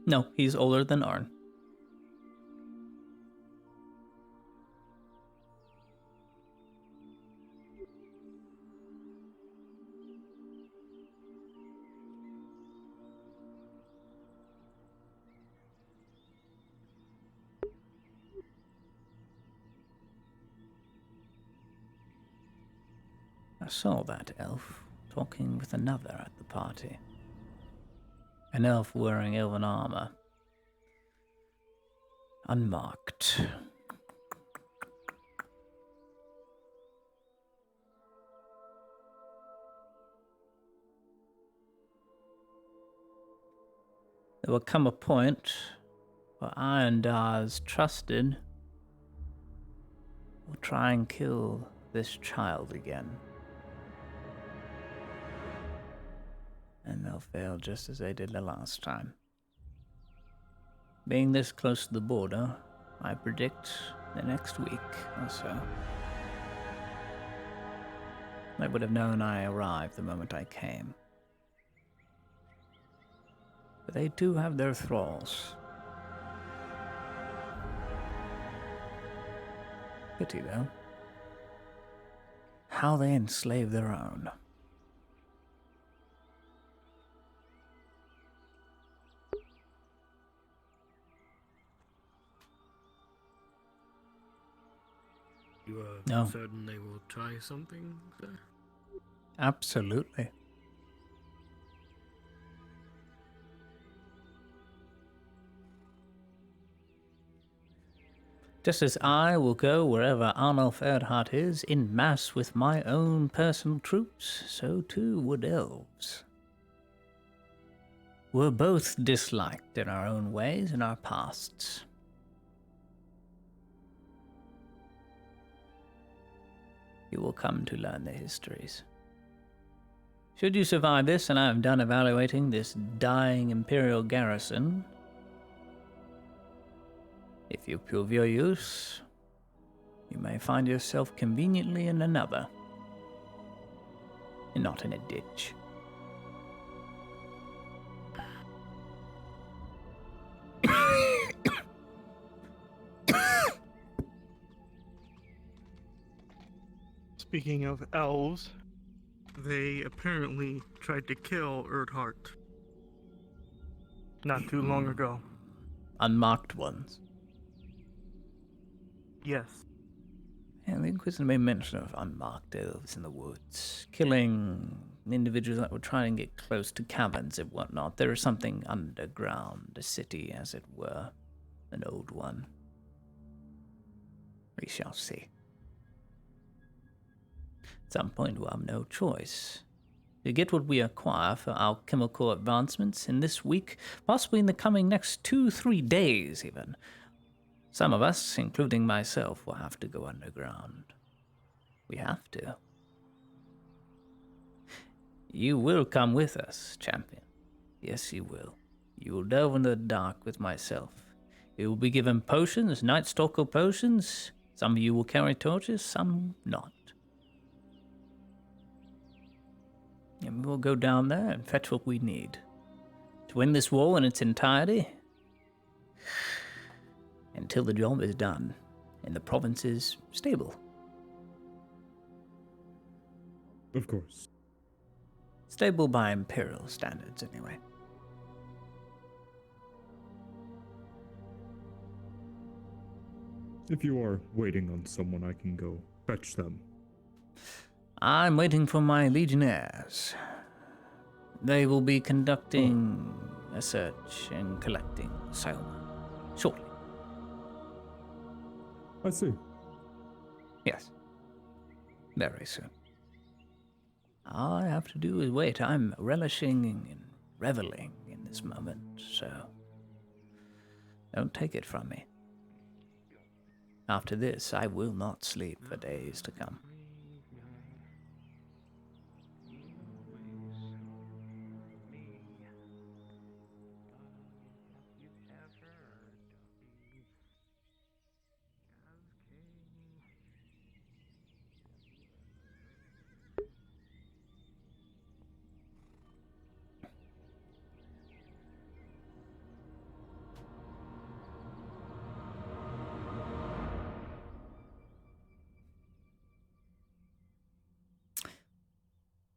No, he's older than Arn. I saw that elf talking with another at the party. An elf wearing elven armor. Unmarked. There will come a point where Irondar's trusted will try and kill this child again. And they'll fail just as they did the last time. Being this close to the border, I predict the next week or so. They would have known I arrived the moment I came. But they do have their thralls. Pity, though. How they enslave their own. You are No. certain they will try something, sir? Absolutely. Just as I will go wherever Arnulf Erdhart is, in mass with my own personal troops, so too would elves. We're both disliked in our own ways in our pasts. You will come to learn their histories. Should you survive this, and I am done evaluating this dying Imperial garrison, if you prove your use, you may find yourself conveniently in another, and not in a ditch. Speaking of elves, they apparently tried to kill Erdhart not too long ago. Unmarked ones. Yes. And the Inquisitor made mention of unmarked elves in the woods, killing individuals that were trying to get close to caverns and whatnot. There is something underground, a city, as it were, an old one. We shall see. At some point, we'll have no choice. To get what we acquire for alchemical advancements in this week, possibly in the coming next 2-3 days even, some of us, including myself, will have to go underground. We have to. You will come with us, champion. Yes, you will. You will delve into the dark with myself. You will be given potions, Night Stalker potions. Some of you will carry torches, some not. And we'll go down there and fetch what we need to win this war in its entirety, until the job is done and the province is stable. Of course. Stable by Imperial standards, anyway. If you are waiting on someone, I can go fetch them. I'm waiting for my legionnaires. They will be conducting a search and collecting Soma shortly. I see. Yes. Very soon. All I have to do is wait. I'm relishing and reveling in this moment, so don't take it from me. After this, I will not sleep for days to come.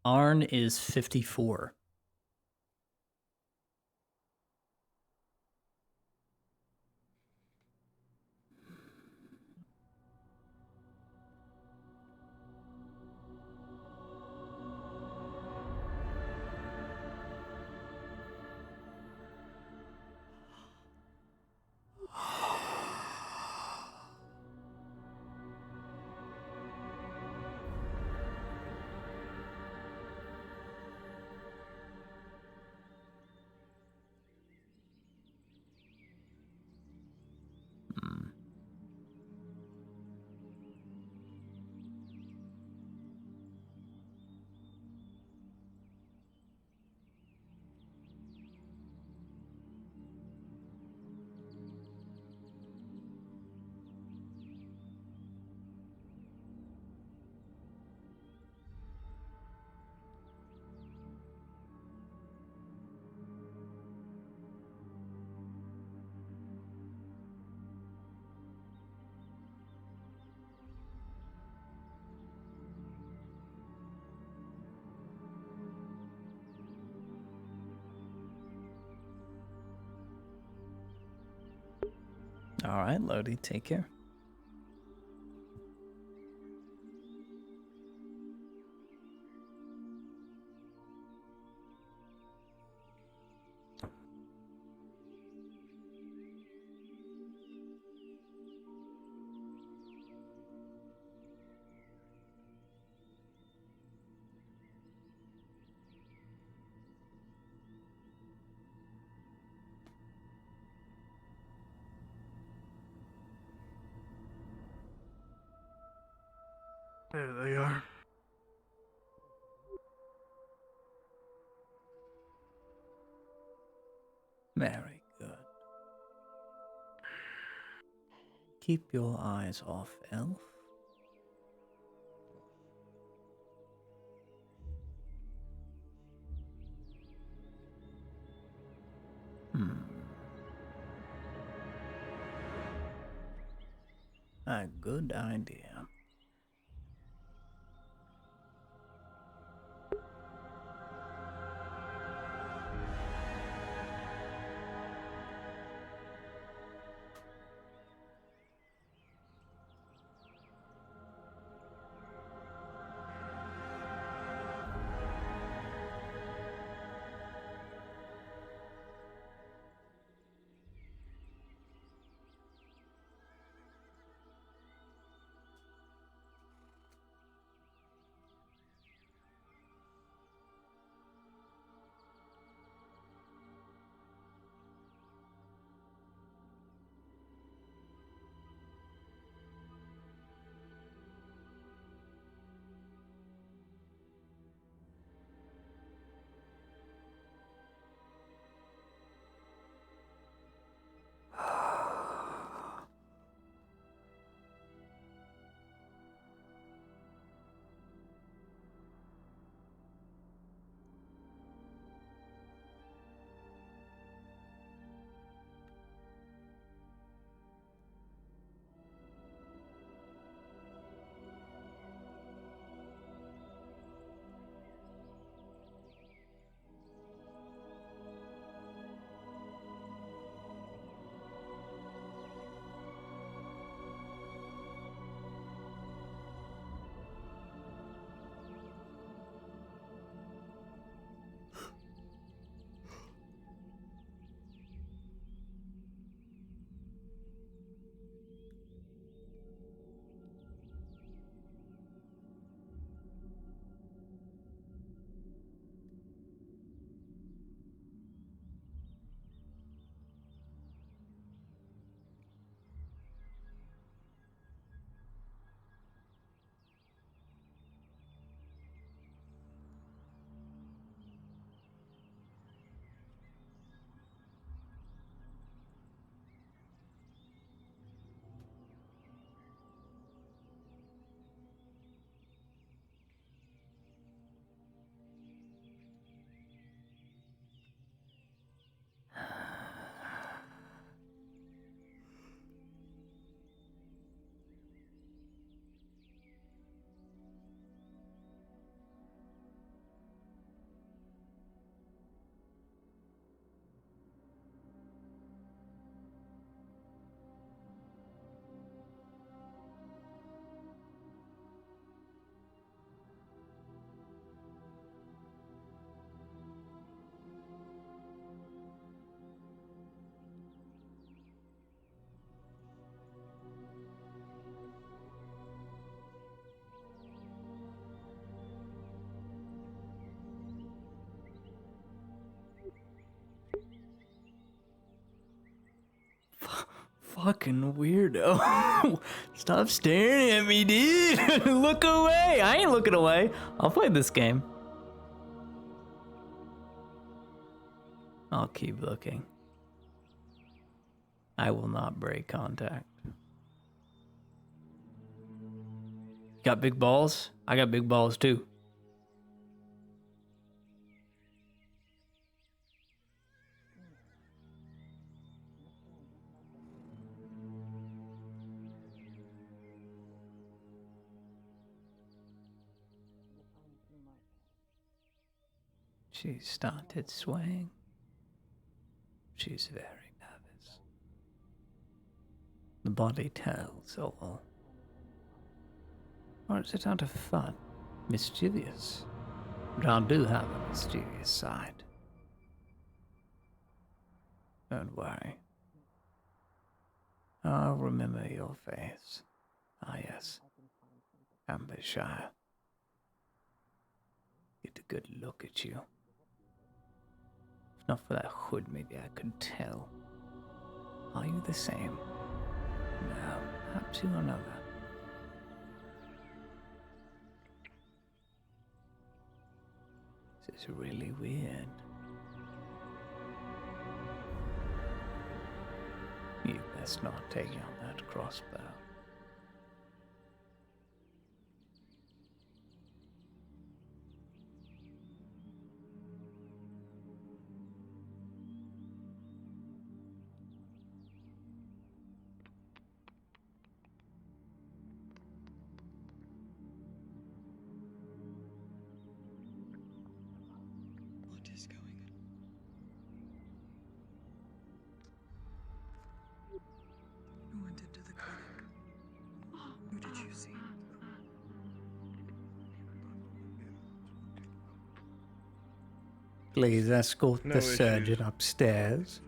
Arn is 54. All right, Lodi, take care. There they are. Very good. Keep your eyes off Elf. A good idea. Fucking weirdo. Stop staring at me, dude. Look away. I ain't looking away. I'll play this game. I'll keep looking. I will not break contact. Got big balls? I got big balls too. She started swaying. She's very nervous. The body tells all. Or is it out of fun? Mischievous? But I do have a mischievous side. Don't worry. I'll remember your face. Ah yes. Ambershire. Get a good look at you. If not for that hood, maybe I could tell. Are you the same? No, perhaps you are another. This is really weird. You best not take on that crossbow. What is going on? You went into the clinic. Who did you see? Please escort No the issues. surgeon upstairs.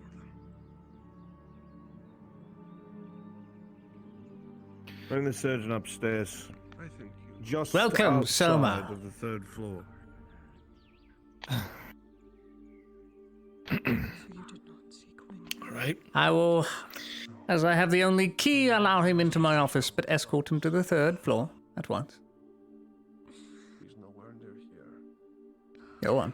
Bring the surgeon upstairs. Just Welcome, outside Soma. of the 3rd floor. All right. I will, as I have the only key, allow him into my office, but escort him to the 3rd floor at once. He's nowhere near here. Go on.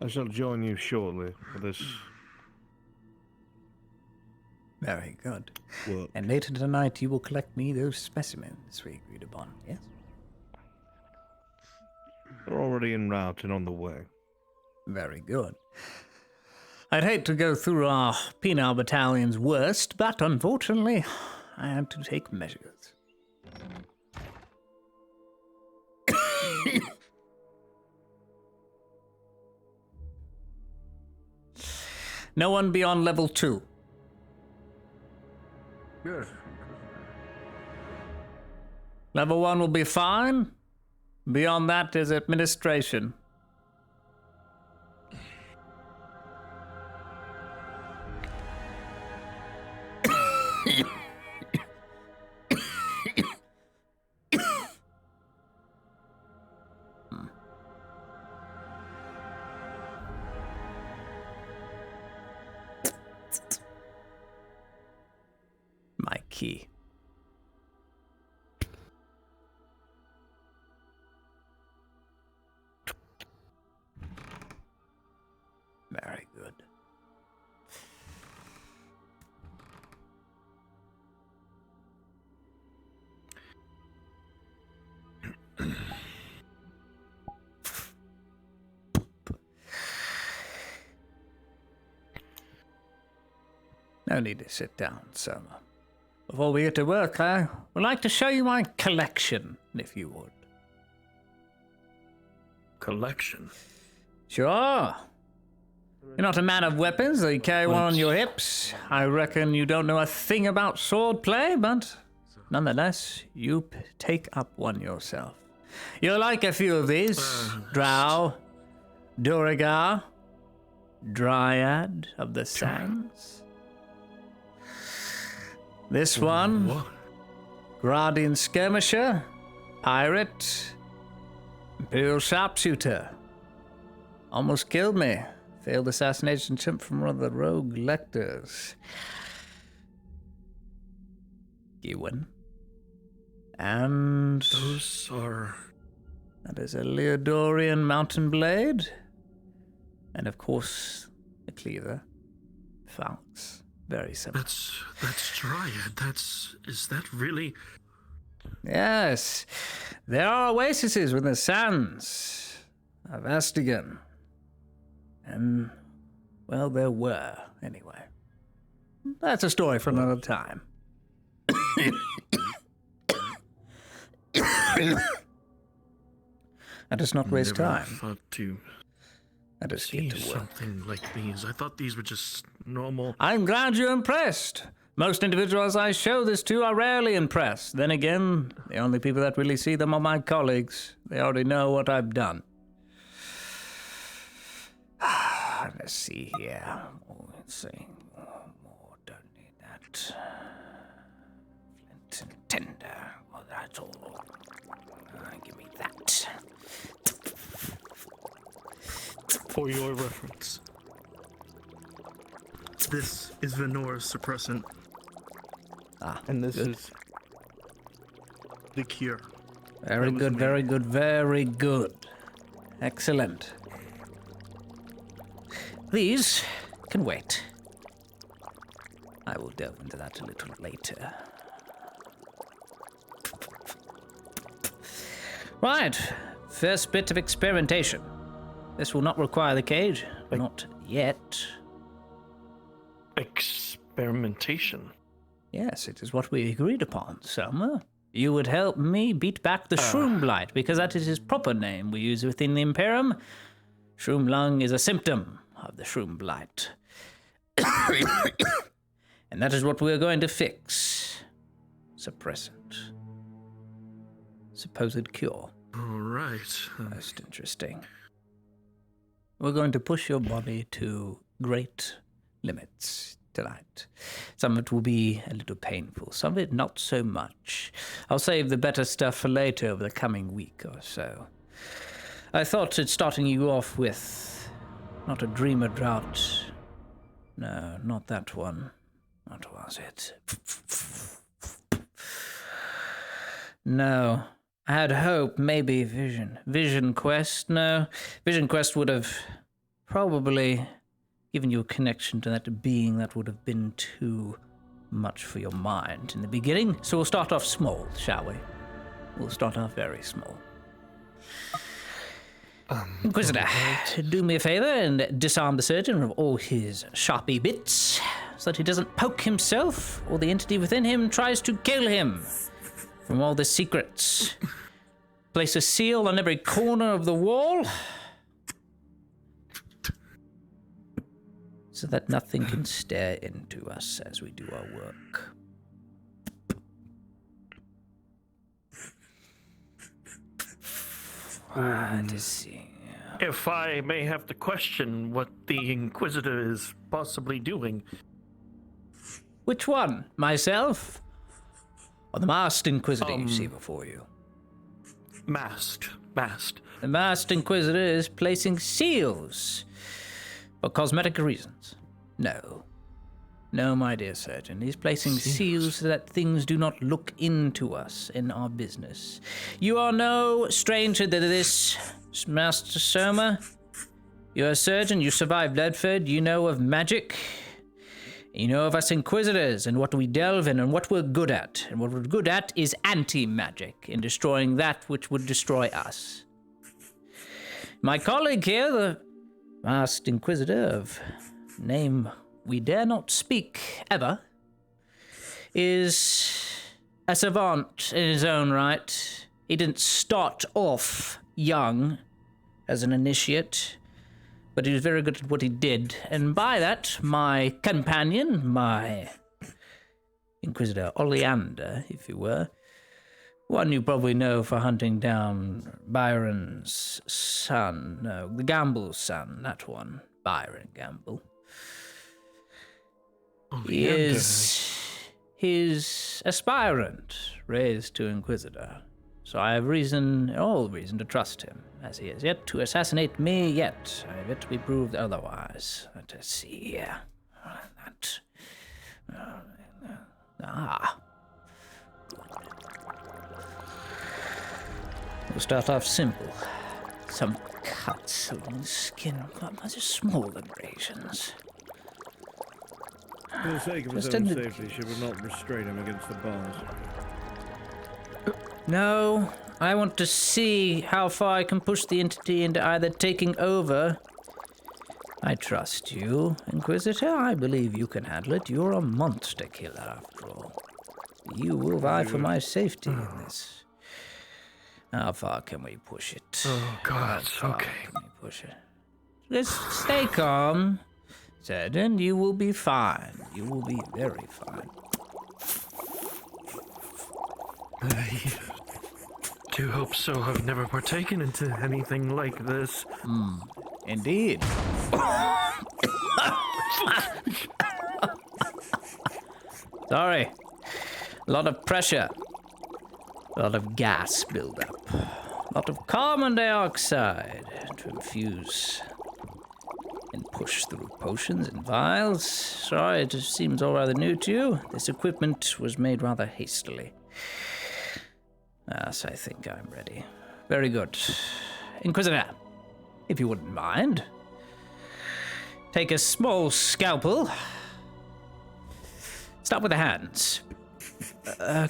I shall join you shortly for this. Very good. Well, And later tonight, you will collect me those specimens we agreed upon, yes? they're already en route and on the way. Very good. I'd hate to go through our penal battalion's worst, but unfortunately, I had to take measures. No one beyond level 2. Yes. Level 1 will be fine. Beyond that is administration. My key. Very good. No need to sit down, Soma. Before we get to work, I would like to show you my collection, if you would. Collection? Sure. You're not a man of weapons, though you carry one on your hips. I reckon you don't know a thing about swordplay, but nonetheless, you take up one yourself. You'll like a few of these. Drow, Duragar, Dryad of the Sands. This one, Guardian Skirmisher, Pirate, Imperial Sharpshooter. Almost killed me. Failed assassination attempt from one of the rogue lectors. Ewan. And those are... That is a Leodorian Mountain Blade. And of course, a cleaver. Fox. Very simple. That's Dryad. Is that really... Yes. There are oases within the sands of Astigan. And, well, there were, anyway. That's a story for another time. Let us not waste Never time. thought to Let us see get to work. something like these. I thought these were just normal. I'm glad you're impressed. Most individuals I show this to are rarely impressed. Then again, the only people that really see them are my colleagues. They already know what I've done. Let's see here. Let's see. More, don't need that. Flint and tinder. Well, that's all. Give me that. For your reference, this is Venora's suppressant. Ah, and this good. is the cure. Very good, very good, very good. Excellent. These can wait. I will delve into that a little later. Right, first bit of experimentation. This will not require the cage, not yet. Experimentation? Yes, it is what we agreed upon, Selma. You would help me beat back the Shroom Blight, because that is his proper name we use within the Imperium. Shroom Lung is a symptom of the Shroom Blight. And that is what we're going to fix. Suppressant. Supposed cure. All right. Most interesting. We're going to push your body to great limits tonight. Some of it will be a little painful, some of it not so much. I'll save the better stuff for later over the coming week or so. I thought it starting you off with not a dreamer drought. No, not that one. What was it? No. I had hope, maybe Vision. Vision Quest? No. Vision Quest would have probably given you a connection to that being that would have been too much for your mind in the beginning. So we'll start off small, shall we? We'll start off very small. Inquisitor, do me a favor and disarm the surgeon of all his sharpie bits so that he doesn't poke himself or the entity within him tries to kill him from all the secrets. Place a seal on every corner of the wall so that nothing can stare into us as we do our work. If I may have to question what the Inquisitor is possibly doing. Which one? Myself? Or the masked Inquisitor you see before you? Masked. The masked Inquisitor is placing seals for cosmetic reasons. No, my dear surgeon. He's placing seals so that things do not look into us in our business. You are no stranger to this, Master Soma. You're a surgeon. You survived Ledford. You know of magic. You know of us Inquisitors and what we delve in and what we're good at. And what we're good at is anti-magic, in destroying that which would destroy us. My colleague here, the masked Inquisitor of name we dare not speak ever, is a savant in his own right. He didn't start off young as an initiate, but he was very good at what he did. And by that, my companion, my Inquisitor Oleander, if you were, one you probably know for hunting down Byron's son, no, the Gamble's son, that one, Byron Gamble. He's aspirant, raised to Inquisitor. So I have all reason to trust him, as he has yet to assassinate me yet. I have yet to be proved otherwise. Let us see here. We'll start off simple. Some cuts along the skin, but much small abrasions. For the sake of his own safety, should we not restrain him against the bars? No, I want to see how far I can push the entity into either taking over. I trust you, Inquisitor. I believe you can handle it. You're a monster killer, after all. You will vie for my safety in this. How far can we push it? Oh, God, okay. Can we push it? Just stay calm. Surgeon, you will be fine. You will be very fine. I do hope so. I've never partaken into anything like this. Indeed. Sorry. A lot of pressure. A lot of gas buildup. A lot of carbon dioxide to infuse and push through potions and vials. Sorry, it just seems all rather new to you. This equipment was made rather hastily. Yes, I think I'm ready. Very good. Inquisitor, if you wouldn't mind, take a small scalpel. Start with the hands.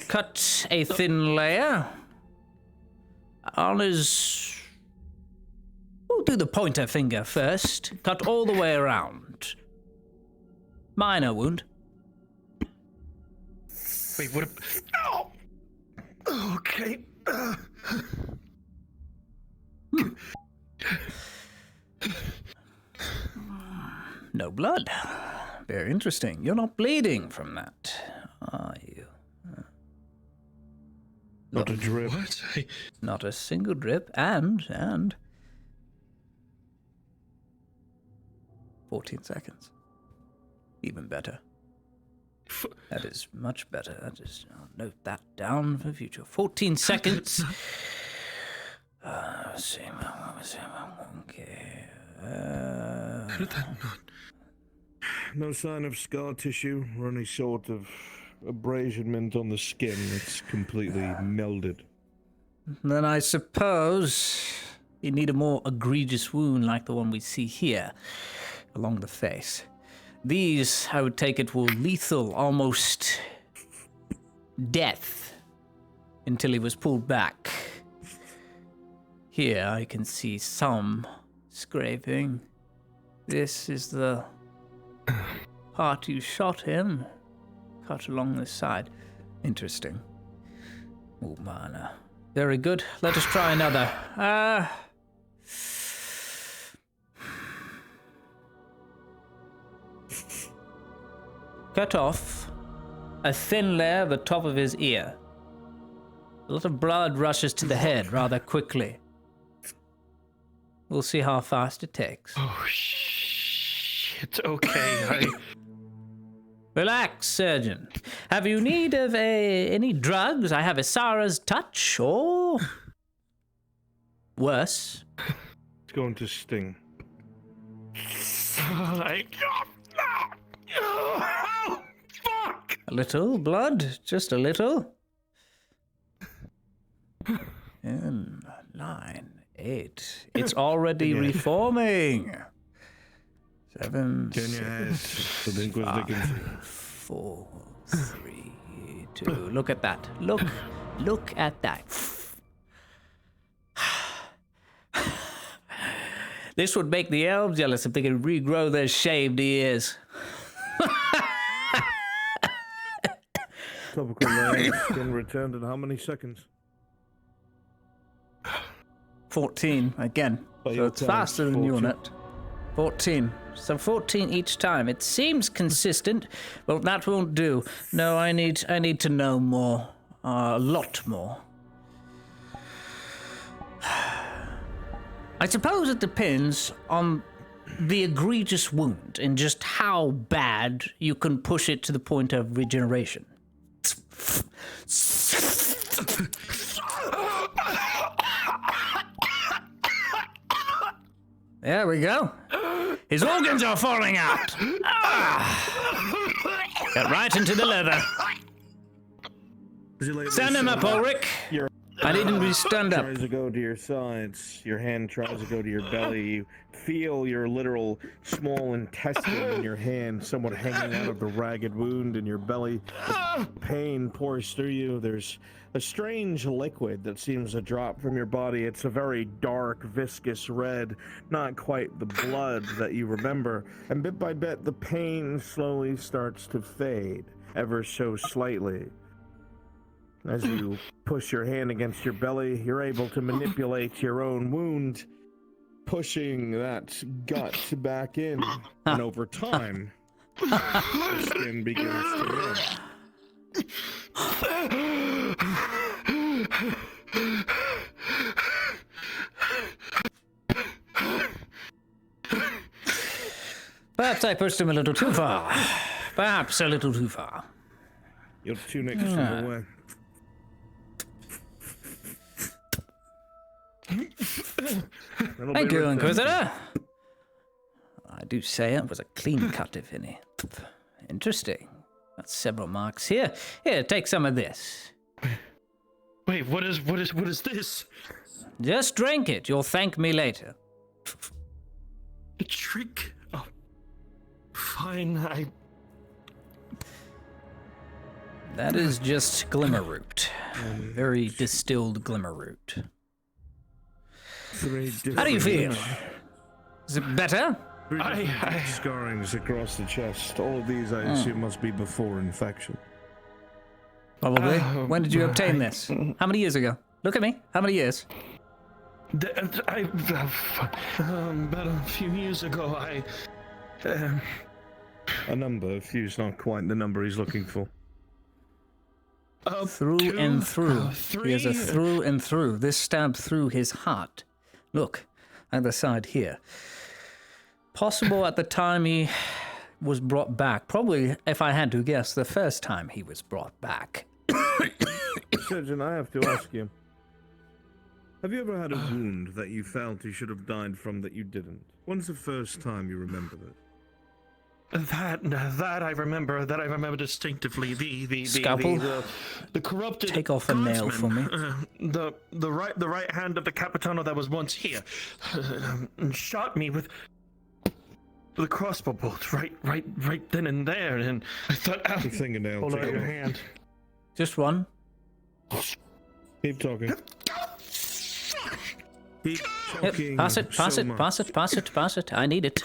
Cut a thin layer on his... We'll do the pointer finger first. Cut all the way around. Minor wound. Wait, what? Oh! Okay. No blood. Very interesting. You're not bleeding from that, are you? Not a drip. What? Not a single drip, and 14 seconds. Even better. That is much better. That is, I'll note that down for future. 14 seconds. Okay. How did that not? No sign of scar tissue or any sort of abrasionment on the skin. It's completely melded. Then I suppose you need a more egregious wound like the one we see here along the face. These, I would take it, were lethal, almost death, until he was pulled back. Here I can see some scraping. This is the part you shot him, cut along the side. Interesting. Oh, mana. Very good. Let us try another. Cut off a thin layer at the top of his ear. A lot of blood rushes to the head rather quickly. We'll see how fast it takes. Oh, shit. Okay, Relax, surgeon. Have you need of any drugs? I have a Sarah's touch, or worse. It's going to sting. Oh, fuck! A little blood, just a little. 10, 9, 8. It's already reforming. 7, 6, 5, 4, 3, 2. Look at that. Look at that. This would make the elves jealous if they could regrow their shaved ears. Topical layer skin returned in how many seconds? 14 again. So it's faster than unit. 14. So 14 each time. It seems consistent, but that won't do. No, I need to know more. A lot more. I suppose it depends on the egregious wound and just how bad you can push it to the point of regeneration. There we go. His organs are falling out. Get right into the leather. Stand him up, Ulrich. I need him to be stand up. Tries to go to your sides. Your hand tries to go to your belly. You feel your literal small intestine in your hand somewhat hanging out of the ragged wound in your belly. The pain pours through you. There's a strange liquid that seems to drop from your body. It's a very dark, viscous red, not quite the blood that you remember. And bit by bit, the pain slowly starts to fade, ever so slightly. As you push your hand against your belly, you're able to manipulate your own wound, pushing that gut back in. And over time, the skin begins to mend. Perhaps I pushed him a little too far. Perhaps a little too far. Your tunic's in the way. Thank you, Inquisitor. I do say it was a clean cut, if any. Interesting. Got several marks here. Here, take some of this. Wait. Wait, what is this? Just drink it. You'll thank me later. A trick? Oh, fine. That is just glimmer root. Very distilled glimmer root. How do you feel? Is it better? Scarrings across the chest. All of these, I assume, must be before infection. Probably. When did you obtain this? How many years ago? Look at me. How many years? About a few years ago, A number. A few's not quite the number he's looking for. Through and through. He has a through and through. This stabbed through his heart. Look, at the side here. Possible at the time he was brought back. Probably, if I had to guess, the first time he was brought back. Surgeon, I have to ask you. Have you ever had a wound that you felt you should have died from that you didn't? When's the first time you remember it? That I remember. That I remember distinctly. Scalpel? The corrupted. Take off a nail for me. The right hand of the Capitano that was once here, shot me with the crossbow bolt right then and there, and I thought, the fingernail. Hold out your hand. Just one. Keep talking. Keep talking. Pass it. I need it.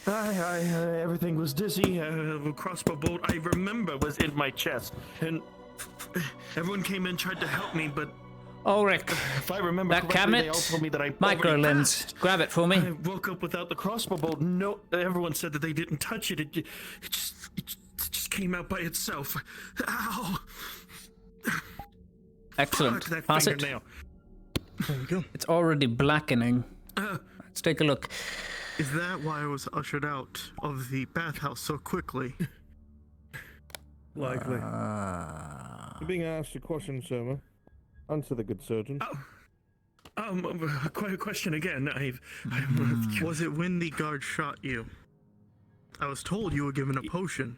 Everything was dizzy. The crossbow bolt I remember was in my chest, and everyone came in, tried to help me, but Ulrich, if I remember that correctly, cabinet, they all told me that I micro already lens. passed. Grab it for me. I woke up without the crossbow bolt. No, everyone said that they didn't touch it. It just came out by itself. Ow! Excellent. Fuck that Pass it. fingernail. There we go. It's already blackening. Let's take a look. Is that why I was ushered out of the bathhouse so quickly? Likely. You're being asked a question, sir. Answer the good surgeon. Quite a question again. Was it when the guard shot you? I was told you were given a potion.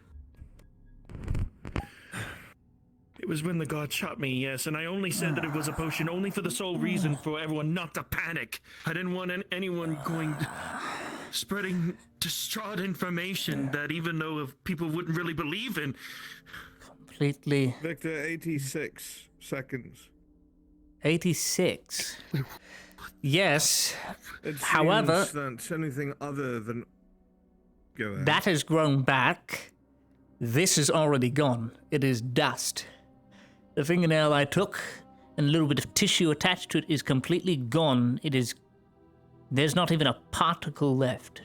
It was when the guard shot me, yes, and I only said that it was a potion only for the sole reason for everyone not to panic. I didn't want anyone spreading distraught information that even though if people wouldn't really believe in. Completely. Victor, 86 seconds. 86. Yes. It However, seems that anything other than go ahead. That has grown back. This is already gone. It is dust. The fingernail I took and a little bit of tissue attached to it is completely gone. It is. There's not even a particle left.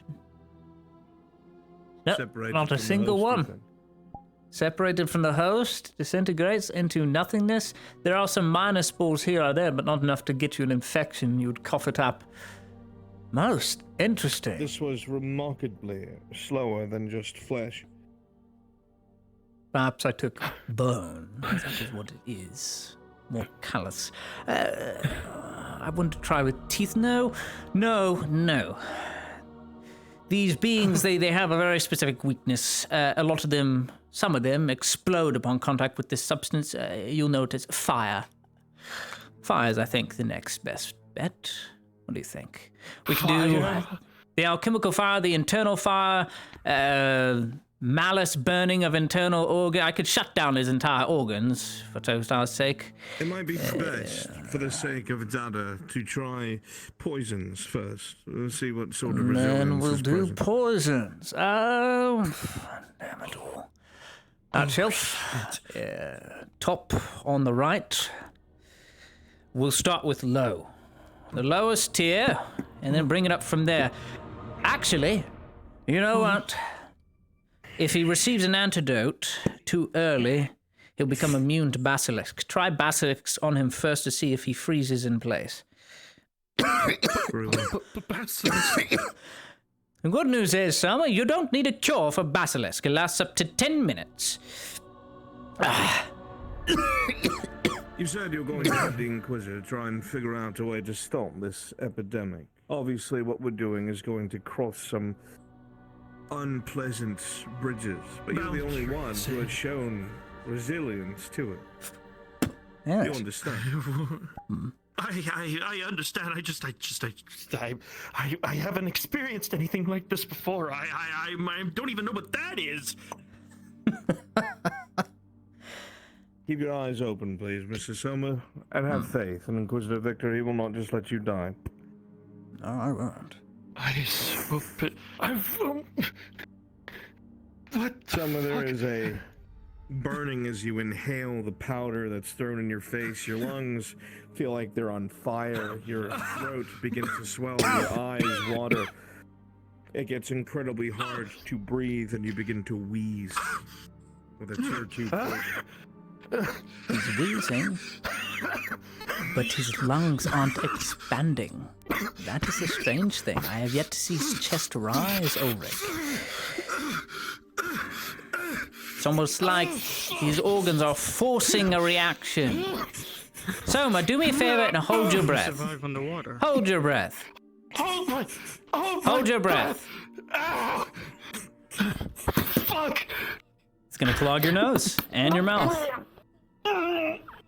No, not a single one. Separated from the host, disintegrates into nothingness. There are some minor spores here or there, but not enough to get you an infection. You'd cough it up. Most interesting. This was remarkably slower than just flesh. Perhaps I took bone. That is what it is. More callous. I want to try with teeth. No. These beings, they have a very specific weakness. A lot of them, some of them, explode upon contact with this substance. You'll notice fire. Fire is, I think, the next best bet. What do you think? We can do the alchemical fire, the internal fire, malice burning of internal organ. I could shut down his entire organs for Toastar's sake. It might be best, for the sake of Dada, to try poisons first. Let's see what sort of resilience then we'll is do present. poisons. Oh, damn it all. That shelf. Top on the right. We'll start with low. The lowest tier, and then bring it up from there. Actually, you know what? If he receives an antidote too early, he'll become immune to basilisk. Try basilisks on him first to see if he freezes in place. The good news is, Summer, you don't need a cure for basilisk. It lasts up to 10 minutes. You said you're going to have the Inquisitor try and figure out a way to stop this epidemic. Obviously, what we're doing is going to cross some unpleasant bridges, but you're the only one who has shown resilience to it. Yes. You understand? I understand. I haven't experienced anything like this before. I don't even know what that is. Keep your eyes open, please, Mrs. Soma, and have faith in Inquisitor Victor. He will not just let you die. No, I won't. What? Soma, there is a burning as you inhale the powder that's thrown in your face. Your lungs feel like they're on fire. Your throat begins to swell. Your eyes water. It gets incredibly hard to breathe, and you begin to wheeze with a tear tube poison. He's wheezing, but his lungs aren't expanding. That is a strange thing. I have yet to see his chest rise, Ulrich. It's almost like his organs are forcing a reaction. Soma, do me a favor and hold your breath. Survive underwater. Hold your breath. Hold your breath. Fuck! It's gonna clog your nose and your mouth.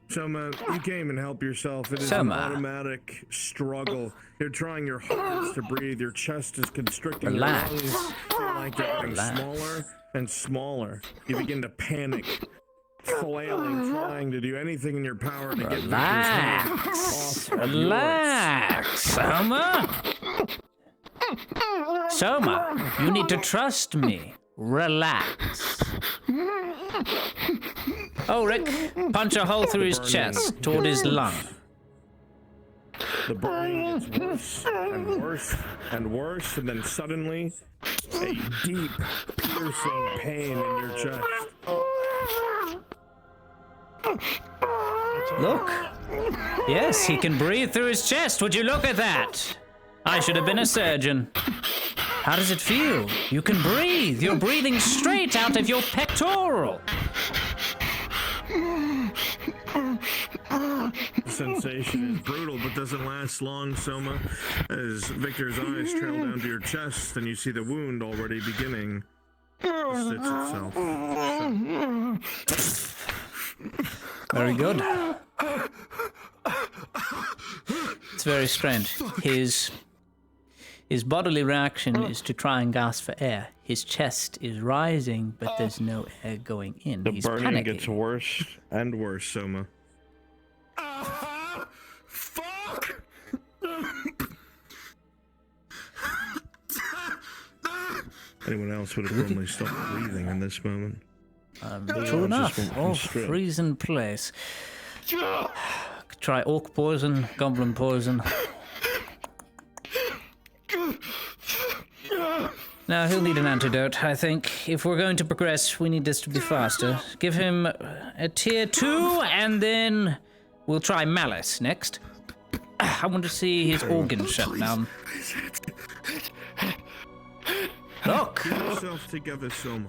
Soma, you came and help yourself. It is Soma. an automatic struggle. You're trying your hardest to breathe. Your chest is constricting. Relax. Your lungs feel like they're getting Relax. smaller and smaller. You begin to panic, flailing, trying to do anything in your power to get Relax. Relax, Soma. Soma, you need to trust me. Relax. Oh, Rick, punch a hole through his chest toward his lung. The burning gets worse and worse and worse, and then suddenly, a deep, piercing pain in your chest. Look. Yes, he can breathe through his chest. Would you look at that? I should have been a surgeon. How does it feel? You can breathe. You're breathing straight out of your pectoral. The sensation is brutal, but doesn't last long, Soma. As Victor's eyes trail down to your chest, and you see the wound already beginning to stitch itself. Very good. It's very strange. His bodily reaction is to try and gasp for air. His chest is rising, but there's no air going in. The He's burning panicking. gets worse and worse, Soma. Fuck! Anyone else would have normally stopped breathing in this moment. True enough. Oh, freezing place. Try orc poison, goblin poison. Now, he'll need an antidote, I think. If we're going to progress, we need this to be faster. Give him a tier 2, and then we'll try malice next. I want to see his organs shut down. Look! Get yourself together, Soma.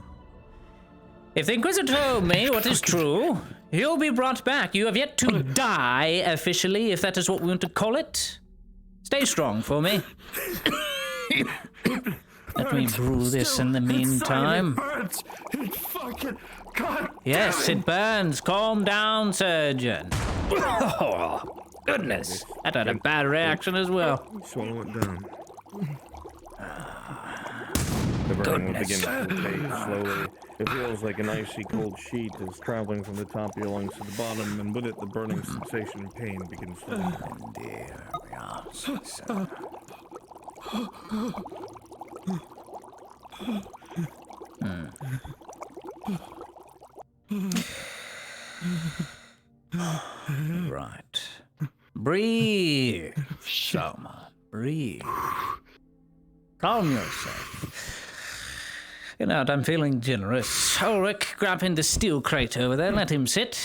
If the Inquisitor told me what is true, you'll be brought back. You have yet to die officially, if that is what we want to call it. Stay strong for me. Let me brew this in the meantime. It fucking God. Yes, it burns. Calm down, surgeon. Oh, goodness. That had a bad reaction as well. Swallow it down. The burning will begin to fade slowly. It feels like an icy cold sheet is traveling from the top of your lungs to the bottom, and with it, the burning sensation and pain begins to leave. There we are. Right. Breathe, Soma. Breathe. Calm yourself. Get out, I'm feeling generous. Ulrich, grab in the steel crate over there. Let him sit.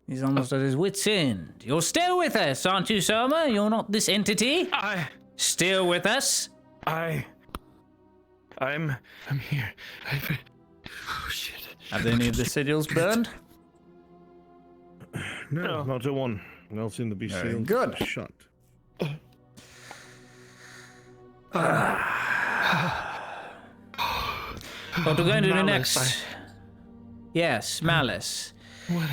He's almost at his wit's end. You're still with us, aren't you, Soma? You're not this entity? Still with us? I'm here. Oh, shit. Have any of the sigils burned? No, not a one. They all seem to be Very sealed good. shut. What we're going to do Malice, next? Yes, malice. What?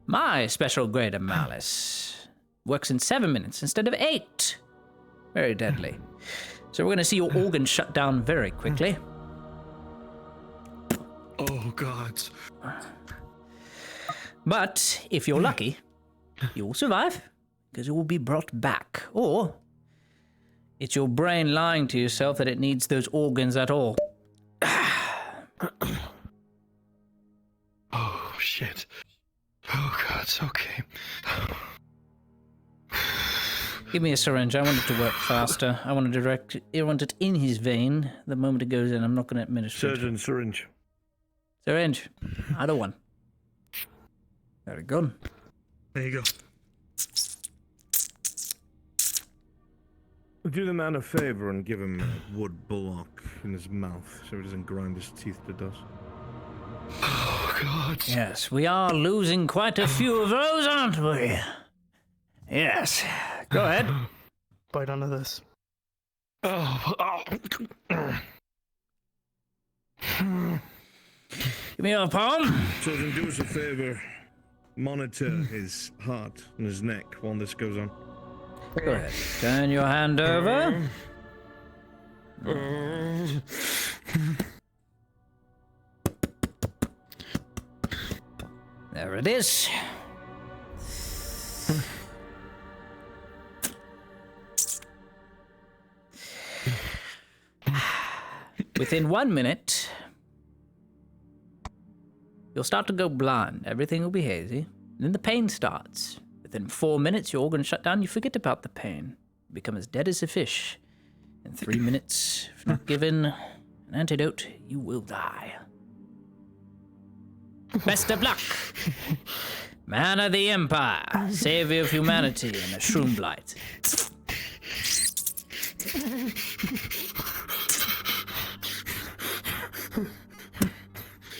My special grade of malice works in 7 minutes instead of 8. Very deadly. So we're going to see your organs shut down very quickly. Oh, God. But if you're lucky, you will survive, because you will be brought back. Or it's your brain lying to yourself that it needs those organs at all. Oh, shit. Oh, God, it's okay. Give me a syringe. I want it to work faster. I want it in his vein. The moment it goes in, I'm not going to administer it. Surgeon, syringe. Syringe. Either one. Very good. There you go. Do the man a favor and give him a wood bullock in his mouth so he doesn't grind his teeth to dust. Oh, God. Yes, we are losing quite a few of those, aren't we? Yes. Go ahead. Bite onto this. Give me your palm. Children, do us a favor. Monitor his heart and his neck while this goes on. Go ahead. Turn your hand over. There it is. Within 1 minute, you'll start to go blind. Everything will be hazy. Then the pain starts. Within 4 minutes, your organs shut down. You forget about the pain. You become as dead as a fish. In 3 minutes, if not given an antidote, you will die. Best of luck. Man of the Empire, savior of humanity, and a shroom blight.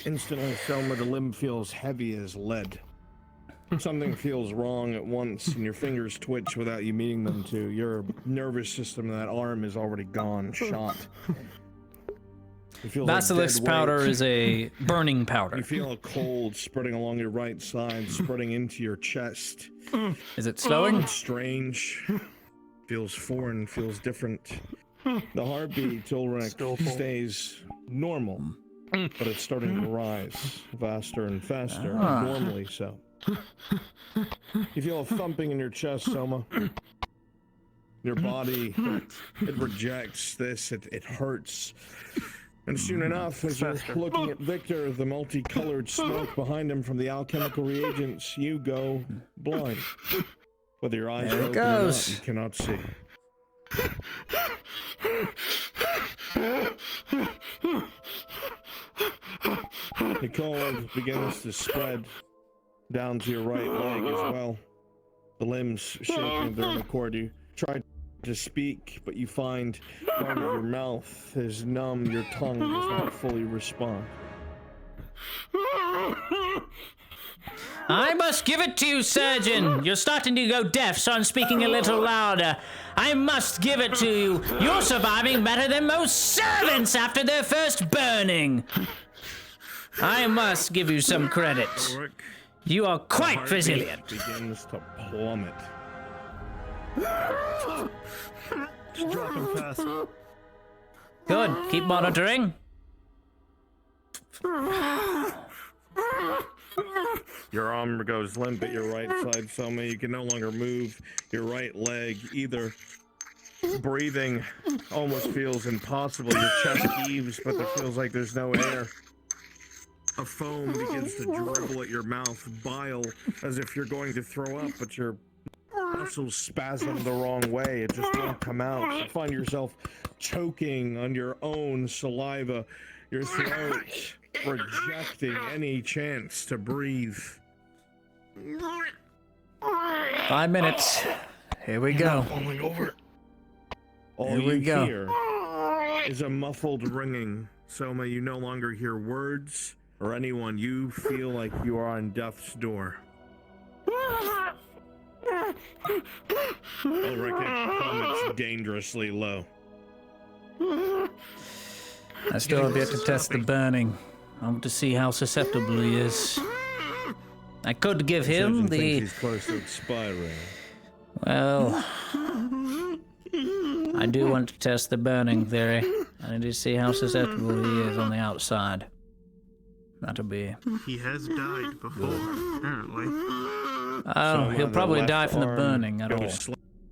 Instantly, Selma, the limb feels heavy as lead. Something feels wrong at once, and your fingers twitch without you meaning them to. Your nervous system, that arm is already gone, shot. Basilisk powder is a burning powder. You feel a cold spreading along your right side, spreading into your chest. Is it slowing? It's strange. Feels foreign, feels different. The heartbeat, Ulrich, stays normal, but it's starting to rise faster and faster, abnormally so. You feel a thumping in your chest, Selma. Your body, it rejects this, it hurts. And soon enough, as you're looking at Victor, the multicolored smoke behind him from the alchemical reagents, you go blind. Whether your eyes are open or not, you cannot see. The cold begins to spread down to your right leg as well. The limbs shaking of their own accord. You try to speak, but you find part of your mouth is numb, your tongue does not fully respond. I must give it to you, surgeon. You're starting to go deaf, so I'm speaking a little louder. I must give it to you. You're surviving better than most servants after their first burning. I must give you some credit. You are quite resilient. Begins to plummet. Just dropping fast. Good. Keep monitoring. Your arm goes limp at your right side, Selma. You can no longer move your right leg either. Breathing almost feels impossible. Your chest heaves, but there feels like there's no air. A foam begins to dribble at your mouth, bile, as if you're going to throw up, but your muscles spasm the wrong way. It just won't come out. You find yourself choking on your own saliva, your throat rejecting any chance to breathe. 5 minutes. Here we go. All you hear is a muffled ringing. Soma, you no longer hear words or anyone. You feel like you are on death's door. Ulrich plummets dangerously low. I still have yet to test the burning. I want to see how susceptible he is. I could give Surgeon him thinks the. he's close to expiring. Well, I do want to test the burning theory. I need to see how susceptible he is on the outside. That'll be. He has died before, apparently. Oh, he'll probably die from the burning at all.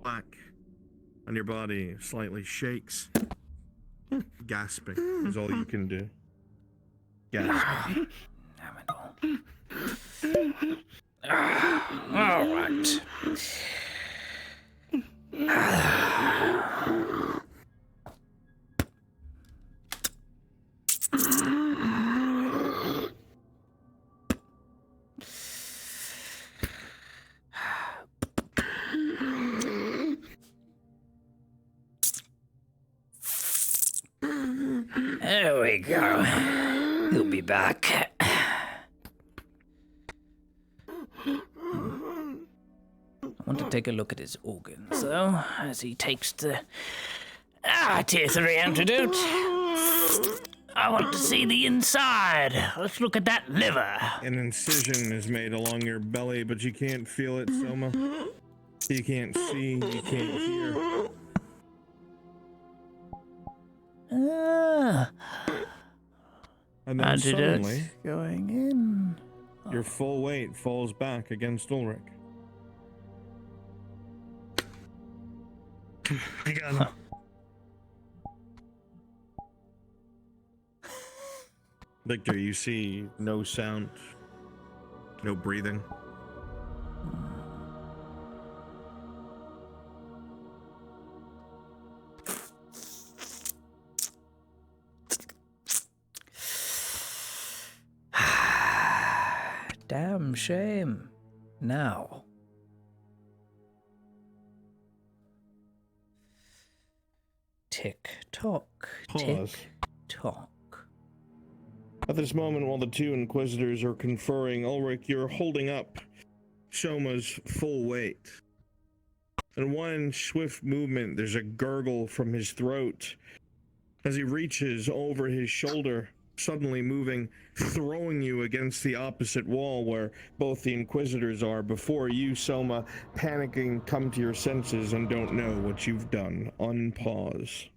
Black on your body slightly shakes. Gasping is all you can do. Gasping. All right. There we go. He'll be back. I want to take a look at his organs, though, as he takes the tier 3 antidote. I want to see the inside. Let's look at that liver. An incision is made along your belly, but you can't feel it, Soma. You can't see, you can't hear. And then Antidote suddenly, going in. your full weight falls back against Ulrich. I got him. Victor, you see no sound, no breathing. Damn shame. Now. Tick tock. Pause. Tick tock. At this moment, while the two Inquisitors are conferring, Ulrich, you're holding up Soma's full weight. In one swift movement, there's a gurgle from his throat as he reaches over his shoulder, suddenly moving, throwing you against the opposite wall where both the Inquisitors are. Before you, Soma, panicking, come to your senses and don't know what you've done. Unpause.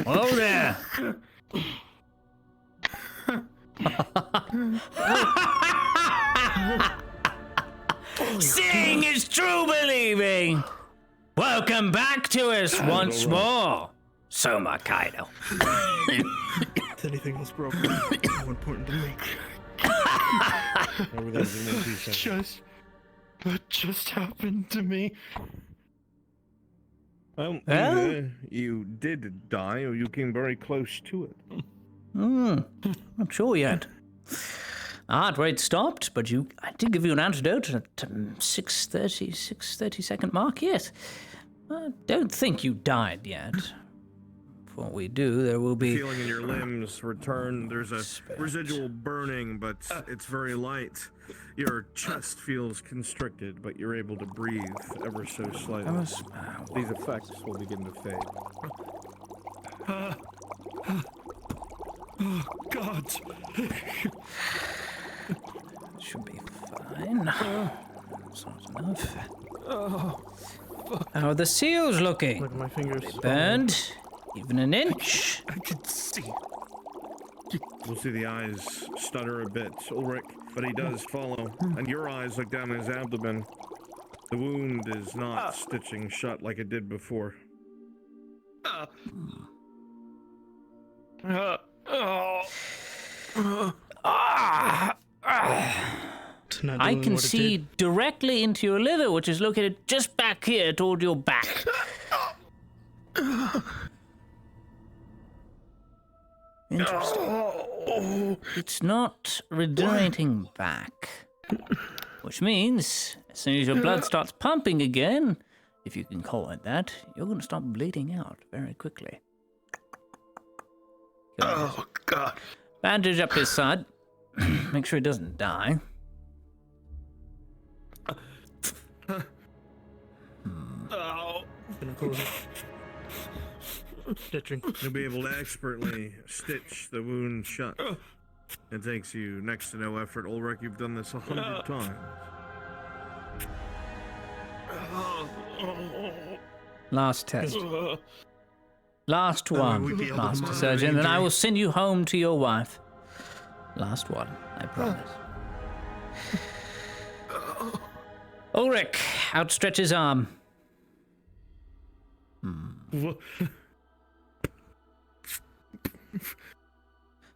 Hello there. Seeing is true believing. Welcome back to us once more, Soma Kaido. Is anything else broken? More important to me. What just happened to me? Well, you did die, or you came very close to it. Not sure yet. Heart rate stopped, but I did give you an antidote at 6:30 second mark. Yes, I don't think you died yet. For what we do, there will be Feeling in your limbs return. There's a residual burning, but it's very light. Your chest feels constricted, but you're able to breathe ever so slightly. These effects will begin to fade. Oh, God. Should be fine. That's not enough. How are the seals looking? Look at my fingers. They burned? Even an inch? I can see. We'll see the eyes stutter a bit, Ulrich, but he does follow. And your eyes look down his abdomen. The wound is not stitching shut like it did before. I can see directly into your liver, which is located just back here toward your back. Interesting. It's not regenerating back. Which means, as soon as your blood starts pumping again, if you can call it that, you're going to start bleeding out very quickly. Oh, God. Bandage up his side. Make sure he doesn't die. Stitching. You'll be able to expertly stitch the wound shut. It takes you next to no effort. Ulrich, you've done this 100 times. Last test. Last one, Master Surgeon, and I will send you home to your wife. Last one, I promise. Ulrich outstretch his arm.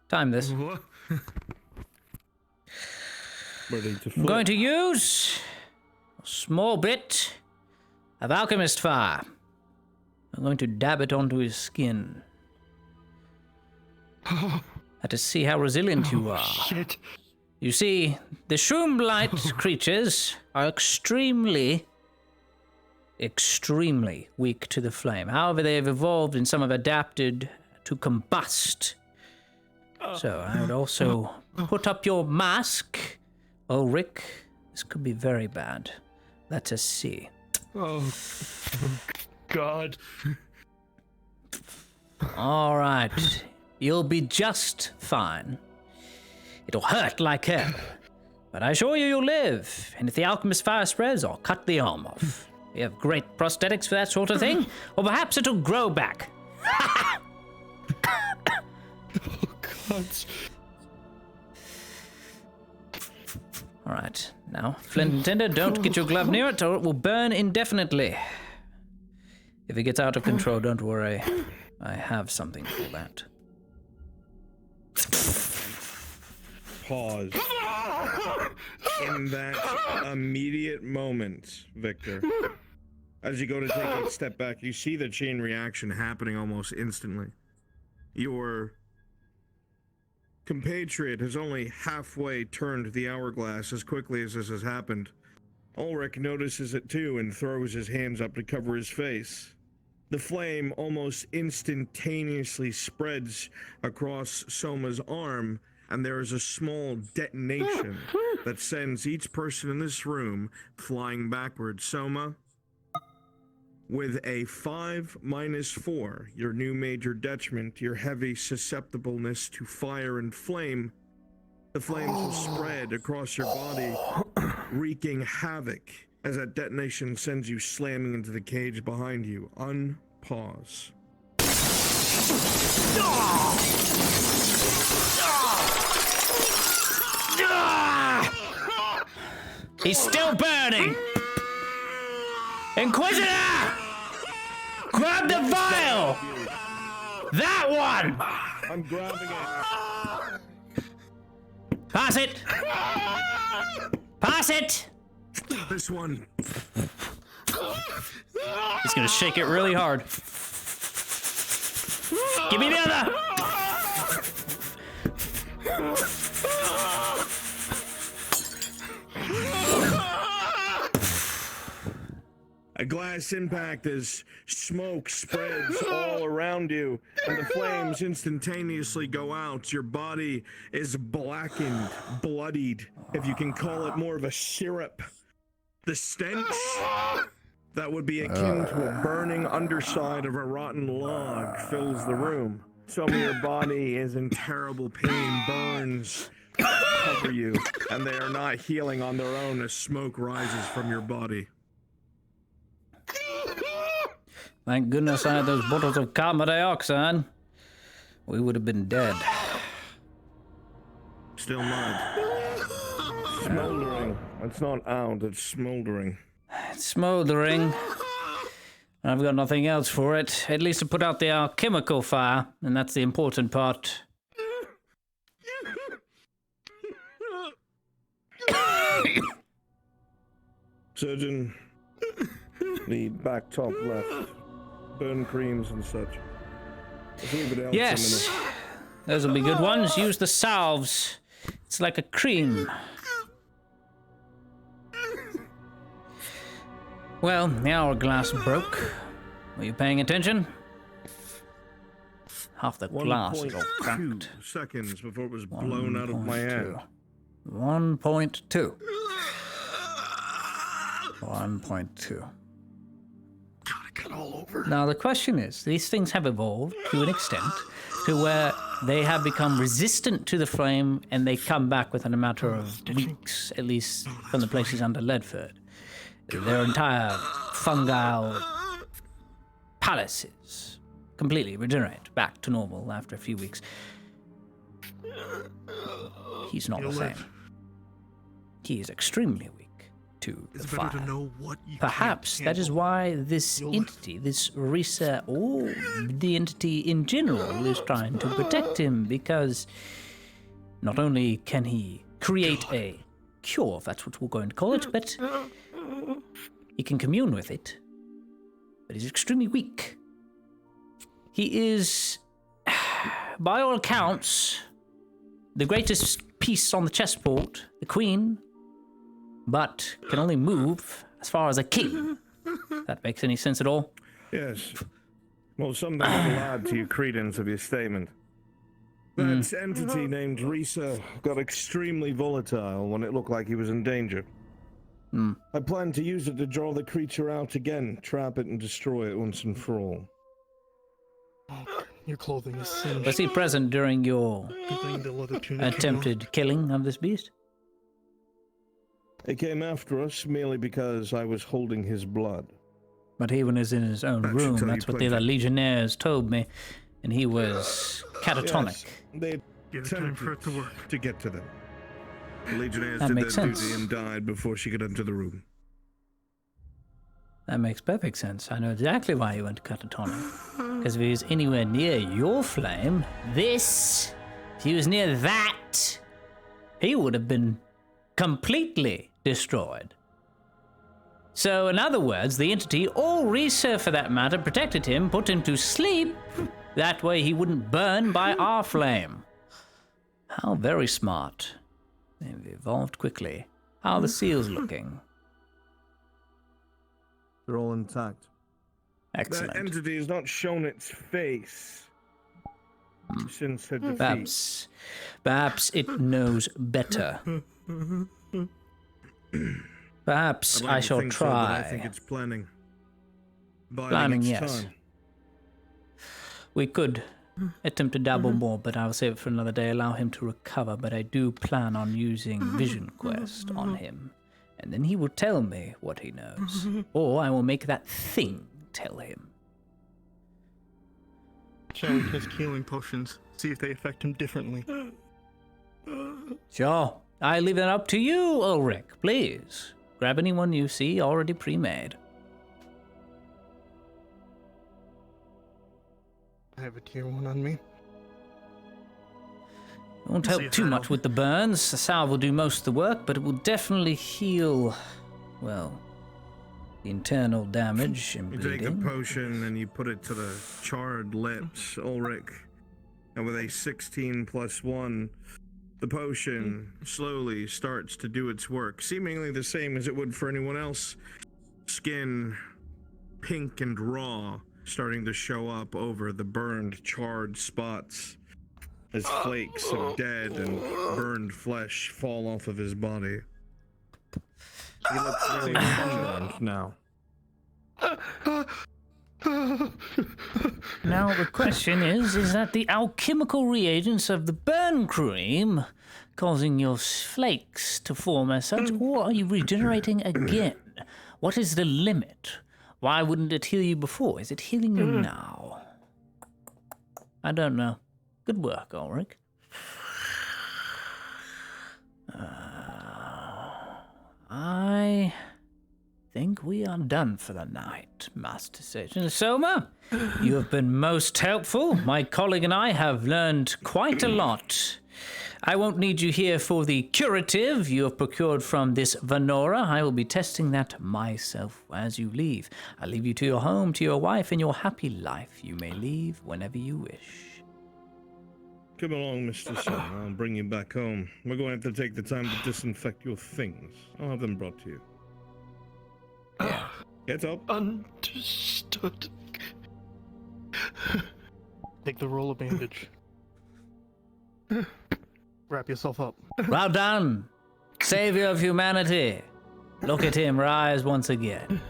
Time this. I'm going to use a small bit of alchemist fire. I'm going to dab it onto his skin. To see how resilient you are. Shit. You see, the shroom-light creatures are extremely weak to the flame. However, they have evolved and some have adapted to combust. So I would also put up your mask. Ulrich, this could be very bad. Let us see. Oh, God. All right. You'll be just fine. It'll hurt like hell. But I assure you, you'll live. And if the alchemist fire spreads, I'll cut the arm off. We have great prosthetics for that sort of thing. Or perhaps it'll grow back. Oh, God. All right. Now, flint and tinder, don't get your glove near it or it will burn indefinitely. If it gets out of control, don't worry. I have something for that. Pause. In that immediate moment, Victor, as you go to take a step back, you see the chain reaction happening almost instantly. Your compatriot has only halfway turned the hourglass as quickly as this has happened. Ulrich notices it too and throws his hands up to cover his face. The flame almost instantaneously spreads across Soma's arm, and there is a small detonation that sends each person in this room flying backwards. Soma, with a 5-4, your new major detriment, your heavy susceptibleness to fire and flame, the flames will spread across your body, wreaking havoc as that detonation sends you slamming into the cage behind you. Unpause. He's still burning! Inquisitor! Grab the vial! That one! I'm grabbing it. Pass it! Pass it! This one. He's gonna shake it really hard. Give me the other! A glass impact as smoke spreads all around you, and the flames instantaneously go out. Your body is blackened, bloodied, if you can call it more of a syrup. The stench that would be akin to a burning underside of a rotten log fills the room. Some of your body is in terrible pain, burns cover you, and they are not healing on their own as smoke rises from your body. Thank goodness I had those bottles of carbon dioxide. We would have been dead. Still mud. Smoldering. It's not out, it's smoldering. It's smoldering. I've got nothing else for it. At least to put out the alchemical fire, and that's the important part. Surgeon, the back top left. Burn creams and such. Let's leave it out Yes, for a minute. those will be good ones. Use the salves. It's like a cream. Well, the hourglass broke. Were you paying attention? Half the glass is all 1.2 cracked. seconds before it was blown out of my hand. 1.2. 1.2. cut all over. Now, the question is, these things have evolved to an extent to where they have become resistant to the flame and they come back within a matter of weeks, at least from the places under Ledford. Their entire fungal palaces completely regenerate back to normal after a few weeks. He's not the same. He is extremely weak to the fire. Better to know what you Perhaps that is why this entity, this Risa, or the entity in general, is trying to protect him, because not only can he create a cure, if that's what we're going to call it, but he can commune with it. But he's extremely weak. He is, by all accounts, the greatest piece on the chessboard, the queen, but can only move as far as a king. If that makes any sense at all? Yes. Well, something will add to your credence of your statement. That entity named Risa got extremely volatile when it looked like he was in danger. I plan to use it to draw the creature out again, trap it and destroy it once and for all. Your clothing is singed. Was he present during your attempted killing of this beast? He came after us merely because I was holding his blood. But he was in his own room, that's what the other legionnaires told me, and he was catatonic. Yes, they attempted for it to work to get to them. The legionnaires That did makes their sense. duty and died before she could enter the room. That makes perfect sense. I know exactly why he went catatonic. Because if he was anywhere near your flame, if he was near that, he would have been completely destroyed. So, in other words, the entity, or Risa for that matter, protected him, put him to sleep. That way he wouldn't burn by our flame. How very smart. They've evolved quickly. How are the seals looking? They're all intact. Excellent. That entity has not shown its face since her defeat. Perhaps it knows better. Perhaps I'd like I to shall think so, but try. I think it's planning. Planning, its yes. time. We could attempt to dabble more, but I'll save it for another day, allow him to recover. But I do plan on using Vision Quest on him. And then he will tell me what he knows. Or I will make that thing tell him. Shall we test healing potions? See if they affect him differently. Sure. I leave it up to you, Ulrich. Please. Grab anyone you see already pre-made. I have a tier 1 on me. It won't help too much with the burns. The salve will do most of the work, but it will definitely heal, well, the internal damage and You take a bleeding. potion and you put it to the charred lips, Ulrich. And with a 16 plus 1, the potion slowly starts to do its work, seemingly the same as it would for anyone else. Skin pink and raw, starting to show up over the burned, charred spots as flakes of dead and burned flesh fall off of his body. He looks very sunburned now. Now the question is that the alchemical reagents of the burn cream causing your flakes to form as such, or are you regenerating again? What is the limit? Why wouldn't it heal you before? Is it healing you now? I don't know. Good work, Ulrich. I think we are done for the night, Master Sage. Soma, you have been most helpful. My colleague and I have learned quite a lot. I won't need you here for the curative you have procured from this Venora. I will be testing that myself as you leave. I'll leave you to your home, to your wife, and your happy life. You may leave whenever you wish. Come along, Mr. Son. I'll bring you back home. We're going to have to take the time to disinfect your things. I'll have them brought to you. Get up. Understood. Take the roll of bandage. Wrap yourself up. Well done, savior of humanity. Look at him rise once again.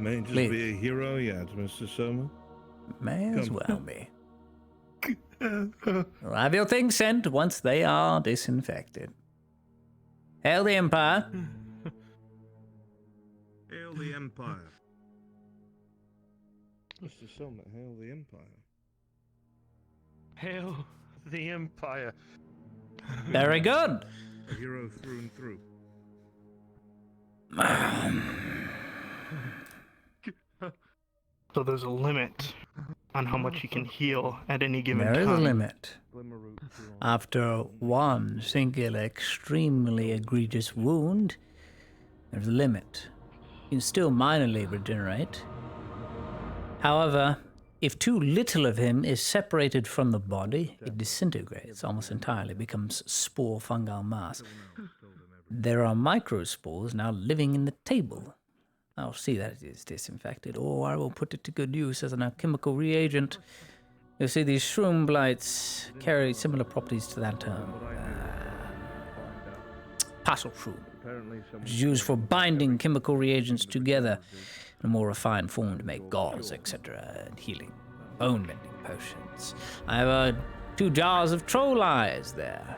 May just Please. be a hero yet, Mr. Soma. May as Come. well be. We'll have your things sent once they are disinfected. Hail the Empire. Hail the Empire. Mr. Soma, hail the Empire. Hail the Empire. Very good. A hero through and through. So there's a limit on how much you can heal at any given There time. is a limit. After one singular extremely egregious wound, there's a limit. You can still minorly regenerate. However, if too little of him is separated from the body, it disintegrates almost entirely, becomes spore fungal mass. There are microspores now living in the table. I'll see that it is disinfected, or I will put it to good use as an alchemical reagent. You'll see these shroom blights carry similar properties to that parcel shroom, which is used for binding chemical reagents together in a more refined form to make gauze, etc., and healing, bone-mending potions. I have 2 jars of troll eyes there,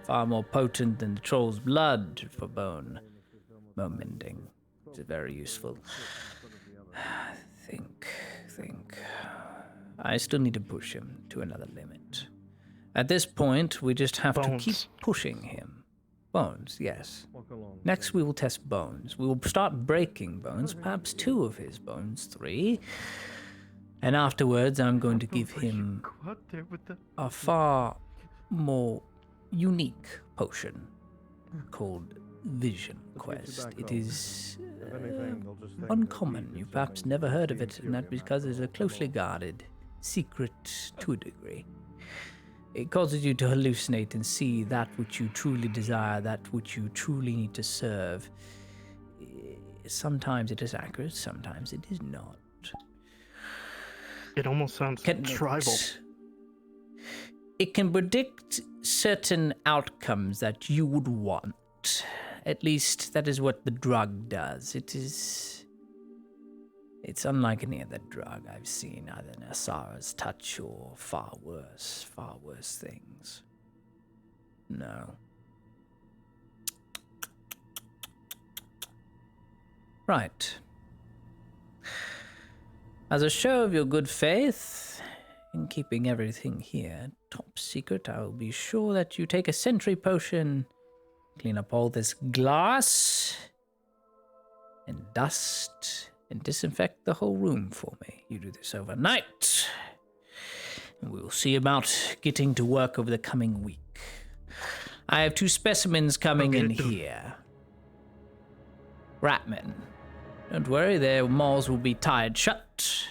far more potent than the troll's blood for bone mending. It's very useful. Think. I still need to push him to another limit. At this point, we just have to keep pushing him. Bones, yes. Next, we will test bones. We will start breaking bones, perhaps 2 of his bones, 3. And afterwards, I'm going to give him a far more unique potion called Vision Quest. It is uncommon. You perhaps never heard of it, and that's because it's a closely guarded secret to a degree. It causes you to hallucinate and see that which you truly desire, that which you truly need to serve. Sometimes it is accurate, sometimes it is not. It almost sounds tribal. It can predict certain outcomes that you would want. At least that is what the drug does. It's unlike any other drug I've seen, either in Asara's touch or far worse things. No. Right. As a show of your good faith in keeping everything here top secret, I will be sure that you take a sentry potion, clean up all this glass and dust, and disinfect the whole room for me. You do this overnight, and we will see about getting to work over the coming week. I have 2 specimens coming in here. Ratmen. Don't worry, their maws will be tied shut,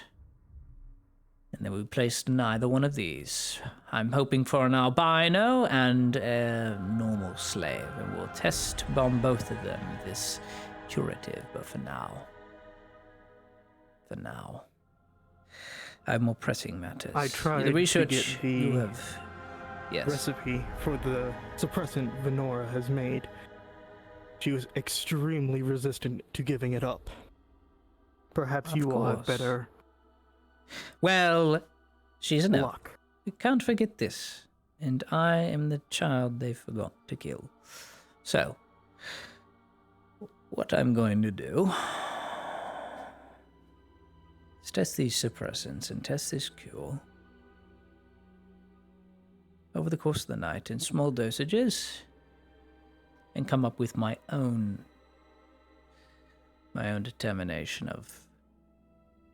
and they will be placed in either one of these. I'm hoping for an albino and a normal slave, and we'll test on both of them this curative, but for now, I have more pressing matters. I tried the research to get the you have, yes, recipe for the suppressant Venora has made. She was extremely resistant to giving it up. Perhaps you all have better. Well, she's an elf. luck. You can't forget this, and I am the child they forgot to kill. So, what I'm going to do is test these suppressants and test this cure over the course of the night in small dosages, and come up with my own determination of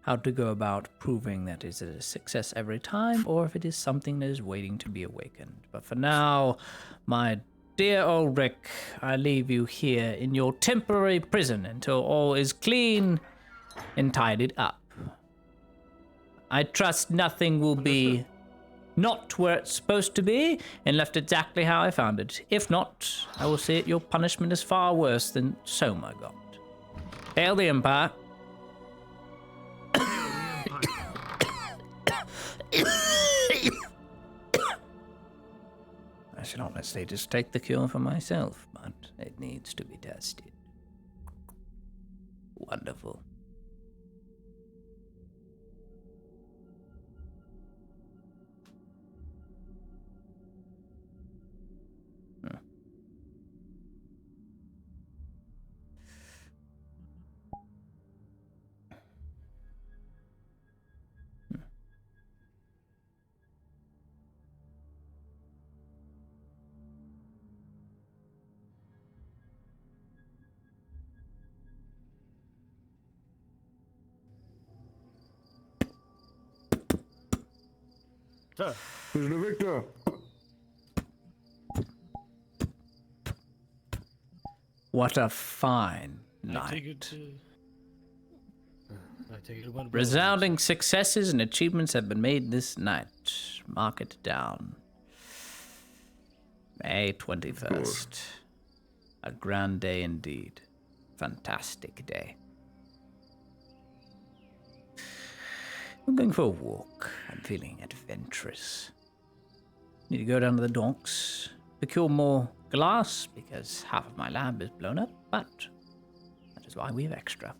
how to go about proving that is a success every time, or if it is something that is waiting to be awakened. But for now, my dear Ulrich, I leave you here in your temporary prison until all is clean and tidied up. I trust nothing will be not where it's supposed to be and left exactly how I found it. If not, I will say it, your punishment is far worse than Soma got. Hail the Empire. I should honestly just take the cure for myself, but it needs to be tested. Wonderful. Victor! Prisoner Victor! What a fine I night. take it it went well. Resounding successes and achievements have been made this night. Mark it down. May 21st. A grand day indeed. Fantastic day. I'm going for a walk. I'm feeling adventurous. Need to go down to the docks, procure more glass, because half of my lab is blown up, but that is why we have extra.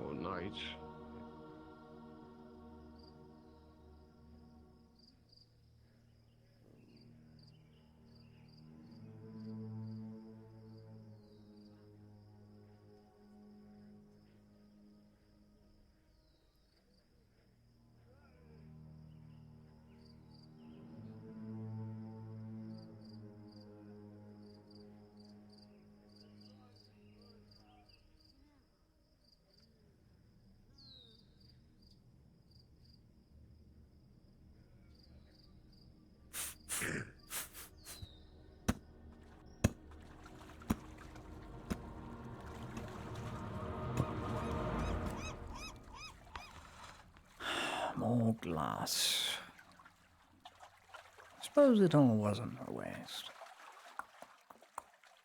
Oh, nice. More glass. Suppose it all wasn't a waste.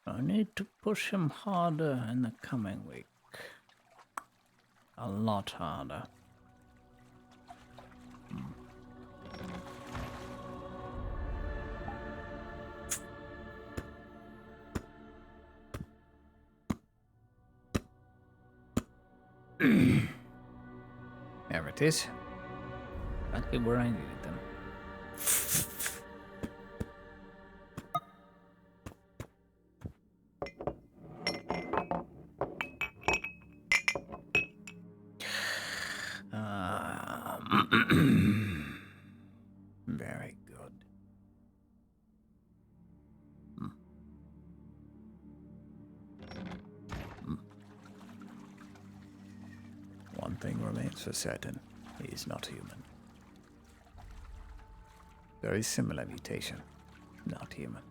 I need to push him harder in the coming week. A lot harder. There it is. Exactly where I needed them. Very good. One thing remains for certain. He is not human. Very similar mutation. Not human.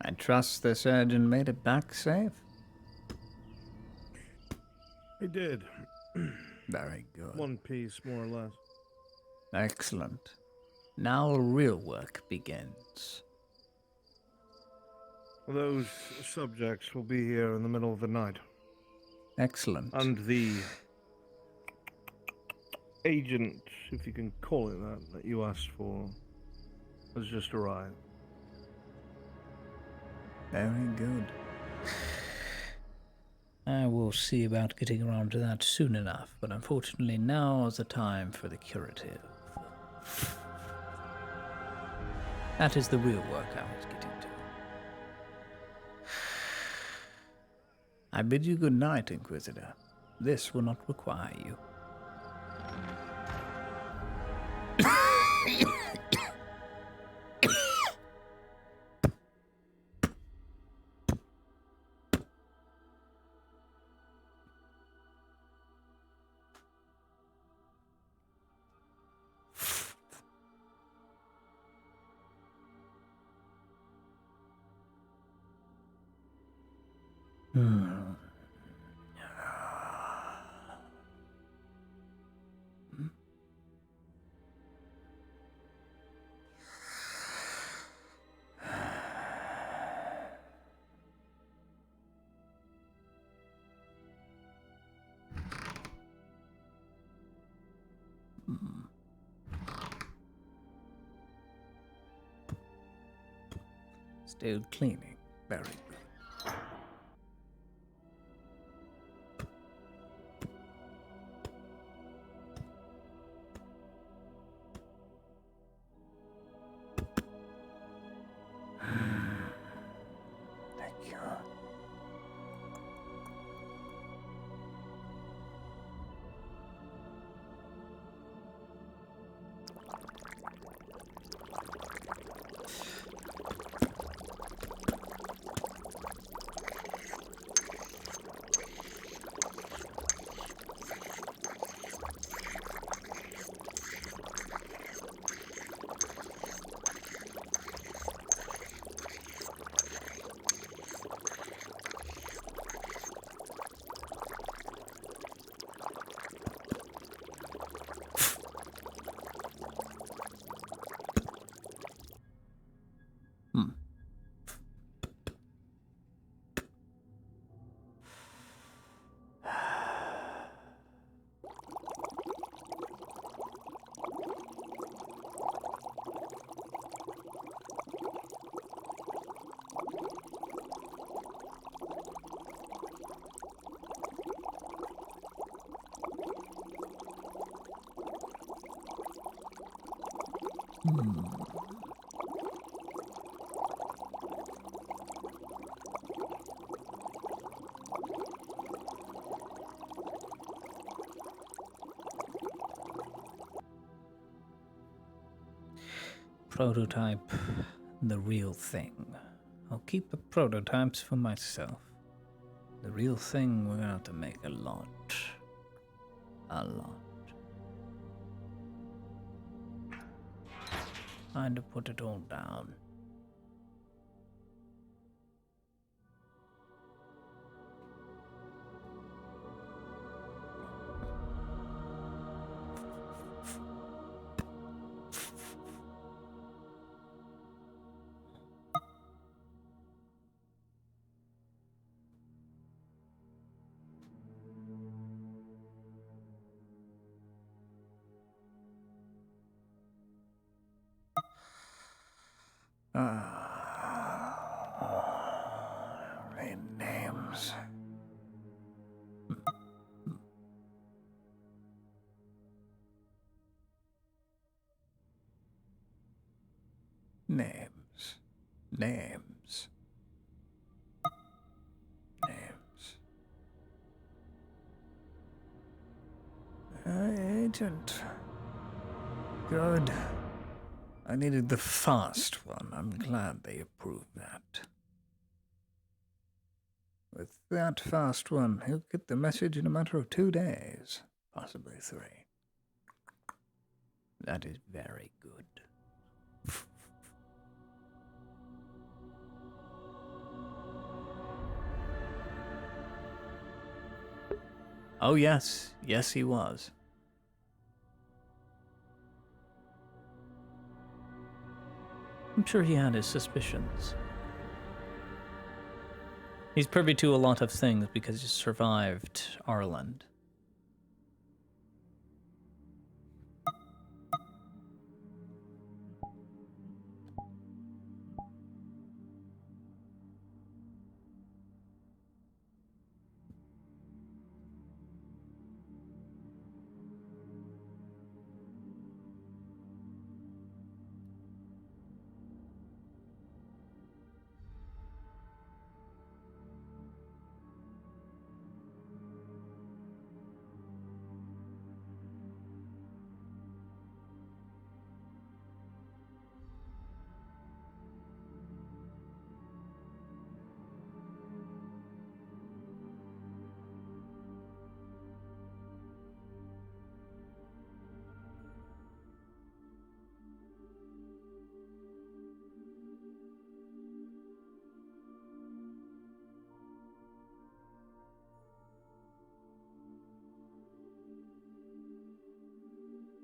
I trust the surgeon made it back safe. He did. Very good. One piece, more or less. Excellent. Now real work begins. Those subjects will be here in the middle of the night. Excellent. And the agent, if you can call it that you asked for, has just arrived. Very good. I will see about getting around to that soon enough, but unfortunately now is the time for the curative. That is the real work I was getting to. I bid you good night, Inquisitor. This will not require you. Hmm. Still cleaning. Very good. Thank you. Prototype, the real thing. I'll keep the prototypes for myself. The real thing, we're gonna have to make a lot. A lot. Time to put it all down. Read names. Names. Names. Names. Agent. Good. I needed the fast one. I'm glad they approved that. With that fast one, he'll get the message in a matter of 2 days. Possibly 3. That is very good. Oh yes. Yes, he was. I'm sure he had his suspicions. He's privy to a lot of things because he survived Ireland.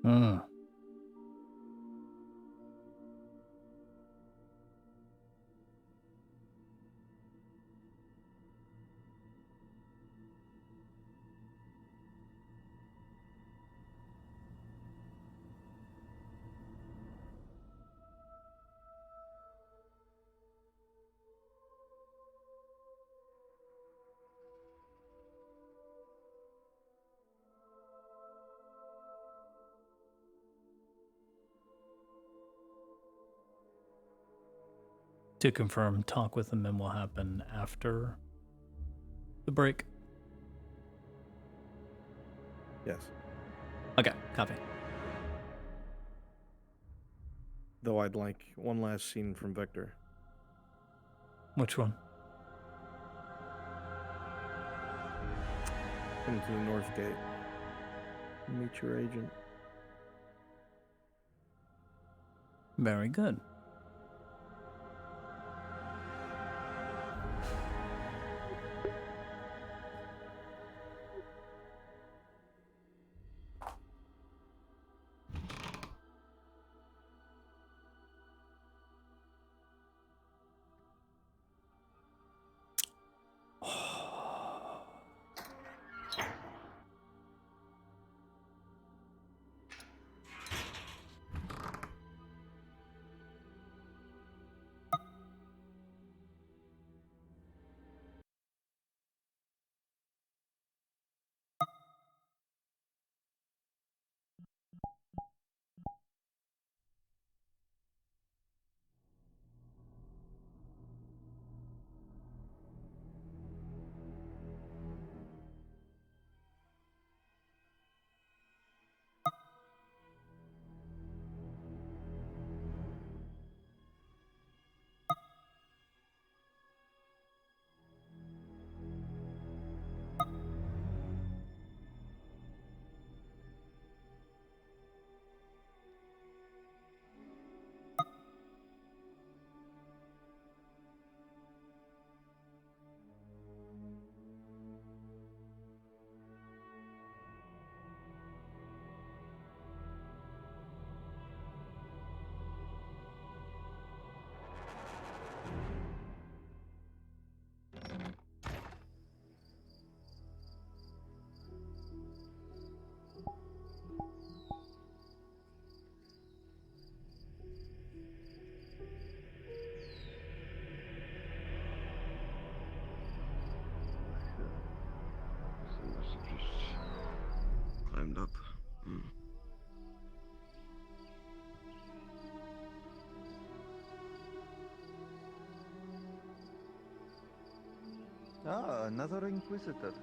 Mm. To confirm, talk with the men will happen after the break. Yes. Okay, copy. Though I'd like one last scene from Victor. Which one? Come to the North Gate. Meet your agent. Very good. Climbed up. Ah, another Inquisitor.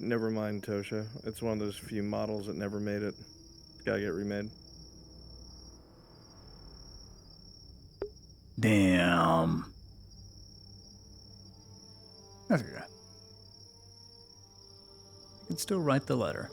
Never mind, Tosha. It's one of those few models that never made it. It's gotta get remade. Damn. That's okay. You can still write the letter.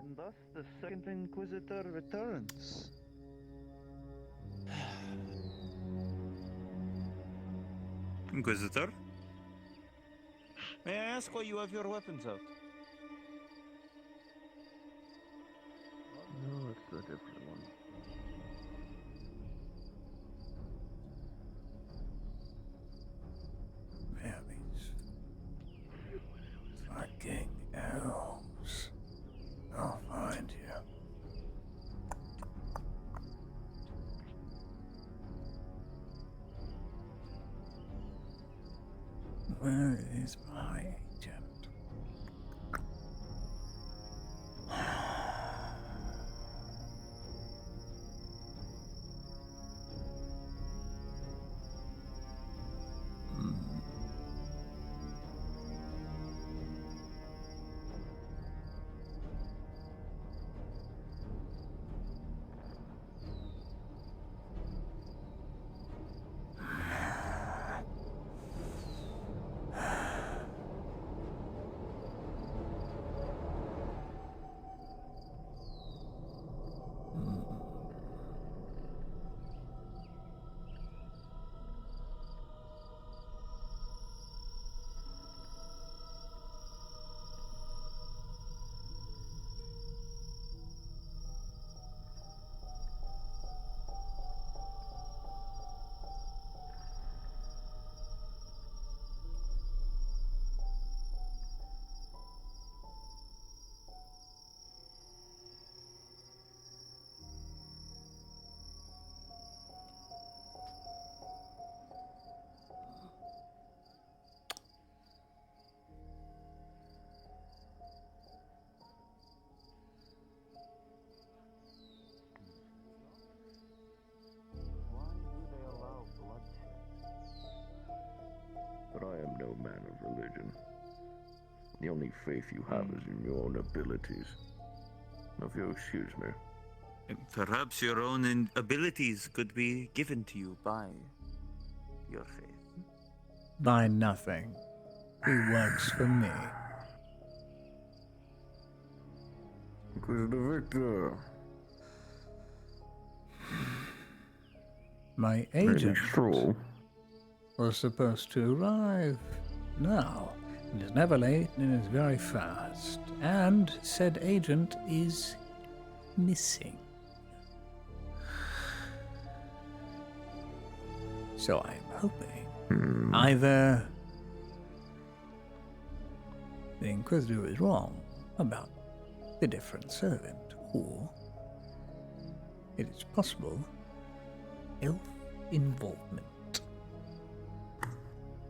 And thus the second Inquisitor returns. Inquisitor? May I ask why you have your weapons out? No, it's a different one. Mary's fucking elves. I'll find you. Where is my agent? But I am no man of religion. The only faith you have is in your own abilities. If you'll excuse me. Perhaps your own abilities could be given to you by your faith. By nothing. He works for me. Inquisitor Victor. My agent was supposed to arrive now. It is never late and it is very fast. And said agent is missing. So I'm hoping either the Inquisitor is wrong about the different servant, or it is possible elf involvement.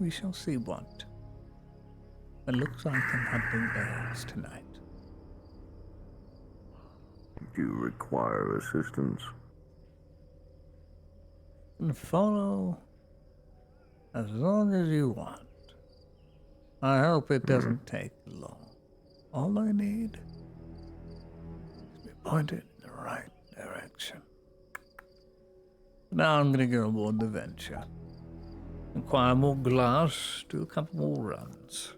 We shall see what. It looks like I'm hunting elves tonight. Do you require assistance? And follow as long as you want. I hope it doesn't take long. All I need is to be pointed in the right direction. Now I'm gonna go aboard the Venture. Acquire more glass, do a couple more runs.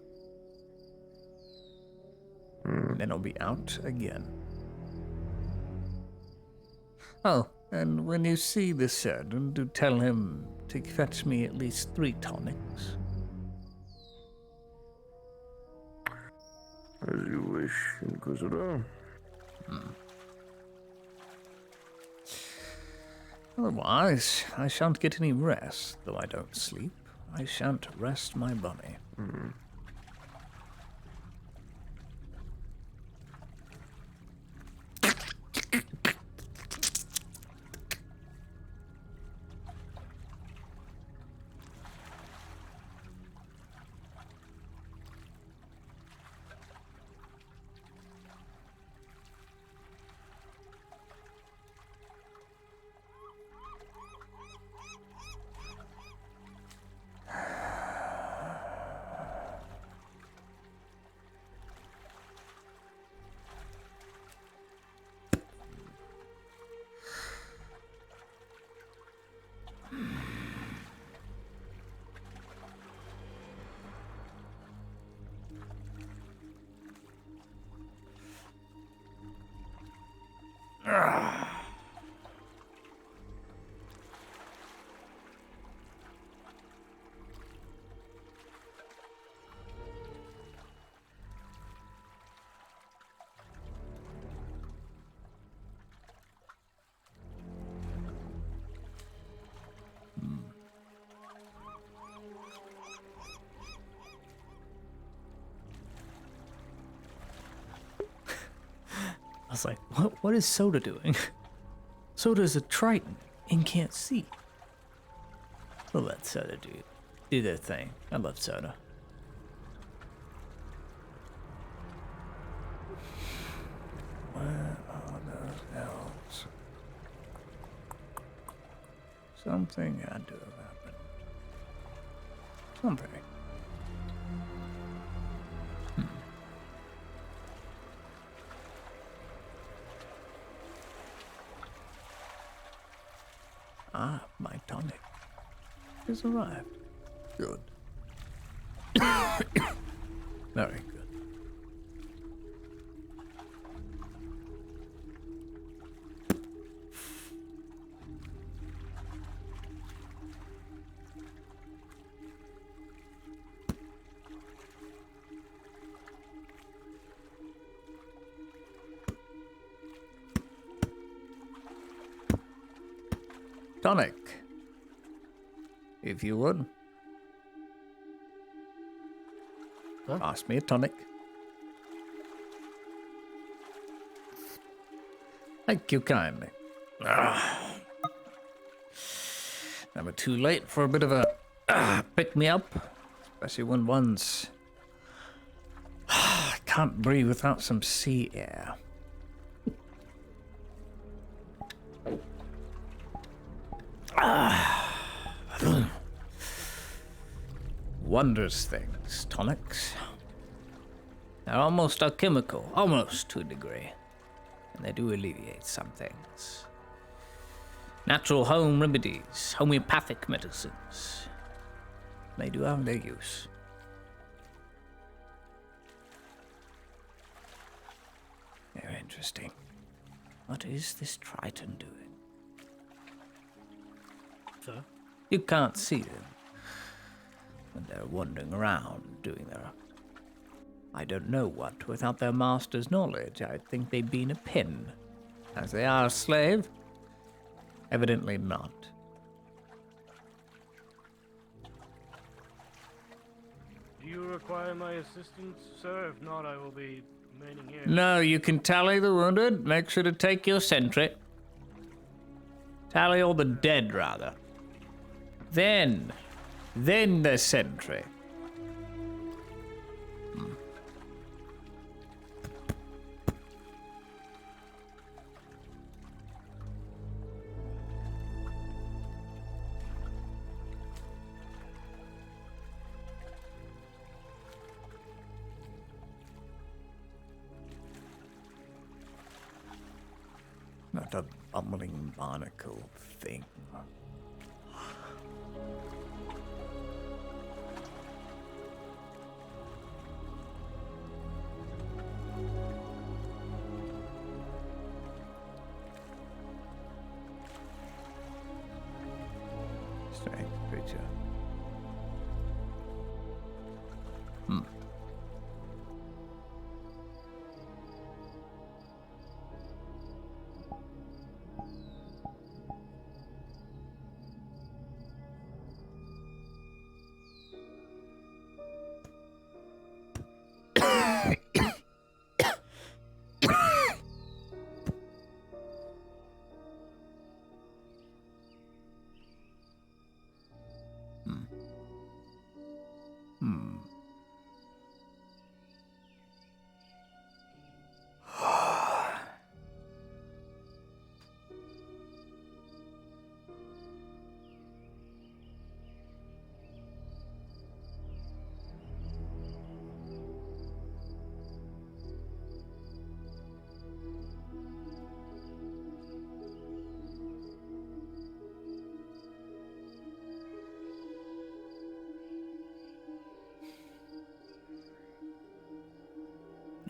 Then I'll be out again. Oh, and when you see the surgeon, do tell him to fetch me at least 3 tonics. As you wish, Inquisitor. Otherwise, I shan't get any rest, though I don't sleep. I shan't rest my body. I was like, what is Soda doing? Soda's a Triton and can't see. We'll let Soda do their thing. I love Soda. Where are those elves? Something had to have happened. Something. Ah, my tonic has arrived. Good. Very good. Tonic, if you would. Pass me a tonic. Thank you kindly. Never too late for a bit of a pick-me-up, especially when one's... I can't breathe without some sea air. Wondrous things, tonics. They're almost alchemical, almost to a degree. And they do alleviate some things. Natural home remedies, homeopathic medicines. They do have their use. Very interesting. What is this Triton doing? Sir? You can't see them. When they're wandering around, doing their... I don't know what. Without their master's knowledge, I'd think they'd be in a pen. As they are a slave? Evidently not. Do you require my assistance, sir? If not, I will be remaining here. No, you can tally the wounded. Make sure to take your sentry. Tally all the dead, rather. Then the sentry. Not a bumbling barnacle thing. Strange creature.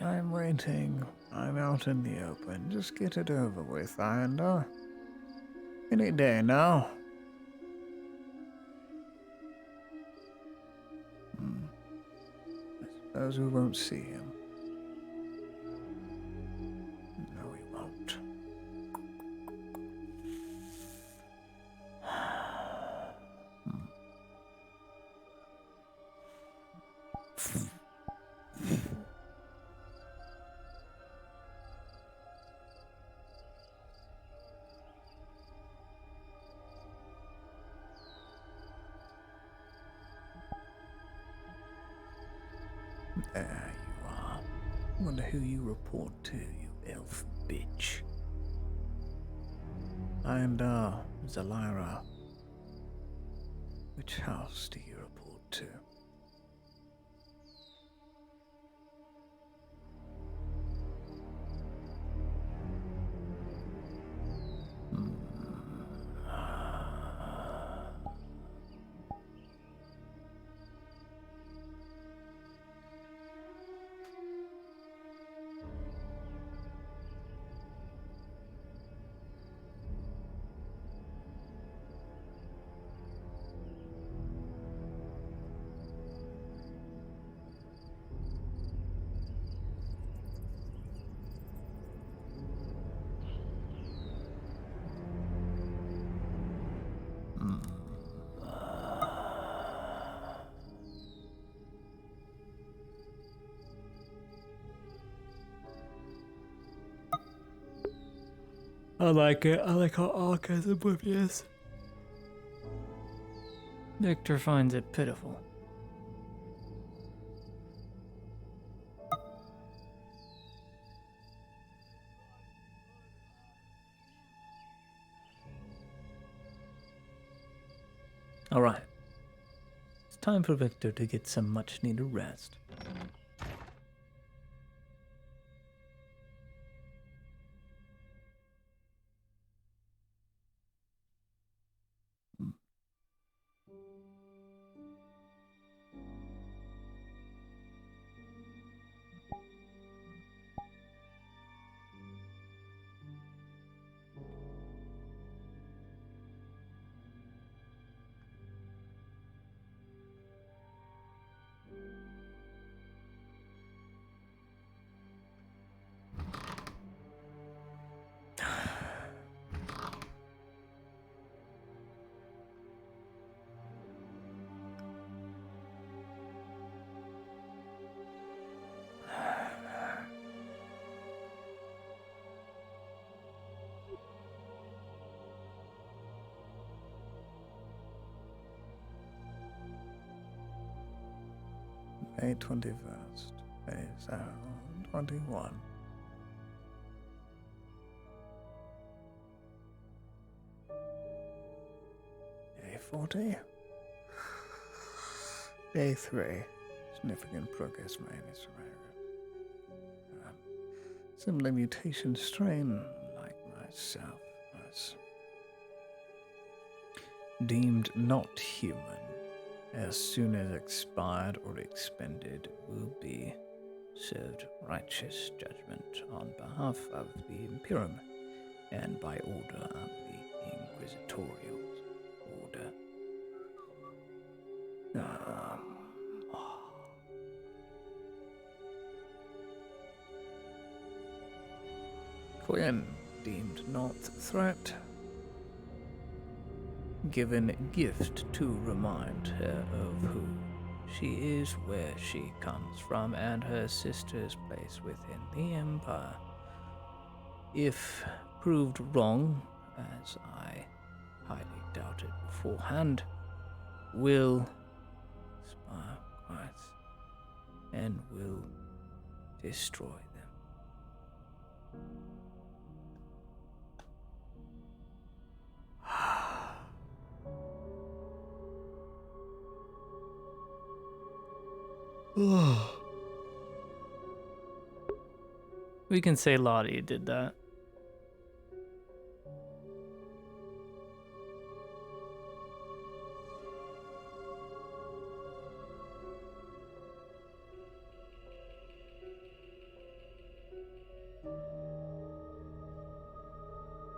I'm waiting. I'm out in the open. Just get it over with, Islander. Any day now. I suppose we won't see him. No, we won't. There you are. Wonder who you report to, you elf bitch. And, Zalira, which house do you report to? I like it. I like how Ark is oblivious. Victor finds it pitiful. All right. It's time for Victor to get some much-needed rest. May 21st, May 21. Day 40. Day 3. Significant progress made. Similar mutation strain, like myself, was deemed not human. As soon as expired or expended, will be served righteous judgment on behalf of the Imperium and by order of the Inquisitorial order. Quinn deemed not threat. Given gift to remind her of who she is, where she comes from, and her sister's place within the Empire. If proved wrong, as I highly doubted beforehand, will spare Christ and will destroy them. We can say Lottie did that.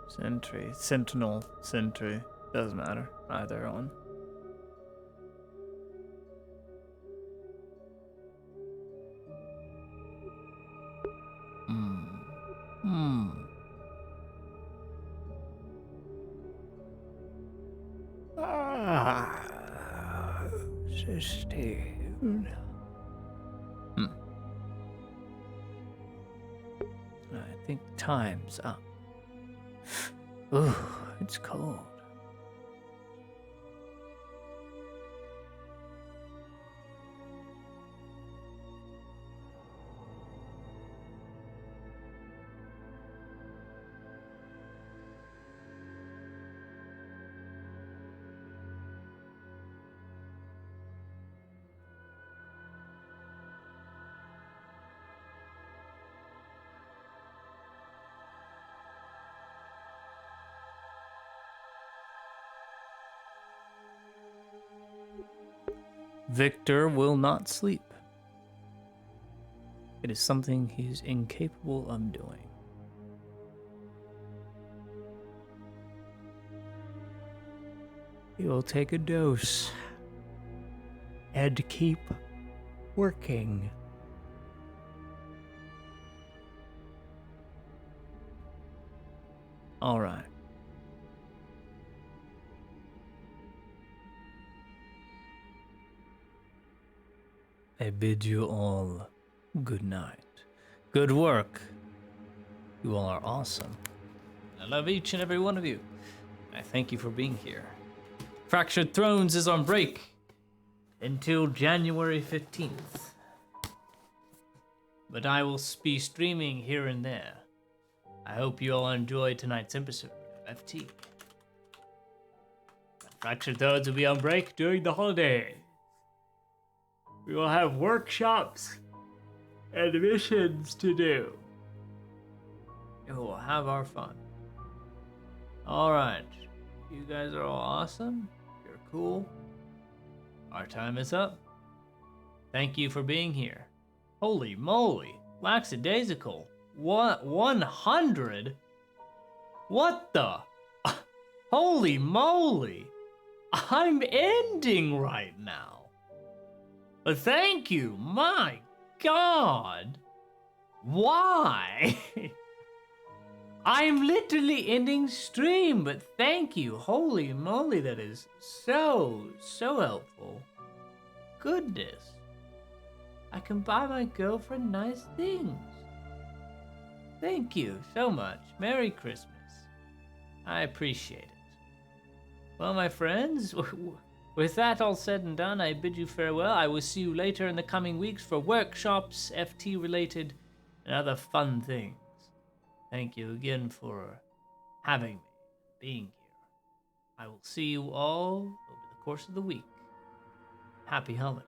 Sentry, Sentinel, Sentry, doesn't matter, either one. Sustained. I think time's up. Ooh, it's cold. Victor will not sleep. It is something he's incapable of doing. He will take a dose and keep working. All right. I bid you all good night. Good work. You all are awesome. I love each and every one of you. I thank you for being here. Fractured Thrones is on break until January 15th. But I will be streaming here and there. I hope you all enjoyed tonight's episode of FT. Fractured Thrones will be on break during the holiday. We will have workshops and missions to do. And we'll have our fun. Alright. You guys are all awesome. You're cool. Our time is up. Thank you for being here. Holy moly. Lackadaisical. What? 100? What the? Holy moly. I'm ending right now. But thank you. My God. Why? I'm literally ending stream, but thank you. Holy moly, that is so helpful. Goodness. I can buy my girlfriend nice things. Thank you so much. Merry Christmas. I appreciate it. Well, my friends, with that all said and done, I bid you farewell. I will see you later in the coming weeks for workshops, FT related, and other fun things. Thank you again for having me, being here. I will see you all over the course of the week. Happy holidays.